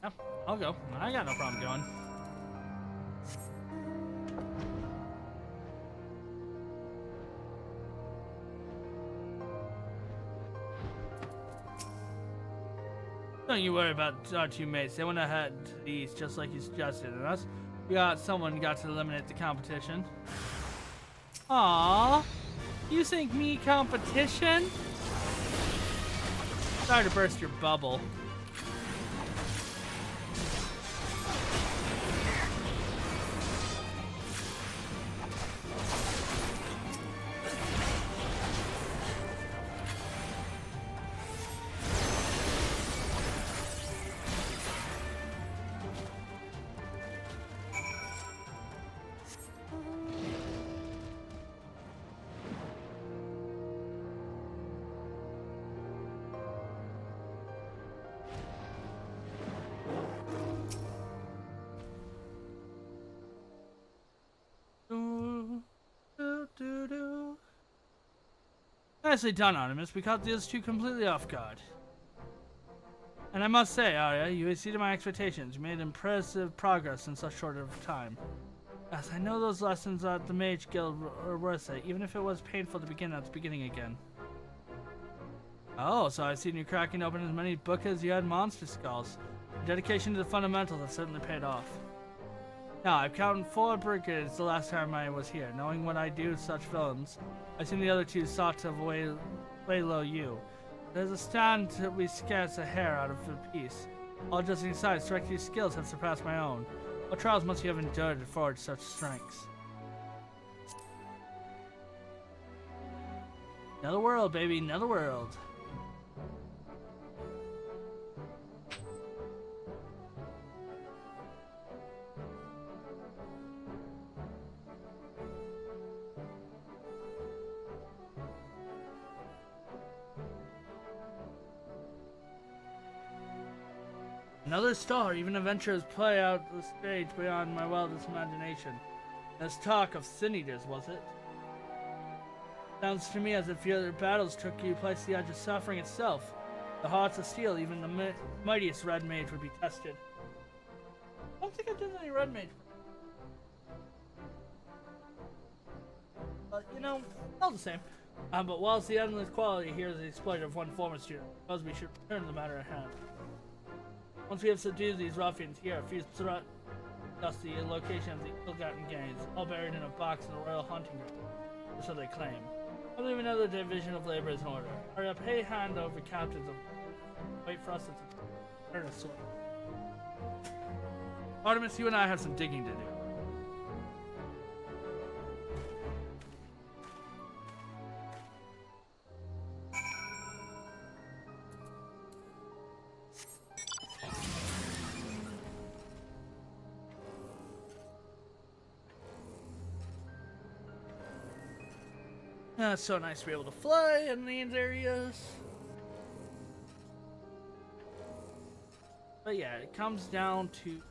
Yeah, I'll go. I got no problem going. Don't you worry about our two mates. They went ahead to the east just like you suggested, and us. Someone got to eliminate the competition. Aww. You think me competition? Sorry to burst your bubble. Nicely done, Artemis. We caught these two completely off guard. And I must say, Arya, you exceeded my expectations. You made impressive progress in such short of time. Yes, I know those lessons at the Mage Guild were worth it, even if it was painful to begin at the beginning again. Oh, so I've seen you cracking open as many books as you had monster skulls. Your dedication to the fundamentals has certainly paid off. Now, I've counted 4 brigades the last time I was here. Knowing what I do with such villains, I've seen the other 2 sought to lay low you. There's a stand that we scarce a hair out of the piece. All judging aside, Strike's skills have surpassed my own. What trials must you have endured to forge such strengths? Another world, baby, another world. Another star, even adventurers play out the stage beyond my wildest imagination. There's talk of sin eaters, was it? Sounds to me as if your battles took you place the edge of suffering itself. The hearts of steel, even the mightiest red mage would be tested. I don't think I did any red mage. But, you know, all the same. But whilst the endless quality here is the exploit of one former student, suppose we should return to the matter at hand. Once we have subdued these ruffians here, a few threat us the location of the ill-gotten gains, all buried in a box in the royal hunting ground, or so they claim. I believe another division of labor is in order. Hurry up, pay hand over captains of... Wait for us at the earnest sword. Artemis, you and I have some digging to do. It's so nice to be able to fly in these areas. But yeah, it comes down to...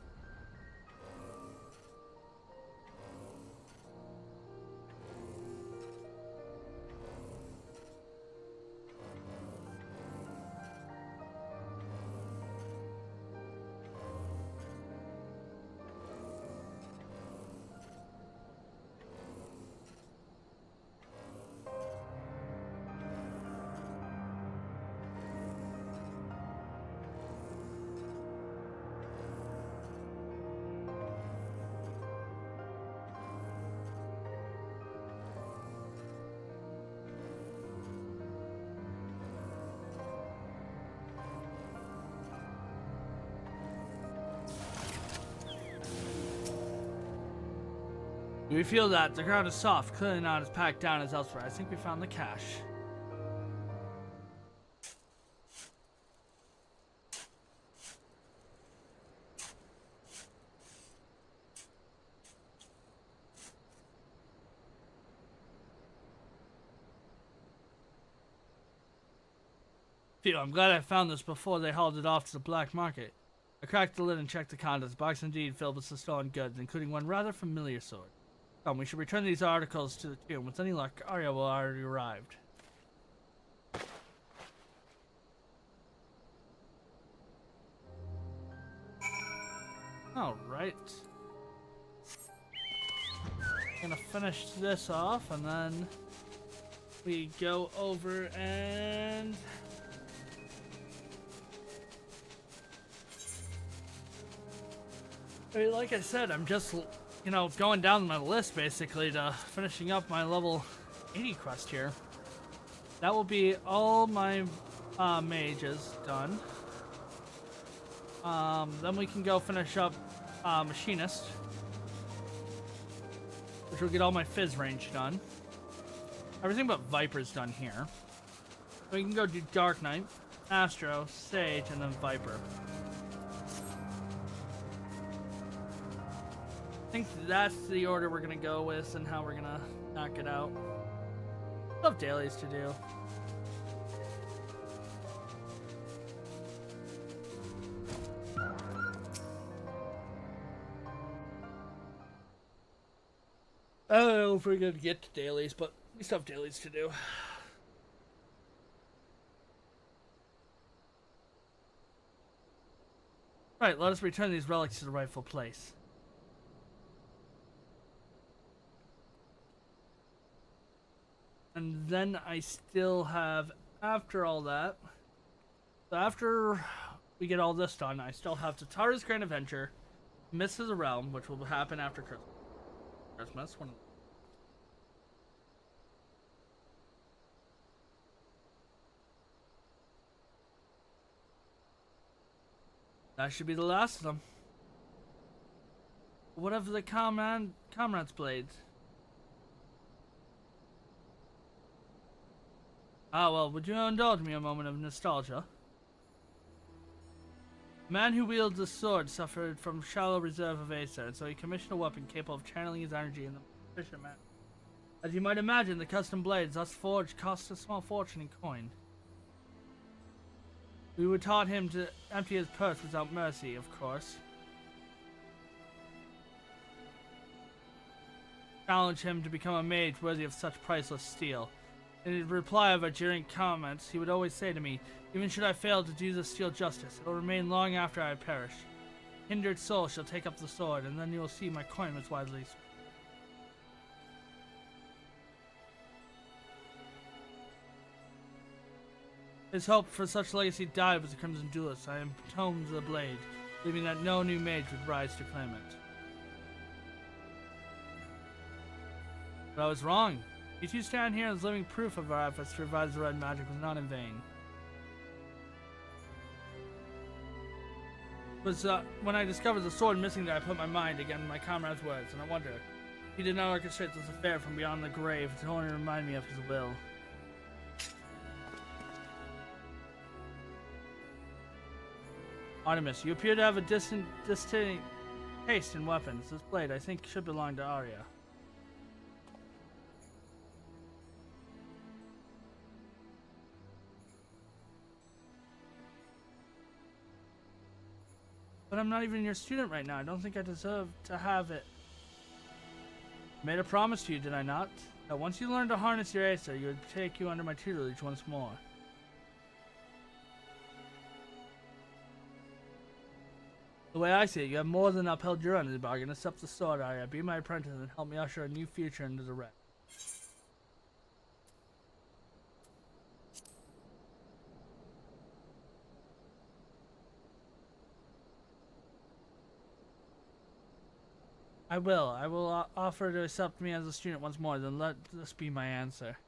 We feel that the ground is soft, clearly not as packed down as elsewhere. I think we found the cache. Phew, I'm glad I found this before they hauled it off to the black market. I cracked the lid and checked the contents. The box indeed filled with the stolen goods, including one rather familiar sword. Come, we should return these articles to the tomb. With any luck, Arya will already arrived. Alright. Gonna finish this off, and then we go over and... like I said, I'm just... you know, going down my list basically to finishing up my level 80 quest here. That will be all my mages done. Then we can go finish up Machinist, which will get all my Fizz range done. Everything but Viper's done here. We can go do Dark Knight, Astro, Sage, and then Viper. I think that's the order we're gonna go with and how we're gonna knock it out. I have dailies to do. I don't know if we're gonna get to dailies, but we still have dailies to do. Right, let us return these relics to the rightful place. And then I still have, after all that, so after we get all this done, I still have Tatara's Grand Adventure, Mists of the Realm, which will happen after Christmas. That should be the last of them. What of the Comrade's Blades? Ah, well, would you indulge me a moment of nostalgia? The man who wields the sword suffered from shallow reserve of Acer, and so he commissioned a weapon capable of channeling his energy in the most efficient manner. As you might imagine, the custom blades thus forged cost a small fortune in coin. We were taught him to empty his purse without mercy, of course. Challenge him to become a mage worthy of such priceless steel. In reply of our jeering comments, he would always say to me, even should I fail to do this steel justice, it will remain long after I perish. Hindered soul shall take up the sword, and then you will see my coin was widely spread. His hope for such legacy died with the Crimson Duelist. I entombed the blade, believing that no new mage would rise to claim it. But I was wrong. You two stand here as living proof of our efforts to revive the red magic was not in vain. It was when I discovered the sword missing that I put my mind again in my comrade's words, and I wonder, he did not orchestrate this affair from beyond the grave to only remind me of his will. Artemis, you appear to have a distinct taste in weapons. This blade, I think, should belong to Arya. But I'm not even your student right now. I don't think I deserve to have it. I made a promise to you, did I not? That once you learn to harness your Acer, you would take you under my tutelage once more. The way I see it, you have more than upheld your end of the bargain. Accept the sword, Arya. Be my apprentice and help me usher a new future into the red. I will. I will offer to accept me as a student once more, then let this be my answer.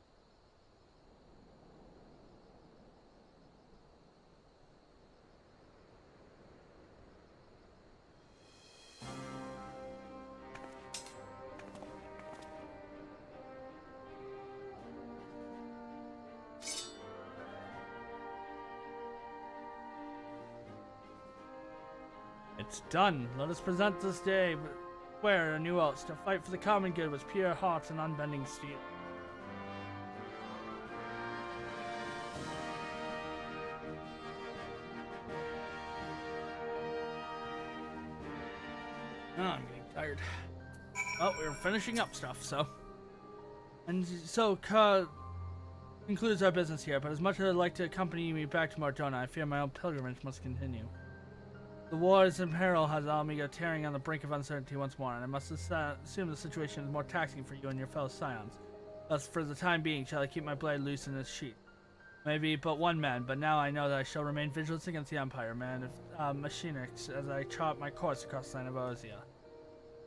It's done. Let us present this day. Swear a new oath to fight for the common good with pure hearts and unbending steel. Oh, I'm getting tired. Well, we're finishing up stuff, so. And so, concludes our business here, but as much as I'd like to accompany me back to Mardona, I fear my own pilgrimage must continue. The wars and peril has Almiga tearing on the brink of uncertainty once more, and I must assume the situation is more taxing for you and your fellow scions. Thus, for the time being, shall I keep my blade loose in its sheath. Maybe but one man, but now I know that I shall remain vigilant against the Empire, man of Machinix, as I chart my course across the land of Ozia.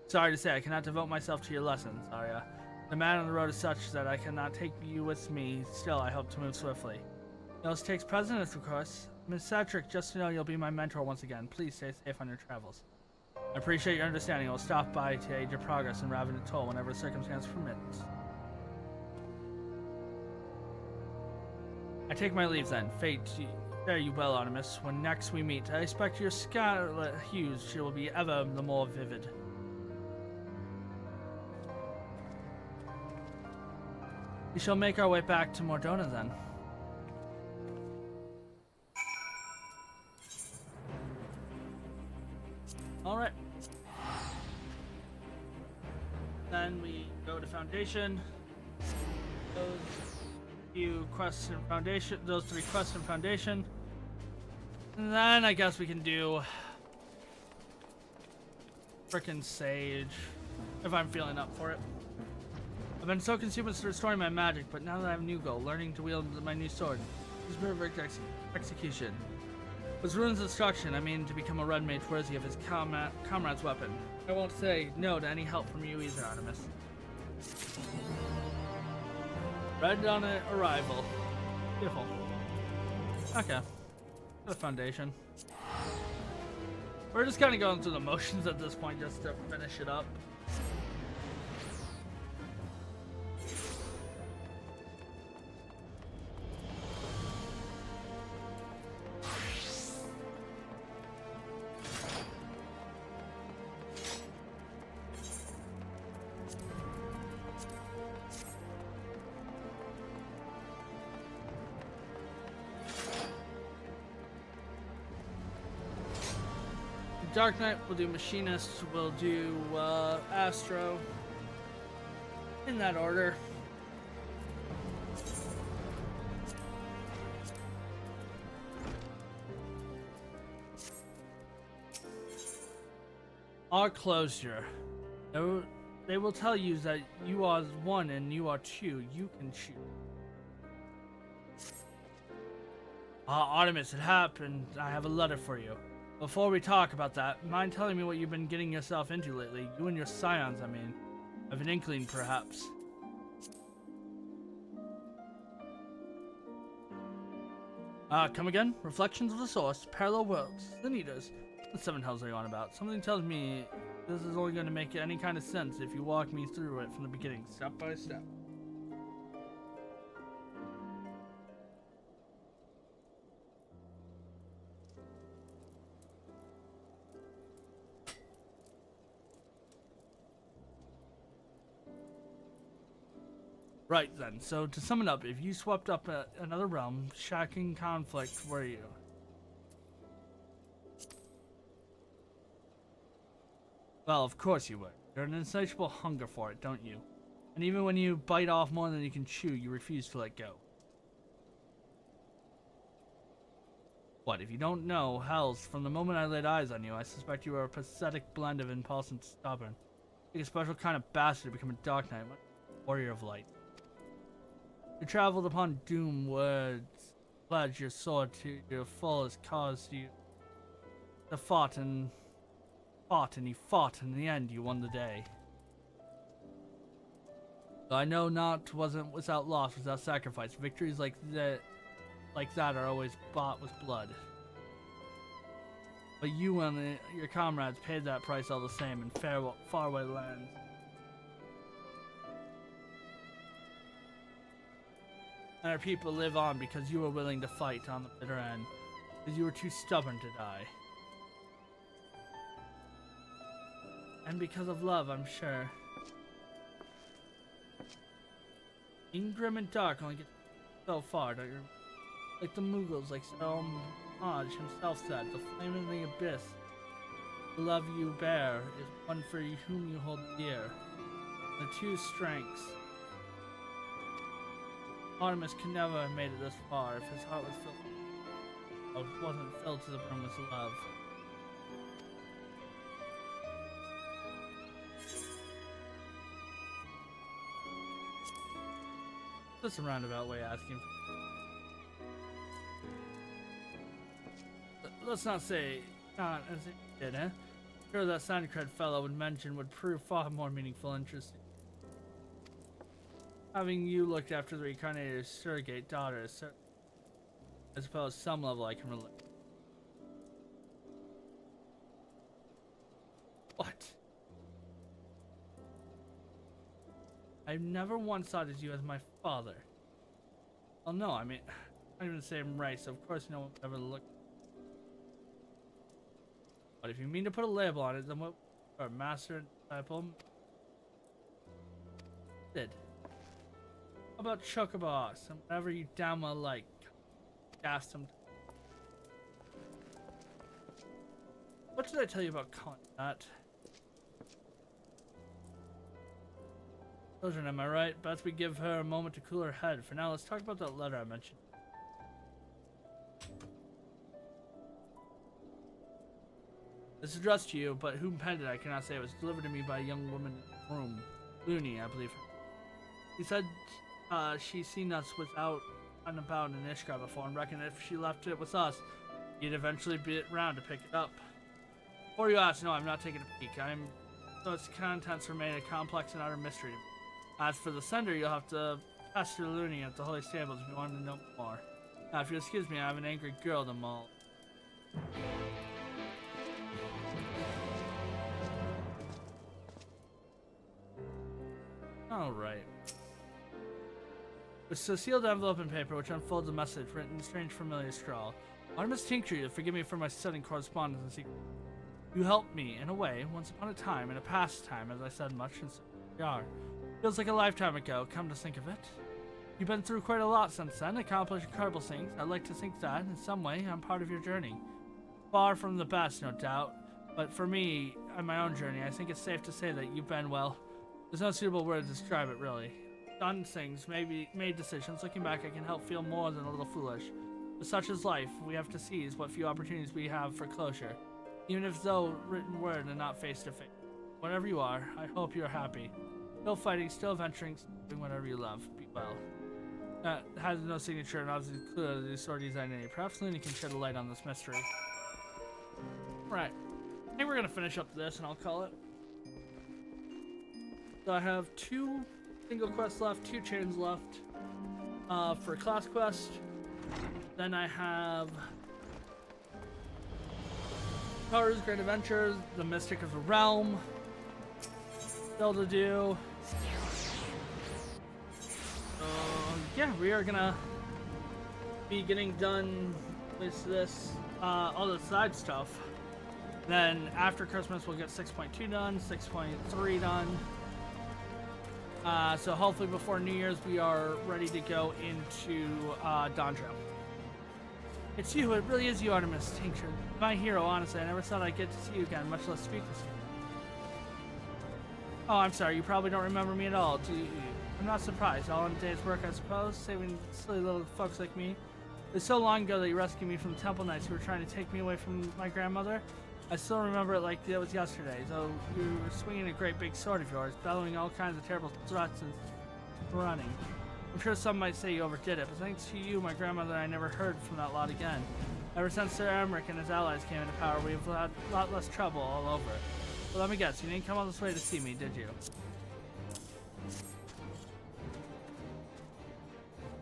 Sorry to say, I cannot devote myself to your lessons, Arya. The man on the road is such that I cannot take you with me, still I hope to move swiftly. Nils takes precedence, of course. Miss Satrick, just to know you'll be my mentor once again. Please stay safe on your travels. I appreciate your understanding. I will stop by to aid your progress in Ravenous Toll whenever circumstance permits. I take my leave then. Fate, fare you well, Artemis. When next we meet, I expect your scarlet hues shall be ever the more vivid. We shall make our way back to Mardona then. Alright. Then we go to Foundation. Those few quests in Foundation, those 3 quests in Foundation. And then I guess we can do frickin' sage. If I'm feeling up for it. I've been so consumed with restoring my magic, but now that I have a new goal, learning to wield my new sword, is perfect execution. With Rune's instruction, I mean to become a red mage worthy of his comrade's weapon. I won't say no to any help from you either, Artemis. Red on arrival. Beautiful. Okay. The foundation. We're just kind of going through the motions at this point just to finish it up. Dark Knight, we'll do Machinist, we'll do Astro, in that order. Our closure. They will tell you that you are one and you are two. You can choose. Artemis, it happened. I have a letter for you. Before we talk about that, mind telling me what you've been getting yourself into lately? You and your scions, I mean. Of an inkling, perhaps. Come again? Reflections of the Source, Parallel Worlds, the Needers. What seven hells are you on about? Something tells me this is only going to make any kind of sense if you walk me through it from the beginning, step by step. Right then, so to sum it up, if you swept up another realm, shocking conflict, were you? Well, of course you would. You're an insatiable hunger for it, don't you? And even when you bite off more than you can chew, you refuse to let go. What, if you don't know, hells, from the moment I laid eyes on you, I suspect you are a pathetic blend of impulse and stubborn. Like a special kind of bastard to become a Dark Knight, warrior of light. You traveled upon doom words, pledged your sword to your fullest cause. You fought and you fought, and in the end you won the day. Though I know not wasn't without loss, without sacrifice. Victories like that are always bought with blood. But you and your comrades paid that price all the same in faraway lands. And our people live on because you were willing to fight on the bitter end. Because you were too stubborn to die. And because of love, I'm sure. Being grim and dark only gets so far, don't you? Like the Mughals, like Maj himself said, the flame in the abyss. The love you bear is one for whom you hold dear. The two strengths. Artemis could never have made it this far if his heart wasn't filled to the brim with love. That's a roundabout way of asking. Let's not say not as it did, eh? Sure, that Sandcred fellow would mention would prove far more meaningful and interesting. Having you looked after the reincarnated surrogate daughter is certain. I suppose some level I can relate. What? I've never once thought of you as my father. Well, no, I mean, I'm not even the same race, so of course no one would ever look. But if you mean to put a label on it, then what? Or master and disciple? Did. How about Chocoboss and whatever you damn well like? Gassed him. What did I tell you about Contat? Children, am I right? Best we give her a moment to cool her head. For now, let's talk about that letter I mentioned. This It's addressed to you, but who penned it I cannot say. It was delivered to me by a young woman in the room. Looney, I believe. He said she's seen us without and about in Ishgar before and reckoned if she left it with us, you'd eventually be around to pick it up. Before you ask, no, I'm not taking a peek. So its contents remain a complex and utter mystery. As for the sender, you'll have to pass through Looney at the Holy Stables if you want to know more. Now, if you'll excuse me, I have an angry girl to maul. Alright. It's a sealed envelope and paper which unfolds a message written in strange familiar scrawl. Artemis Tincture, forgive me for my sudden correspondence and secret. You helped me, in a way, once upon a time, in a past time, as I said much, and so we are. Feels like a lifetime ago, come to think of it. You've been through quite a lot since then, accomplished incredible things. I'd like to think that, in some way, I'm part of your journey. Far from the best, no doubt, but for me, on my own journey, I think it's safe to say that you've been, well, there's no suitable word to describe it, really. Done things, maybe made decisions. Looking back, I can help feel more than a little foolish. But such is life. We have to seize what few opportunities we have for closure. Even if though written word and not face to face. Whatever you are, I hope you're happy. Still fighting, still venturing, doing whatever you love. Be well. That has no signature and obviously clear the authorities' identity. Perhaps Luna can shed a light on this mystery. Right. I think we're gonna finish up this and I'll call it. So I have 2 single quests left, 2 chains left for class quest. Then I have Taru's Great Adventures, The Mystic of the Realm, still to do. Yeah, we are gonna be getting done with this, all the side stuff. Then after Christmas, we'll get 6.2 done, 6.3 done. So hopefully before New Year's, we are ready to go into Donjo. It's you, it really is you, Artemis Tincture. My hero, honestly. I never thought I'd get to see you again, much less speak with you. Oh, I'm sorry, you probably don't remember me at all, do you? I'm not surprised. All in a day's work, I suppose, saving silly little folks like me. It was so long ago that you rescued me from the Temple Knights who were trying to take me away from my grandmother. I still remember it like it was yesterday, though you were swinging a great big sword of yours, bellowing all kinds of terrible threats and running. I'm sure some might say you overdid it, but thanks to you, my grandmother and I never heard from that lot again. Ever since Sir Emmerich and his allies came into power, we've had a lot less trouble all over. But let me guess, you didn't come all this way to see me, did you?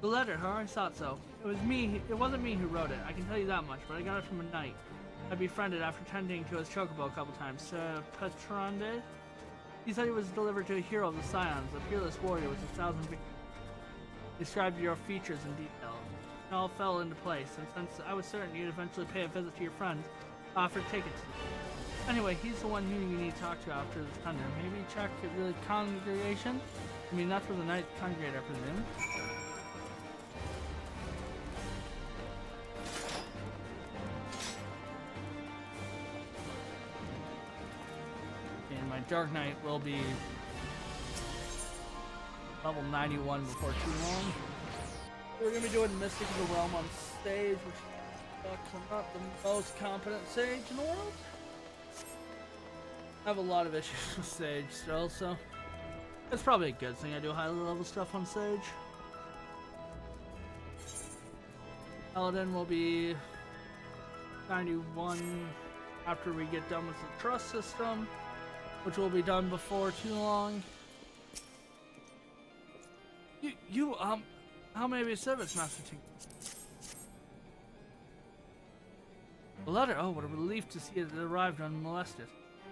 The letter, huh? I thought so. It wasn't me who wrote it, I can tell you that much, but I got it from a knight I befriended after tending to his chocobo a couple times, Sir Petronde. He said he was delivered to a hero of the Scions, a peerless warrior with 1,000 victories. Described your features in detail. It all fell into place, and since I was certain you'd eventually pay a visit to your friends, I offered to take it to you. Anyway, he's the one who you need to talk to after this thunder. Maybe check the congregation? I mean, that's where the knights congregate, I presume. And my Dark Knight will be level 91 before too long. We're going to be doing Mystic of the Realm on stage, which is not the most competent sage in the world. I have a lot of issues with sage still, so it's probably a good thing I do high level stuff on stage. Paladin will be 91 after we get done with the trust system, which will be done before too long. How may I be of service, Master Tincture? A letter? Oh, what a relief to see it arrived unmolested.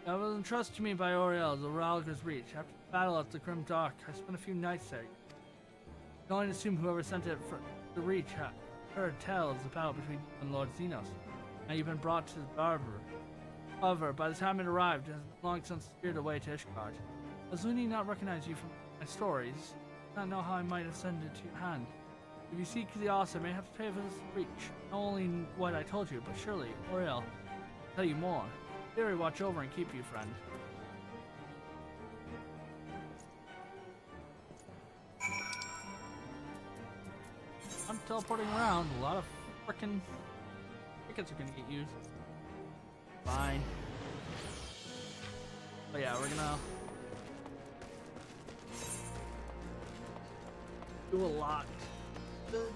It was entrusted to me by Oriel, the Ralgar's Reach. After the battle at the Grim Dark, I spent a few nights there. I can only assume whoever sent it for the Reach had heard tell of the battle between you and Lord Xenos. Now you've been brought to the Barber. However, by the time it arrived, it has long since steered away to Ishgard. Does Looney not recognize you from my stories? I do not know how I might have sent it to your hand. If you seek the awesome, I may have to pay for this Reach. Not only what I told you, but surely, Oriel will tell you more. Theory, watch over and keep you, friend. I'm teleporting around. A lot of frickin' tickets are gonna get used. Fine. But yeah, we're gonna do a lot. Good.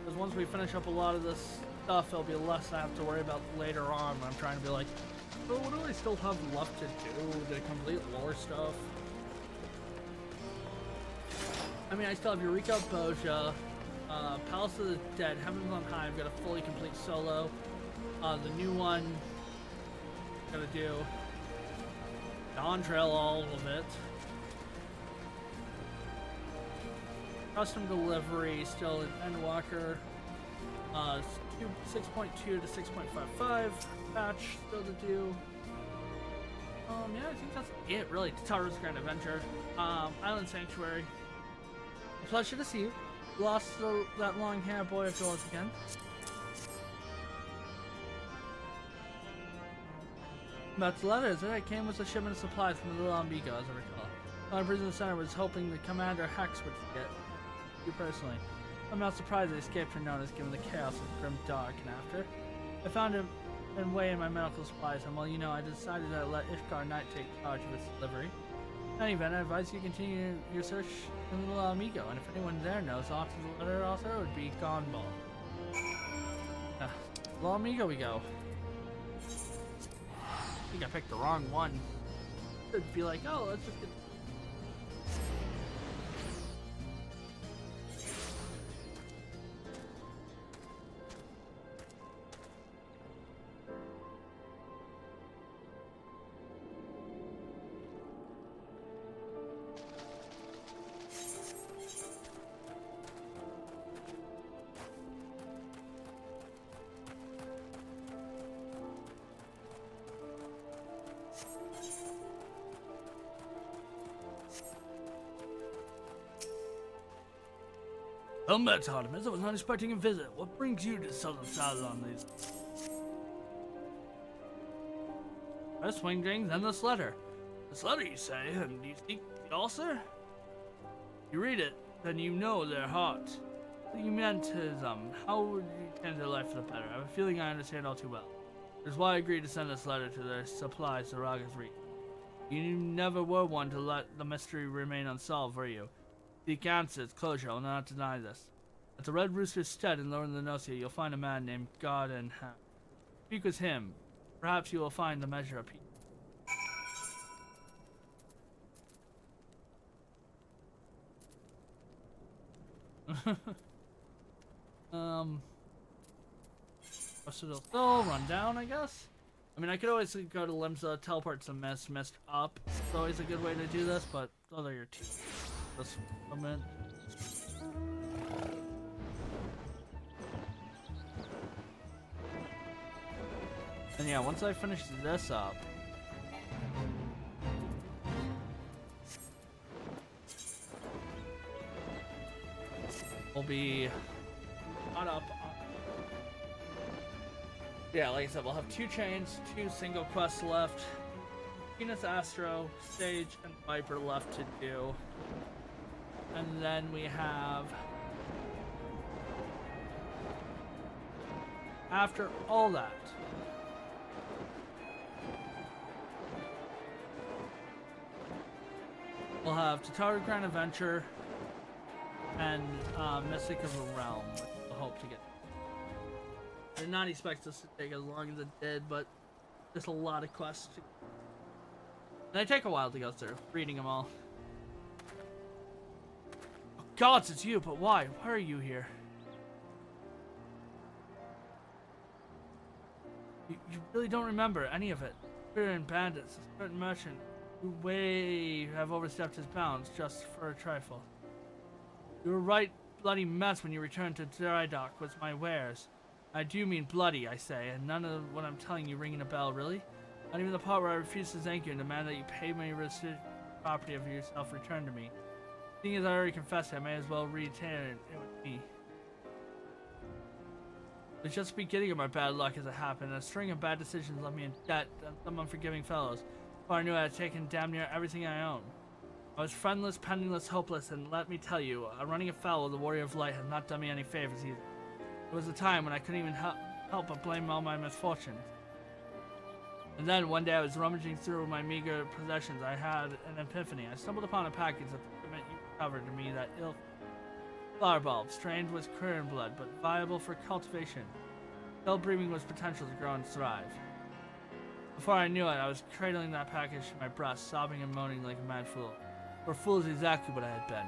Because once we finish up a lot of this stuff, it'll be less I have to worry about later on when I'm trying to be like, oh, what do I still have left to do? The complete lore stuff. I mean, I still have Eureka Boja, Palace of the Dead, Heavens on High. I've got a fully complete solo. The new one, gotta do Dawn Trail, all of it. Custom delivery, still in Endwalker. 6.2 to 6.55 patch still to do. Yeah, I think that's it really. Tataru's Grand Adventure. Island Sanctuary. A pleasure to see you. Lost that long hair boy of yours again. That's the letter, is it? It came with a shipment of supplies from the Little Amigo, as I recall. My prison center was hoping the Commander Hex would get you personally. I'm not surprised they escaped her notice given the chaos of Grim Dark and after. I found him and way in my medical supplies, and well, you know, I decided to let Ishkar Knight take charge of its delivery. In any event, I advise you continue your search in the Little Amigo, and if anyone there knows Ox's letter author, it would be Gonball. Little Amigo we go. I think I picked the wrong one. It'd be like, oh, let's just get... Well met, Artemis. I was not expecting a visit. What brings you to Southern Salon these? First Wingdings, then this letter. This letter, you say, and you seek the ulcer? You read it, then you know their heart. What you meant is, how would you change their life for the better? I have a feeling I understand all too well. That's why I agreed to send this letter to their supply, Saraga's Reach. You never were one to let the mystery remain unsolved, were you? Seek answers, closure, I will not deny this. At the Red Rooster's stead in Lower Lenosia, you'll find a man named God and Ham. Speak with him. Perhaps you will find the measure of peace. It'll still run down, I guess. I mean, I could always go to Limsa, teleport some mist up. It's always a good way to do this, but those are your two. This moment. And yeah, once I finish this up, we'll be caught up on... Yeah, like I said, we'll have 2 chains, 2 single quests left. Venus Astro, Sage, and Viper left to do. And then we have... After all that, we'll have Tataru Grand Adventure and Mystic of the Realm, which we'll hope to get. I did not expect this to take as long as it did, but there's a lot of quests. They take a while to go through, reading them all. Oh, gods, it's you, but why? Why are you here? You really don't remember any of it. Spirit and bandits, a certain merchant who have overstepped his bounds just for a trifle. You were right bloody mess when you returned to dry dock with my wares. I do mean bloody, I say, and none of what I'm telling you ringing a bell, really? Not even the part where I refused to thank you and demand that you pay my property of yourself return to me. Seeing as I already confessed it, I may as well retain it with me. It was just the beginning of my bad luck as it happened. A string of bad decisions left me in debt to some unforgiving fellows. Before I knew I had taken damn near everything I owned. I was friendless, penniless, hopeless, and let me tell you, running afoul of the Warrior of Light has not done me any favors either. It was a time when I couldn't even help but blame all my misfortunes. And then one day I was rummaging through my meager possessions. I had an epiphany. I stumbled upon a package of equipment you covered to me that ill flower bulb, strained with Korean blood, but viable for cultivation. Still breathing was potential to grow and thrive. Before I knew it, I was cradling that package to my breast, sobbing and moaning like a mad fool. For a fool is exactly what I had been.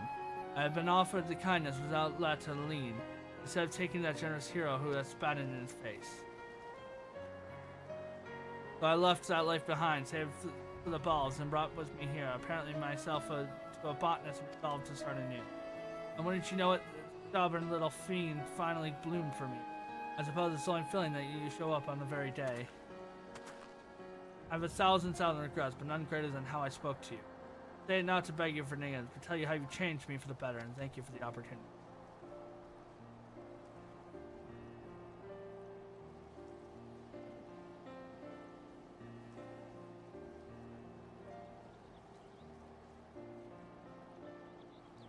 I had been offered the kindness without let to lean, instead of taking that generous hero who had spat in his face. So I left that life behind, save for the balls, and brought with me here, apparently myself to a botanist resolved to start anew. And wouldn't you know it, the stubborn little fiend finally bloomed for me. I suppose it's only fitting that you show up on the very day. I have 1,000 regrets, but none greater than how I spoke to you. Say it not to beg you for niggas, but tell you how you changed me for the better, and thank you for the opportunity.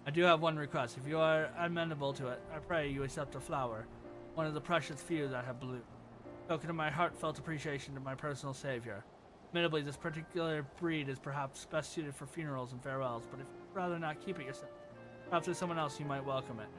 I do have one request. If you are amenable to it, I pray you accept a flower, one of the precious few that have bloomed. Token of my heartfelt appreciation to my personal savior. Admittedly, this particular breed is perhaps best suited for funerals and farewells, but if you'd rather not keep it yourself, perhaps there's someone else you might welcome it.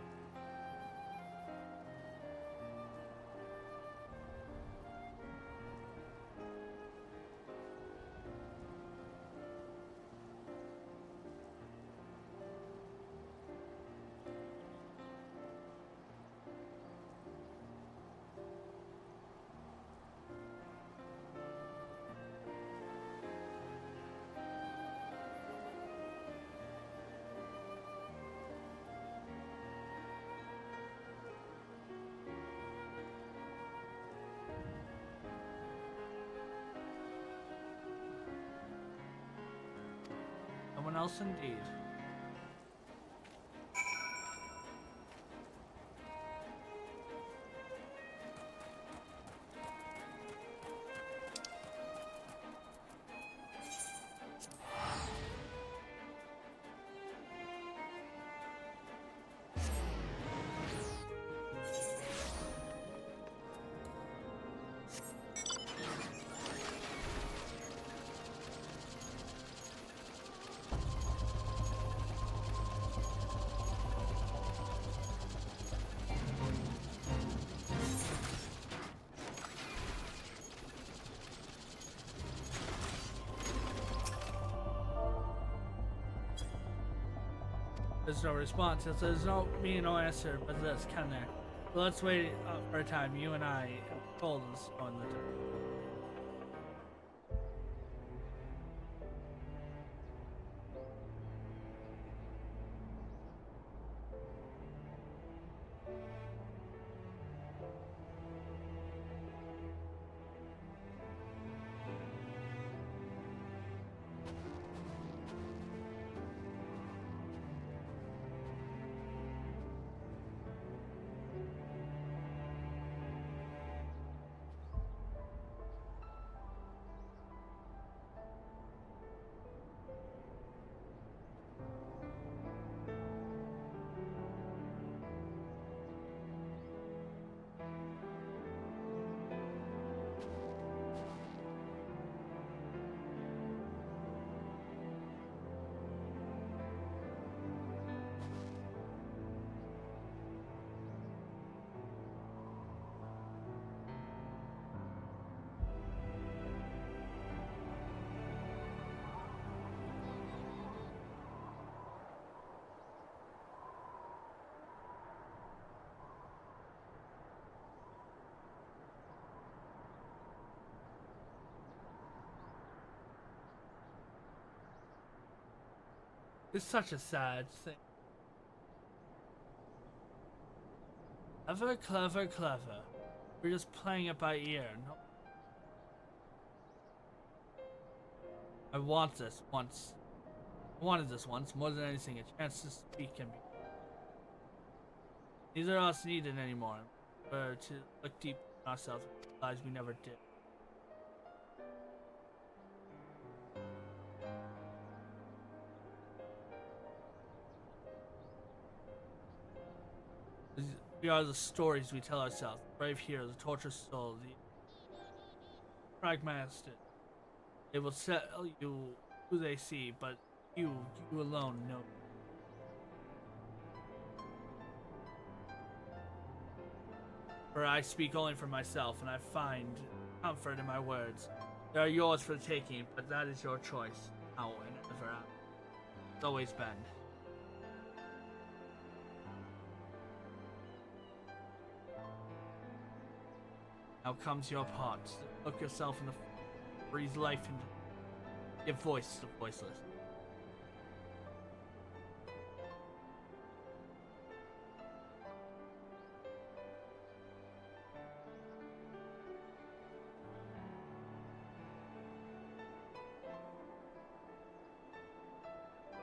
Someone else indeed. There's no response. There's no answer but this, can there? So let's wait for a time, you and I, cold and snow in the dark. It's such a sad thing. Clever. We're just playing it by ear. No. I want this once. I wanted this once, more than anything, a chance to speak and be. Neither of us need it anymore. We're to look deep in ourselves and realize we never did. We are the stories we tell ourselves. The brave hero, the tortured soul, the pragmatic. They will tell you who they see, but you alone know. For I speak only for myself, and I find comfort in my words. They are yours for the taking, but that is your choice, now and ever. It's always been. Now comes your part. Look yourself in the breathe life into. Give voice to the voiceless.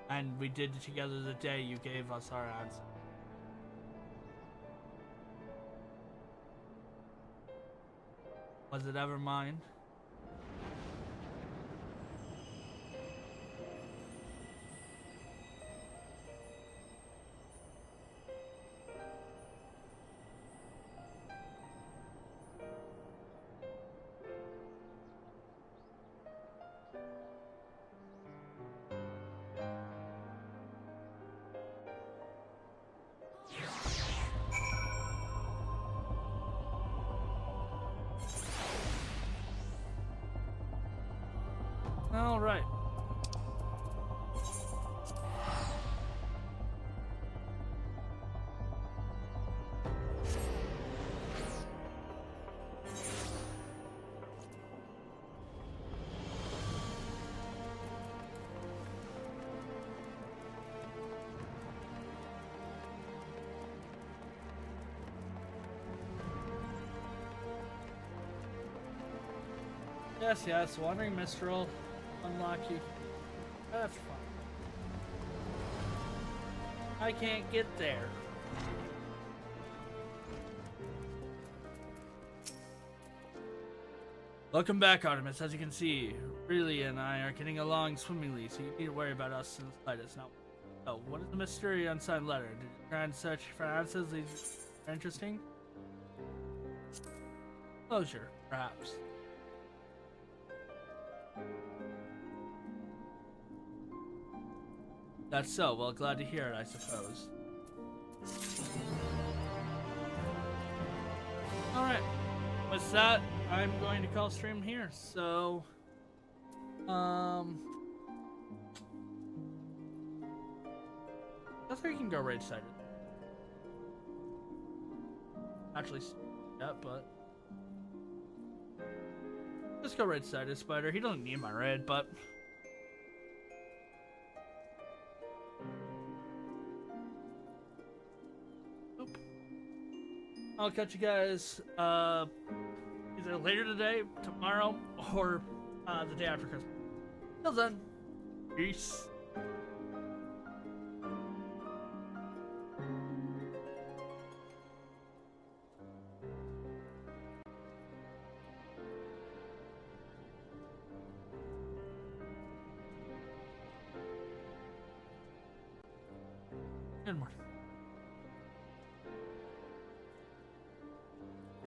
And we did it together the day you gave us our answer. Was it ever mine? All right. Yes, wandering minstrel. Unlock you. That's fine. I can't get there. Welcome back, Artemis. As you can see, Riley and I are getting along swimmingly, so you need to worry about us in the slightest. Now, so what is the mystery unsigned letter? Did you try and search for answers? These are interesting. Closure, perhaps. That's so. Well, glad to hear it, I suppose. Alright. With that, I'm going to call stream here. So, I think we can go raid-sided. Actually, yeah, but let's go raid-sided, Spider. He doesn't need my raid, but I'll catch you guys either later today, tomorrow, or the day after Christmas. Till then, peace. Good morning.